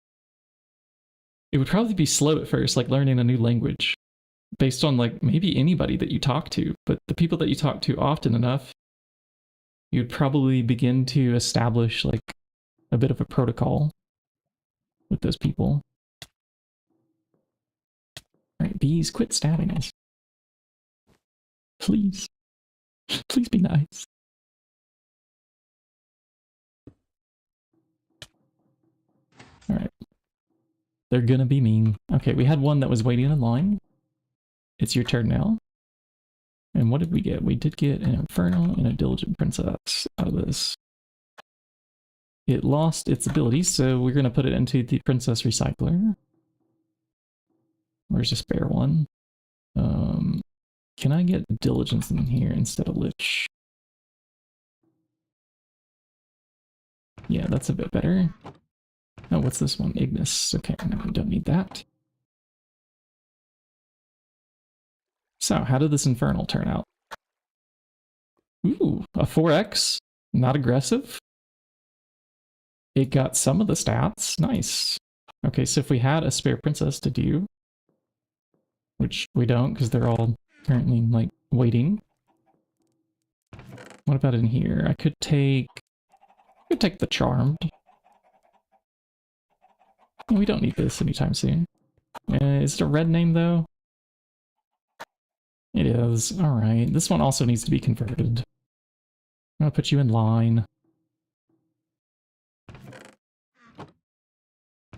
It would probably be slow at first, like learning a new language, based on, like, maybe anybody that you talk to, but the people that you talk to often enough, you'd probably begin to establish, like, a bit of a protocol with those people. Alright, bees, quit stabbing us. Please. Please be nice. Alright. They're gonna be mean. Okay, we had one that was waiting in line. It's your turn now. And what did we get? We did get an Infernal and a Diligent Princess out of this. It lost its abilities, so we're gonna put it into the Princess Recycler. Where's the spare one? Can I get Diligence in here instead of Lich? Yeah, that's a bit better. Oh, what's this one? Ignis. Okay, no, we don't need that. So, how did this Infernal turn out? Ooh, a 4x. Not aggressive. It got some of the stats. Nice. Okay, so if we had a spare princess to do, which we don't because they're all currently, like, waiting. What about in here? I could take the Charmed. We don't need this anytime soon. Is it a red name, though? It is. Alright. This one also needs to be converted. I'm gonna put you in line.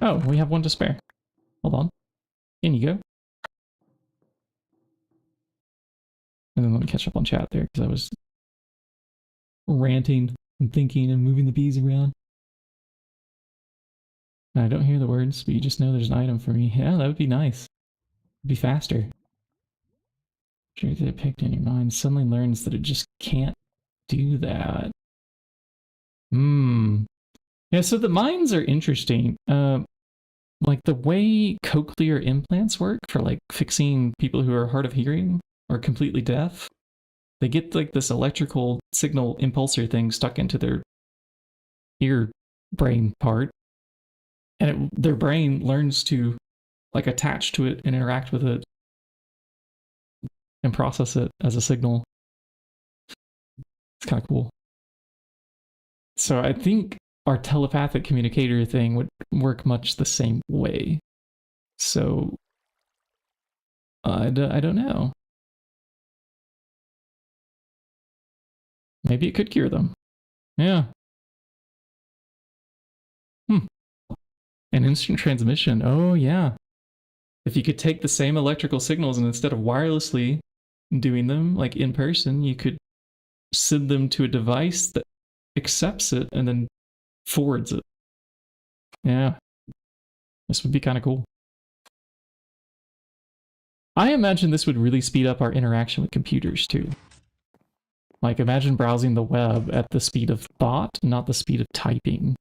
Oh, we have one to spare. Hold on. In you go. And then let me catch up on chat there, because I was ranting and thinking and moving the bees around. And I don't hear the words, but you just know there's an item for me. Yeah, that would be nice. It'd be faster. Sure that it picked in your mind suddenly learns that it just can't do that. Yeah, so the minds are interesting. Like the way cochlear implants work for, like, fixing people who are hard of hearing or completely deaf, they get, like, this electrical signal impulsor thing stuck into their ear brain part, and their brain learns to, like, attach to it and interact with it and process it as a signal. It's kind of cool. So I think our telepathic communicator thing would work much the same way. So I don't know. Maybe it could cure them. Yeah. An instant transmission. Oh, yeah. If you could take the same electrical signals and instead of wirelessly doing them, like in person, you could send them to a device that accepts it and then forwards it. Yeah. This would be kind of cool. I imagine this would really speed up our interaction with computers too. Like, imagine browsing the web at the speed of thought, not the speed of typing.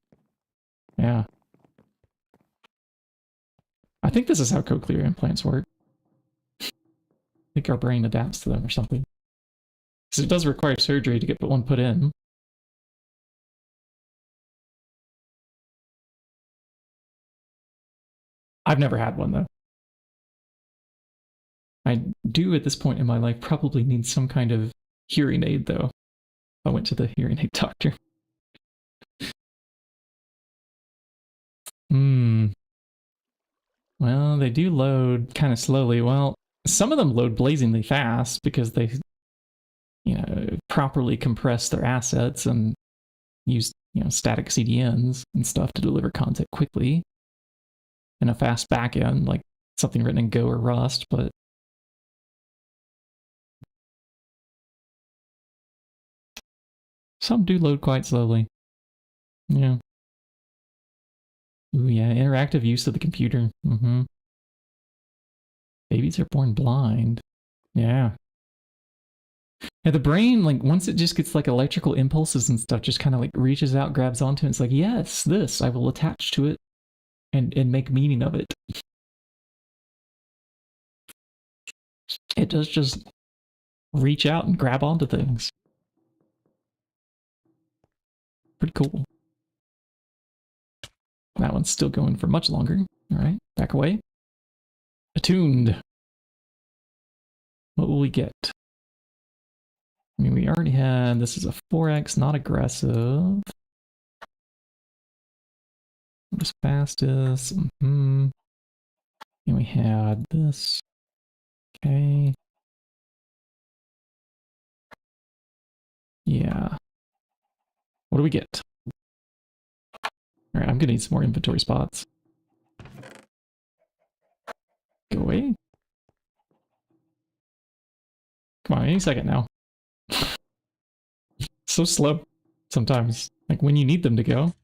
Yeah. I think this is how cochlear implants work. I think our brain adapts to them or something. Because it does require surgery to get one put in. I've never had one, though. I do, at this point in my life, probably need some kind of hearing aid, though. I went to the hearing aid doctor. Well, they do load kind of slowly. Well, some of them load blazingly fast because they, properly compress their assets and use, static CDNs and stuff to deliver content quickly. And a fast backend, like something written in Go or Rust, but some do load quite slowly. Yeah. Ooh, yeah, interactive use of the computer. Babies are born blind. Yeah. Yeah, the brain, like, once it just gets, like, electrical impulses and stuff, just kind of, like, reaches out, grabs onto it, and it's like, yes, this, I will attach to it and make meaning of it. It does just reach out and grab onto things. Pretty cool. That one's still going for much longer. All right, back away. Attuned. What will we get? I mean, we already had, this is a 4x, not aggressive. This fastest. And we had this. Okay. Yeah. What do we get? All right, I'm gonna need some more inventory spots. Go away. Come on, any second now. So slow sometimes. Like when you need them to go,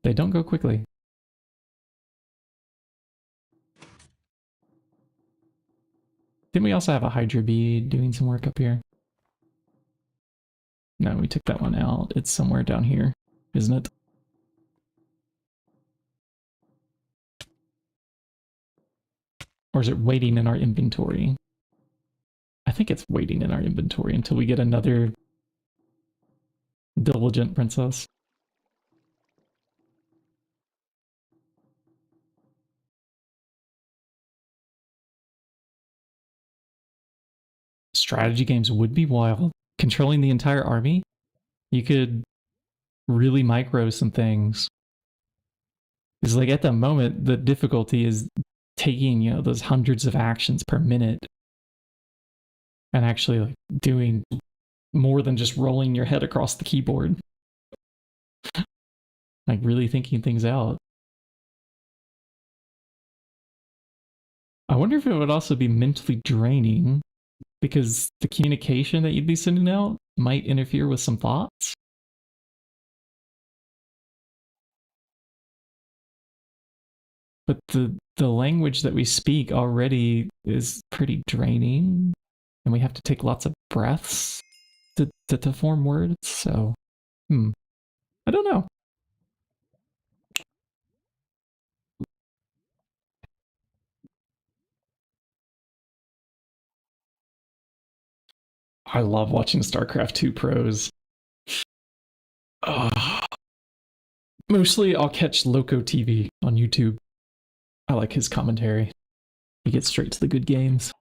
they don't go quickly. Didn't we also have a Hydra bee doing some work up here? No, we took that one out. It's somewhere down here, isn't it? Or is it waiting in our inventory? I think it's waiting in our inventory until we get another diligent princess. Strategy games would be wild. Controlling the entire army, you could really micro some things. It's like at the moment, the difficulty is taking, those hundreds of actions per minute and actually like doing more than just rolling your head across the keyboard. Like really thinking things out. I wonder if it would also be mentally draining because the communication that you'd be sending out might interfere with some thoughts. But the language that we speak already is pretty draining, and we have to take lots of breaths to form words, so I don't know. I love watching StarCraft 2 pros. Mostly I'll catch Loco TV on YouTube. I like his commentary. He gets straight to the good games.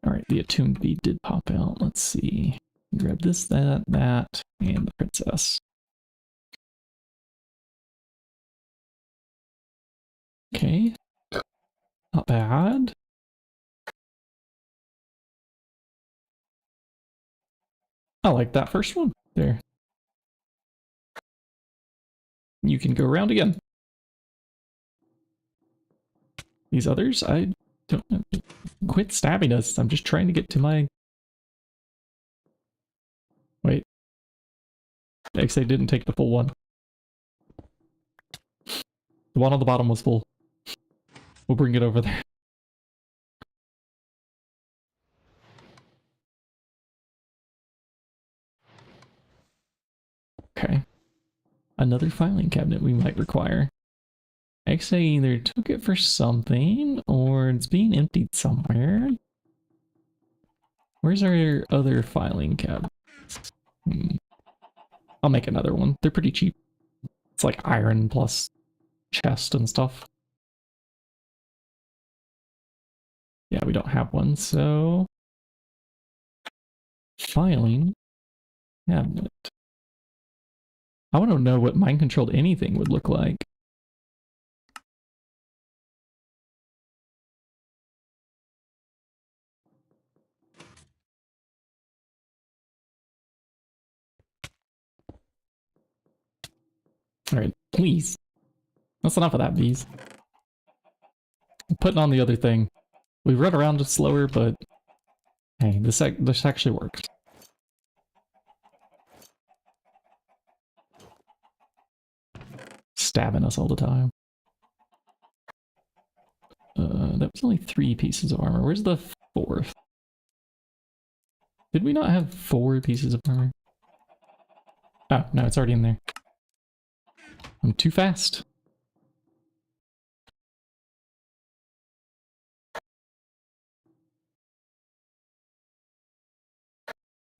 Alright, the attuned bead did pop out. Let's see. Grab this, that, and the princess. Okay. Not bad. I like that first one. There. You can go around again. These others, I don't know. Quit stabbing us. I'm just trying to get to my... Wait. XA didn't take the full one. The one on the bottom was full. We'll bring it over there. Okay. Another filing cabinet we might require. XA either took it for something, or it's being emptied somewhere. Where's our other filing cabinet? I'll make another one. They're pretty cheap. It's like iron plus chest and stuff. Yeah, we don't have one, so... Filing cabinet. I want to know what mind-controlled anything would look like. Alright, please. That's enough of that, bees. I'm putting on the other thing. We run around just slower, but... Hey, this actually worked. Stabbing us all the time. That was only 3 pieces of armor. Where's the 4th? Did we not have 4 pieces of armor? Oh, no, it's already in there. I'm too fast.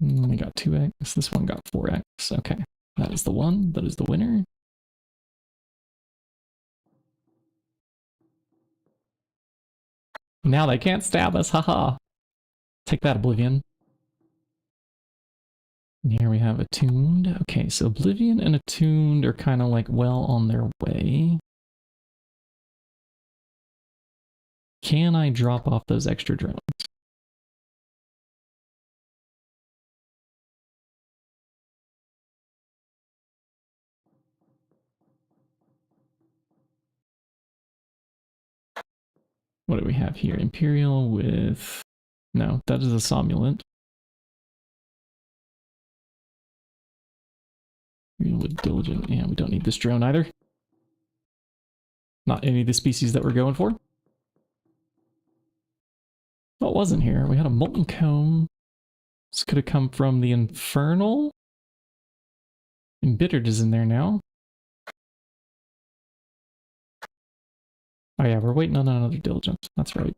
We got 2x. This one got 4x. Okay. That is the one. That is the winner. Now they can't stab us. Haha. Take that, Oblivion. And here we have Attuned. Okay, so Oblivion and Attuned are kind of like well on their way. Can I drop off those extra drones? What do we have here? Imperial with... No, that is a somnolent. Imperial with Diligent. Yeah, we don't need this drone either. Not any of the species that we're going for. What was in here? We had a Molten Comb. This could have come from the Infernal. Embittered is in there now. Oh yeah, we're waiting on another Diligent. That's right.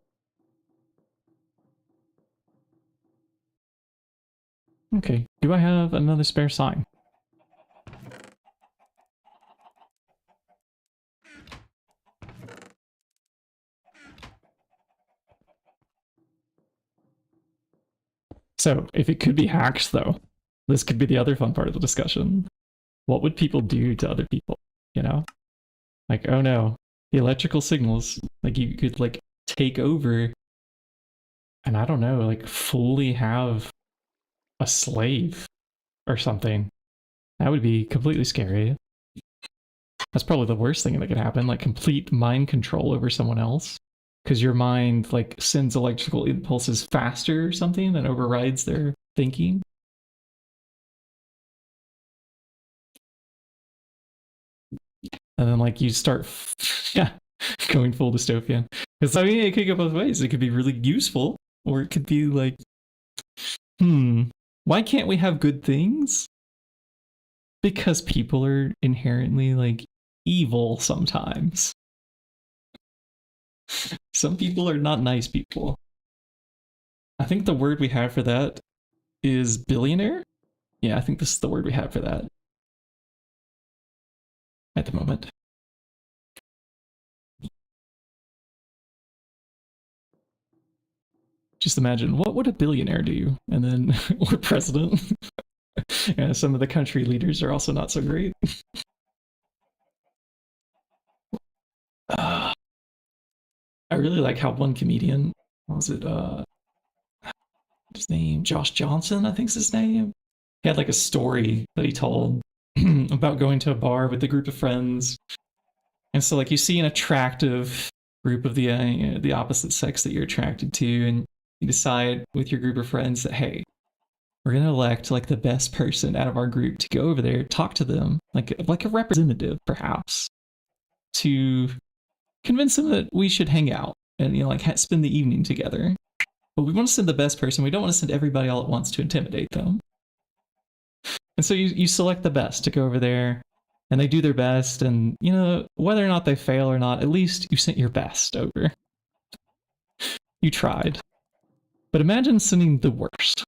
Okay, do I have another spare sign? So, if it could be hacked though, this could be the other fun part of the discussion. What would people do to other people, you know? Like, oh no, the electrical signals, like you could like take over and I don't know, like fully have a slave or something. That would be completely scary. That's probably the worst thing that could happen, like complete mind control over someone else. Because your mind like sends electrical impulses faster or something that overrides their thinking. And then like you start yeah, going full dystopian. Because I mean it could go both ways. It could be really useful, or it could be like, why can't we have good things? Because people are inherently like evil sometimes. Some people are not nice people. I think the word we have for that is billionaire. Yeah, I think this is the word we have for that at the moment. Just imagine, what would a billionaire do? And then, or president. Yeah, some of the country leaders are also not so great. I really like how one comedian, what was it, his name, Josh Johnson, I think's his name. He had like a story that he told about going to a bar with a group of friends. And so like you see an attractive group of the opposite sex that you're attracted to, and you decide with your group of friends that, hey, we're gonna elect like the best person out of our group to go over there, talk to them like a representative, perhaps, to convince them that we should hang out and like spend the evening together. But we want to send the best person. We don't want to send everybody all at once to intimidate them. And so you select the best to go over there, and they do their best, and whether or not they fail or not, at least you sent your best over. You tried. But imagine sending the worst.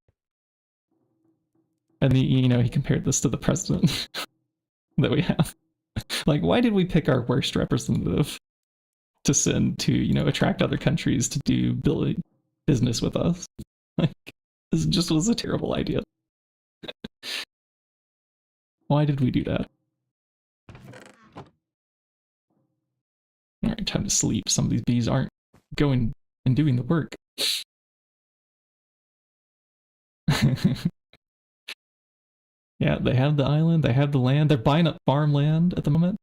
And he compared this to the president that we have. Like, why did we pick our worst representative to send to, attract other countries to do business with us? Like, this just was a terrible idea. Why did we do that? Alright, time to sleep. Some of these bees aren't going and doing the work. Yeah, they have the island, they have the land, they're buying up farmland at the moment.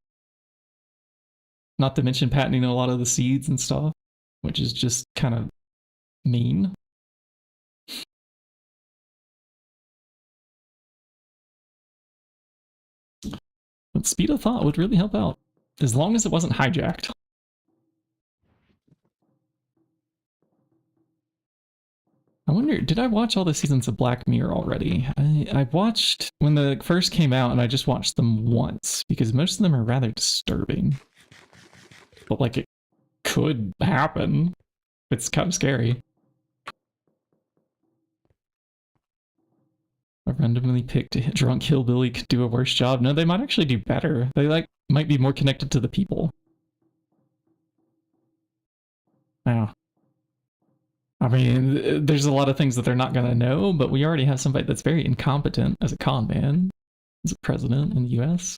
Not to mention patenting a lot of the seeds and stuff, which is just kind of mean. But speed of thought would really help out, as long as it wasn't hijacked. I wonder, did I watch all the seasons of Black Mirror already? I watched when they first came out, and I just watched them once, because most of them are rather disturbing. But like, it could happen. It's kind of scary. A randomly picked drunk hillbilly could do a worse job. No, they might actually do better. They might be more connected to the people. Now, I mean, there's a lot of things that they're not going to know, but we already have somebody that's very incompetent as a con man, as a president in the US.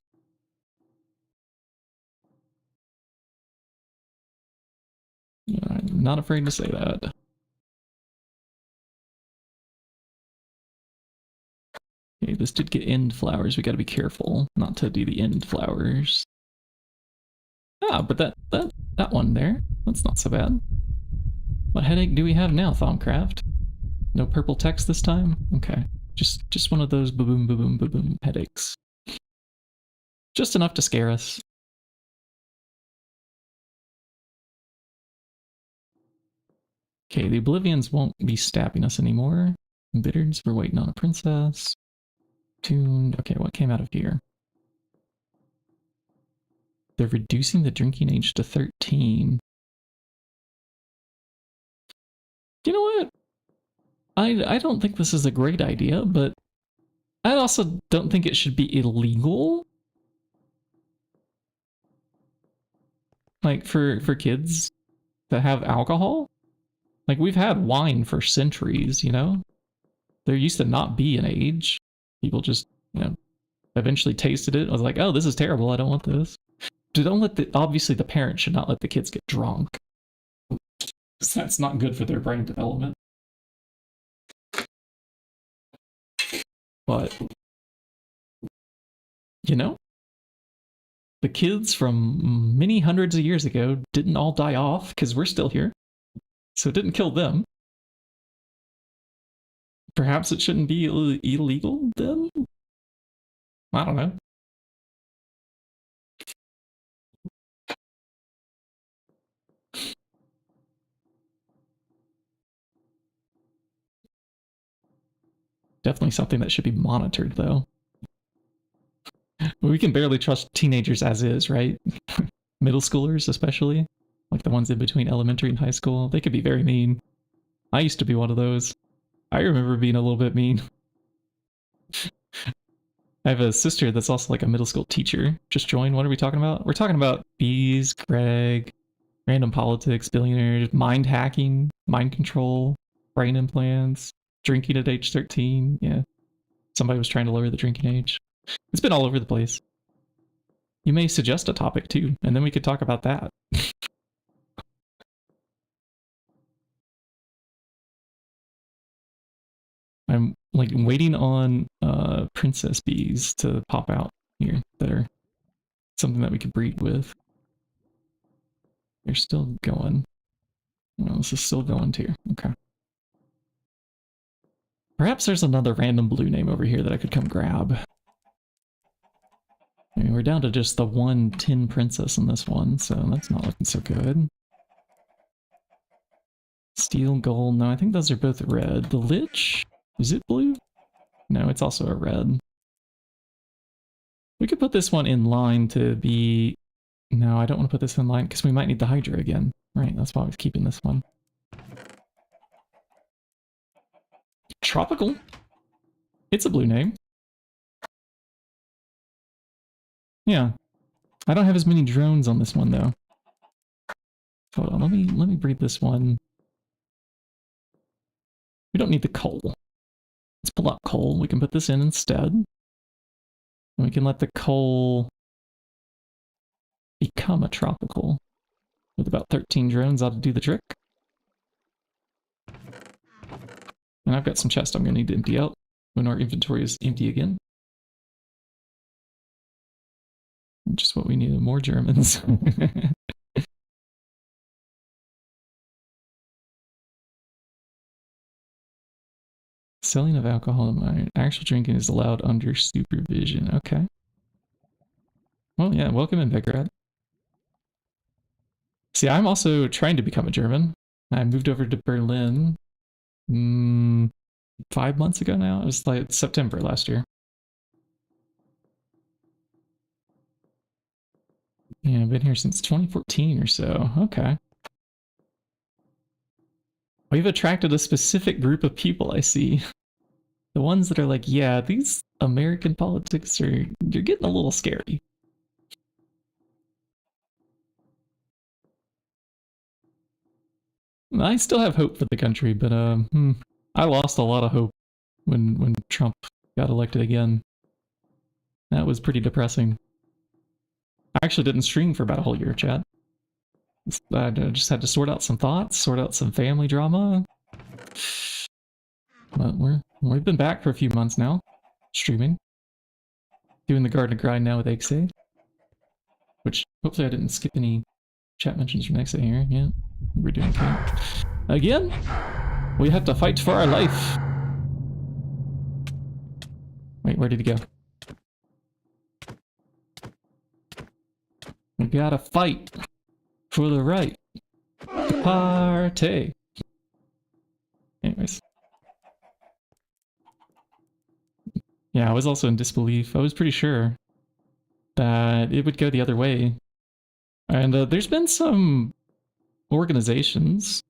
I'm not afraid to say that. Okay, this did get end flowers. We got to be careful not to do the end flowers. Ah, but that one there, that's not so bad. What headache do we have now, Thaumcraft? No purple text this time? Okay. Just one of those ba-boom, ba-boom, ba-boom headaches. Just enough to scare us. Okay, the Oblivions won't be stabbing us anymore. Embittereds, we're waiting on a princess. Tuned. Okay, what came out of here? They're reducing the drinking age to 13. You know what? I don't think this is a great idea, but I also don't think it should be illegal. Like, for kids that have alcohol? Like, we've had wine for centuries, There used to not be an age. People just, eventually tasted it. I was like, oh, this is terrible. I don't want this. Don't let obviously the parents should not let the kids get drunk. That's not good for their brain development. But, the kids from many hundreds of years ago didn't all die off because we're still here. So it didn't kill them. Perhaps it shouldn't be illegal then? I don't know. Definitely something that should be monitored, though. We can barely trust teenagers as is, right? Middle schoolers, especially. Like the ones in between elementary and high school. They could be very mean. I used to be one of those. I remember being a little bit mean. I have a sister that's also like a middle school teacher. Just joined. What are we talking about? We're talking about bees, Greg, random politics, billionaires, mind hacking, mind control, brain implants, drinking at age 13. Yeah. Somebody was trying to lower the drinking age. It's been all over the place. You may suggest a topic too, and then we could talk about that. I'm like waiting on princess bees to pop out here that are something that we could breed with. You're still going. No, this is still going too. Okay. Perhaps there's another random blue name over here that I could come grab. I mean, we're down to just the one tin princess in this one, so that's not looking so good. Steel, gold. No, I think those are both red. The Lich? Is it blue? No, it's also a red. We could put this one in line to be... No, I don't want to put this in line because we might need the Hydra again. Right, that's why I was keeping this one. Tropical. It's a blue name. Yeah. I don't have as many drones on this one though. Hold on, let me breed this one. We don't need the coal. Let's pull out coal. We can put this in instead. And we can let the coal become a tropical. With about 13 drones ought to do the trick. And I've got some chests I'm going to need to empty out when our inventory is empty again. Just what we need, more Germans. Selling of alcohol and wine. Actual drinking is allowed under supervision. Okay. Well, yeah, welcome in, Belgrade. See, I'm also trying to become a German. I moved over to Berlin 5 months ago now. It was like September last year. Yeah, I've been here since 2014 or so. Okay. We've attracted a specific group of people, I see. The ones that are like, yeah, these American politics are, you're getting a little scary. I still have hope for the country, but I lost a lot of hope when Trump got elected again. That was pretty depressing. I actually didn't stream for about a whole year, chat. I just had to sort out some thoughts, sort out some family drama. But we've been back for a few months now, streaming. Doing the Garden Grind now with Exe. Which, hopefully I didn't skip any chat mentions from Exe here. Yeah, we're doing okay. Again, we have to fight for our life. Wait, where did he go? We gotta fight for the right to party. Anyways. Yeah, I was also in disbelief. I was pretty sure that it would go the other way. And there's been some organizations,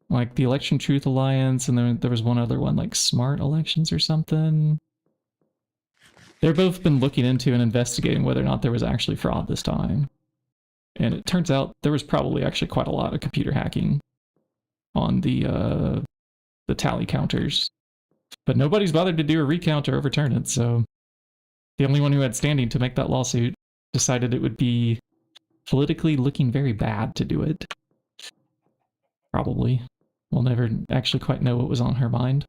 like the Election Truth Alliance, and there was one other one, like Smart Elections or something. They've both been looking into and investigating whether or not there was actually fraud this time. And it turns out there was probably actually quite a lot of computer hacking on the tally counters. But nobody's bothered to do a recount or overturn it, so the only one who had standing to make that lawsuit decided it would be politically looking very bad to do it. Probably. We'll never actually quite know what was on her mind.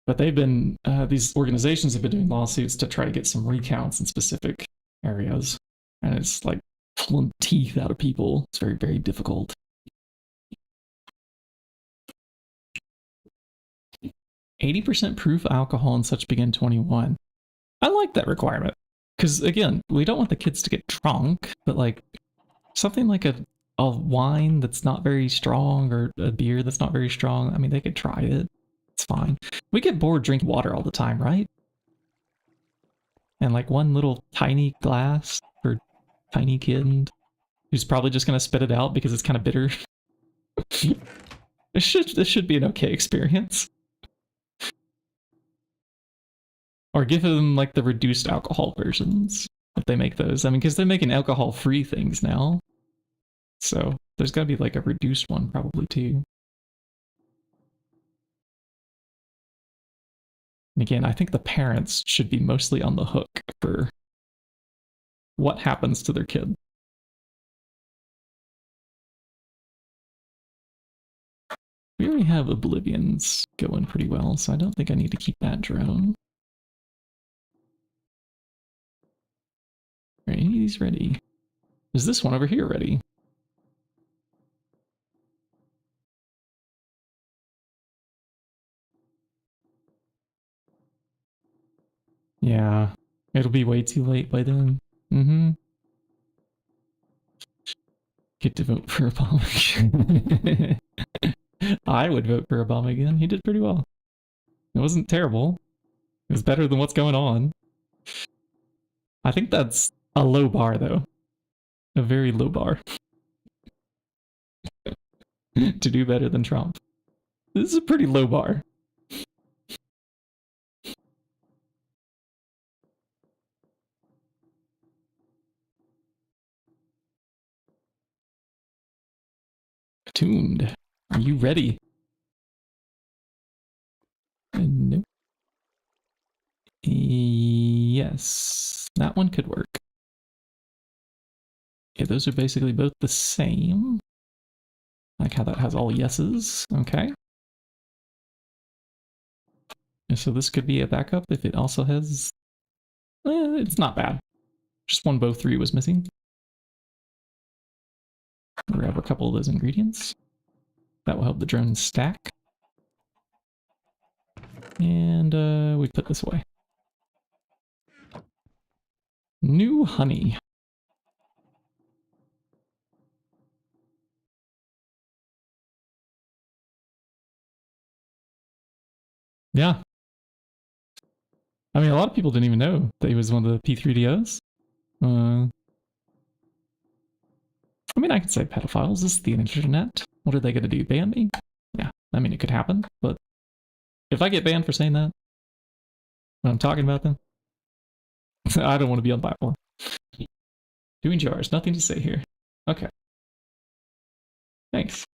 But they've been, these organizations have been doing lawsuits to try to get some recounts in specific areas. And it's like pulling teeth out of people. It's very, very difficult. 80% proof alcohol and such begin 21. I like that requirement. Because again, we don't want the kids to get drunk, but like something like a wine that's not very strong or a beer that's not very strong, I mean, they could try it. It's fine. We get bored drinking water all the time, right? And like one little tiny glass for tiny kid who's probably just going to spit it out because it's kind of bitter. This should be an okay experience. Or give them like the reduced alcohol versions if they make those. I mean, because they're making alcohol-free things now. So there's got to be like a reduced one probably too. And again, I think the parents should be mostly on the hook for what happens to their kid. We already have Oblivions going pretty well, so I don't think I need to keep that drone. Are any of these ready? Is this one over here ready? Yeah, it'll be way too late by then. Mm-hmm. Get to vote for Obama. I would vote for Obama again. He did pretty well. It wasn't terrible. It was better than what's going on. I think that's a low bar, though. A very low bar. To do better than Trump. This is a pretty low bar. Tuned. Are you ready? Nope. Yes. That one could work. Yeah, those are basically both the same. I like how that has all yeses. Okay. And so this could be a backup if it also has... it's not bad. Just one bow 3 was missing. Grab a couple of those ingredients. That will help the drone stack. And we put this away. New honey. Yeah. I mean, a lot of people didn't even know that he was one of the P3DOs. I mean, I could say pedophiles. This is the internet. What are they going to do? Ban me? Yeah, I mean, it could happen, but if I get banned for saying that when I'm talking about them, I don't want to be on the platform. Doing jars, nothing to say here. Okay. Thanks.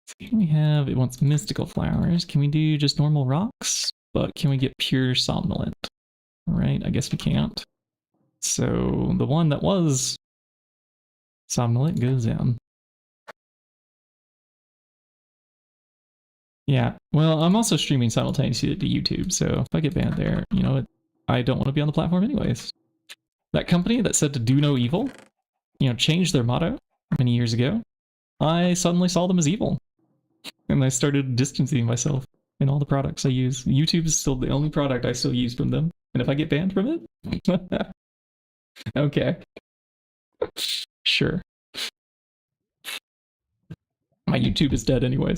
So here we have, it wants mystical flowers. Can we do just normal rocks? But can we get pure somnolent? All right, I guess we can't. So the one that was somnolent goes in. Yeah, well, I'm also streaming simultaneously to YouTube, so if I get banned there, you know, I don't want to be on the platform anyways. That company that said to do no evil, you know, changed their motto many years ago. I suddenly saw them as evil, and I started distancing myself in all the products I use. YouTube is still the only product I still use from them, and if I get banned from it, okay, sure. My YouTube is dead anyways.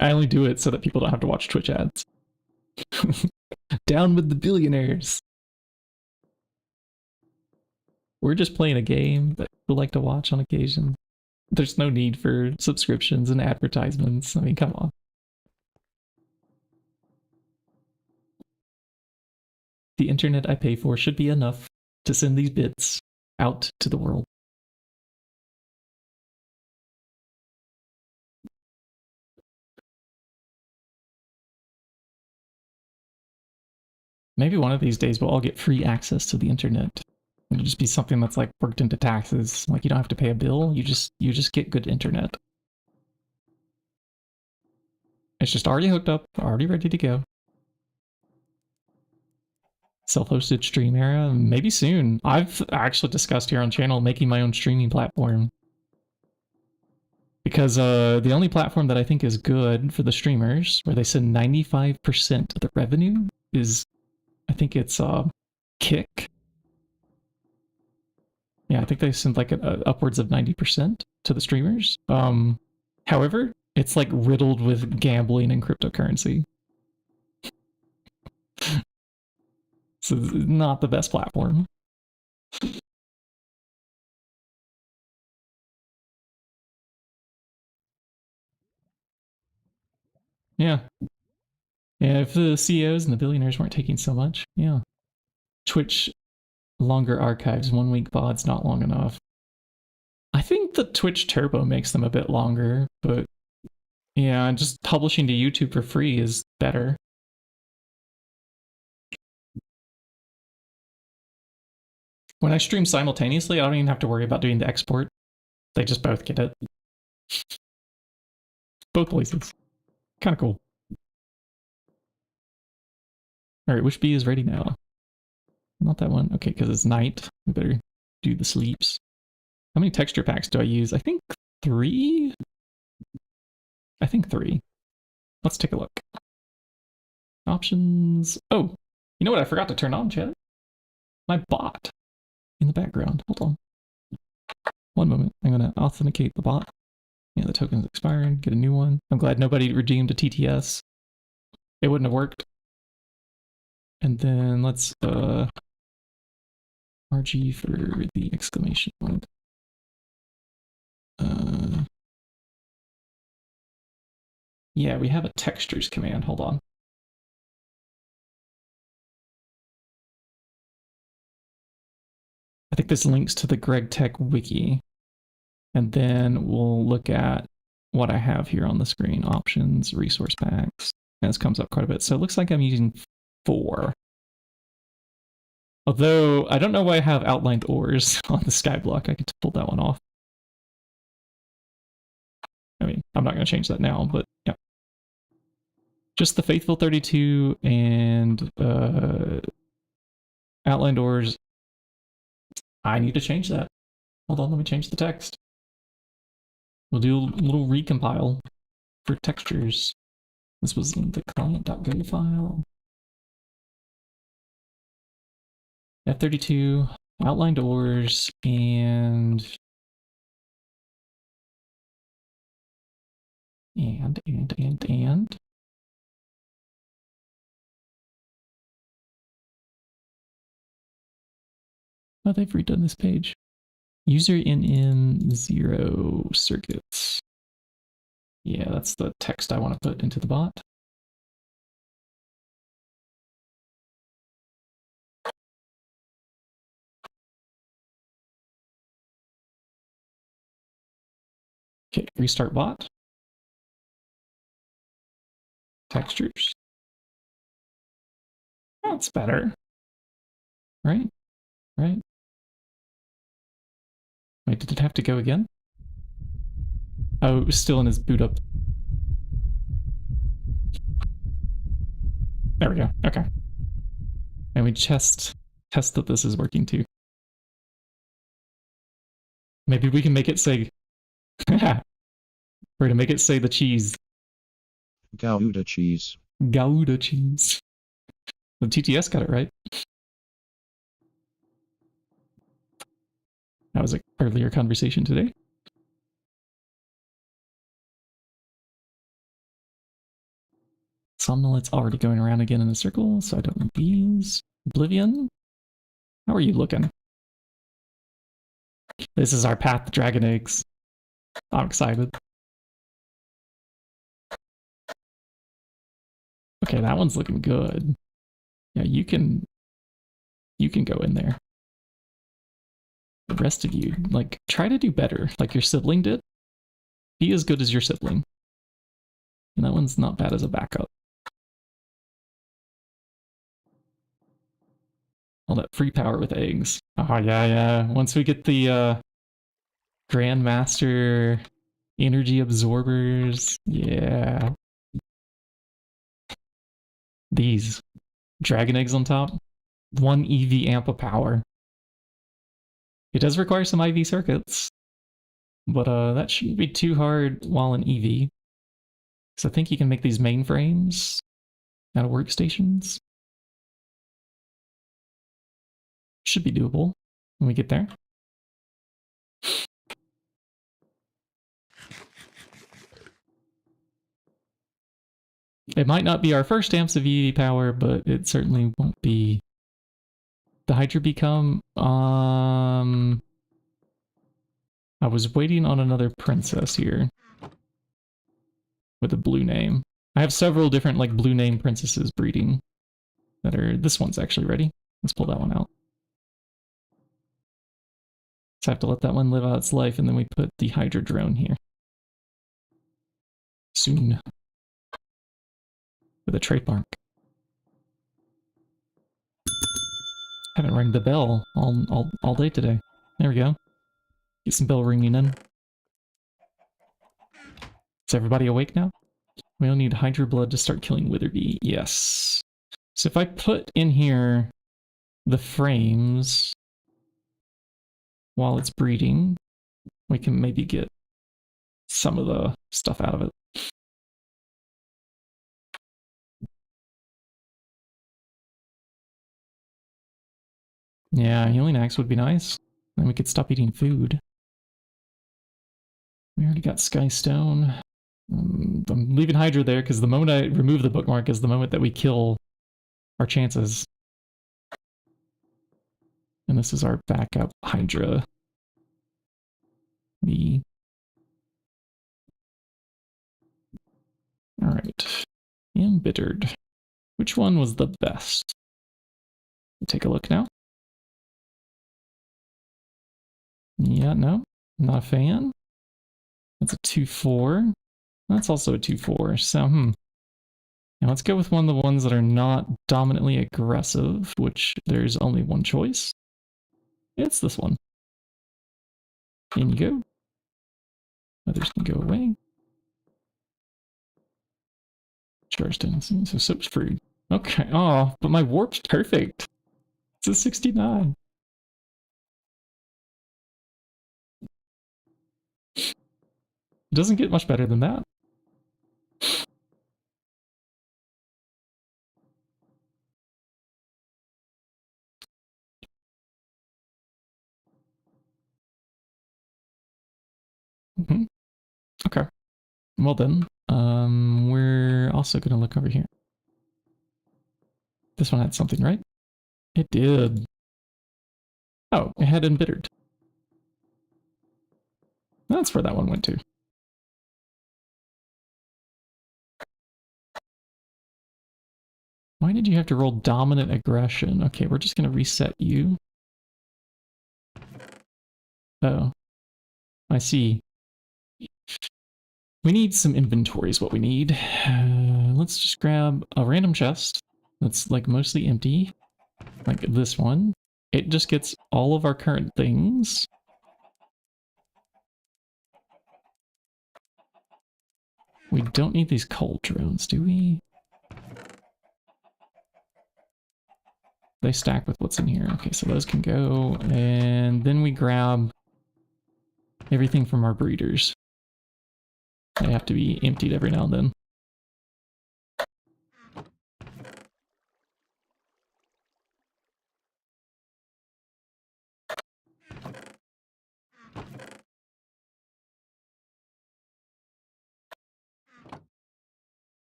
I only do it so that people don't have to watch Twitch ads. Down with the billionaires. We're just playing a game that people like to watch on occasion. There's no need for subscriptions and advertisements. I mean, come on. The internet I pay for should be enough to send these bits out to the world. Maybe one of these days we'll all get free access to the internet. It'll just be something that's like worked into taxes. Like you don't have to pay a bill, you just get good internet. It's just already hooked up, already ready to go. Self-hosted stream era, maybe soon. I've actually discussed here on channel making my own streaming platform. Because the only platform that I think is good for the streamers, where they send 95% of the revenue, is, I think it's Kick. Yeah, I think they send like upwards of 90% to the streamers. However, it's like riddled with gambling and cryptocurrency. So not the best platform. Yeah. Yeah, if the CEOs and the billionaires weren't taking so much, yeah. Twitch longer archives, 1 week VOD's not long enough. I think the Twitch Turbo makes them a bit longer, but yeah, just publishing to YouTube for free is better. When I stream simultaneously, I don't even have to worry about doing the export. They just both get it. Both places. Kind of cool. Alright, which bee is ready now? Not that one. Okay, because it's night. We better do the sleeps. How many texture packs do I use? I think 3? I think 3. Let's take a look. Options. Oh, you know what I forgot to turn on, chat? My bot in the background. Hold on. One moment. I'm going to authenticate the bot. Yeah, the token's expiring. Get a new one. I'm glad nobody redeemed a TTS. It wouldn't have worked. And then let's RG for the exclamation point. Yeah, we have a textures command. Hold on. I think this links to the GregTech wiki. And then we'll look at what I have here on the screen. Options, resource packs. And this comes up quite a bit. So it looks like I'm using 4. Although, I don't know why I have outlined ores on the skyblock. I could pull that one off. I mean, I'm not going to change that now, but yeah. Just the Faithful 32 and outlined ores. I need to change that. Hold on, let me change the text. We'll do a little recompile for textures. This was in the client.go file. F32, outlined ores, and oh, they've redone this page. User NN0 circuits. Yeah, that's the text I want to put into the bot. Okay, restart bot. Textures. That's better. Right? Right? Wait, did it have to go again? Oh, it was still in his boot up. There we go. Okay. And we test that this is working too. Maybe we can make it say... We're to make it say the cheese. Gouda cheese. Gouda cheese. The TTS got it right. That was an earlier conversation today. Somnolent's already going around again in a circle, so I don't need these. Oblivion? How are you looking? This is our path to Dragon Eggs. I'm excited. Okay, that one's looking good. Yeah, you can go in there. The rest of you, like, try to do better, like your sibling did. Be as good as your sibling. And that one's not bad as a backup. All that free power with eggs. Oh, yeah. Once we get the Grandmaster energy absorbers, yeah. These dragon eggs on top, 1 EV amp of power. It does require some IV circuits, but that shouldn't be too hard while in EV. So I think you can make these mainframes out of workstations. Should be doable when we get there. It might not be our first amps of EV power, but it certainly won't be. The Hydra become, I was waiting on another princess here with a blue name. I have several different like blue name princesses breeding that are, this one's actually ready. Let's pull that one out. So I have to let that one live out its life, and then we put the Hydra drone here. Soon. With a trademark. Haven't rang the bell all day today. There we go. Get some bell ringing in. Is everybody awake now? We only need Hydra blood to start killing Witherbee. Yes. So if I put in here the frames while it's breeding, we can maybe get some of the stuff out of it. Yeah, healing axe would be nice. Then we could stop eating food. We already got Sky Stone. I'm leaving Hydra there because the moment I remove the bookmark is the moment that we kill our chances. And this is our backup Hydra. Alright. Embittered. Which one was the best? Take a look now. Yeah, no. Not a fan. That's a 2-4. That's also a 2-4. So, Now let's go with one of the ones that are not dominantly aggressive, which there's only one choice. It's this one. In you go. Others can go away. Charged so soap's free. Okay. Oh, but my warp's perfect. It's a 69. It doesn't get much better than that. Okay. Well then, we're also going to look over here. This one had something, right? It did. Oh, it had embittered. That's where that one went to. Why did you have to roll dominant aggression? Okay, we're just going to reset you. Oh. I see. We need some inventory is what we need. Let's just grab a random chest that's like mostly empty. Like this one. It just gets all of our current things. We don't need these cold drones, do we? They stack with what's in here. Okay, so those can go. And then we grab everything from our breeders. They have to be emptied every now and then.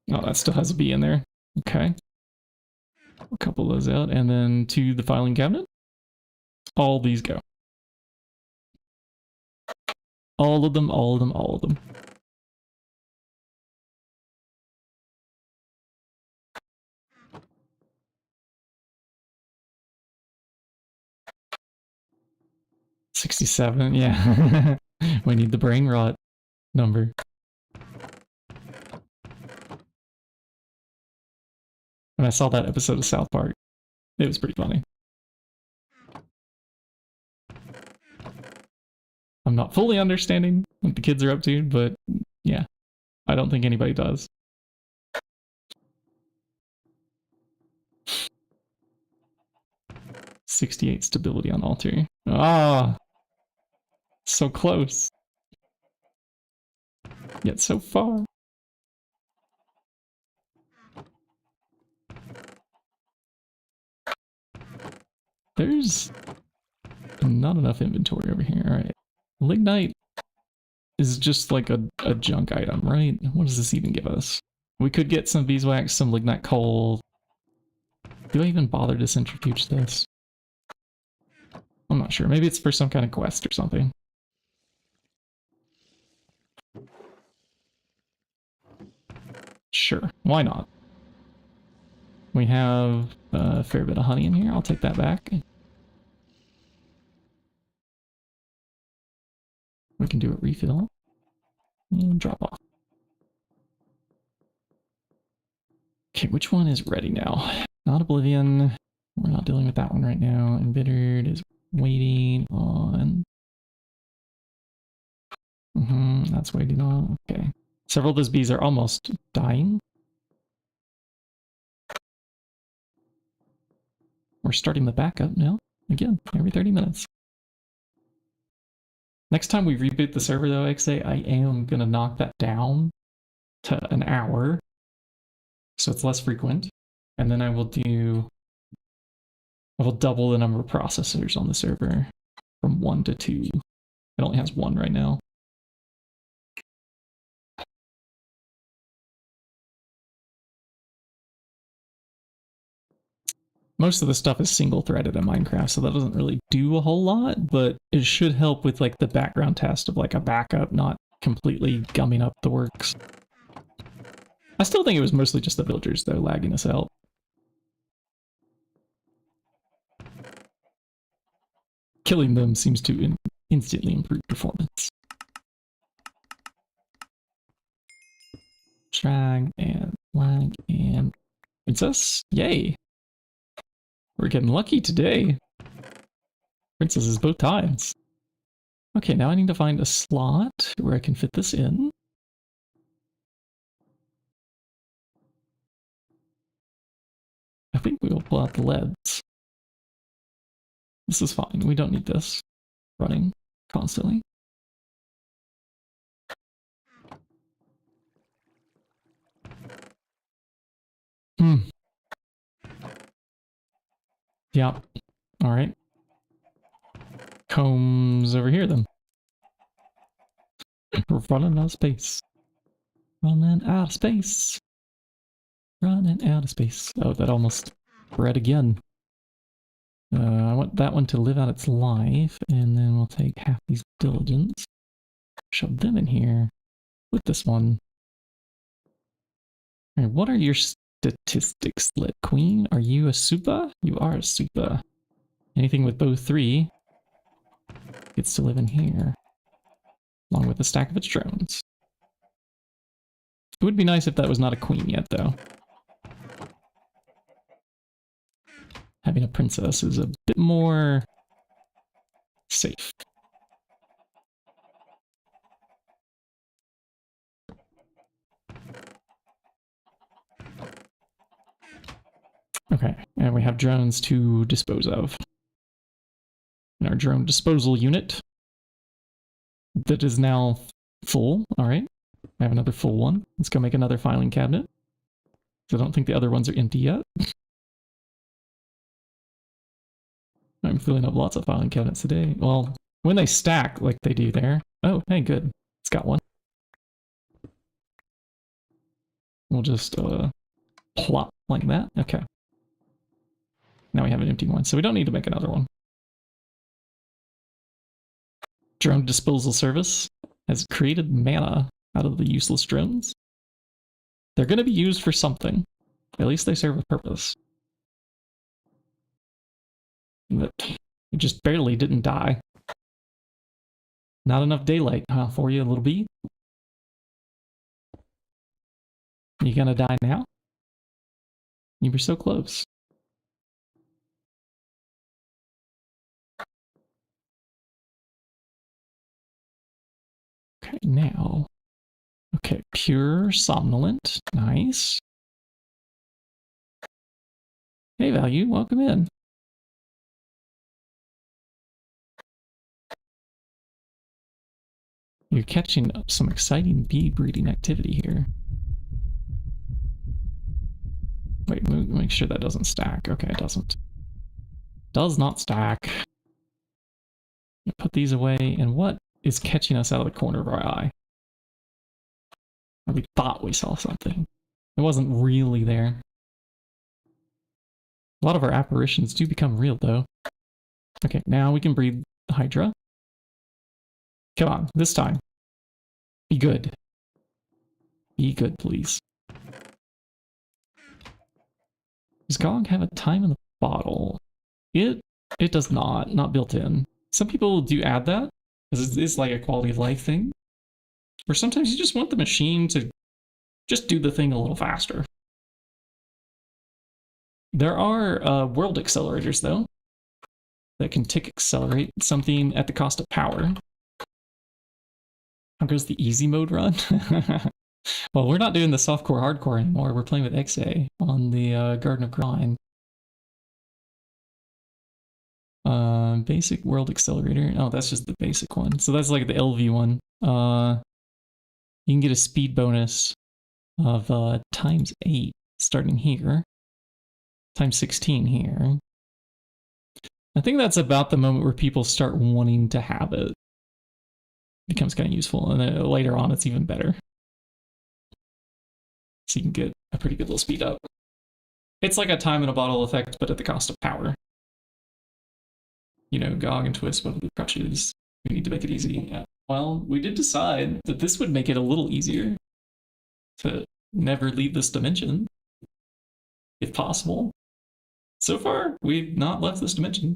Oh, that still has a B in there. Okay. A couple of those out. And then to the filing cabinet. All these go. All of them, all of them, all of them. $67, yeah. We need the brain rot number. When I saw that episode of South Park, it was pretty funny. I'm not fully understanding what the kids are up to, but yeah, I don't think anybody does. $68 stability on altar. Ah, so close. Yet so far. There's not enough inventory over here. All right. Lignite is just like a junk item, right? What does this even give us? We could get some beeswax, some lignite coal. Do I even bother to centrifuge this? I'm not sure. Maybe it's for some kind of quest or something. Sure, why not? We have a fair bit of honey in here. I'll take that back. We can do a refill. And drop off. Okay, which one is ready now? Not Oblivion. We're not dealing with that one right now. Embittered is waiting on... that's waiting on. Okay. Several of those bees are almost dying. We're starting the backup now. Again, every 30 minutes. Next time we reboot the server though, XA, I am going to knock that down to an hour. So it's less frequent. And then I will double the number of processors on the server from 1 to 2. It only has 1 right now. Most of the stuff is single-threaded in Minecraft, so that doesn't really do a whole lot, but it should help with like the background test of like a backup not completely gumming up the works. I still think it was mostly just the villagers though lagging us out. Killing them seems to instantly improve performance. Drag and flag and princess. Yay! We're getting lucky today. Princesses both times. Okay, now I need to find a slot where I can fit this in. I think we will pull out the LEDs. This is fine. We don't need this running constantly. Yep. All right. Combs over here then. We're running out of space. Running out of space. Running out of space. Oh, that almost bred again. I want that one to live out its life, and then we'll take half these diligence, shove them in here with this one. All right, what are your statistics, Lit Queen? Are you a super? You are a super. Anything with bow 3 gets to live in here, along with a stack of its drones. It would be nice if that was not a queen yet, though. Having a princess is a bit more safe. Okay, and we have drones to dispose of. And our drone disposal unit that is now full. All right, I have another full one. Let's go make another filing cabinet. I don't think the other ones are empty yet. I'm filling up lots of filing cabinets today. Well, when they stack like they do there. Oh, hey, good. It's got one. We'll just plop like that. Okay. Now we have an empty one, so we don't need to make another one. Drone disposal service has created mana out of the useless drones. They're going to be used for something. At least they serve a purpose. But it just barely didn't die. Not enough daylight, huh, for you, little bee? You gonna die now? You were so close. Okay, now. Okay, pure somnolent. Nice. Hey, Value, welcome in. You're catching up some exciting bee breeding activity here. Wait, make sure that doesn't stack. Okay, it doesn't. Does not stack. Put these away, and what is catching us out of the corner of our eye? Or we thought we saw something. It wasn't really there. A lot of our apparitions do become real, though. Okay, now we can breed the Hydra. Come on, this time. Be good. Be good, please. Does GOG have a time in the bottle? It does not built in. Some people do add that, because it is like a quality of life thing. Or sometimes you just want the machine to just do the thing a little faster. There are world accelerators, though, that can tick accelerate something at the cost of power. How goes the easy mode run? Well, we're not doing the softcore hardcore anymore. We're playing with XA on the Garden of Grind. Basic World Accelerator. Oh, that's just the basic one. So that's like the LV one. You can get a speed bonus of ×8 starting here. ×16 here. I think that's about the moment where people start wanting to have it. It becomes kind of useful, and then later on it's even better. So you can get a pretty good little speed up. It's like a time in a bottle effect, but at the cost of power. You know, GOG and Twist, both of the crutches. We need to make it easy. Yeah. Well, we did decide that this would make it a little easier to never leave this dimension, if possible. So far, we've not left this dimension.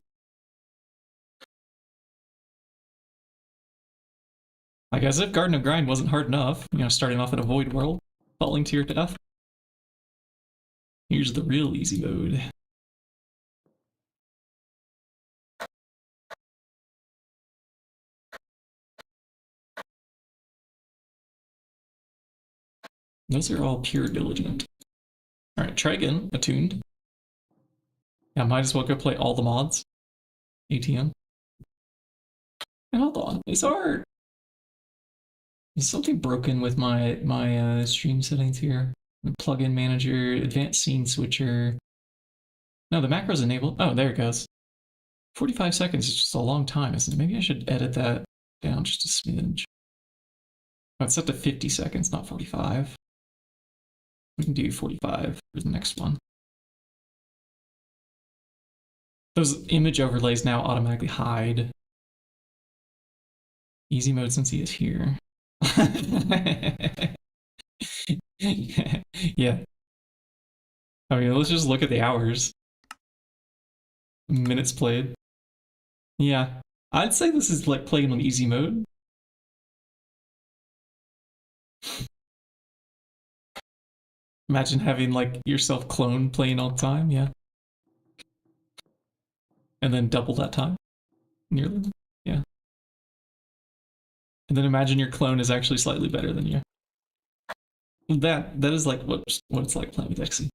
Like, as if Garden of Grind wasn't hard enough, you know, starting off in a void world, falling to your death. Here's the real easy mode. Those are all pure diligent. Alright, try again, attuned. Yeah, might as well go play all the mods. ATM. And hold on, is something broken with my stream settings here? Plugin manager, advanced scene switcher. No, the macro's enabled. Oh, there it goes. 45 seconds is just a long time, isn't it? Maybe I should edit that down just a smidge. Oh, it's set to 50 seconds, not 45. We can do 45 for the next one. Those image overlays now automatically hide. Easy mode since he is here. Yeah. I mean, let's just look at the hours. Minutes played. Yeah. I'd say this is like playing on easy mode. Imagine having like yourself clone playing all the time, yeah. And then double that time. Nearly. Yeah. And then imagine your clone is actually slightly better than you. That is like what it's like playing with XC.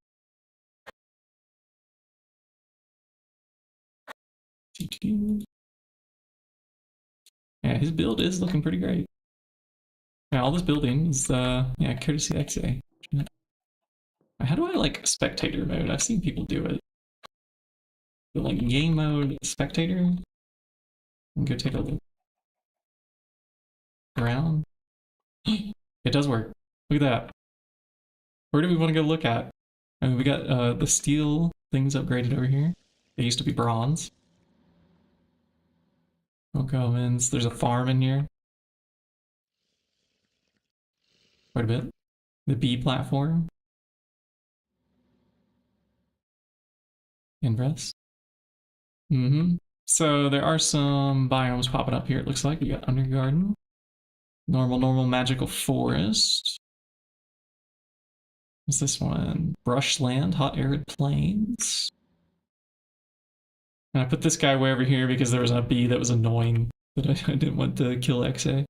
Yeah, his build is looking pretty great. Yeah, all this building is yeah, courtesy XA. How do I like spectator mode? I've seen people do it. But like game mode spectator? And go take a look around. It does work. Look at that. Where do we want to go look at? I mean, we got the steel things upgraded over here. They used to be bronze. Comments. There's a farm in here. Quite a bit. The B platform. Invest. So there are some biomes popping up here, it looks like. We got Undergarden. Normal magical forest. What's this one? Brushland, hot arid plains. And I put this guy way over here because there was a bee that was annoying that I didn't want to kill XA.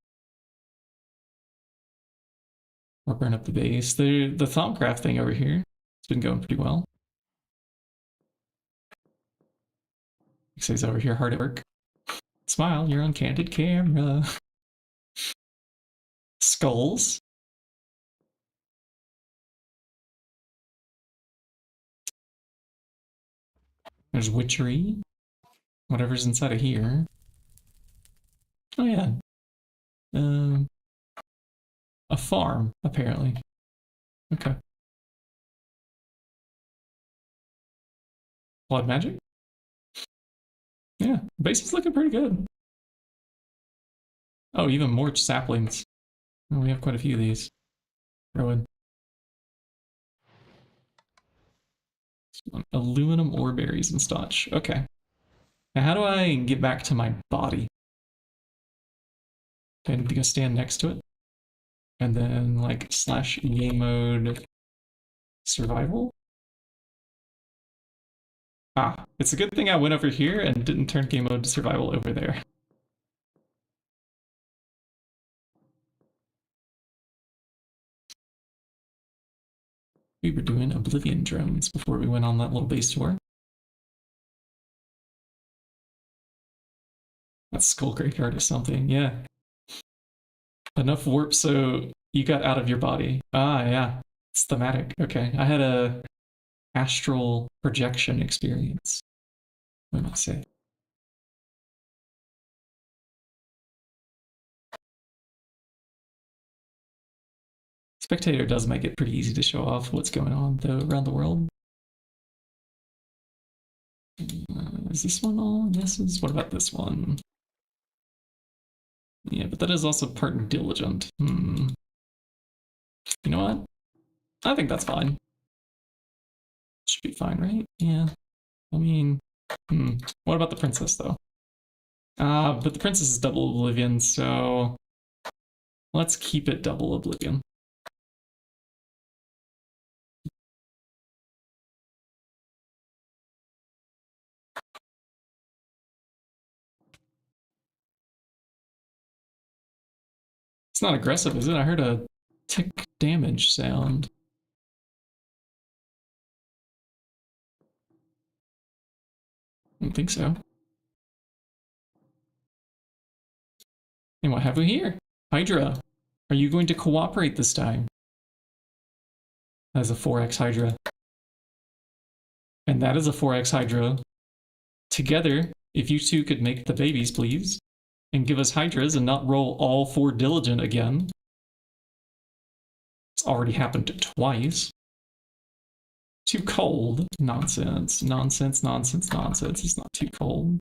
Or burn up the base. The Thaumcraft thing over here, it's been going pretty well. XA's over here hard at work. Smile, you're on candid camera. Skulls. There's witchery. Whatever's inside of here. Oh yeah. A farm, apparently. Okay. Blood magic? Yeah, base is looking pretty good. Oh, even more saplings. Oh, we have quite a few of these. Throw in. Aluminum ore berries and stotch. Okay. Now how do I get back to my body? Do I need to go stand next to it? And then like / game mode survival? Ah, it's a good thing I went over here and didn't turn game mode to survival over there. We were doing Oblivion drones before we went on that little base tour. That's Skull Graveyard or something, yeah. Enough warp so you got out of your body. Ah, yeah. It's thematic. Okay. I had a astral projection experience. What did I say? Spectator does make it pretty easy to show off what's going on, though, around the world. Is this one all yeses? What about this one? Yeah, but that is also part diligent. You know what? I think that's fine. Should be fine, right? Yeah. I mean, what about the princess, though? But the princess is double Oblivion, so let's keep it double Oblivion. It's not aggressive, is it? I heard a tick damage sound. I don't think so. And what have we here? Hydra. Are you going to cooperate this time? As a 4x Hydra. And that is a 4x Hydra. Together, if you two could make the babies, please, and give us Hydras and not roll all 4 diligent again. It's already happened twice. Too cold. Nonsense. Nonsense, nonsense, nonsense. It's not too cold.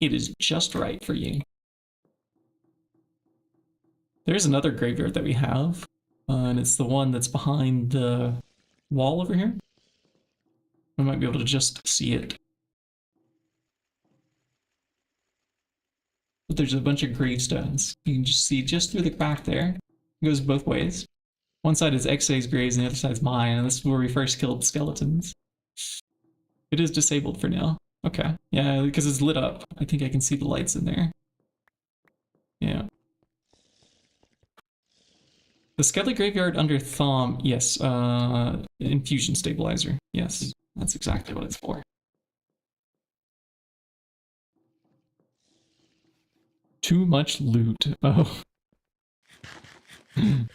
It is just right for you. There's another graveyard that we have, and it's the one that's behind the wall over here. We might be able to just see it. But there's a bunch of gravestones. You can just see just through the crack there. It goes both ways. One side is XA's graves and the other side is mine, and this is where we first killed skeletons. It is disabled for now. Okay. Yeah, because it's lit up. I think I can see the lights in there. Yeah. The Skelly Graveyard under Thom, yes. Infusion Stabilizer. Yes, that's exactly what it's for. Too much loot. Oh.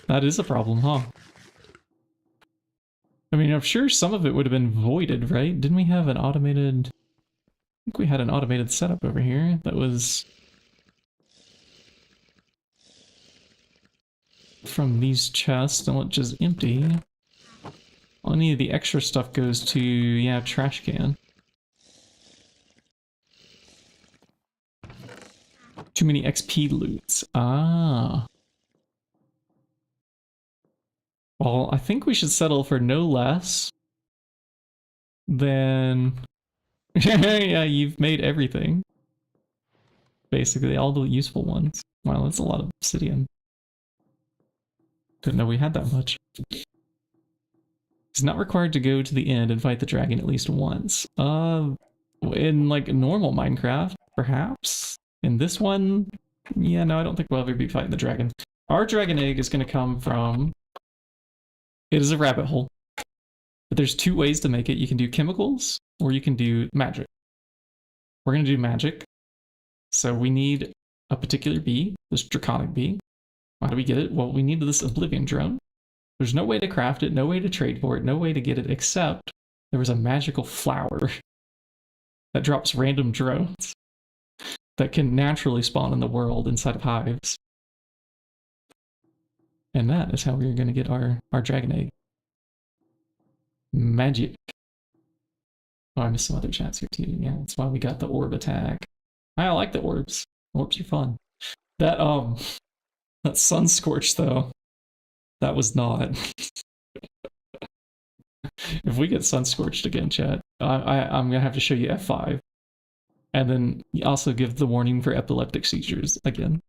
That is a problem, huh? I mean, I'm sure some of it would have been voided, right? Didn't we have an automated... I think we had an automated setup over here that was... from these chests, and which is empty. Any of the extra stuff goes to, yeah, trash can. Too many XP loots. Ah. Well, I think we should settle for no less than... yeah, you've made everything. Basically, all the useful ones. Wow, that's a lot of obsidian. Didn't know we had that much. It's not required to go to the end and fight the dragon at least once. In like normal Minecraft, perhaps? In this one, yeah, no, I don't think we'll ever be fighting the dragon. Our dragon egg is going to come from... It is a rabbit hole. But there's 2 ways to make it. You can do chemicals, or you can do magic. We're going to do magic. So we need a particular bee, this draconic bee. How do we get it? Well, we need this Oblivion drone. There's no way to craft it, no way to trade for it, no way to get it, except there was a magical flower that drops random drones that can naturally spawn in the world inside of hives. And that is how we're going to get our dragon egg. Magic. Oh, I missed some other chats here too. Yeah, that's why we got the orb attack. I like the orbs. Orbs are fun. That sun scorch though, that was not. If we get sun scorched again, chat, I'm gonna have to show you F5, and then also give the warning for epileptic seizures again.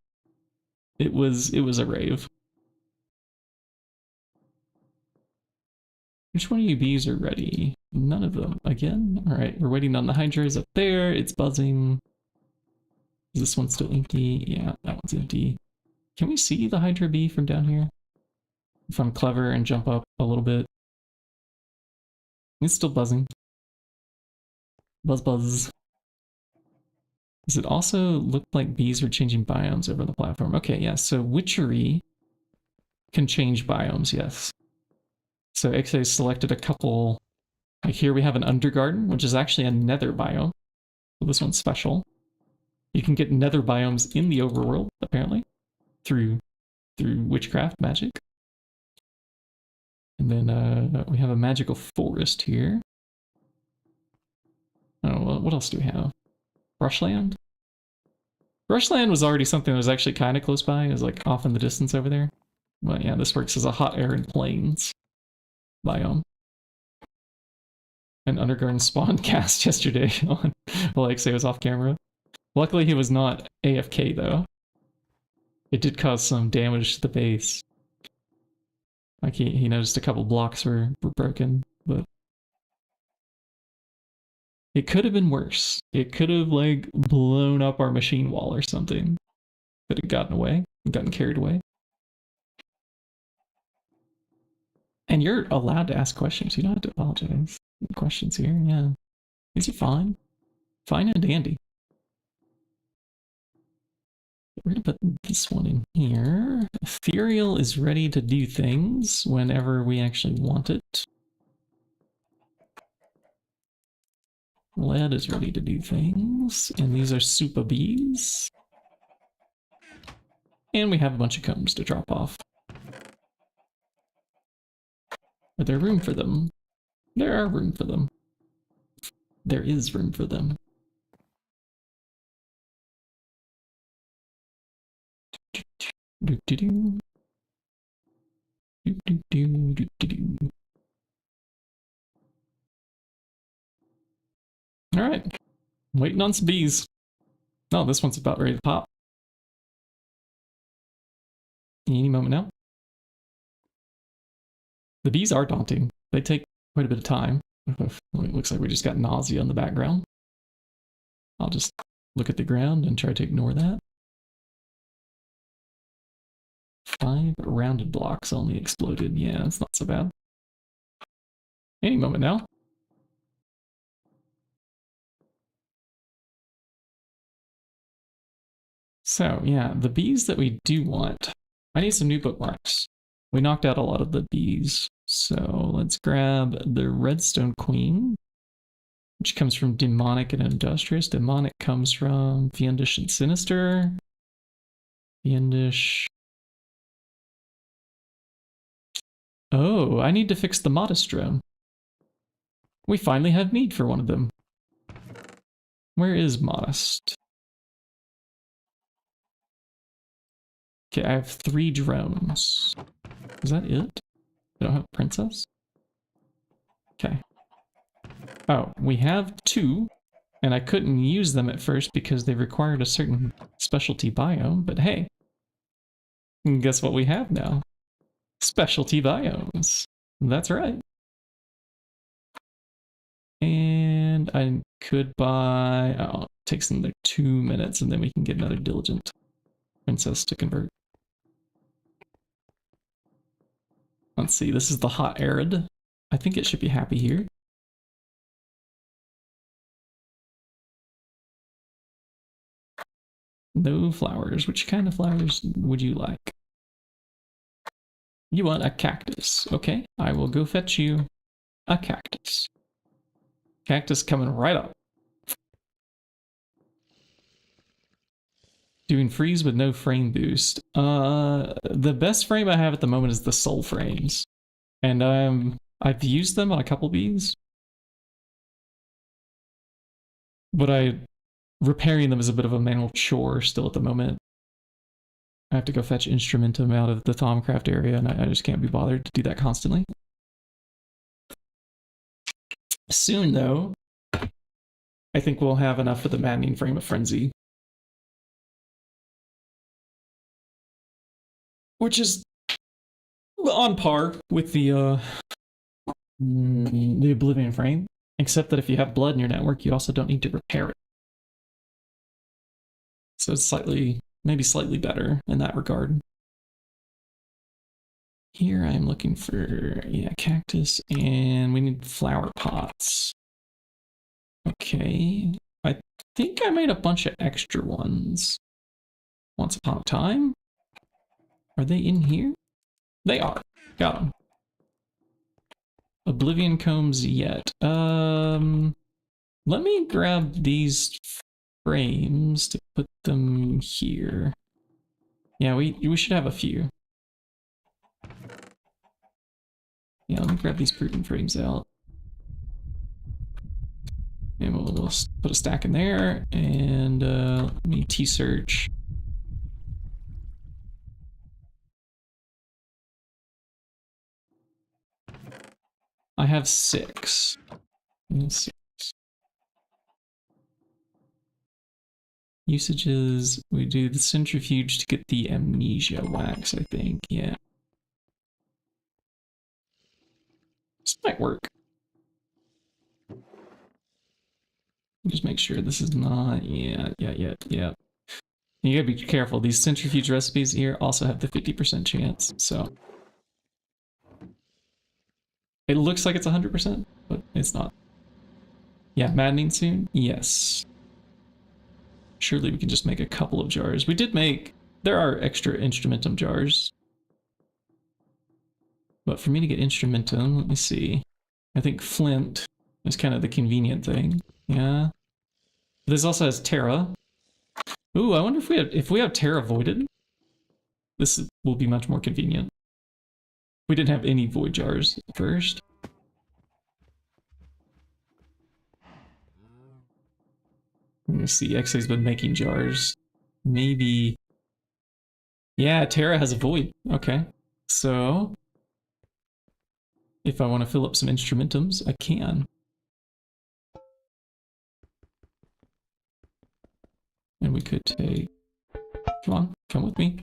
It was a rave. Which one of you bees are ready? None of them. Again? Alright, we're waiting on the hydras up there. It's buzzing. Is this one still empty? Yeah, that one's empty. Can we see the Hydra bee from down here? If I'm clever and jump up a little bit. It's still buzzing. Buzz buzz. Does it also look like bees are changing biomes over the platform? Okay, yeah, so witchery can change biomes, yes. So XA selected a couple. Like here we have an Undergarden, which is actually a nether biome. So this one's special. You can get nether biomes in the overworld, apparently, through witchcraft magic. And then we have a magical forest here. Oh, what else do we have? Brushland? Brushland was already something that was actually kind of close by. It was like off in the distance over there. But yeah, this works as a hot air and plains biome. And Undergarden spawned cast yesterday on while XA was off camera. Luckily he was not AFK though. It did cause some damage to the base. Like he noticed a couple blocks were broken, but it could have been worse. It could have like blown up our machine wall or something. Could have gotten away, gotten carried away. And you're allowed to ask questions. You don't have to apologize. Questions here, yeah. These are fine. Fine and dandy. We're gonna put this one in here. Ethereal is ready to do things whenever we actually want it. Lead is ready to do things. And these are super bees. And we have a bunch of combs to drop off. Are there room for them? There are room for them. There is room for them. Alright. Waiting on some bees. Oh, this one's about ready to pop. Any moment now. The bees are daunting. They take quite a bit of time. It looks like we just got nausea in the background. I'll just look at the ground and try to ignore that. 5 rounded blocks only exploded. Yeah, it's not so bad. Any moment now. So, yeah, the bees that we do want. I need some new bookmarks. We knocked out a lot of the bees. So let's grab the Redstone Queen, which comes from Demonic and Industrious. Demonic comes from Fiendish and Sinister. Fiendish. Oh, I need to fix the Modest Drone. We finally have need for one of them. Where is Modest? Okay, I have 3 drones. Is that it? I don't have a princess? Okay. Oh, we have 2, and I couldn't use them at first because they required a certain specialty biome, but hey. Guess what we have now? Specialty biomes. That's right. And I could buy... Oh, it takes another 2 minutes, and then we can get another diligent princess to convert. Let's see, this is the hot arid. I think it should be happy here. No flowers. Which kind of flowers would you like? You want a cactus. Okay, I will go fetch you a cactus. Cactus coming right up. Doing freeze with no frame boost. The best frame I have at the moment is the soul frames. And I've used them on a couple bees. But repairing them is a bit of a manual chore still at the moment. I have to go fetch Instrumentum out of the Thaumcraft area, and I just can't be bothered to do that constantly. Soon, though, I think we'll have enough for the Maddening Frame of Frenzy. Which is on par with the Oblivion Frame, except that if you have blood in your network, you also don't need to repair it. So it's maybe slightly better in that regard. Here I'm looking for, yeah, cactus, and we need flower pots. Okay, I think I made a bunch of extra ones once upon a time. Are they in here? They are. Got them. Oblivion combs yet. Let me grab these frames to put them here. Yeah, we should have a few. Yeah, let me grab these proven frames out. And we'll put a stack in there, and let me T-search. I have 6. Usages, we do the centrifuge to get the amnesia wax, I think, yeah. This might work. Just make sure this is not, yeah. You gotta be careful, these centrifuge recipes here also have the 50% chance, so. It looks like it's 100%, but it's not. Yeah, maddening soon? Yes. Surely we can just make a couple of jars. We did make, there are extra instrumentum jars. But for me to get instrumentum, let me see. I think flint is kind of the convenient thing. Yeah. This also has Terra. Ooh, I wonder if we have Terra voided. This will be much more convenient. We didn't have any void jars at first. Let me see. XA's been making jars. Maybe. Yeah, Terra has a void. Okay. So if I want to fill up some instrumentums, I can. And we could take. Come on, come with me.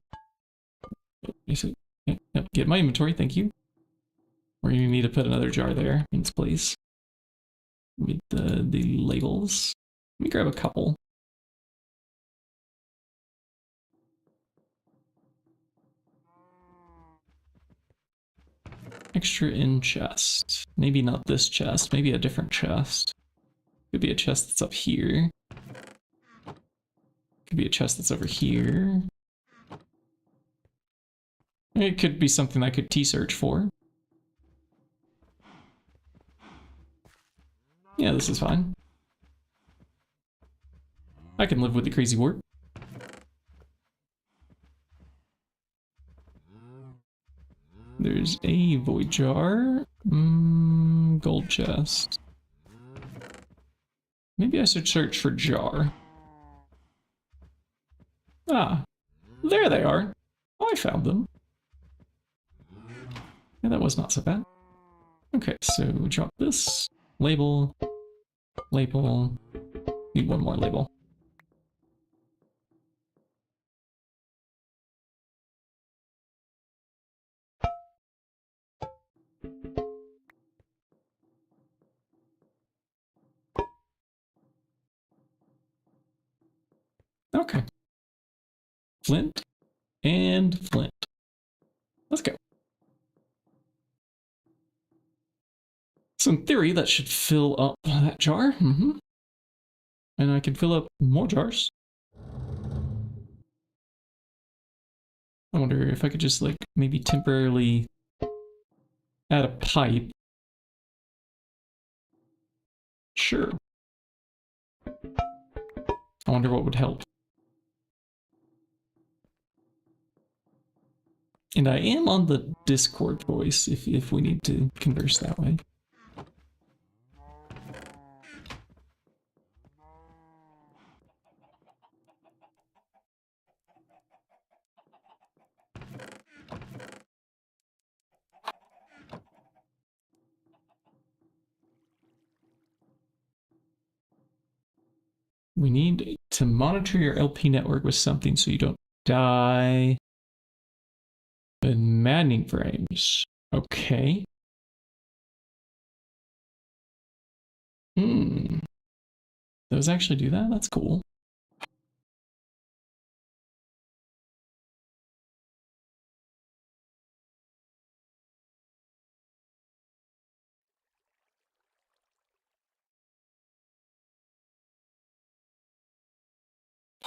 Yep, get my inventory, thank you. We're gonna need to put another jar there in its place. With the labels. Let me grab a couple. Extra in chest. Maybe not this chest, maybe a different chest. Could be a chest that's up here. Could be a chest that's over here. It could be something I could T-search for. Yeah, this is fine. I can live with the crazy warp. There's a void jar. Gold chest. Maybe I should search for jar. Ah, there they are. I found them. Yeah, that was not so bad. Okay, so drop this. Label. Label. Need one more label. Okay. Flint and flint. Let's go. So in theory, that should fill up that jar. And I can fill up more jars. I wonder if I could just like maybe temporarily add a pipe. Sure. I wonder what would help. And I am on the Discord voice if we need to converse that way. We need to monitor your LP network with something so you don't die. And maddening frames. Okay. Those actually do that? That's cool.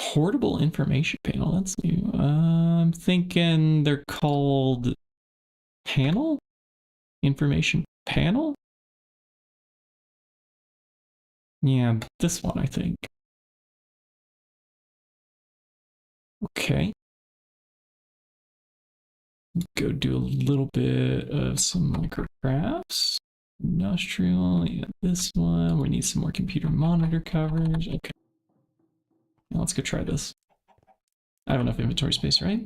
Portable information panel, that's new. I'm thinking they're called panel? Information panel? Yeah, this one, I think. Okay. Go do a little bit of some microcrafts. Industrial, yeah, this one. We need some more computer monitor coverage. Okay. Now let's go try this. I have enough inventory space, right?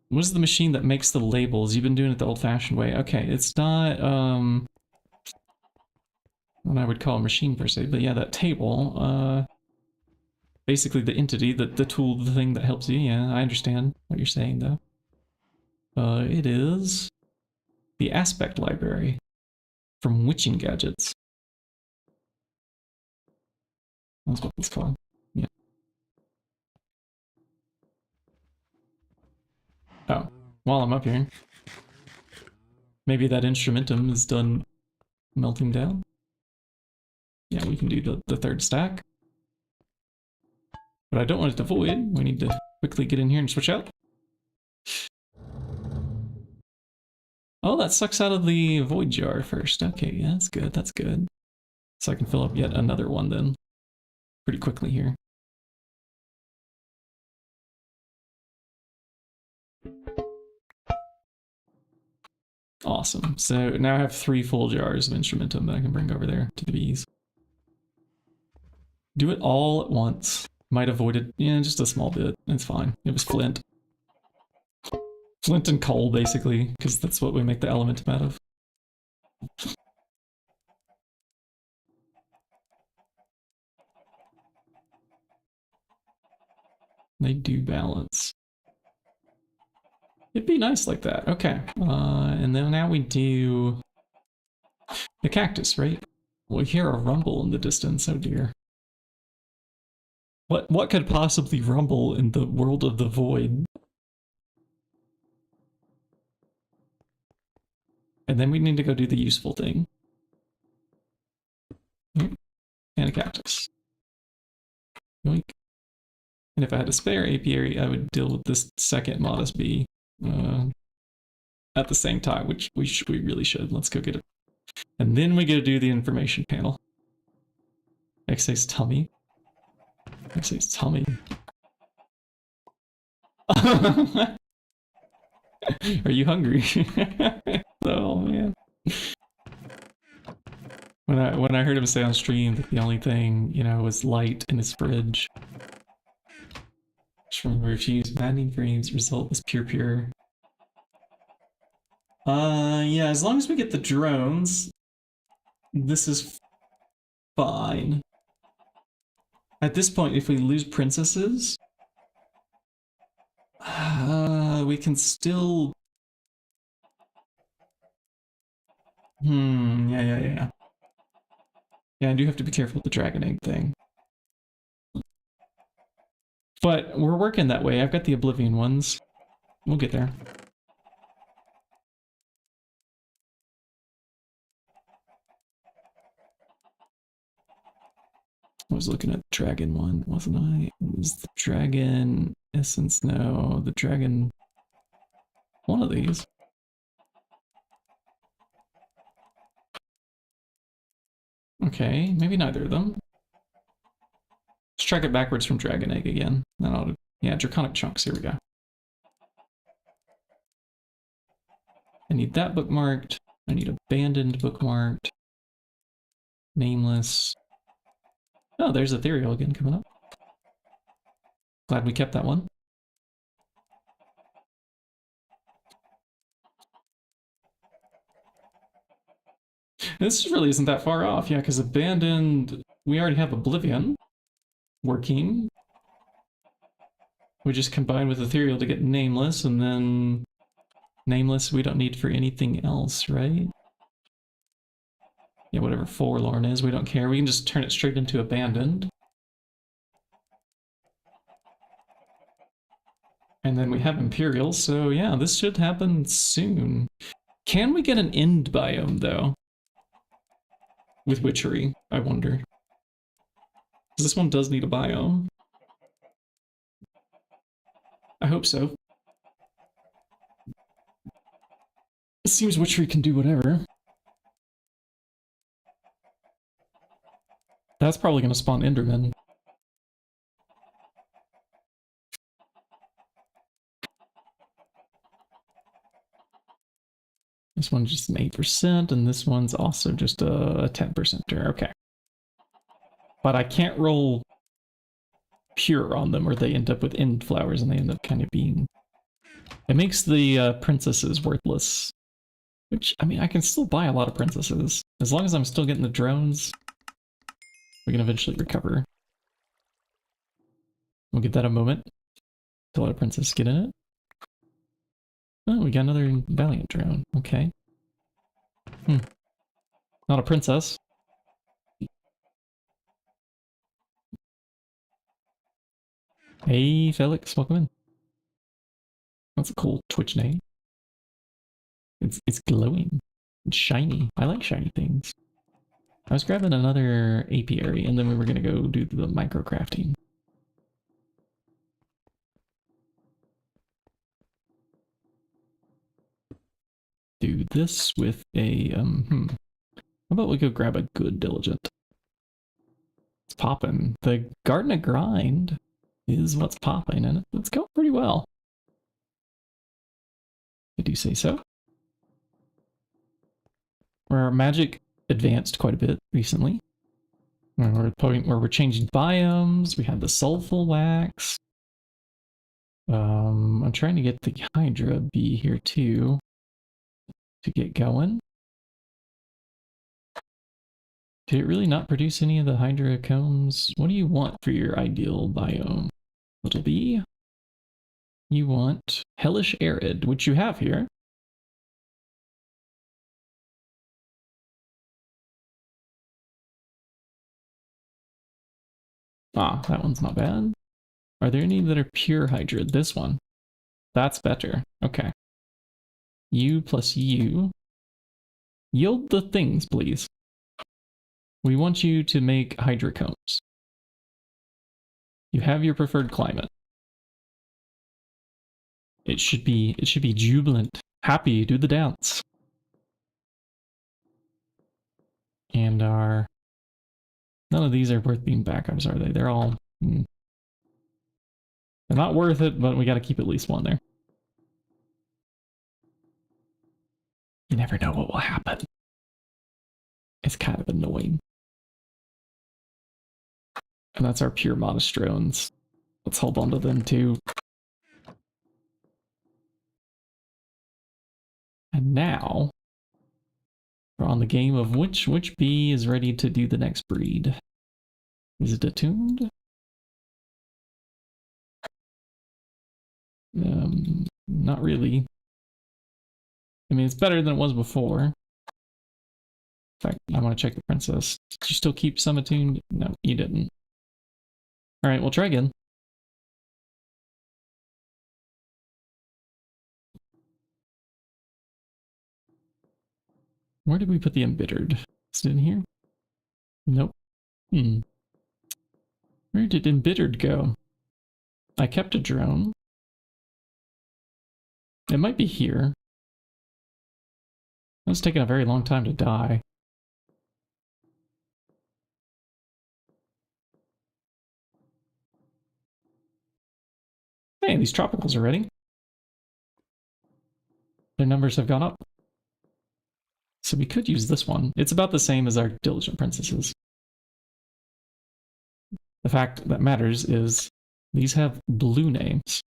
What is the machine that makes the labels? You've been doing it the old-fashioned way. Okay, it's not, what I would call a machine per se, but yeah, that table, basically the entity, the tool, the thing that helps you. Yeah, I understand what you're saying, though. It is the aspect library from Witching Gadgets. That's what it's called. Yeah. Oh, while I'm up here, maybe that instrumentum is done melting down. Yeah, we can do the third stack. But I don't want it to void. We need to quickly get in here and switch out. Oh, that sucks out of the void jar first. Okay, yeah, that's good, that's good. So I can fill up yet another one then. Pretty quickly here. Awesome. So now I have 3 full jars of instrumentum that I can bring over there to the bees. Do it all at once. Might avoid it. Yeah, just a small bit. It's fine. It was flint. Flint and coal, basically, because that's what we make the elementum out of. They do balance. It'd be nice like that. Okay. And then now we do the cactus, right? We hear a rumble in the distance. Oh dear. What could possibly rumble in the world of the void? And then we need to go do the useful thing. And a cactus. Yoink. And if I had a spare apiary, I would deal with this second modest bee at the same time, which we really should. Let's go get it. And then we get to do the information panel. X-Ace tummy. X-Ace tummy. Are you hungry? Oh man. When I heard him say on stream that the only thing, you know, was light in his fridge. From refuse maddening dreams, result was pure. Yeah, as long as we get the drones, this is fine. At this point, if we lose princesses, we can still... Yeah. Yeah, I do have to be careful with the dragon egg thing. But we're working that way. I've got the Oblivion ones. We'll get there. I was looking at the dragon one, wasn't I? It was the dragon essence. No, the dragon... One of these. Okay, maybe neither of them. Let's track it backwards from Dragon Egg again. Then I'll, yeah, Draconic Chunks, here we go. I need that bookmarked. I need Abandoned bookmarked. Nameless. Oh, there's Ethereal again coming up. Glad we kept that one. This really isn't that far off, yeah, because Abandoned, we already have Oblivion working. We just combine with Ethereal to get Nameless, and then Nameless we don't need for anything else, right? Yeah, whatever Forlorn is, we don't care. We can just turn it straight into Abandoned. And then we have Imperial, so yeah, this should happen soon. Can we get an end biome, though? With Witchery, I wonder. This one does need a biome. I hope so. It seems Witchery can do whatever. That's probably going to spawn Endermen. This one's just an 8%, and this one's also just a 10%er. Okay. But I can't roll pure on them, or they end up with end flowers, and they end up kind of being... It makes the princesses worthless. Which, I mean, I can still buy a lot of princesses. As long as I'm still getting the drones, we can eventually recover. We'll give that a moment to let a princess get in it. Oh, we got another Valiant drone. Okay. Not a princess. Hey, Felix, welcome in. That's a cool Twitch name. It's glowing. It's shiny. I like shiny things. I was grabbing another apiary, and then we were going to go do the microcrafting. Do this with a, How about we go grab a good diligent? It's popping. The Garden of Grind is what's popping, and it's going pretty well. I do say so. Our magic advanced quite a bit recently. We're changing biomes. We have the soulful wax. I'm trying to get the Hydra bee here too to get going. Did it really not produce any of the Hydra combs? What do you want for your ideal biome, little bee? You want Hellish Arid, which you have here. Ah, that one's not bad. Are there any that are pure Hydra? This one. That's better. Okay. You plus you. Yield the things, please. We want you to make Hydra combs. You have your preferred climate. It should be jubilant, happy, do the dance. And none of these are worth being backups, are they? They're all they're not worth it, but we got to keep at least one there. You never know what will happen. It's kind of annoying. And that's our pure modest drones. Let's hold on to them too. And now we're on the game of which bee is ready to do the next breed. Is it attuned? Not really. I mean, it's better than it was before. In fact, I want to check the princess. Did you still keep some attuned? No, you didn't. All right, we'll try again. Where did we put the embittered? Is it in here? Nope. Where did embittered go? I kept a drone. It might be here. It's taking a very long time to die. Hey, these tropicals are ready. Their numbers have gone up. So we could use this one. It's about the same as our diligent princesses. The fact that matters is these have blue names.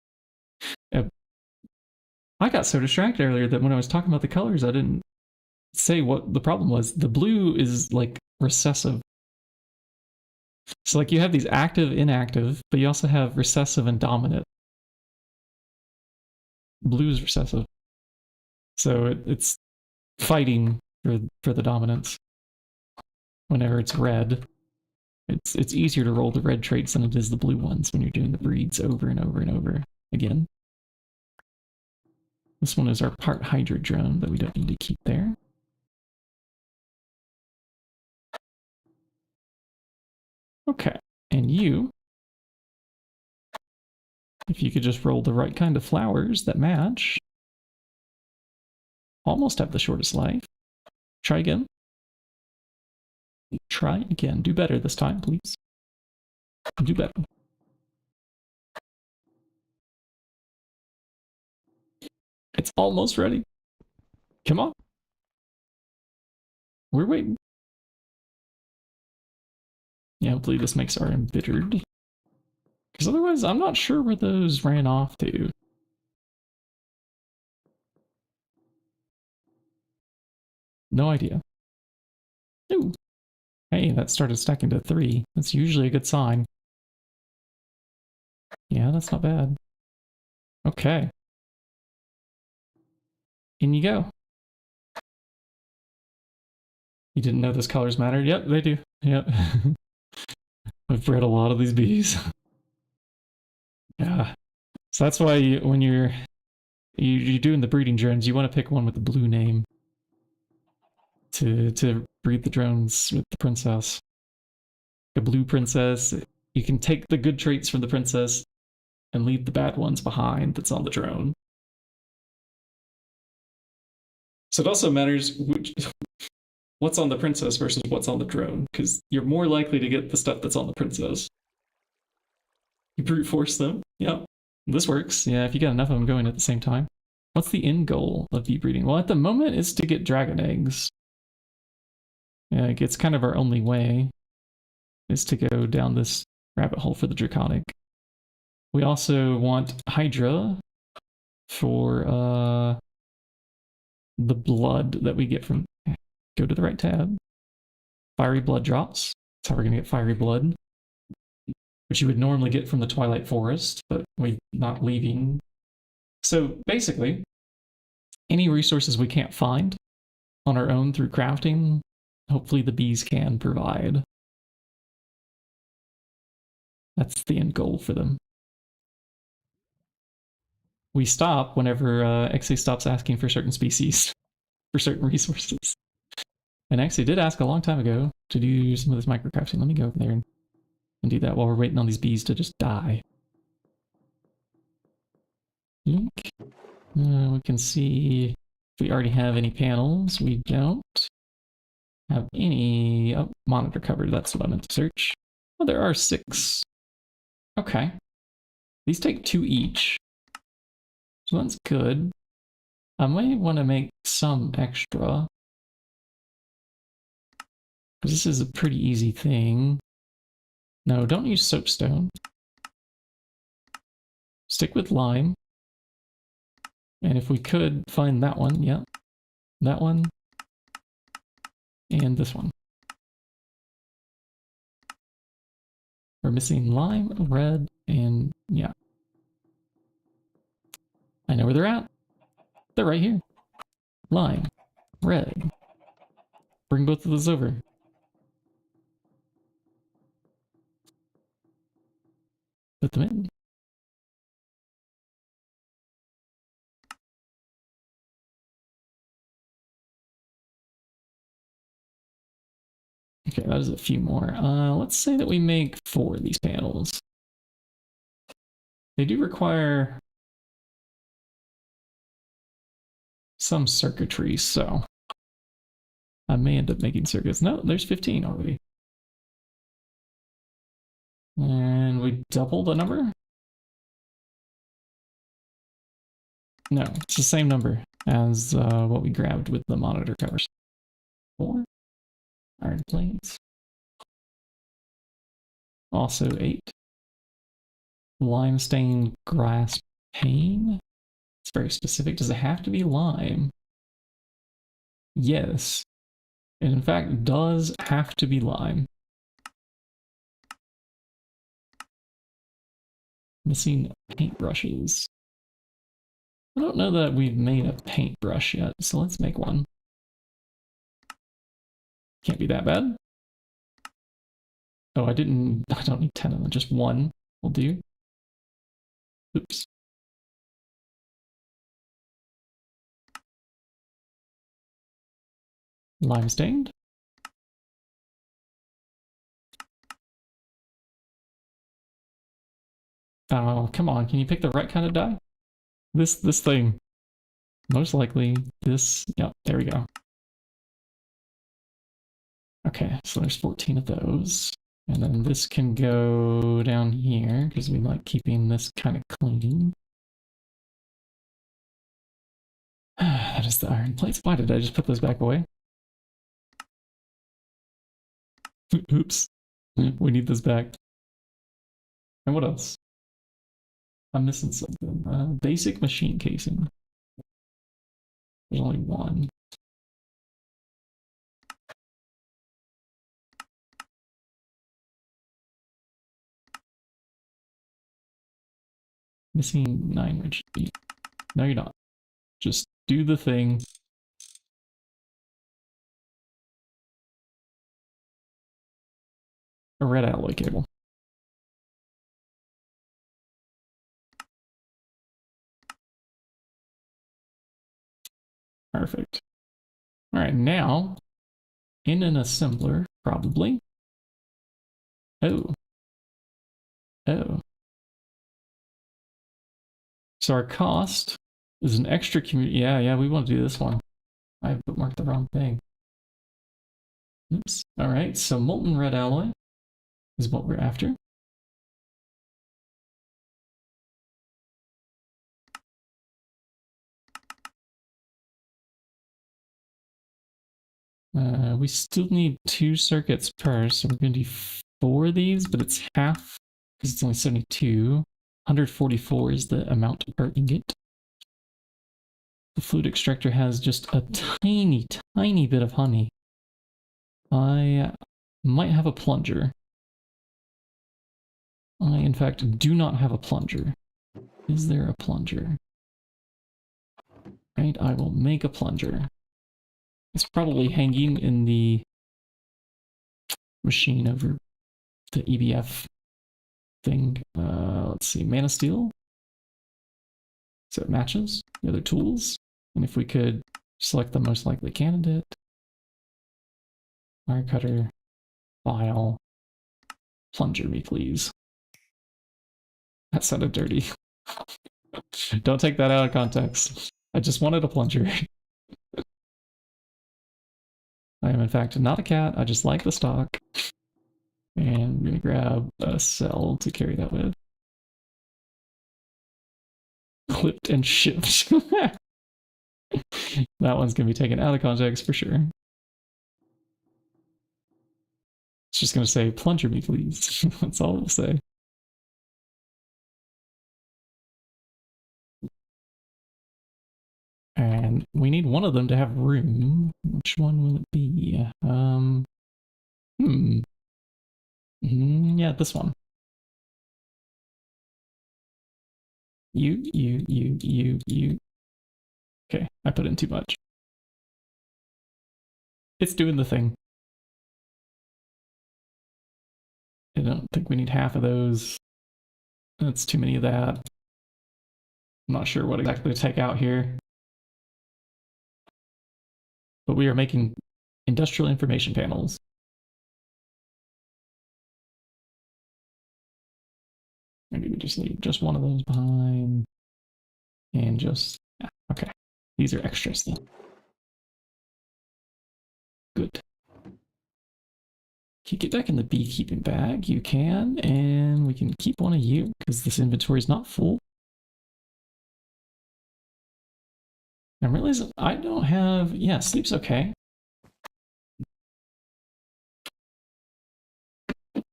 I got so distracted earlier that when I was talking about the colors, I didn't say what the problem was. The blue is like recessive. So like you have these active, inactive, but you also have recessive and dominant. Blue is recessive. So it's fighting for the dominance. Whenever it's red, it's easier to roll the red traits than it is the blue ones when you're doing the breeds over and over and over again. This one is our part Hydra drone that we don't need to keep there. Okay. And you, if you could just roll the right kind of flowers that match, almost have the shortest life. Try again. Try again. Do better this time, please. Do better. It's almost ready. Come on. We're waiting. Yeah, hopefully this makes our embittered. Because otherwise, I'm not sure where those ran off to. No idea. Ooh. Hey, that started stacking to 3. That's usually a good sign. Yeah, that's not bad. Okay. In you go. You didn't know those colors mattered? Yep, they do. Yep. I've bred a lot of these bees. Yeah. So that's why when you're doing the breeding drones, you want to pick one with the blue name to breed the drones with the princess. A blue princess, you can take the good traits from the princess and leave the bad ones behind that's on the drone. So it also matters what's on the princess versus what's on the drone, because you're more likely to get the stuff that's on the princess. You brute force them. Yep. This works. Yeah, if you get enough of them going at the same time. What's the end goal of bee breeding? Well, at the moment, it's to get dragon eggs. Yeah, it's kind of our only way, is to go down this rabbit hole for the draconic. We also want Hydra for the blood that we get from... Go to the right tab. Fiery blood drops. That's how we're going to get fiery blood, which you would normally get from the Twilight Forest, but we're not leaving. So basically, any resources we can't find on our own through crafting, hopefully the bees can provide. That's the end goal for them. We stop whenever XA stops asking for certain species, for certain resources. And actually did ask a long time ago to do some of this microcrafting. Let me go over there and do that while we're waiting on these bees to just die. We can see if we already have any panels. We don't have any... Oh, monitor covered. That's what I meant to search. Oh, there are 6. Okay. These take 2 each. So that's good. I might want to make some extra, because this is a pretty easy thing. No, don't use soapstone. Stick with lime. And if we could find that one, yeah. That one. And this one. We're missing lime, red, and yeah. I know where they're at. They're right here. Lime, red. Bring both of those over. Put them in. Okay, that is a few more. Let's say that we make 4 of these panels. They do require some circuitry, so I may end up making circuits. No, there's 15 already. And we double the number? No, it's the same number as what we grabbed with the monitor covers. 4 iron plates. Also 8. Lime stained grass pane. It's very specific. Does it have to be lime? Yes. It in fact does have to be lime. Missing paintbrushes. I don't know that we've made a paintbrush yet, so let's make one. Can't be that bad. Oh, I don't need 10 of them, just 1 will do. Oops. Lime stained. Oh, come on. Can you pick the right kind of die? This thing. Most likely this. Yep, there we go. Okay, so there's 14 of those. And then this can go down here because we like keeping this kind of clean. That is the iron plates. Why did I just put those back away? Oops. We need this back. And what else? I'm missing something. Basic machine casing. There's only one. Missing 9 rigid feet. No, you're not. Just do the thing. A red alloy cable. Perfect. All right, now in an assembler, probably. Oh. Oh. So our cost is an extra community. Yeah, we want to do this one. I bookmarked the wrong thing. Oops. All right, so molten red alloy is what we're after. We still need 2 circuits per, so we're going to do 4 of these, but it's half because it's only 72. 144 is the amount per ingot. The fluid extractor has just a tiny, tiny bit of honey. I might have a plunger. I, in fact, do not have a plunger. Is there a plunger? Right, I will make a plunger. It's probably hanging in the machine over the EBF thing. Let's see, mana steel. So it matches the other tools. And if we could select the most likely candidate. Wire cutter, file, plunger me please. That sounded dirty. Don't take that out of context. I just wanted a plunger. I am in fact not a cat, I just like the stock. And I'm gonna grab a cell to carry that with. Clipped and shipped. That one's gonna be taken out of context for sure. It's just gonna say, plunger me please. That's all it'll say. And we need one of them to have room. Which one will it be? Yeah, this one. You. Okay, I put in too much. It's doing the thing. I don't think we need half of those. That's too many of that. I'm not sure what exactly to take out here. But we are making industrial information panels. Maybe we just need just one of those behind. And just, yeah, okay. These are extras then. Good. Can you get back in the beekeeping bag? You can, and we can keep one of you because this inventory is not full. I'm realizing I don't have, yeah, sleep's okay. That's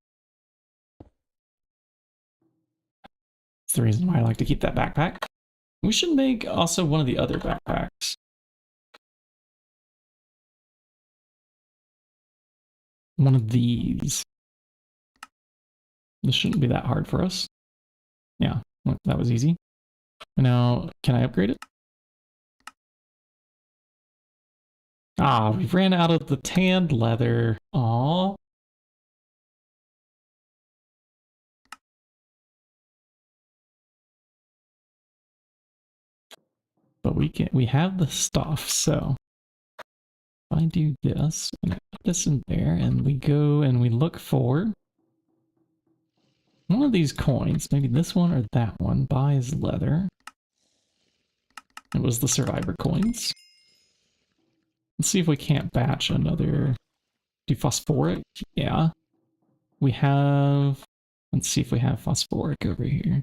the reason why I like to keep that backpack. We should make also one of the other backpacks. One of these. This shouldn't be that hard for us. Yeah, that was easy. Now, can I upgrade it? Ah, we ran out of the tanned leather. Aww. But we have the stuff, so if I do this, and I put this in there, and we go and we look for One of these coins, maybe this one or that one, buys leather. It was the survivor coins. Let's see if we can't batch another. Do phosphoric? Yeah. We have... Let's see if we have phosphoric over here.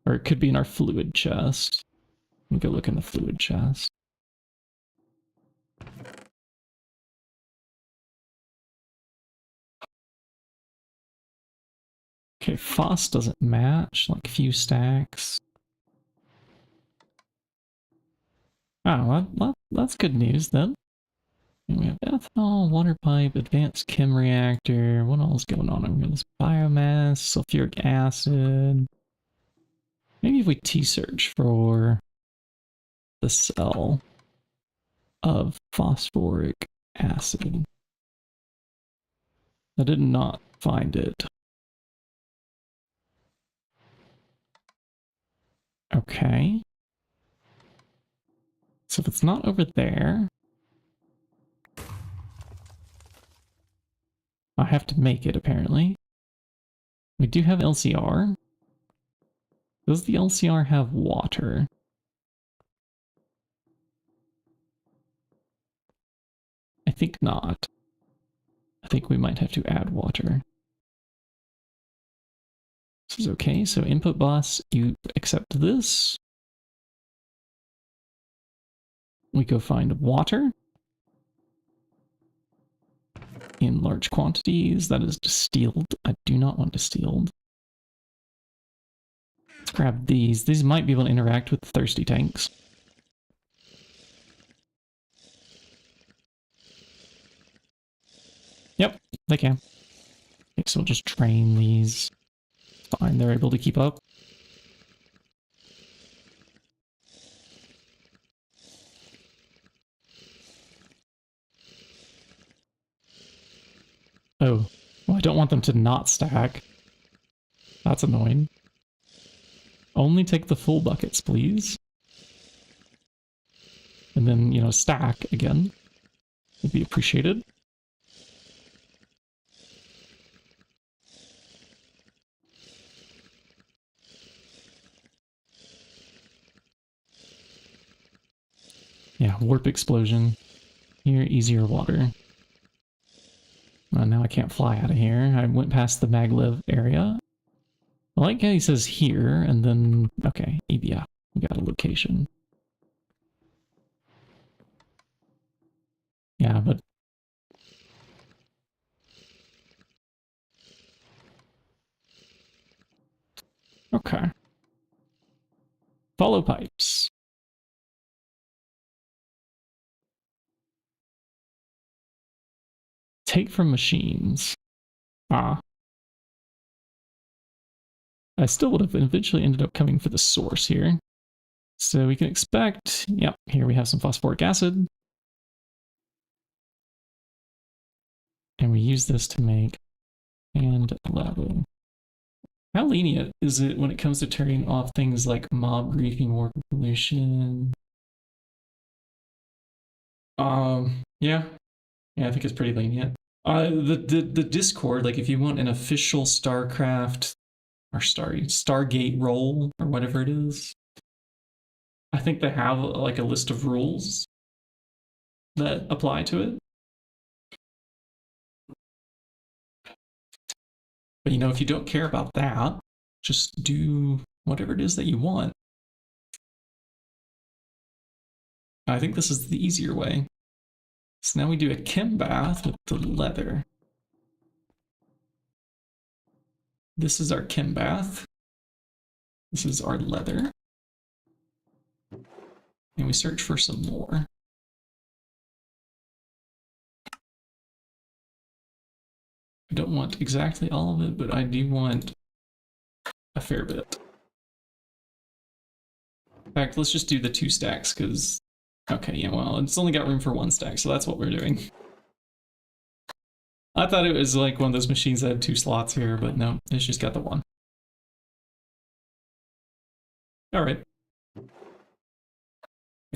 Or it could be in our fluid chest. Let me go look in the fluid chest. Okay, phos doesn't match, like a few stacks. Oh, that's good news then. And we have ethanol, water pipe, advanced chem reactor. What else going on over here? This biomass, sulfuric acid. Maybe if we T-search for the cell of phosphoric acid. I did not find it. Okay. So if it's not over there, I have to make it apparently. We do have LCR. Does the LCR have water? I think not. I think we might have to add water. This is okay, so input bus, you accept this. We go find water in large quantities. That is distilled. I do not want distilled. Let's grab these. These might be able to interact with the thirsty tanks. Yep, they can. Okay, so we'll just train these. Fine, they're able to keep up. Oh, well, I don't want them to not stack. That's annoying. Only take the full buckets, please. And then, you know, stack again. Would be appreciated. Yeah, warp explosion. Here, easier water. Now I can't fly out of here. I went past the maglev area. I like how he says here, and then... Okay, yeah, we got a location. Yeah, but... Okay. Follow pipes. Take from machines. Ah. I still would have eventually ended up coming for the source here. So we can expect... Yep, here we have some phosphoric acid. And we use this to make hand level. How lenient is it when it comes to turning off things like mob griefing, war pollution? Yeah. Yeah, I think it's pretty lenient. The Discord, like if you want an official StarCraft or Stargate role or whatever it is, I think they have like a list of rules that apply to it. But you know, if you don't care about that, just do whatever it is that you want. I think this is the easier way. So now we do a chem bath with the leather. This is our chem bath. This is our leather. And we search for some more. I don't want exactly all of it, but I do want a fair bit. In fact, let's just do the 2 stacks, because... Okay, yeah, well, it's only got room for 1 stack, so that's what we're doing. I thought it was like one of those machines that had 2 slots here, but no, it's just got the 1. Alright.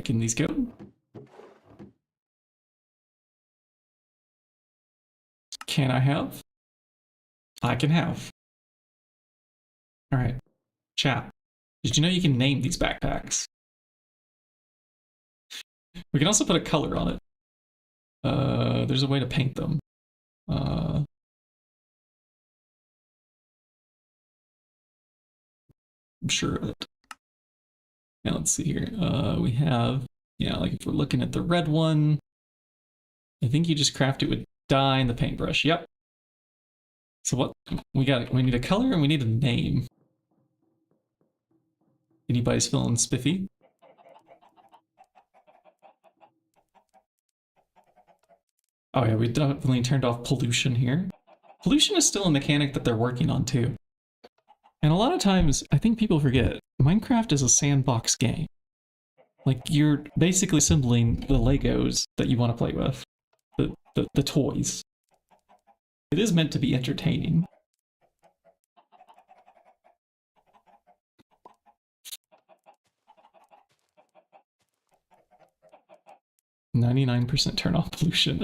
Can these go? Can I have? I can have. Alright, chat. Did you know you can name these backpacks? We can also put a color on it. There's a way to paint them. I'm sure of it. Yeah, let's see here. We have, yeah, like if we're looking at the red one, I think you just craft it with dye and the paintbrush. Yep. So what we got? We need a color and we need a name. Anybody's feeling spiffy? Oh yeah, we definitely turned off pollution here. Pollution is still a mechanic that they're working on too. And a lot of times, I think people forget, Minecraft is a sandbox game. Like, you're basically assembling the Legos that you want to play with. The toys. It is meant to be entertaining. %99 turn off pollution.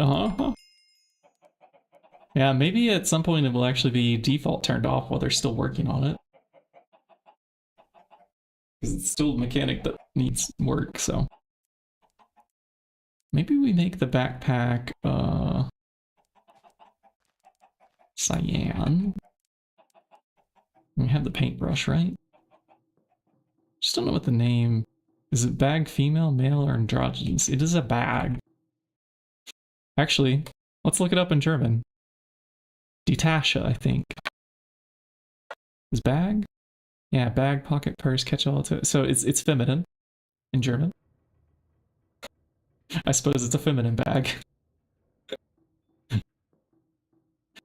Yeah, maybe at some point it will actually be default turned off while they're still working on it. Because it's still a mechanic that needs work, so. Maybe we make the backpack, cyan. We have the paintbrush, right? Just don't know what the name... Is it bag female, male, or androgynous? It is a bag. Actually, let's look it up in German. Detasche, I think. Is bag? Yeah, bag, pocket, purse, catch-all. So it's feminine in German. I suppose it's a feminine bag.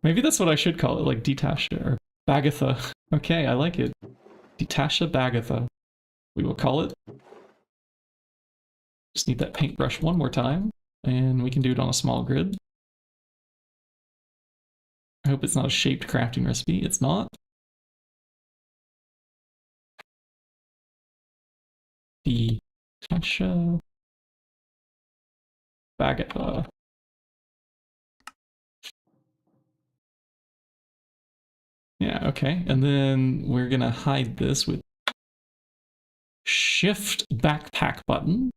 Maybe that's what I should call it, like Detasche or Bagatha. Okay, I like it. Detasche Bagatha. We will call it. Just need that paintbrush one more time, and we can do it on a small grid. I hope it's not a shaped crafting recipe. It's not. Detasche Bagatha. Yeah, okay. And then we're gonna hide this with Shift backpack button.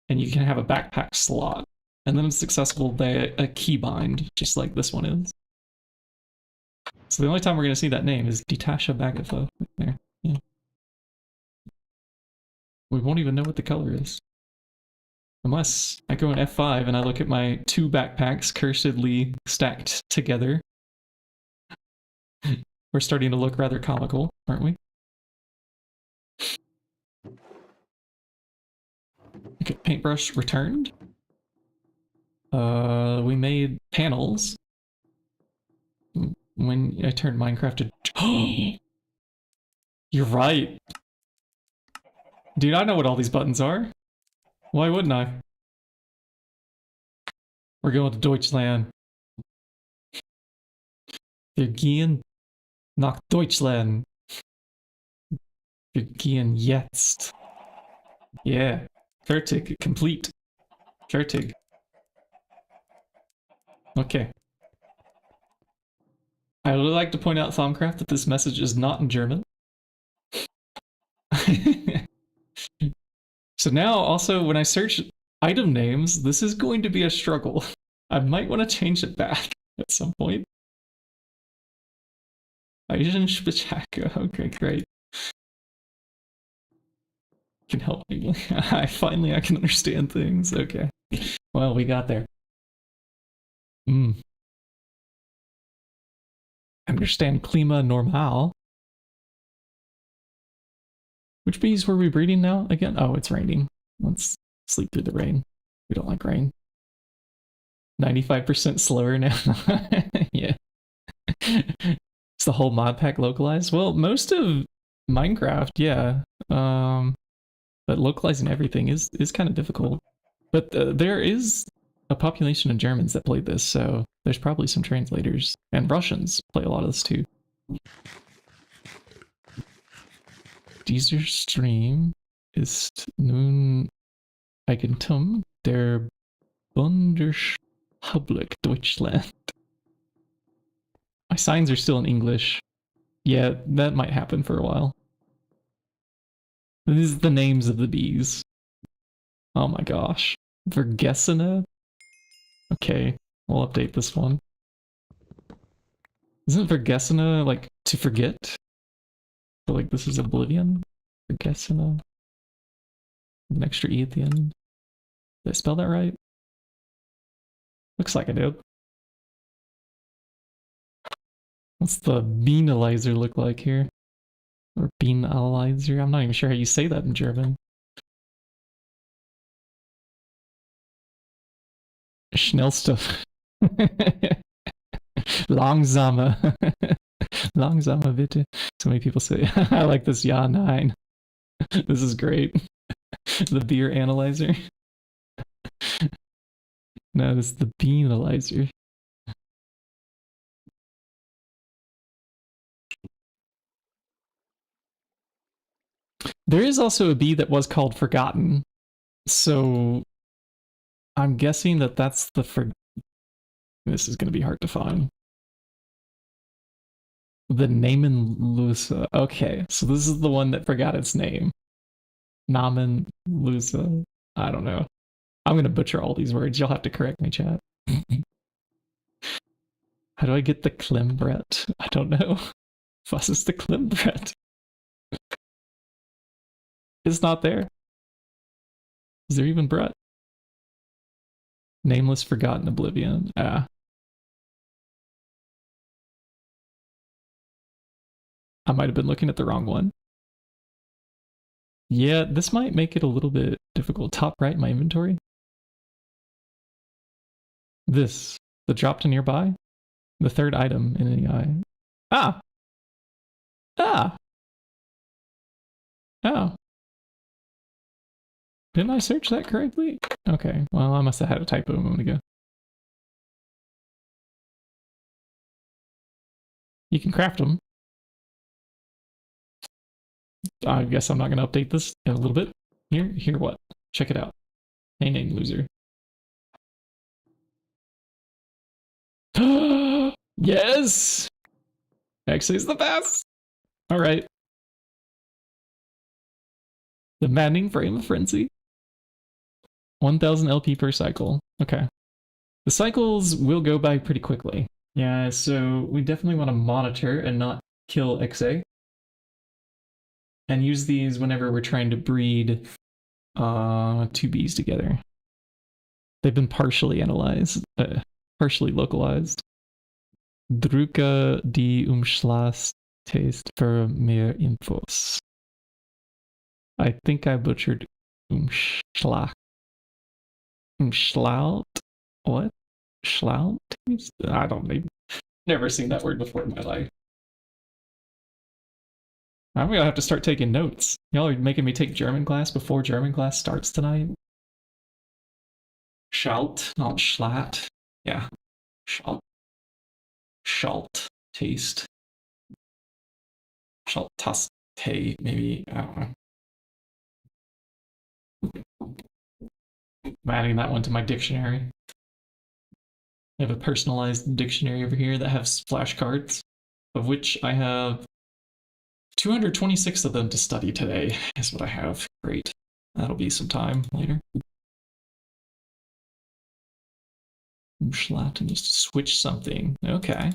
And you can have a backpack slot. And then it's accessible by a keybind, just like this one is. So the only time we're gonna see that name is Detasche Bagatha right there. Yeah. We won't even know what the color is. Unless I go in F5 and I look at my two backpacks cursedly stacked together. We're starting to look rather comical, aren't we? Okay, paintbrush returned. We made panels. When I turned Minecraft to... You're right! Dude, I know what all these buttons are. Why wouldn't I? We're going to Deutschland. Wir gehen nach Deutschland. Wir gehen jetzt. Yeah. Fertig. Complete. Fertig. Okay. I would like to point out, Thaumcraft, that this message is not in German. So now, also, when I search item names, this is going to be a struggle. I might want to change it back at some point. Eisenspitzhacke. Okay, great. Can help me. I can understand things. Okay. Well, we got there. Understand Klima normal. Which bees were we breeding now again? Oh, it's raining. Let's sleep through the rain. We don't like rain. 95% slower now. Yeah. Is the whole mod pack localized? Well, most of Minecraft, yeah. But localizing everything is kind of difficult. But there is a population of Germans that played this, so there's probably some translators. And Russians play a lot of this too. Dieser Stream ist nun Eigentum der Bundesrepublik Deutschland. My signs are still in English. Yeah, that might happen for a while. These are the names of the bees. Oh my gosh. Vergesina? Okay, we'll update this one. Isn't Vergesina like to forget? So like this is Oblivion? Vergesina? An extra E at the end. Did I spell that right? Looks like I did. What's the beanalizer look like here? Or beanalizer? I'm not even sure how you say that in German. Schnellstuff. Langsamer. Langsamer bitte. So many people say, I like this, ja, nein. This is great. The beer analyzer. No, this is the beanalizer. There is also a bee that was called Forgotten. So I'm guessing that that's the This is going to be hard to find. The Namen Lusa. Okay, so this is the one that forgot its name. Namen Lusa. I don't know. I'm going to butcher all these words. You'll have to correct me, chat. How do I get the Klimbret? I don't know. Was is the Klimbret? It's not there. Is there even Brett? Nameless Forgotten Oblivion. Ah. I might have been looking at the wrong one. Yeah, this might make it a little bit difficult. Top right in my inventory. This. The drop to nearby. The third item in any eye. Ah! Ah! Oh. Didn't I search that correctly? Okay, well, I must have had a typo a moment ago. You can craft them. I guess I'm not going to update this in a little bit. Here what? Check it out. Hey, name loser. Yes! Actually, it's the best! Alright. The Maddening Frame of Frenzy. 1000 LP per cycle. Okay. The cycles will go by pretty quickly. Yeah, so we definitely want to monitor and not kill XA. And use these whenever we're trying to breed two bees together. They've been partially analyzed, partially localized. Drücke die Umschlagtaste für mehr Infos. I think I butchered Umschlag. Umschlaut? What? Schlaut? I don't even. Never seen that word before in my life. I'm gonna have to start taking notes. Y'all are making me take German class before German class starts tonight. Schalt, not Schlatt. Yeah. Schalt. Schalt. Taste. Schalt taste, maybe. I don't know. I'm adding that one to my dictionary. I have a personalized dictionary over here that has flashcards, of which I have 226 of them to study today, is what I have. Great. That'll be some time later. Umschlatten, just switch something. Okay.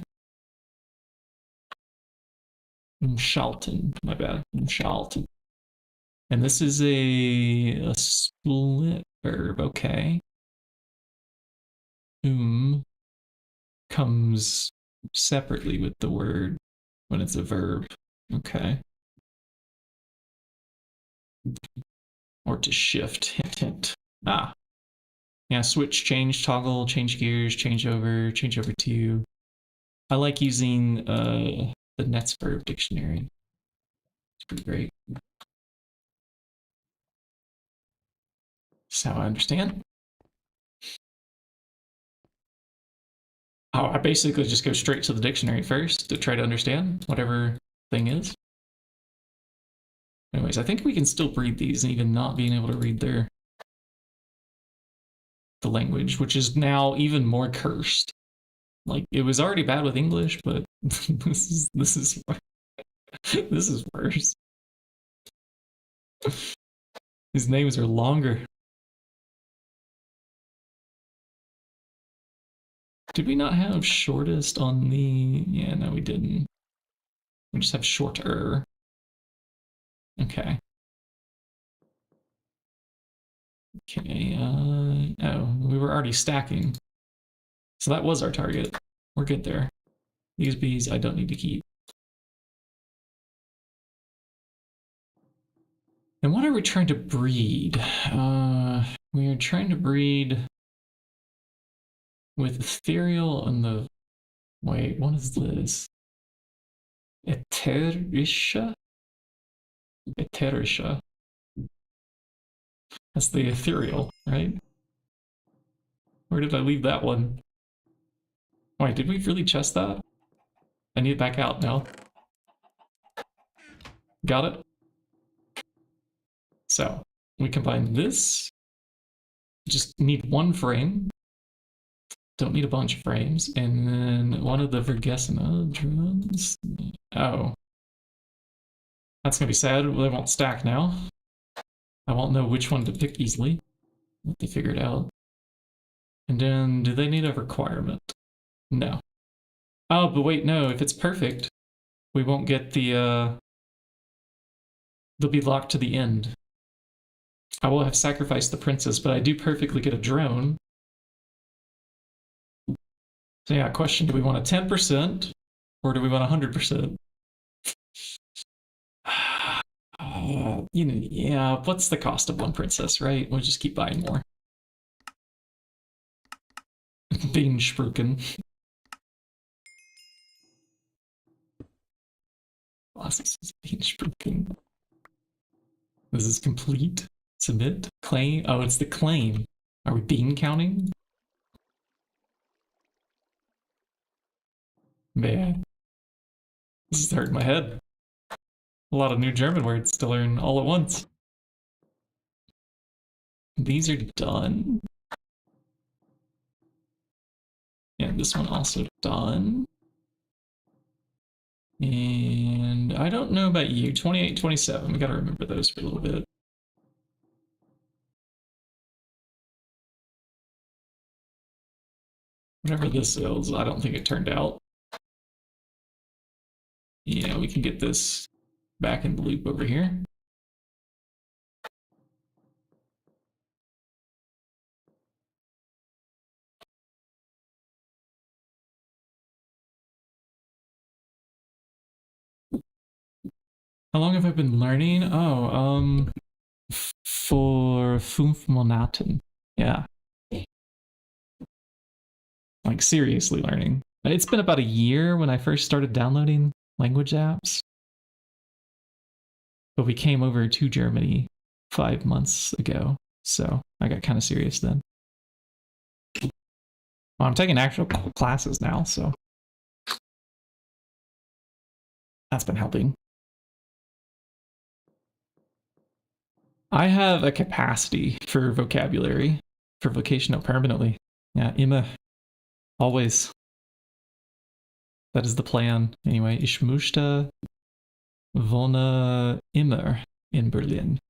Umschalten, my bad. Umschalten. And this is a split verb, okay. Comes separately with the word when it's a verb. Okay. Or to shift, hint, hint. Ah. Yeah, switch, change, toggle, change gears, change over to. I like using the Nets verb dictionary. It's pretty great. That's how I understand. Oh, I basically just go straight to the dictionary first to try to understand whatever thing is. Anyways, I think we can still breed these and even not being able to read the language, which is now even more cursed. Like, it was already bad with English, but this is This is worse. His names are longer. Did we not have shortest on the... Yeah, no, we didn't. We just have shorter. Okay. Okay, oh, we were already stacking. So that was our target. We're good there. These bees I don't need to keep. And what are we trying to breed? We are trying to breed with ethereal and the... Wait, what is this? Etherisha? Etherisha. That's the ethereal, right? Where did I leave that one? Wait, did we really chest that? I need it back out now. Got it? So, we combine this. Just need one frame. Don't need a bunch of frames. And then one of the Vergesina drones. Oh. That's gonna be sad. They won't stack now. I won't know which one to pick easily. Let me figure it out. And then, do they need a requirement? No. Oh, but wait, no. If it's perfect, we won't get the, they'll be locked to the end. I will have sacrificed the princess, but I do perfectly get a drone. So yeah, question, do we want a 10% or do we want 100%? You know, yeah, what's the cost of one princess, right? We'll just keep buying more. Beanspruken. Beanspruken. This is complete. Submit. Claim. Oh, it's the claim. Are we bean counting? Man. This is hurting my head. A lot of new German words to learn all at once. These are done. And this one also done. And I don't know about you. 28, 27. We gotta remember those for a little bit. Whatever this is, I don't think it turned out. Yeah, we can get this back in the loop over here. How long have I been learning? Oh, for 5 Monaten. Yeah. Like seriously learning. It's been about a year when I first started downloading language apps. But we came over to Germany 5 months ago, so I got kind of serious then. Well, I'm taking actual classes now, so that's been helping. I have a capacity for vocabulary, for vocational permanently. Yeah, immer. Always. That is the plan. Anyway, ich möchte wohne immer in Berlin.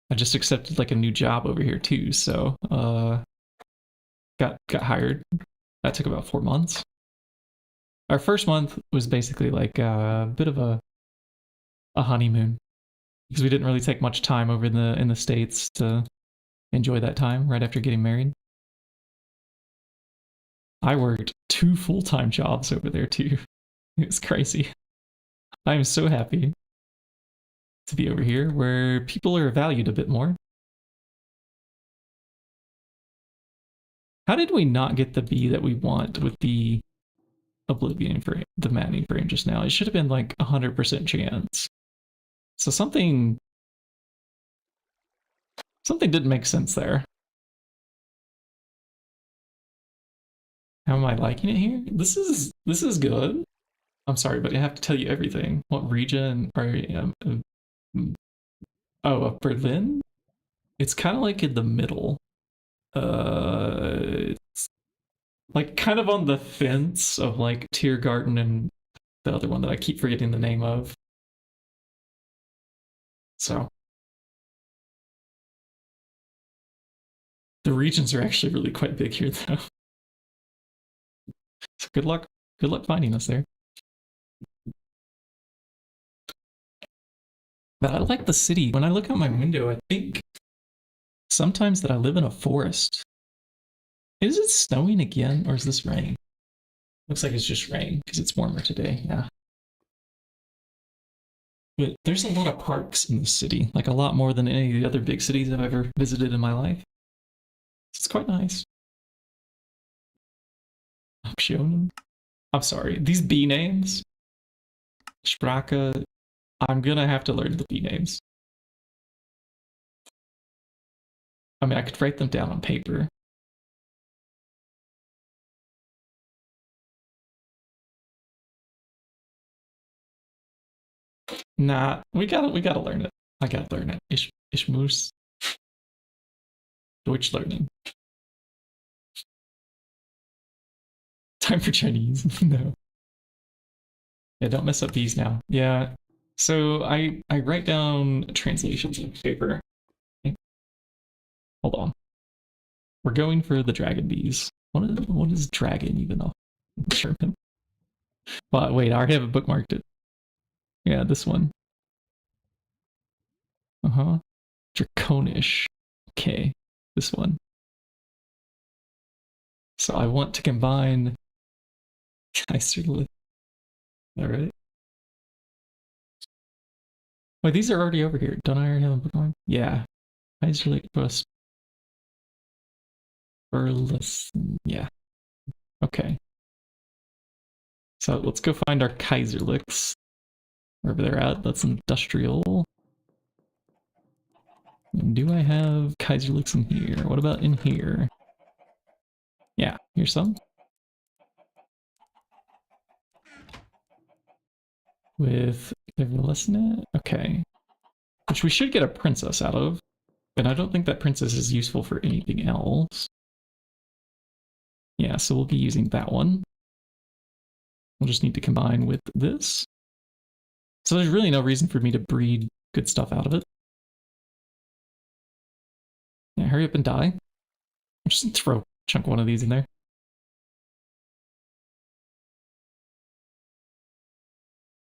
I just accepted like a new job over here too, so got hired. That took about 4 months. Our first month was basically like a bit of a honeymoon because we didn't really take much time over in the States to enjoy that time right after getting married. I worked 2 full-time jobs over there too. It was crazy. I'm so happy to be over here where people are valued a bit more. How did we not get the bee that we want with the Oblivion frame, the maddening frame just now? It should have been like 100% chance. So something didn't make sense there. How am I liking it here? This is good. I'm sorry, but I have to tell you everything. What region are you? Oh, Berlin? It's kind of like in the middle. It's like kind of on the fence of like Tiergarten and the other one that I keep forgetting the name of. So the regions are actually really quite big here, though. So good luck finding us there. But I like the city. When I look out my window, I think sometimes that I live in a forest. Is it snowing again, or is this rain? Looks like it's just rain because it's warmer today. Yeah. But there's a lot of parks in the city, like a lot more than any of the other big cities I've ever visited in my life. It's quite nice. I'm sorry. These B names, Sprache, I'm gonna have to learn the B names. I mean, I could write them down on paper. Nah, we gotta learn it. I gotta learn it. Ich muss Deutsch lernen. Time for Chinese. No. Yeah, don't mess up these now. Yeah. So I write down translations on paper. Okay. Hold on. We're going for the dragon bees. What is dragon even though? German. But wait, I already have bookmarked it. Yeah, this one. Uh-huh. Draconish. Okay. This one. So I want to combine Kaiserlich. Alright. Wait, these are already over here. Don't I already have them bookmarked? Yeah. Kaiserlich plus Burleson. Yeah. Okay. So let's go find our Kaiserlichs. Wherever they're at. That's industrial. And do I have Kaiserlichs in here? What about in here? Yeah, here's some. With Everlessnet? Okay. Which we should get a princess out of. And I don't think that princess is useful for anything else. Yeah, so we'll be using that one. We'll just need to combine with this. So there's really no reason for me to breed good stuff out of it. Yeah, hurry up and die. I'll just throw a chunk of one of these in there.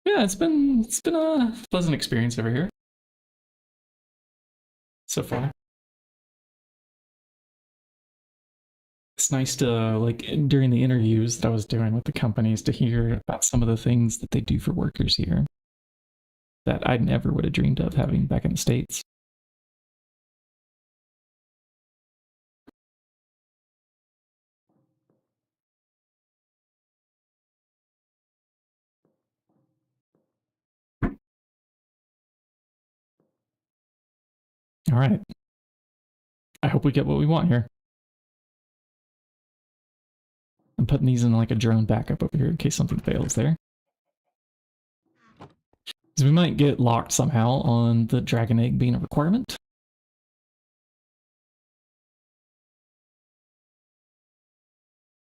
Yeah, it's been a pleasant experience over here. So far. It's nice to, like, during the interviews that I was doing with the companies, to hear about some of the things that they do for workers here that I never would have dreamed of having back in the States. All right. I hope we get what we want here. I'm putting these in like a drone backup over here in case something fails there. So we might get locked somehow on the dragon egg being a requirement.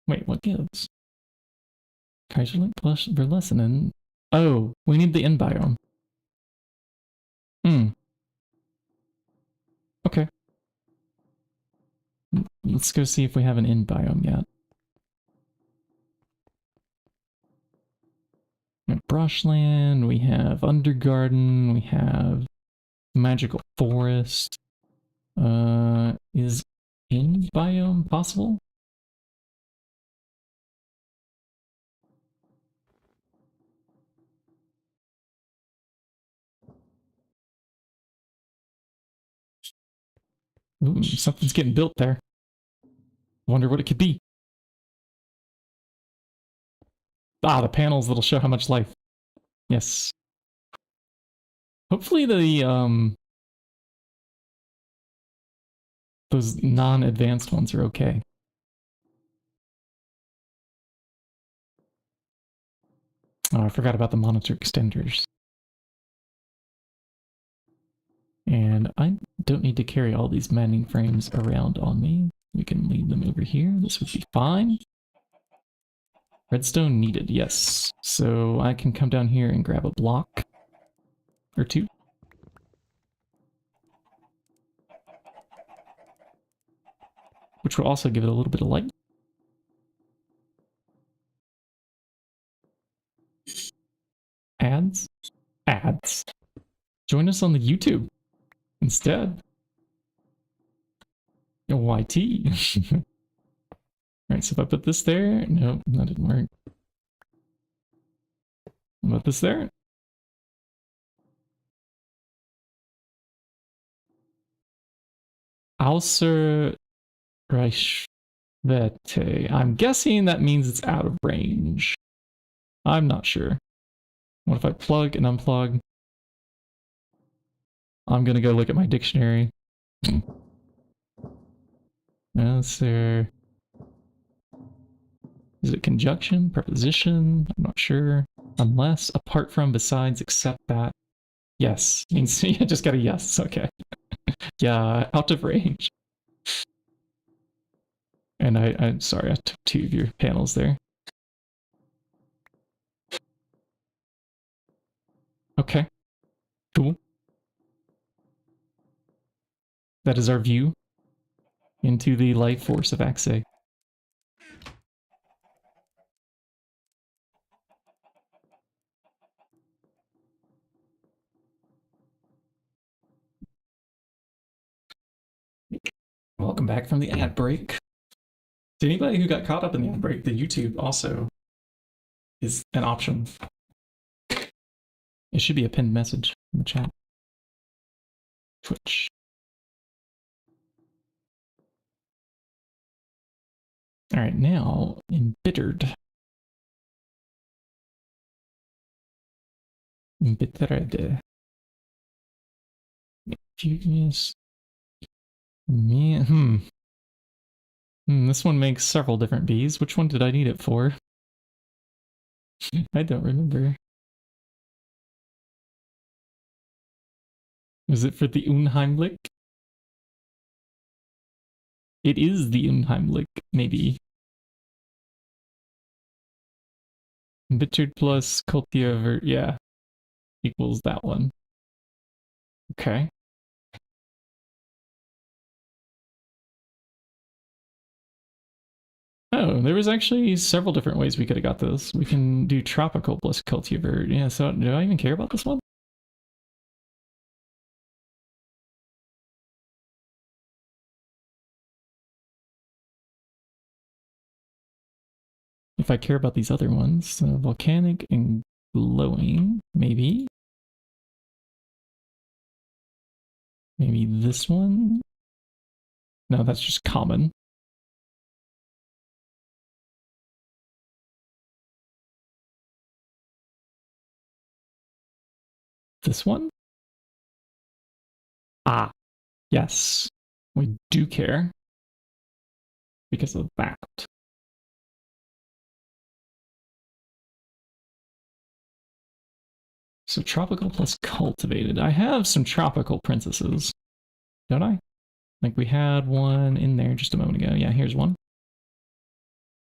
Wait, what gives? Kaiserling plus Verlessenen. Oh, we need the end biome. Okay. Let's go see if we have an end biome yet. We have brushland, we have undergarden, we have magical forest. Is end biome possible? Ooh, something's getting built there. Wonder what it could be. Ah, the panels that'll show how much life. Yes. Hopefully the, those non-advanced ones are okay. Oh, I forgot about the monitor extenders. And I don't need to carry all these mining frames around on me. We can leave them over here. This would be fine. Redstone needed, yes. So I can come down here and grab a block or two. Which will also give it a little bit of light. Ads? Ads. Join us on the YouTube instead. YT. Alright, so if I put this there... Nope, that didn't work. Put this there. Außer Reichweite. I'm guessing that means it's out of range. I'm not sure. What if I plug and unplug? I'm gonna go look at my dictionary. Außer... Is it conjunction? Preposition? I'm not sure. Unless, apart from, besides, except that. Yes. Means you just got a yes. Okay. Yeah, out of range. And I'm sorry, I took two of your panels there. Okay. Cool. That is our view into the life force of Axe. Welcome back from the ad break. To anybody who got caught up in the ad break, the YouTube also is an option. It should be a pinned message in the chat. Twitch. Alright, now, embittered. Embittered. Furious. Man, this one makes several different bees. Which one did I need it for? I don't remember. Was it for the Unheimlich? It is the Unheimlich, maybe. Embittered plus cultivar, yeah. Equals that one. Okay. Oh, there was actually several different ways we could have got this. We can do tropical plus cultivar. Yeah, so do I even care about this one? If I care about these other ones, volcanic and glowing, maybe. Maybe this one? No, that's just common. This one? Ah, yes. We do care. Because of that. So tropical plus cultivated. I have some tropical princesses, don't I? Like we had one in there just a moment ago. Yeah, here's one.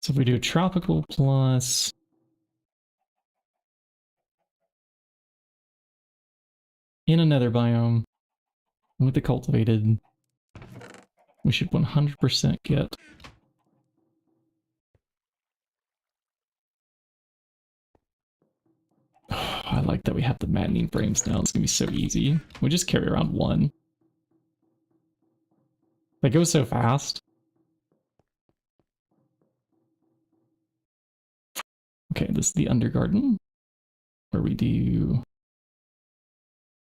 So if we do tropical plus... in a nether biome with the cultivated, we should 100% get... I like that we have the maddening frames now. It's gonna be so easy. We just carry around one. They go so fast. Okay, this is the Undergarden, where we do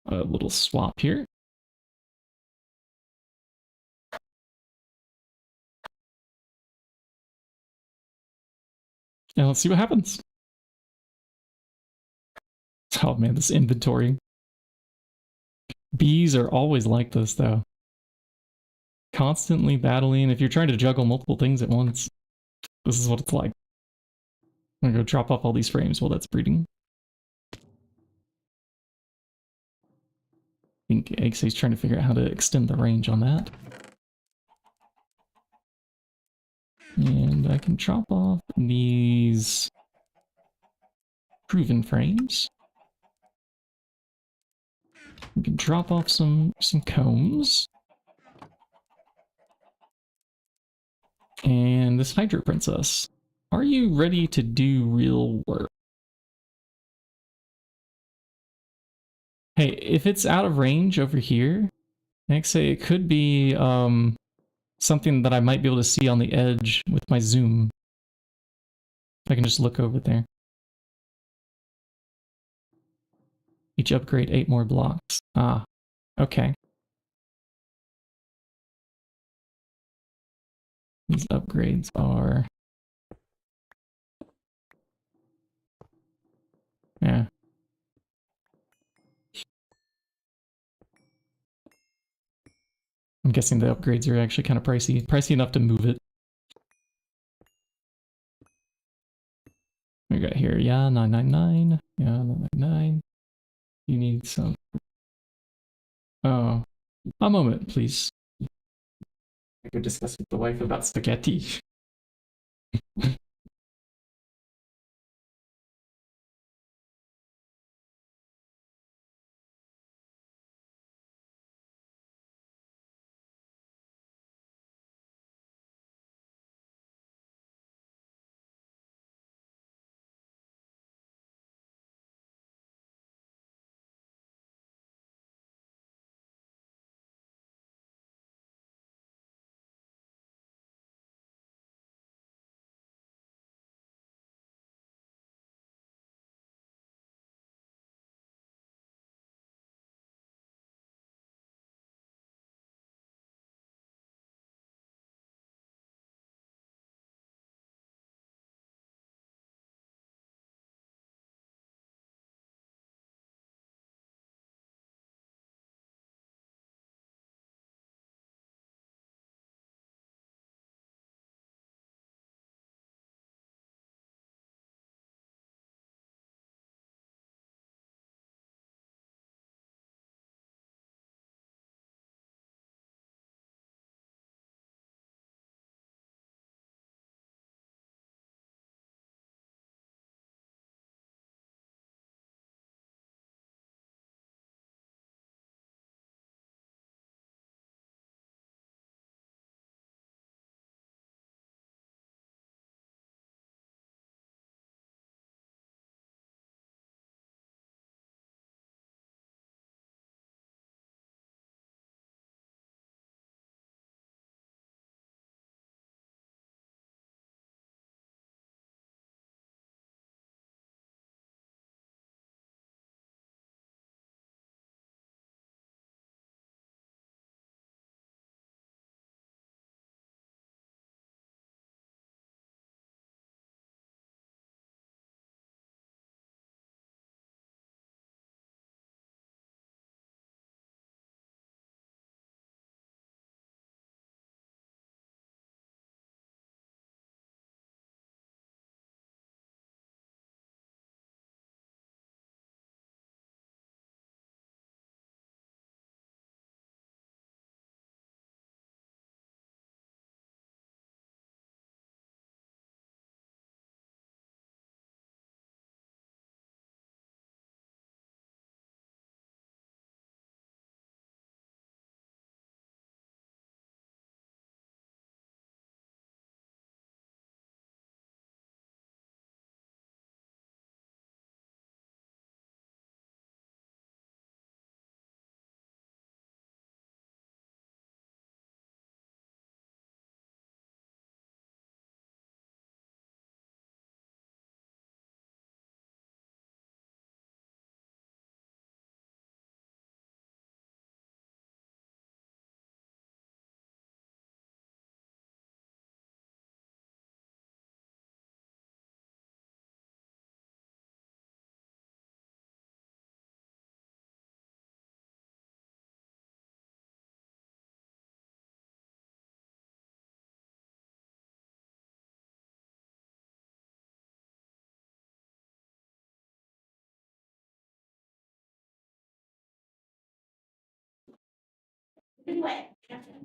a little swap here. And let's see what happens. Oh man, this inventory. Bees are always like this, though. Constantly battling. If you're trying to juggle multiple things at once, this is what it's like. I'm gonna go drop off all these frames while that's breeding. I think Eggsa's trying to figure out how to extend the range on that. And I can chop off these proven frames. We can drop off some combs. And this Hydra Princess. Are you ready to do real work? Hey, if it's out of range over here, like say it could be something that I might be able to see on the edge with my zoom. I can just look over there. Each upgrade 8 more blocks. Ah, okay. These upgrades are... yeah. I'm guessing the upgrades are actually kind of pricey. Pricey enough to move it. We got here, yeah, 999. Yeah, 999. You need some... oh. A moment, please. I could discuss with the wife about spaghetti.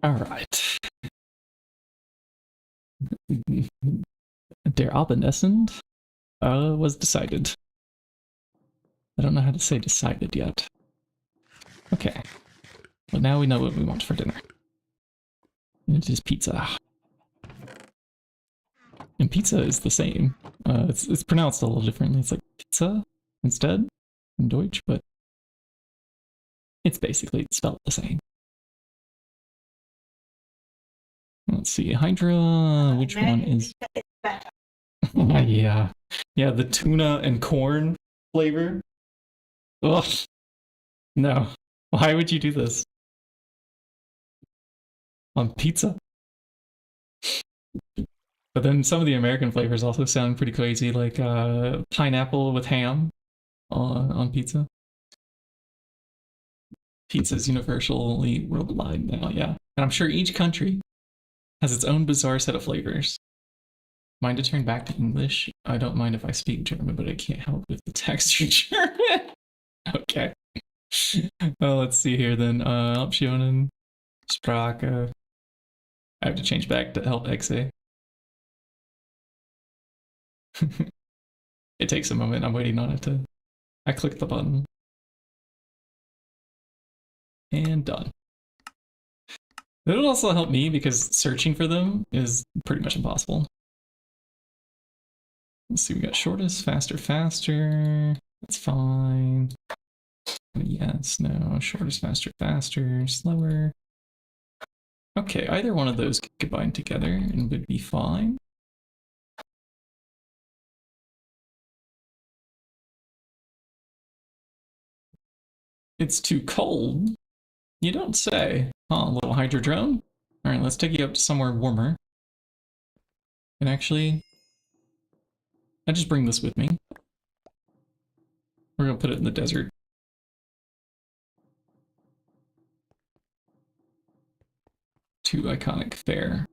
All right. Der Abendessend was decided. I don't know how to say decided yet. Okay. Well, now we know what we want for dinner. It is pizza. And pizza is the same. It's pronounced a little differently. It's like pizza instead in Deutsch, but it's basically spelled the same. Let's see, Hydra, which one is... yeah. Yeah, the tuna and corn flavor. Ugh. No. Why would you do this? On pizza? But then some of the American flavors also sound pretty crazy, like pineapple with ham on pizza. Pizza's universally worldwide now, yeah. And I'm sure each country has its own bizarre set of flavors. Mind to turn back to English? I don't mind if I speak German, but I can't help with the text in German. Okay. Well, let's see here then. Optionen, Sprache. I have to change back to help exe. It takes a moment. I'm waiting on it to... I click the button. And done. It'll also help me because searching for them is pretty much impossible. Let's see, we got shortest, faster, faster. That's fine. Yes, no, shortest, faster, faster, slower. Okay, either one of those could combine together and would be fine. It's too cold. You don't say. Oh, a little hydrodrone. All right, let's take you up to somewhere warmer. And actually, I just bring this with me. We're gonna put it in the desert. Too iconic fair.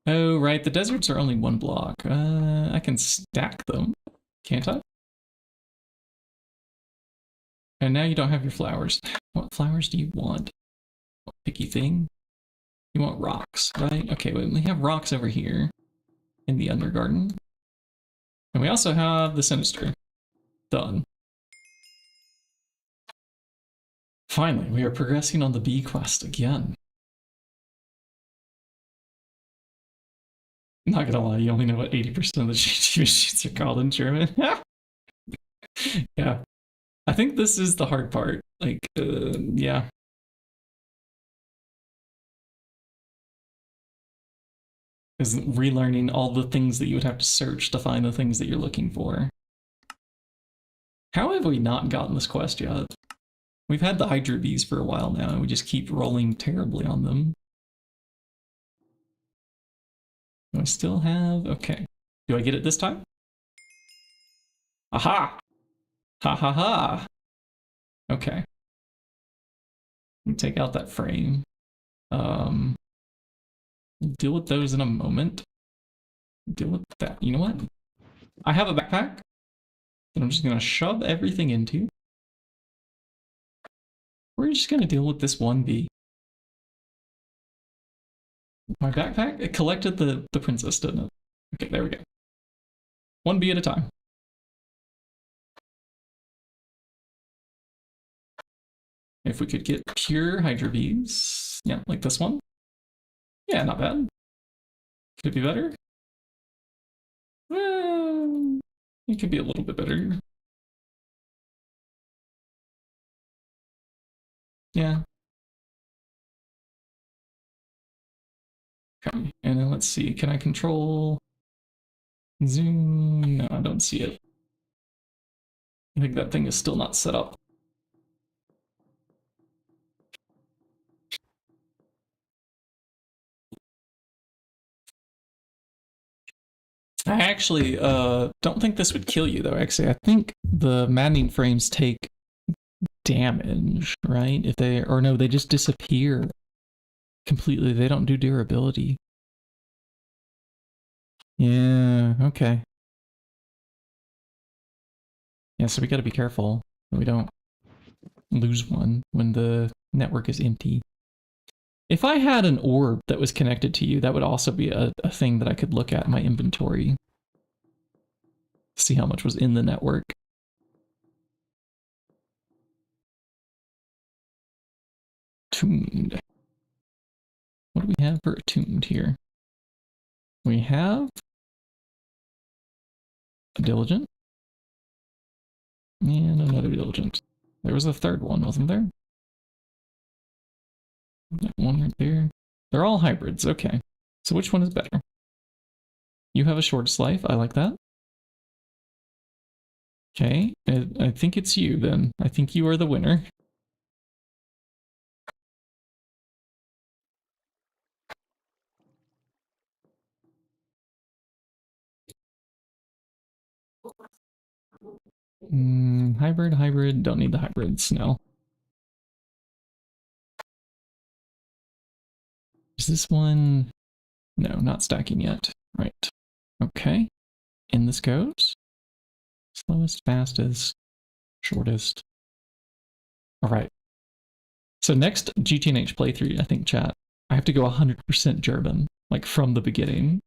Oh, right, the deserts are only one block. I can stack them, can't I? And now you don't have your flowers. What flowers do you want? What picky thing? You want rocks, right? Okay, well, we have rocks over here in the Undergarden. And we also have the Sinister. Done. Finally, we are progressing on the bee quest again. Not gonna lie, you only know what 80% of the GT machines are called in German. Yeah. I think this is the hard part. Like, yeah. Is relearning all the things that you would have to search to find the things that you're looking for. How have we not gotten this quest yet? We've had the Hydra bees for a while now, and we just keep rolling terribly on them. Do I still have... Okay. Do I get it this time? Aha! Ha ha ha! Okay. Let me take out that frame. Deal with those in a moment. Deal with that. You know what? I have a backpack that I'm just gonna shove everything into. We're just gonna deal with this one bee. My backpack, it collected the princess, didn't it? Okay, there we go. One bee at a time. If we could get pure Hydra bees. Yeah, like this one. Yeah, not bad. Could it be better? Well, it could be a little bit better. Yeah. Okay, and then let's see. Can I control zoom? No, I don't see it. I think that thing is still not set up. I actually don't think this would kill you though, actually. I think the maddening frames take damage, right? If they, or no, they just disappear completely. They don't do durability. Yeah, okay. Yeah, so we gotta be careful that we don't lose one when the network is empty. If I had an orb that was connected to you, that would also be a thing that I could look at in my inventory. See how much was in the network. Attuned. What do we have for attuned here? We have a diligent and another diligent. There was a third one, wasn't there? That one right there. They're all hybrids, okay. So which one is better? You have a shortest life, I like that. Okay, I think it's you then. I think you are the winner. Hybrid, don't need the hybrids, no. Is this one? No, not stacking yet. Right. Okay. In this goes. Slowest, fastest, shortest. Alright. So next GTNH playthrough, I think, chat, I have to go 100% German, like from the beginning.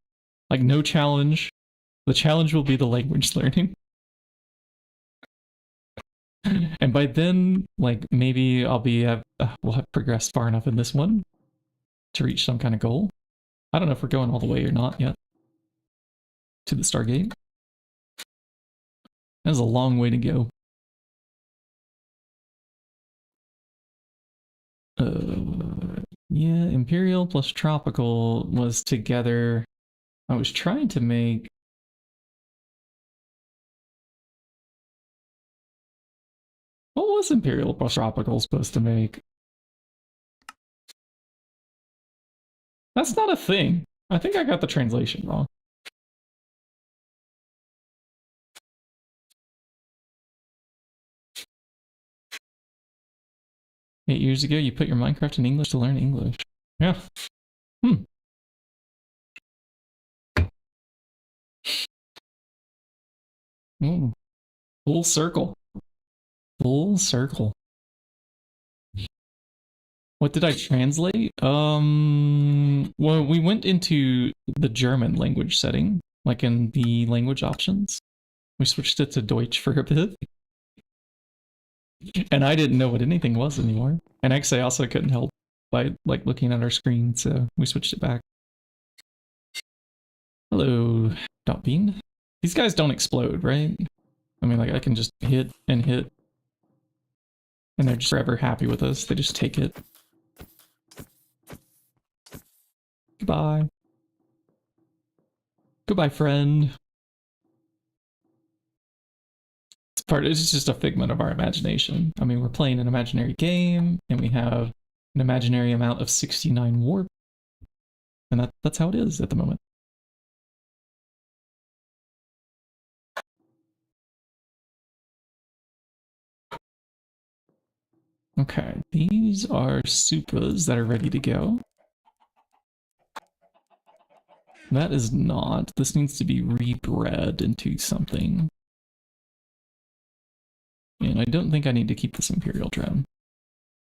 Like no challenge. The challenge will be the language learning. And by then, like maybe I'll be, we'll have progressed far enough in this one to reach some kind of goal. I don't know if we're going all the way or not yet to the Stargate. That's a long way to go. Yeah, Imperial plus Tropical was together. I was trying to make... What was Imperial plus Tropical supposed to make? That's not a thing. I think I got the translation wrong. Eight years ago, you put your Minecraft in English to learn English. Yeah. Full circle. Full circle. What did I translate? Well, we went into the German language setting, like in the language options. We switched it to Deutsch for a bit. And I didn't know what anything was anymore. And actually I also couldn't help by like looking at our screen, so we switched it back. Hello, Dot Bean. These guys don't explode, right? I mean, like I can just hit and hit. And they're just forever happy with us. They just take it. Goodbye. Goodbye, friend. It's just a figment of our imagination. I mean, we're playing an imaginary game, and we have an imaginary amount of 69 warp. And that's how it is at the moment. Okay, these are Supras that are ready to go. That is not. This needs to be rebred into something. And I don't think I need to keep this Imperial drone.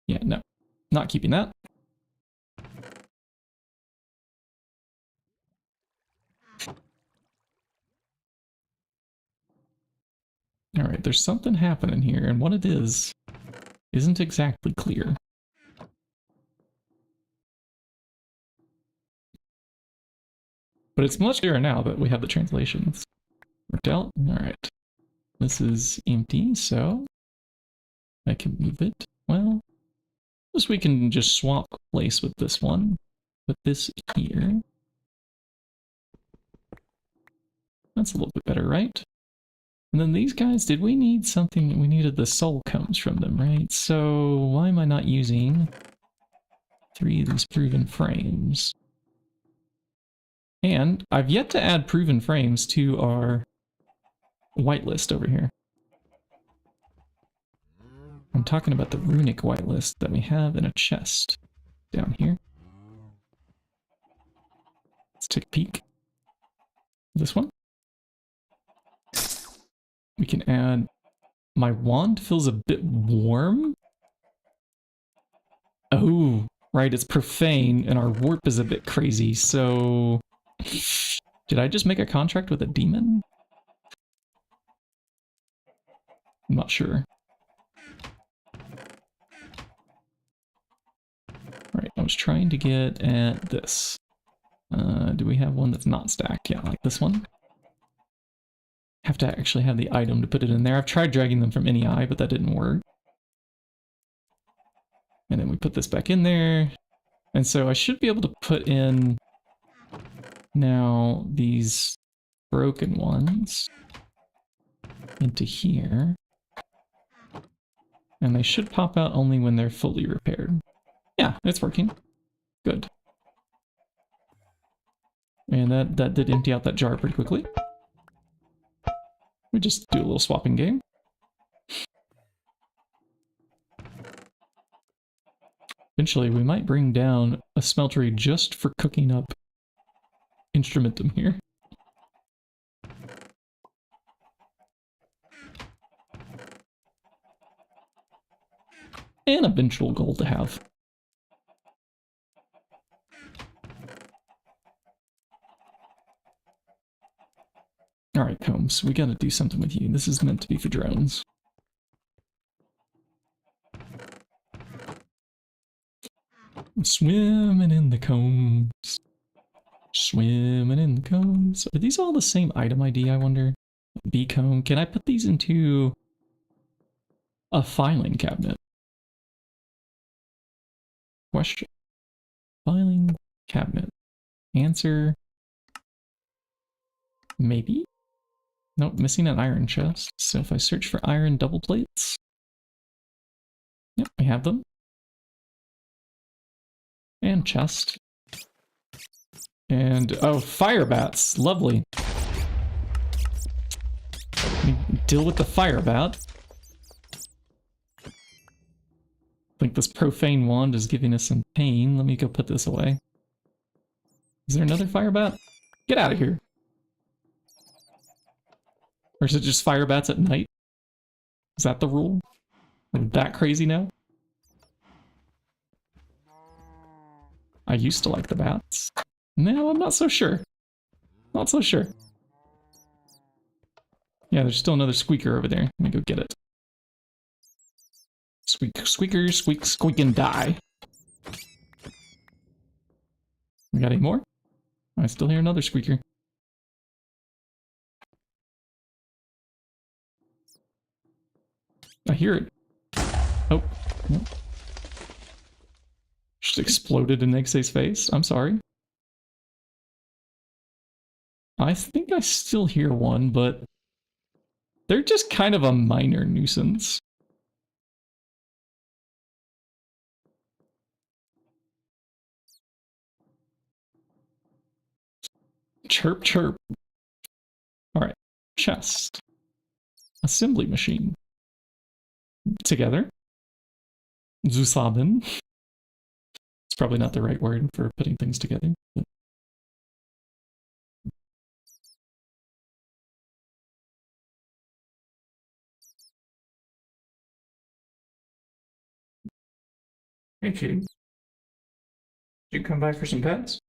Yeah, no. Not keeping that. Alright, there's something happening here, and what it is isn't exactly clear. But it's much clearer now that we have the translations worked out. Alright. This is empty, so I can move it. Well, I guess we can just swap place with this one. Put this here. That's a little bit better, right? And then these guys, did we need something? We needed the soul cones from them, right? So why am I not using 3 of these proven frames? And I've yet to add proven frames to our whitelist over here. I'm talking about the runic whitelist that we have in a chest down here. Let's take a peek. This one. We can add... My wand feels a bit warm. Oh, right, it's profane, and our warp is a bit crazy, so... Did I just make a contract with a demon? I'm not sure. I was trying to get at this. Do we have one that's not stacked? Yeah, like this one. Have to actually have the item to put it in there. I've tried dragging them from any eye, but that didn't work. And then we put this back in there. And so I should be able to put in now these broken ones into here. And they should pop out only when they're fully repaired. Yeah, it's working. Good. And that did empty out that jar pretty quickly. We just do a little swapping game. Eventually, we might bring down a smeltery just for cooking up instrumentum here. And eventual goal to have. Alright, Combs, we gotta do something with you. This is meant to be for drones. Swimming in the combs. Swimming in the combs. Are these all the same item ID, I wonder? B comb. Can I put these into a filing cabinet? Question. Filing cabinet. Answer. Maybe? Nope, missing an iron chest. So if I search for iron double plates. Yep, we have them. And chest. And, oh, fire bats. Lovely. Deal with the fire bat. I think this profane wand is giving us some pain. Let me go put this away. Is there another fire bat? Get out of here. Or is it just fire bats at night? Is that the rule? Like that crazy now? I used to like the bats. No, I'm not so sure. Not so sure. Yeah, there's still another squeaker over there. Let me go get it. Squeak, squeaker, squeak, squeak, and die. We got any more? I still hear another squeaker. I hear it. Oh. Just exploded in Nexe's face. I'm sorry. I think I still hear one, but they're just kind of a minor nuisance. Chirp, chirp. Alright. Chest. Assembly machine. Together. Zusaben. It's probably not the right word for putting things together. But... Hey, Kitty. Did you come by for some pets?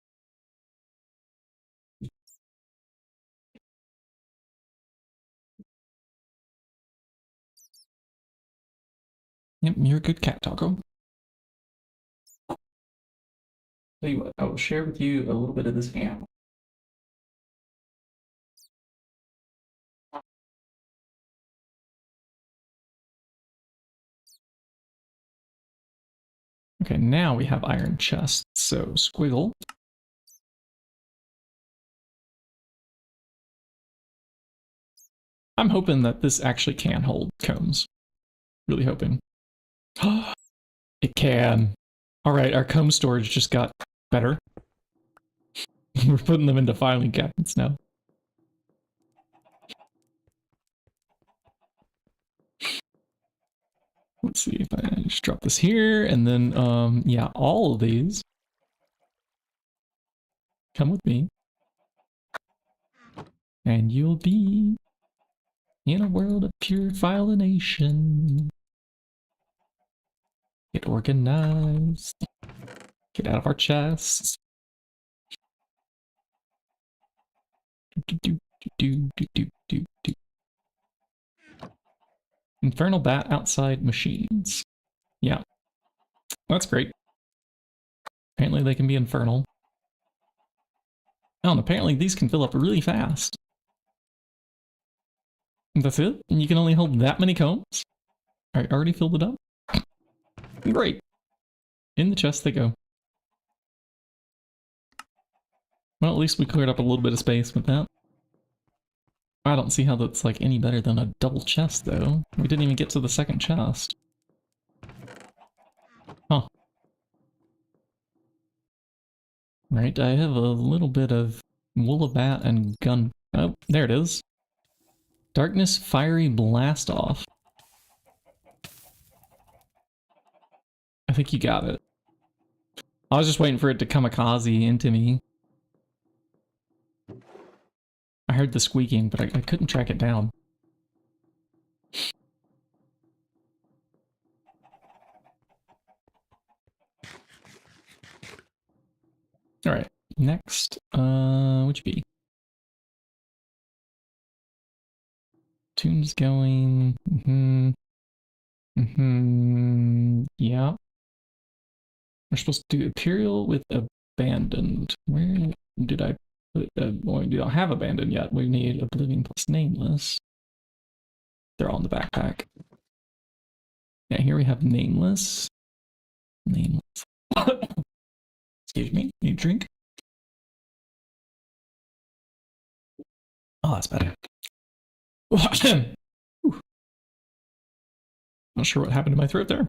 Yep, you're a good cat, Taco. Tell you what, I will share with you a little bit of this ham. Okay, now we have iron chest, so squiggle. I'm hoping that this actually can hold combs. Really hoping. It can. Alright, our comb storage just got better. We're putting them into filing cabinets now. Let's see if I just drop this here, and then, yeah, all of these. Come with me. And you'll be in a world of pure filination. Get organized. Get out of our chests. Infernal bat outside machines. Yeah. That's great. Apparently they can be infernal. Oh, and apparently these can fill up really fast. That's it? And you can only hold that many combs? I already filled it up? Great. In the chest they go. Well, at least we cleared up a little bit of space with that. I don't see how that's like any better than a double chest though. We didn't even get to the second chest. Huh. Right, I have a little bit of Woolabat and gun. Oh, there it is. Darkness Fiery Blast Off. I think you got it. I was just waiting for it to kamikaze into me. I heard the squeaking, but I couldn't track it down. Alright, next, which be? Tune's going, yeah. We're supposed to do Imperial with Abandoned. Where did I put, well, we don't have Abandoned yet. We need Oblivion plus Nameless. They're all in the backpack. Yeah, here we have Nameless. Nameless. Excuse me, need a drink? Oh, that's better. Not sure what happened to my throat there.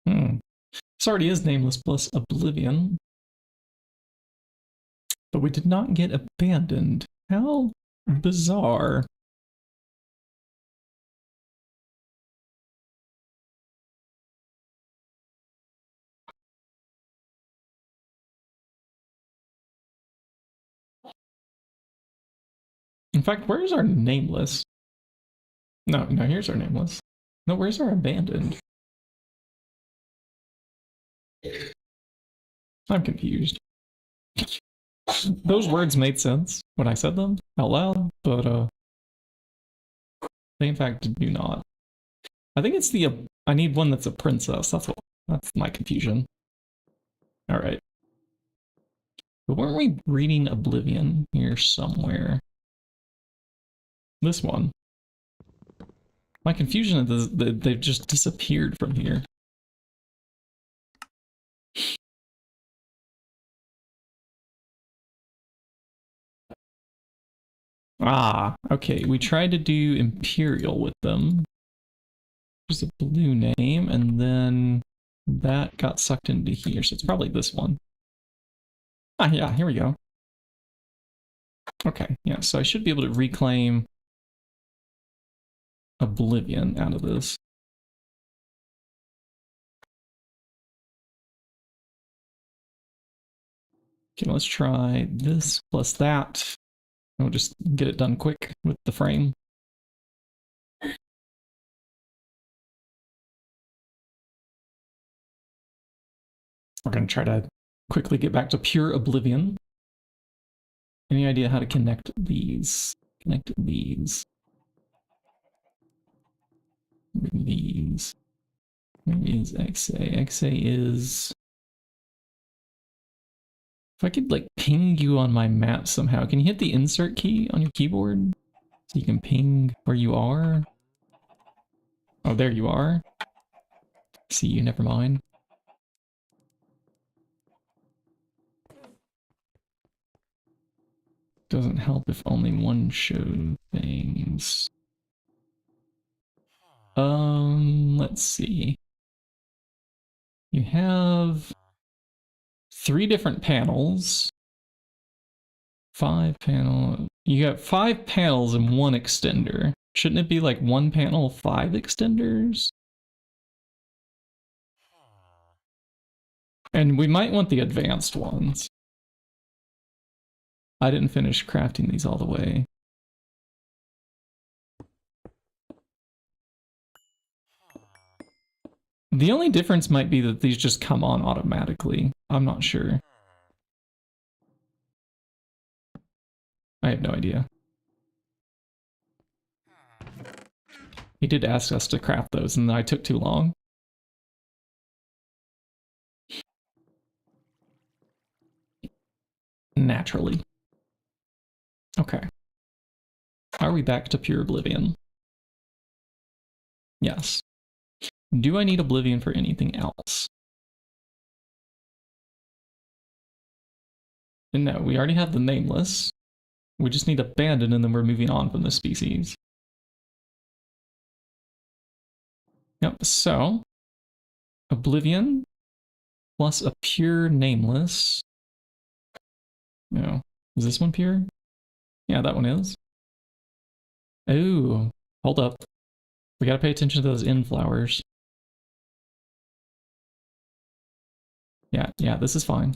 This already is Nameless plus Oblivion. But we did not get Abandoned. How bizarre. In fact, where's our Nameless? No, here's our Nameless. No, where's our Abandoned? I'm confused. Those words made sense when I said them out loud, but they in fact do not. I think it's the I need one that's a princess. That's my confusion. All right. But weren't we reading Oblivion here somewhere? This one. My confusion is that they've just disappeared from here. Ah, okay. We tried to do Imperial with them. There's a blue name, and then that got sucked into here, so it's probably this one. Ah, yeah, here we go. Okay, yeah, so I should be able to reclaim Oblivion out of this. Okay, let's try this plus that. We'll just get it done quick with the frame. We're going to try to quickly get back to pure Oblivion. Any idea how to connect these? Connect these. These. Where is XA? XA is... If I could like ping you on my map somehow, can you hit the insert key on your keyboard? So you can ping where you are? Oh, there you are. See you, never mind. Doesn't help if only one shows things. Let's see. You have 3 different panels. 5 panel. You got 5 panels and 1 extender. Shouldn't it be like 1 panel, 5 extenders? And we might want the advanced ones. I didn't finish crafting these all the way. The only difference might be that these just come on automatically. I'm not sure. I have no idea. He did ask us to craft those, and I took too long. naturally. Okay. Are we back to pure oblivion? Yes. Do I need oblivion for anything else? No, we already have the nameless. We just need abandon and then we're moving on from the species. Yep, so oblivion plus a pure nameless. No. Is this one pure? Yeah, that one is. Oh, hold up. We gotta pay attention to those end flowers. Yeah, this is fine.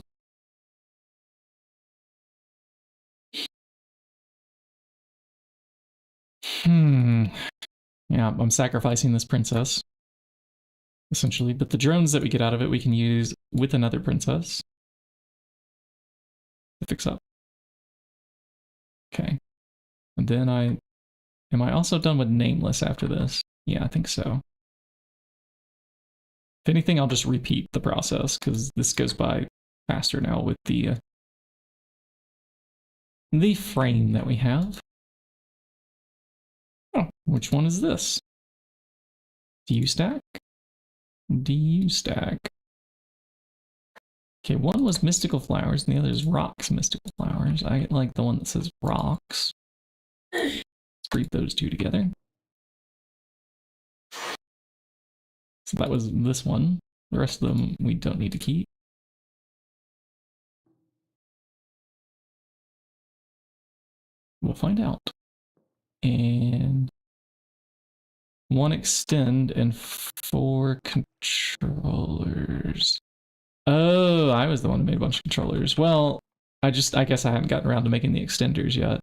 Yeah, I'm sacrificing this princess, essentially. But the drones that we get out of it, we can use with another princess to fix up. Okay. And then am I also done with nameless after this? Yeah, I think so. If anything, I'll just repeat the process because this goes by faster now with the frame that we have. Oh, which one is this? DU stack? DU stack. Okay, one was mystical flowers and the other is rocks mystical flowers. I like the one that says rocks. Let's breed those two together. So that was this one. The rest of them we don't need to keep. We'll find out. And one extend and 4 controllers. Oh, I was the one who made a bunch of controllers. Well, I guess I hadn't gotten around to making the extenders yet.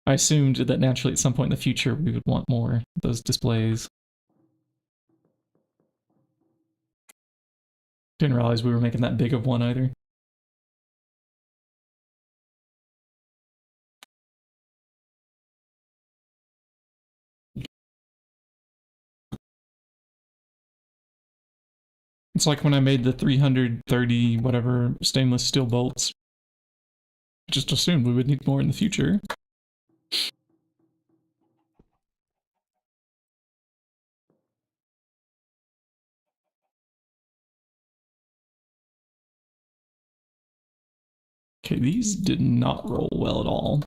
I assumed that naturally at some point in the future we would want more of those displays. Didn't realize we were making that big of one either. It's like when I made the 330 whatever stainless steel bolts. Just assumed we would need more in the future. Okay, these did not roll well at all.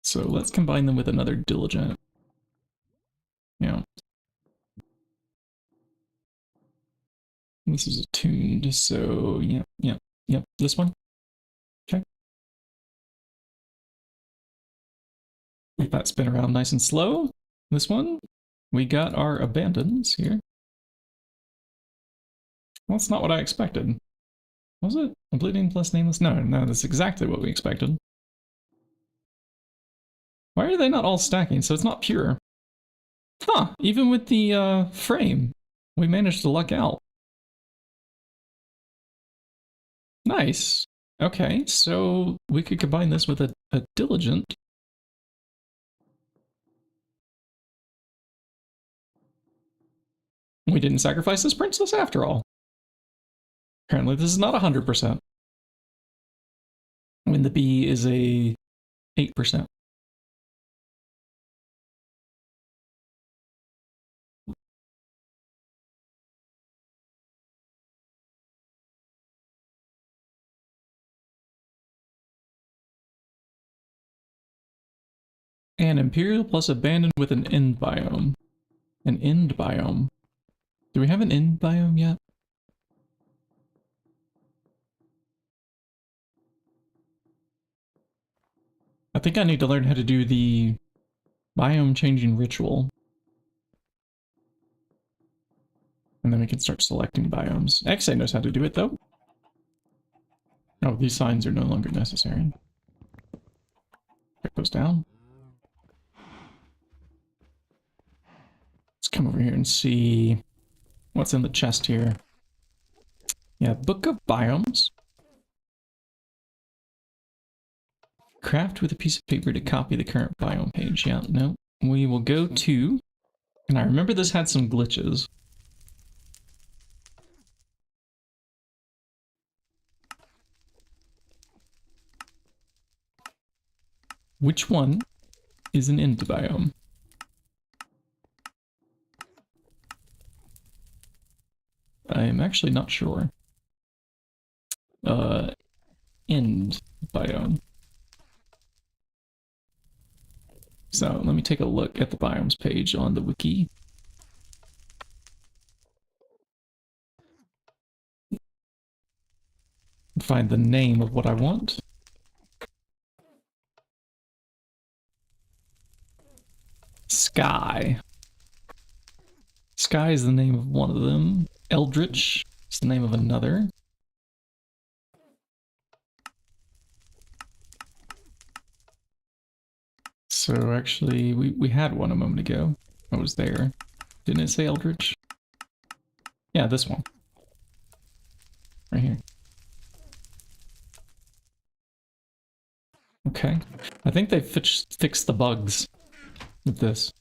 So let's combine them with another diligent. Yeah. This is attuned, so yep, this one. Okay. Let that spin around nice and slow. This one, we got our abandons here. Well, that's not what I expected. Was it? Oblivion plus nameless? No, that's exactly what we expected. Why are they not all stacking? So it's not pure. Huh, even with the frame, we managed to luck out. Nice. Okay, so we could combine this with a diligent. We didn't sacrifice this princess after all. Apparently this is not 100%. When the bee is a 8%. An Imperial plus Abandoned with an end biome. An end biome. Do we have an end biome yet? I think I need to learn how to do the biome changing ritual. And then we can start selecting biomes. XA knows how to do it though. Oh, these signs are no longer necessary. Check those down. Let's come over here and see what's in the chest here. Yeah, Book of Biomes. Craft with a piece of paper to copy the current biome page. Yeah, no. We will go to... And I remember this had some glitches. Which one is an end biome? I'm actually not sure. End biome. So let me take a look at the biomes page on the wiki. Find the name of what I want. Sky. Sky is the name of one of them. Eldritch is the name of another. So actually, we had one a moment ago. I was there. Didn't it say Eldritch? Yeah, this one. Right here. Okay. I think they fixed the bugs with this.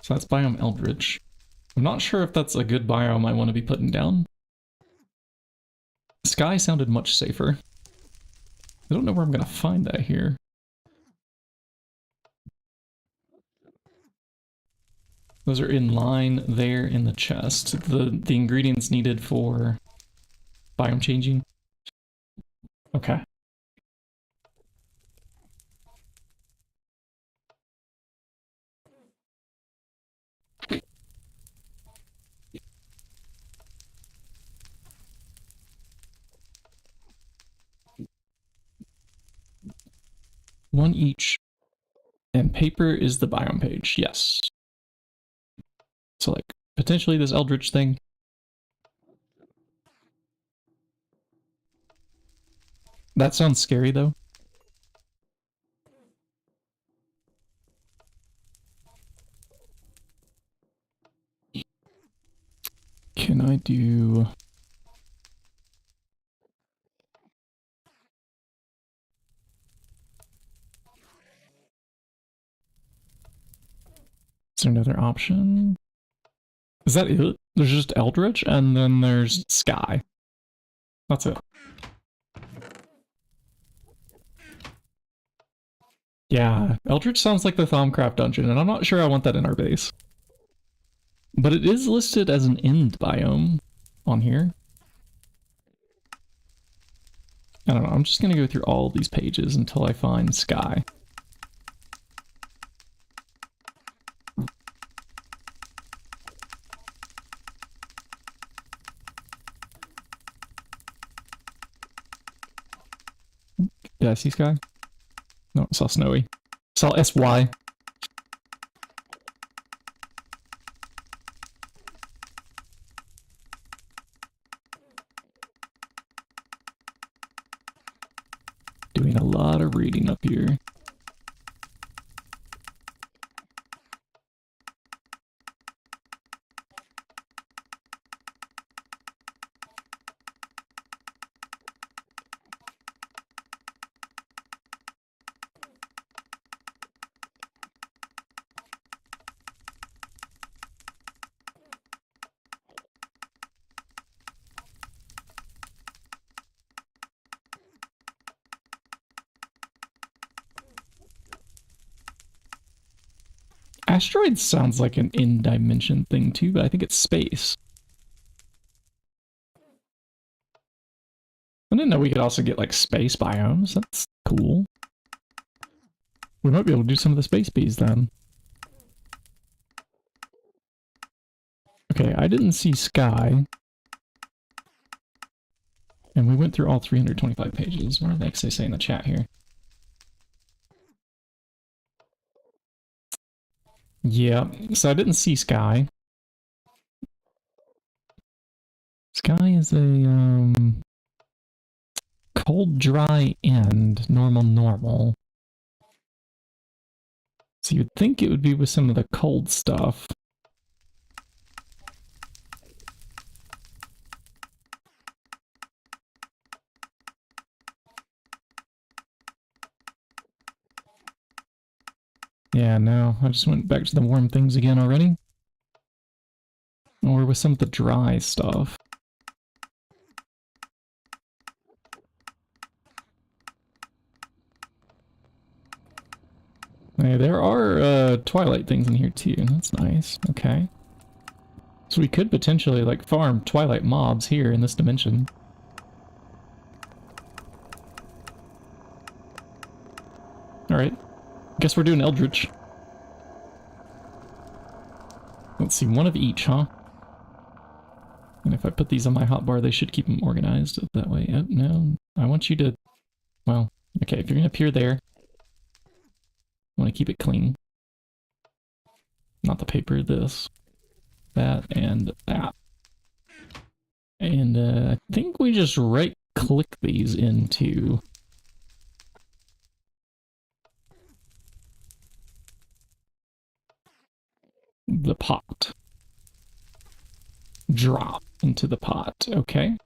So that's biome Eldritch. I'm not sure if that's a good biome I want to be putting down. Sky sounded much safer. I don't know where I'm going to find that here. Those are in line there in the chest. The ingredients needed for biome changing. Okay. One each. And paper is the biome page, yes. So like, potentially this Eldritch thing. That sounds scary though. Can I do... Is there another option? Is that it? There's just Eldritch, and then there's Sky. That's it. Yeah, Eldritch sounds like the Thaumcraft dungeon, and I'm not sure I want that in our base. But it is listed as an end biome on here. I don't know, I'm just gonna go through all these pages until I find Sky. Did I see Sky? No, I saw Snowy. I saw SY. Doing a lot of reading up here. Asteroid sounds like an in-dimension thing too, but I think it's space. I didn't know we could also get like space biomes. That's cool. We might be able to do some of the space bees then. Okay, I didn't see Sky. And we went through all 325 pages. What are they say in the chat here? Yeah, so I didn't see Sky. Sky is a, cold, dry, end. Normal, normal. So you'd think it would be with some of the cold stuff. Yeah, no, I just went back to the warm things again already. Or with some of the dry stuff. Hey, there are Twilight things in here too. That's nice. Okay. So we could potentially like farm Twilight mobs here in this dimension. Alright. Guess we're doing Eldritch. Let's see, one of each, huh? And if I put these on my hotbar, they should keep them organized that way. Oh, no, I want you to... Well, okay, if you're going to appear there, I want to keep it clean. Not the paper, this, that, and that. And I think we just right-click these into... the pot. Drop into the pot, okay.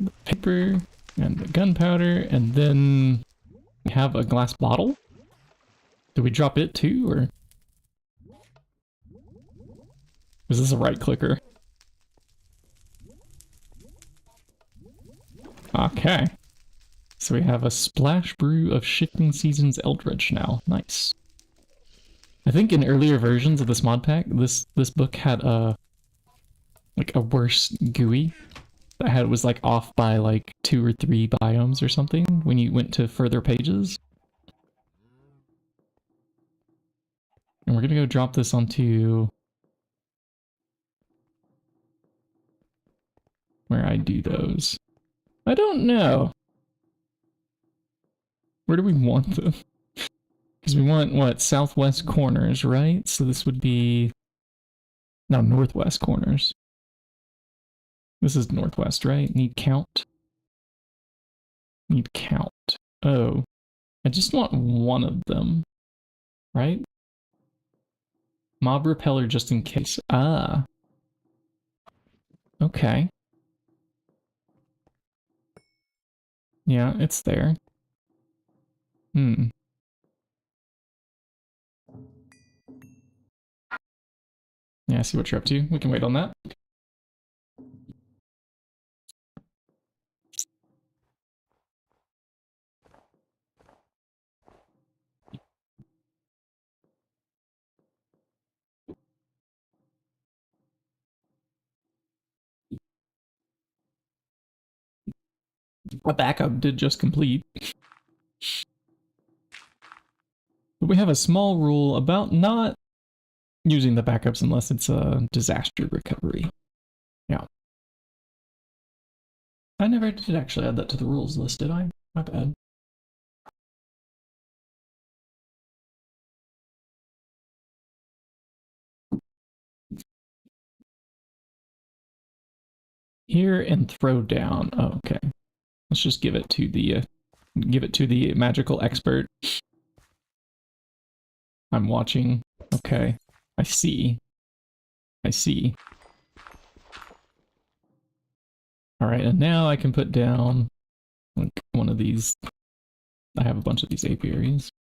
The paper and the gunpowder, and then we have a glass bottle. Do we drop it too, or is this a right clicker? Okay. So we have a splash brew of Shifting Seasons Eldritch now. Nice. I think in earlier versions of this mod pack, this book had a like a worse GUI that was like off by like 2 or 3 biomes or something when you went to further pages. And we're gonna go drop this onto where I do those. I don't know. Where do we want them? Because we want, what, southwest corners, right? So this would be... No, northwest corners. This is northwest, right? Need count. Need count. Oh. I just want one of them. Right? Mob repeller just in case. Ah. Okay. Yeah, it's there. Hmm. Yeah, I see what you're up to. We can wait on that. A backup did just complete. But we have a small rule about not using the backups unless it's a disaster recovery. Yeah. I never did actually add that to the rules list, did I? My bad. Here and throw down. Oh, okay. Let's just give it to the magical expert. I'm watching. Okay. I see. I see. Alright, and now I can put down like one of these. I have a bunch of these apiaries.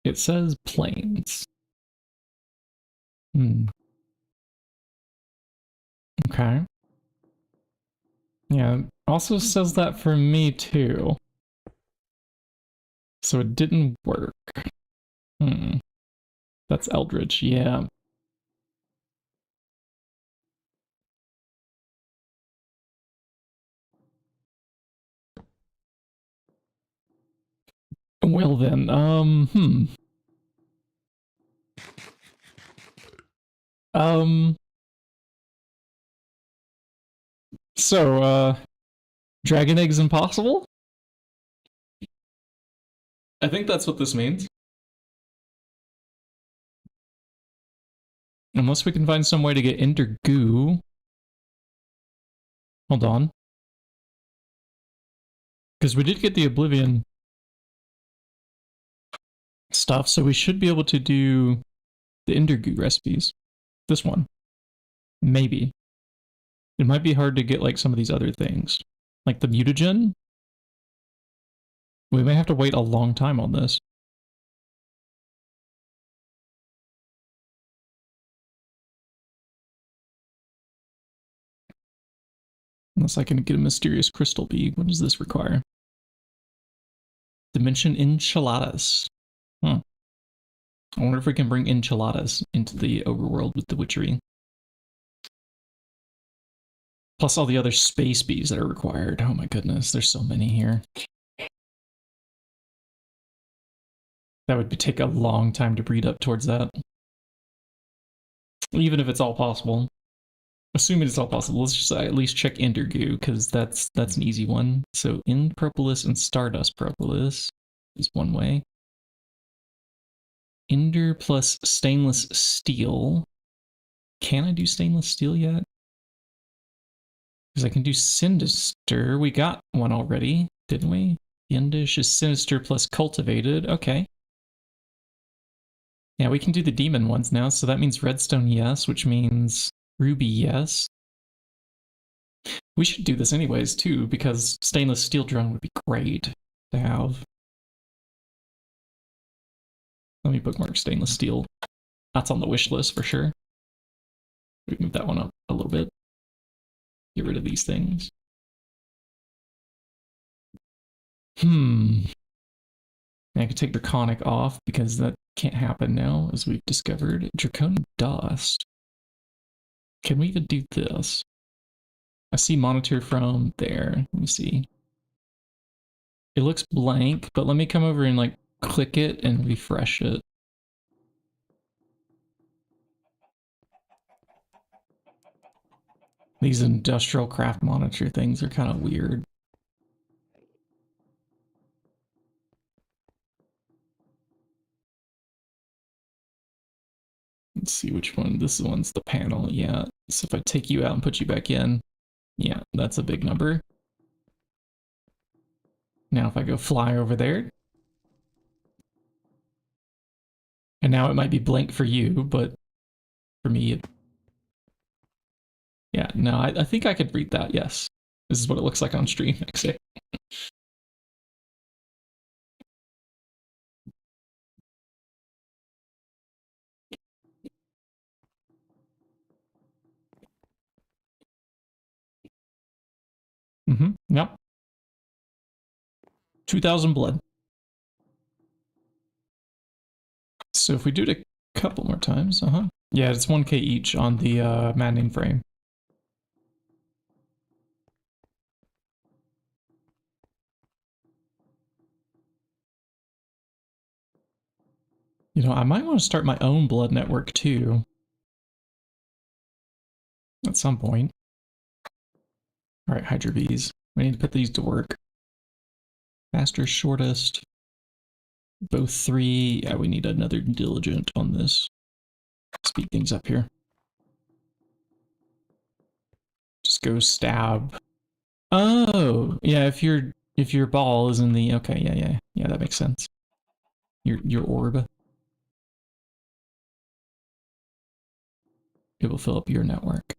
It says plains. Hmm. Okay. Yeah, it also says that for me too. So it didn't work. Hmm. That's Eldritch, yeah. Well then, So, Dragon Eggs impossible? I think that's what this means. Unless we can find some way to get Ender Goo. Hold on. Because we did get the Oblivion stuff, so we should be able to do the Ender Goo recipes. This one. Maybe. It might be hard to get like some of these other things. Like the mutagen. We may have to wait a long time on this. Unless I can get a mysterious crystal bee. What does this require? Dimension enchiladas. Huh. I wonder if we can bring enchiladas into the overworld with the witchery. Plus all the other space bees that are required. Oh my goodness, there's so many here. That would take a long time to breed up towards that. Even if it's all possible. Assuming it's all possible, let's just at least check Endergoo, because that's an easy one. So End Propolis and Stardust Propolis is one way. Ender plus stainless steel. Can I do stainless steel yet? Because I can do Sinister. We got one already, didn't we? Yendish is Sinister plus cultivated. Okay. Yeah, we can do the demon ones now, so that means redstone yes, which means ruby yes. We should do this anyways too, because stainless steel drone would be great to have. Let me bookmark stainless steel. That's on the wish list for sure. We can move that one up a little bit. Get rid of these things. I could take Draconic off because that can't happen now, as we've discovered. Draconic Dust. Can we even do this? I see monitor from there. Let me see. It looks blank, but let me come over and like click it and refresh it. These industrial craft monitor things are kind of weird. Let's see which one. This one's the panel, yeah. So if I take you out and put you back in, yeah, that's a big number. Now if I go fly over there, and now it might be blank for you, but for me, yeah, no, I think I could read that, yes. This is what it looks like on stream, actually. Yep. 2,000 blood. So if we do it a couple more times, yeah, it's 1k each on the maddening frame. You know, I might want to start my own blood network too. At some point. Alright, Hydra Bees. We need to put these to work. Faster, shortest. Both 3. Yeah, we need another diligent on this. Speed things up here. Just go stab. Oh, yeah, if your ball is in the okay, yeah, that makes sense. Your orb. It will fill up your network.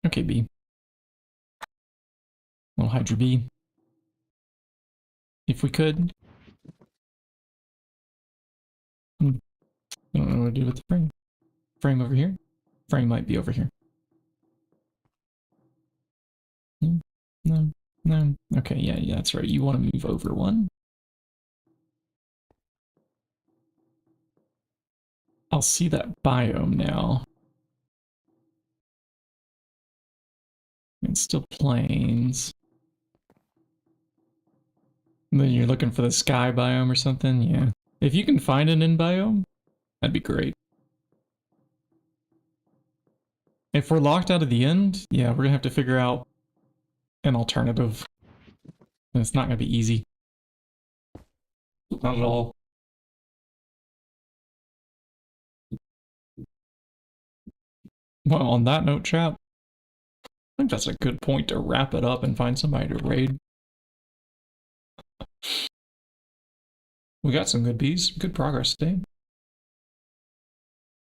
Okay, B. Little Hydra B. If we could. I don't know what to do with the frame. Frame over here? Frame might be over here. No. Okay, yeah, that's right. You want to move over one. I'll see that biome now. It's still plains. And then you're looking for the sky biome or something? Yeah. If you can find an in biome, that'd be great. If we're locked out of the end, yeah, we're gonna have to figure out an alternative. And it's not gonna be easy. Not at all. Well, on that note, chat, I think that's a good point to wrap it up and find somebody to raid. We got some good bees, good progress today.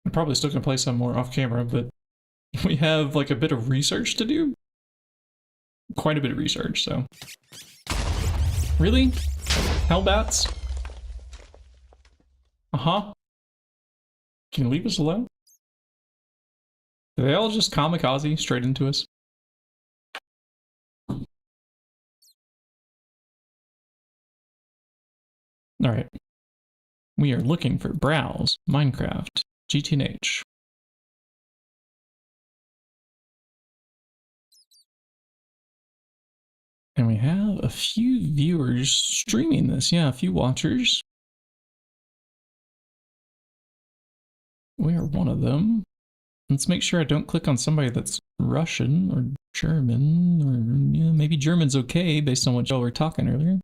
I'm probably still gonna play some more off camera, but we have like a bit of research to do. Quite a bit of research, so. Really? Hellbats? Can you leave us alone? Did they all just kamikaze straight into us? Alright. We are looking for browse, Minecraft, GTNH. And we have a few viewers streaming this. Yeah, a few watchers. We are one of them. Let's make sure I don't click on somebody that's Russian or German, or yeah, maybe German's okay based on what y'all were talking earlier.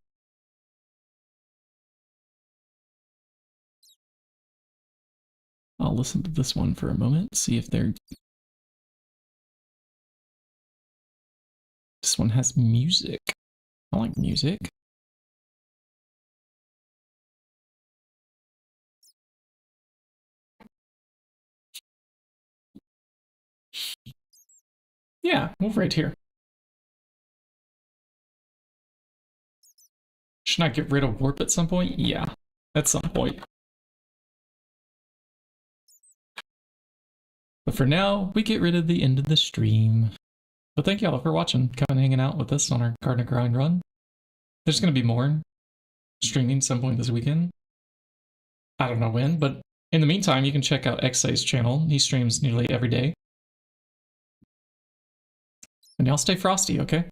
I'll listen to this one for a moment, see if they're... This one has music. I like music. Yeah, move right here. Should I get rid of warp at some point? Yeah, at some point. But for now, we get rid of the end of the stream. But thank y'all for watching, coming and hanging out with us on our Garden Grind run. There's going to be more streaming some point this weekend. I don't know when, but in the meantime, you can check out Xay's channel. He streams nearly every day. And y'all stay frosty, okay?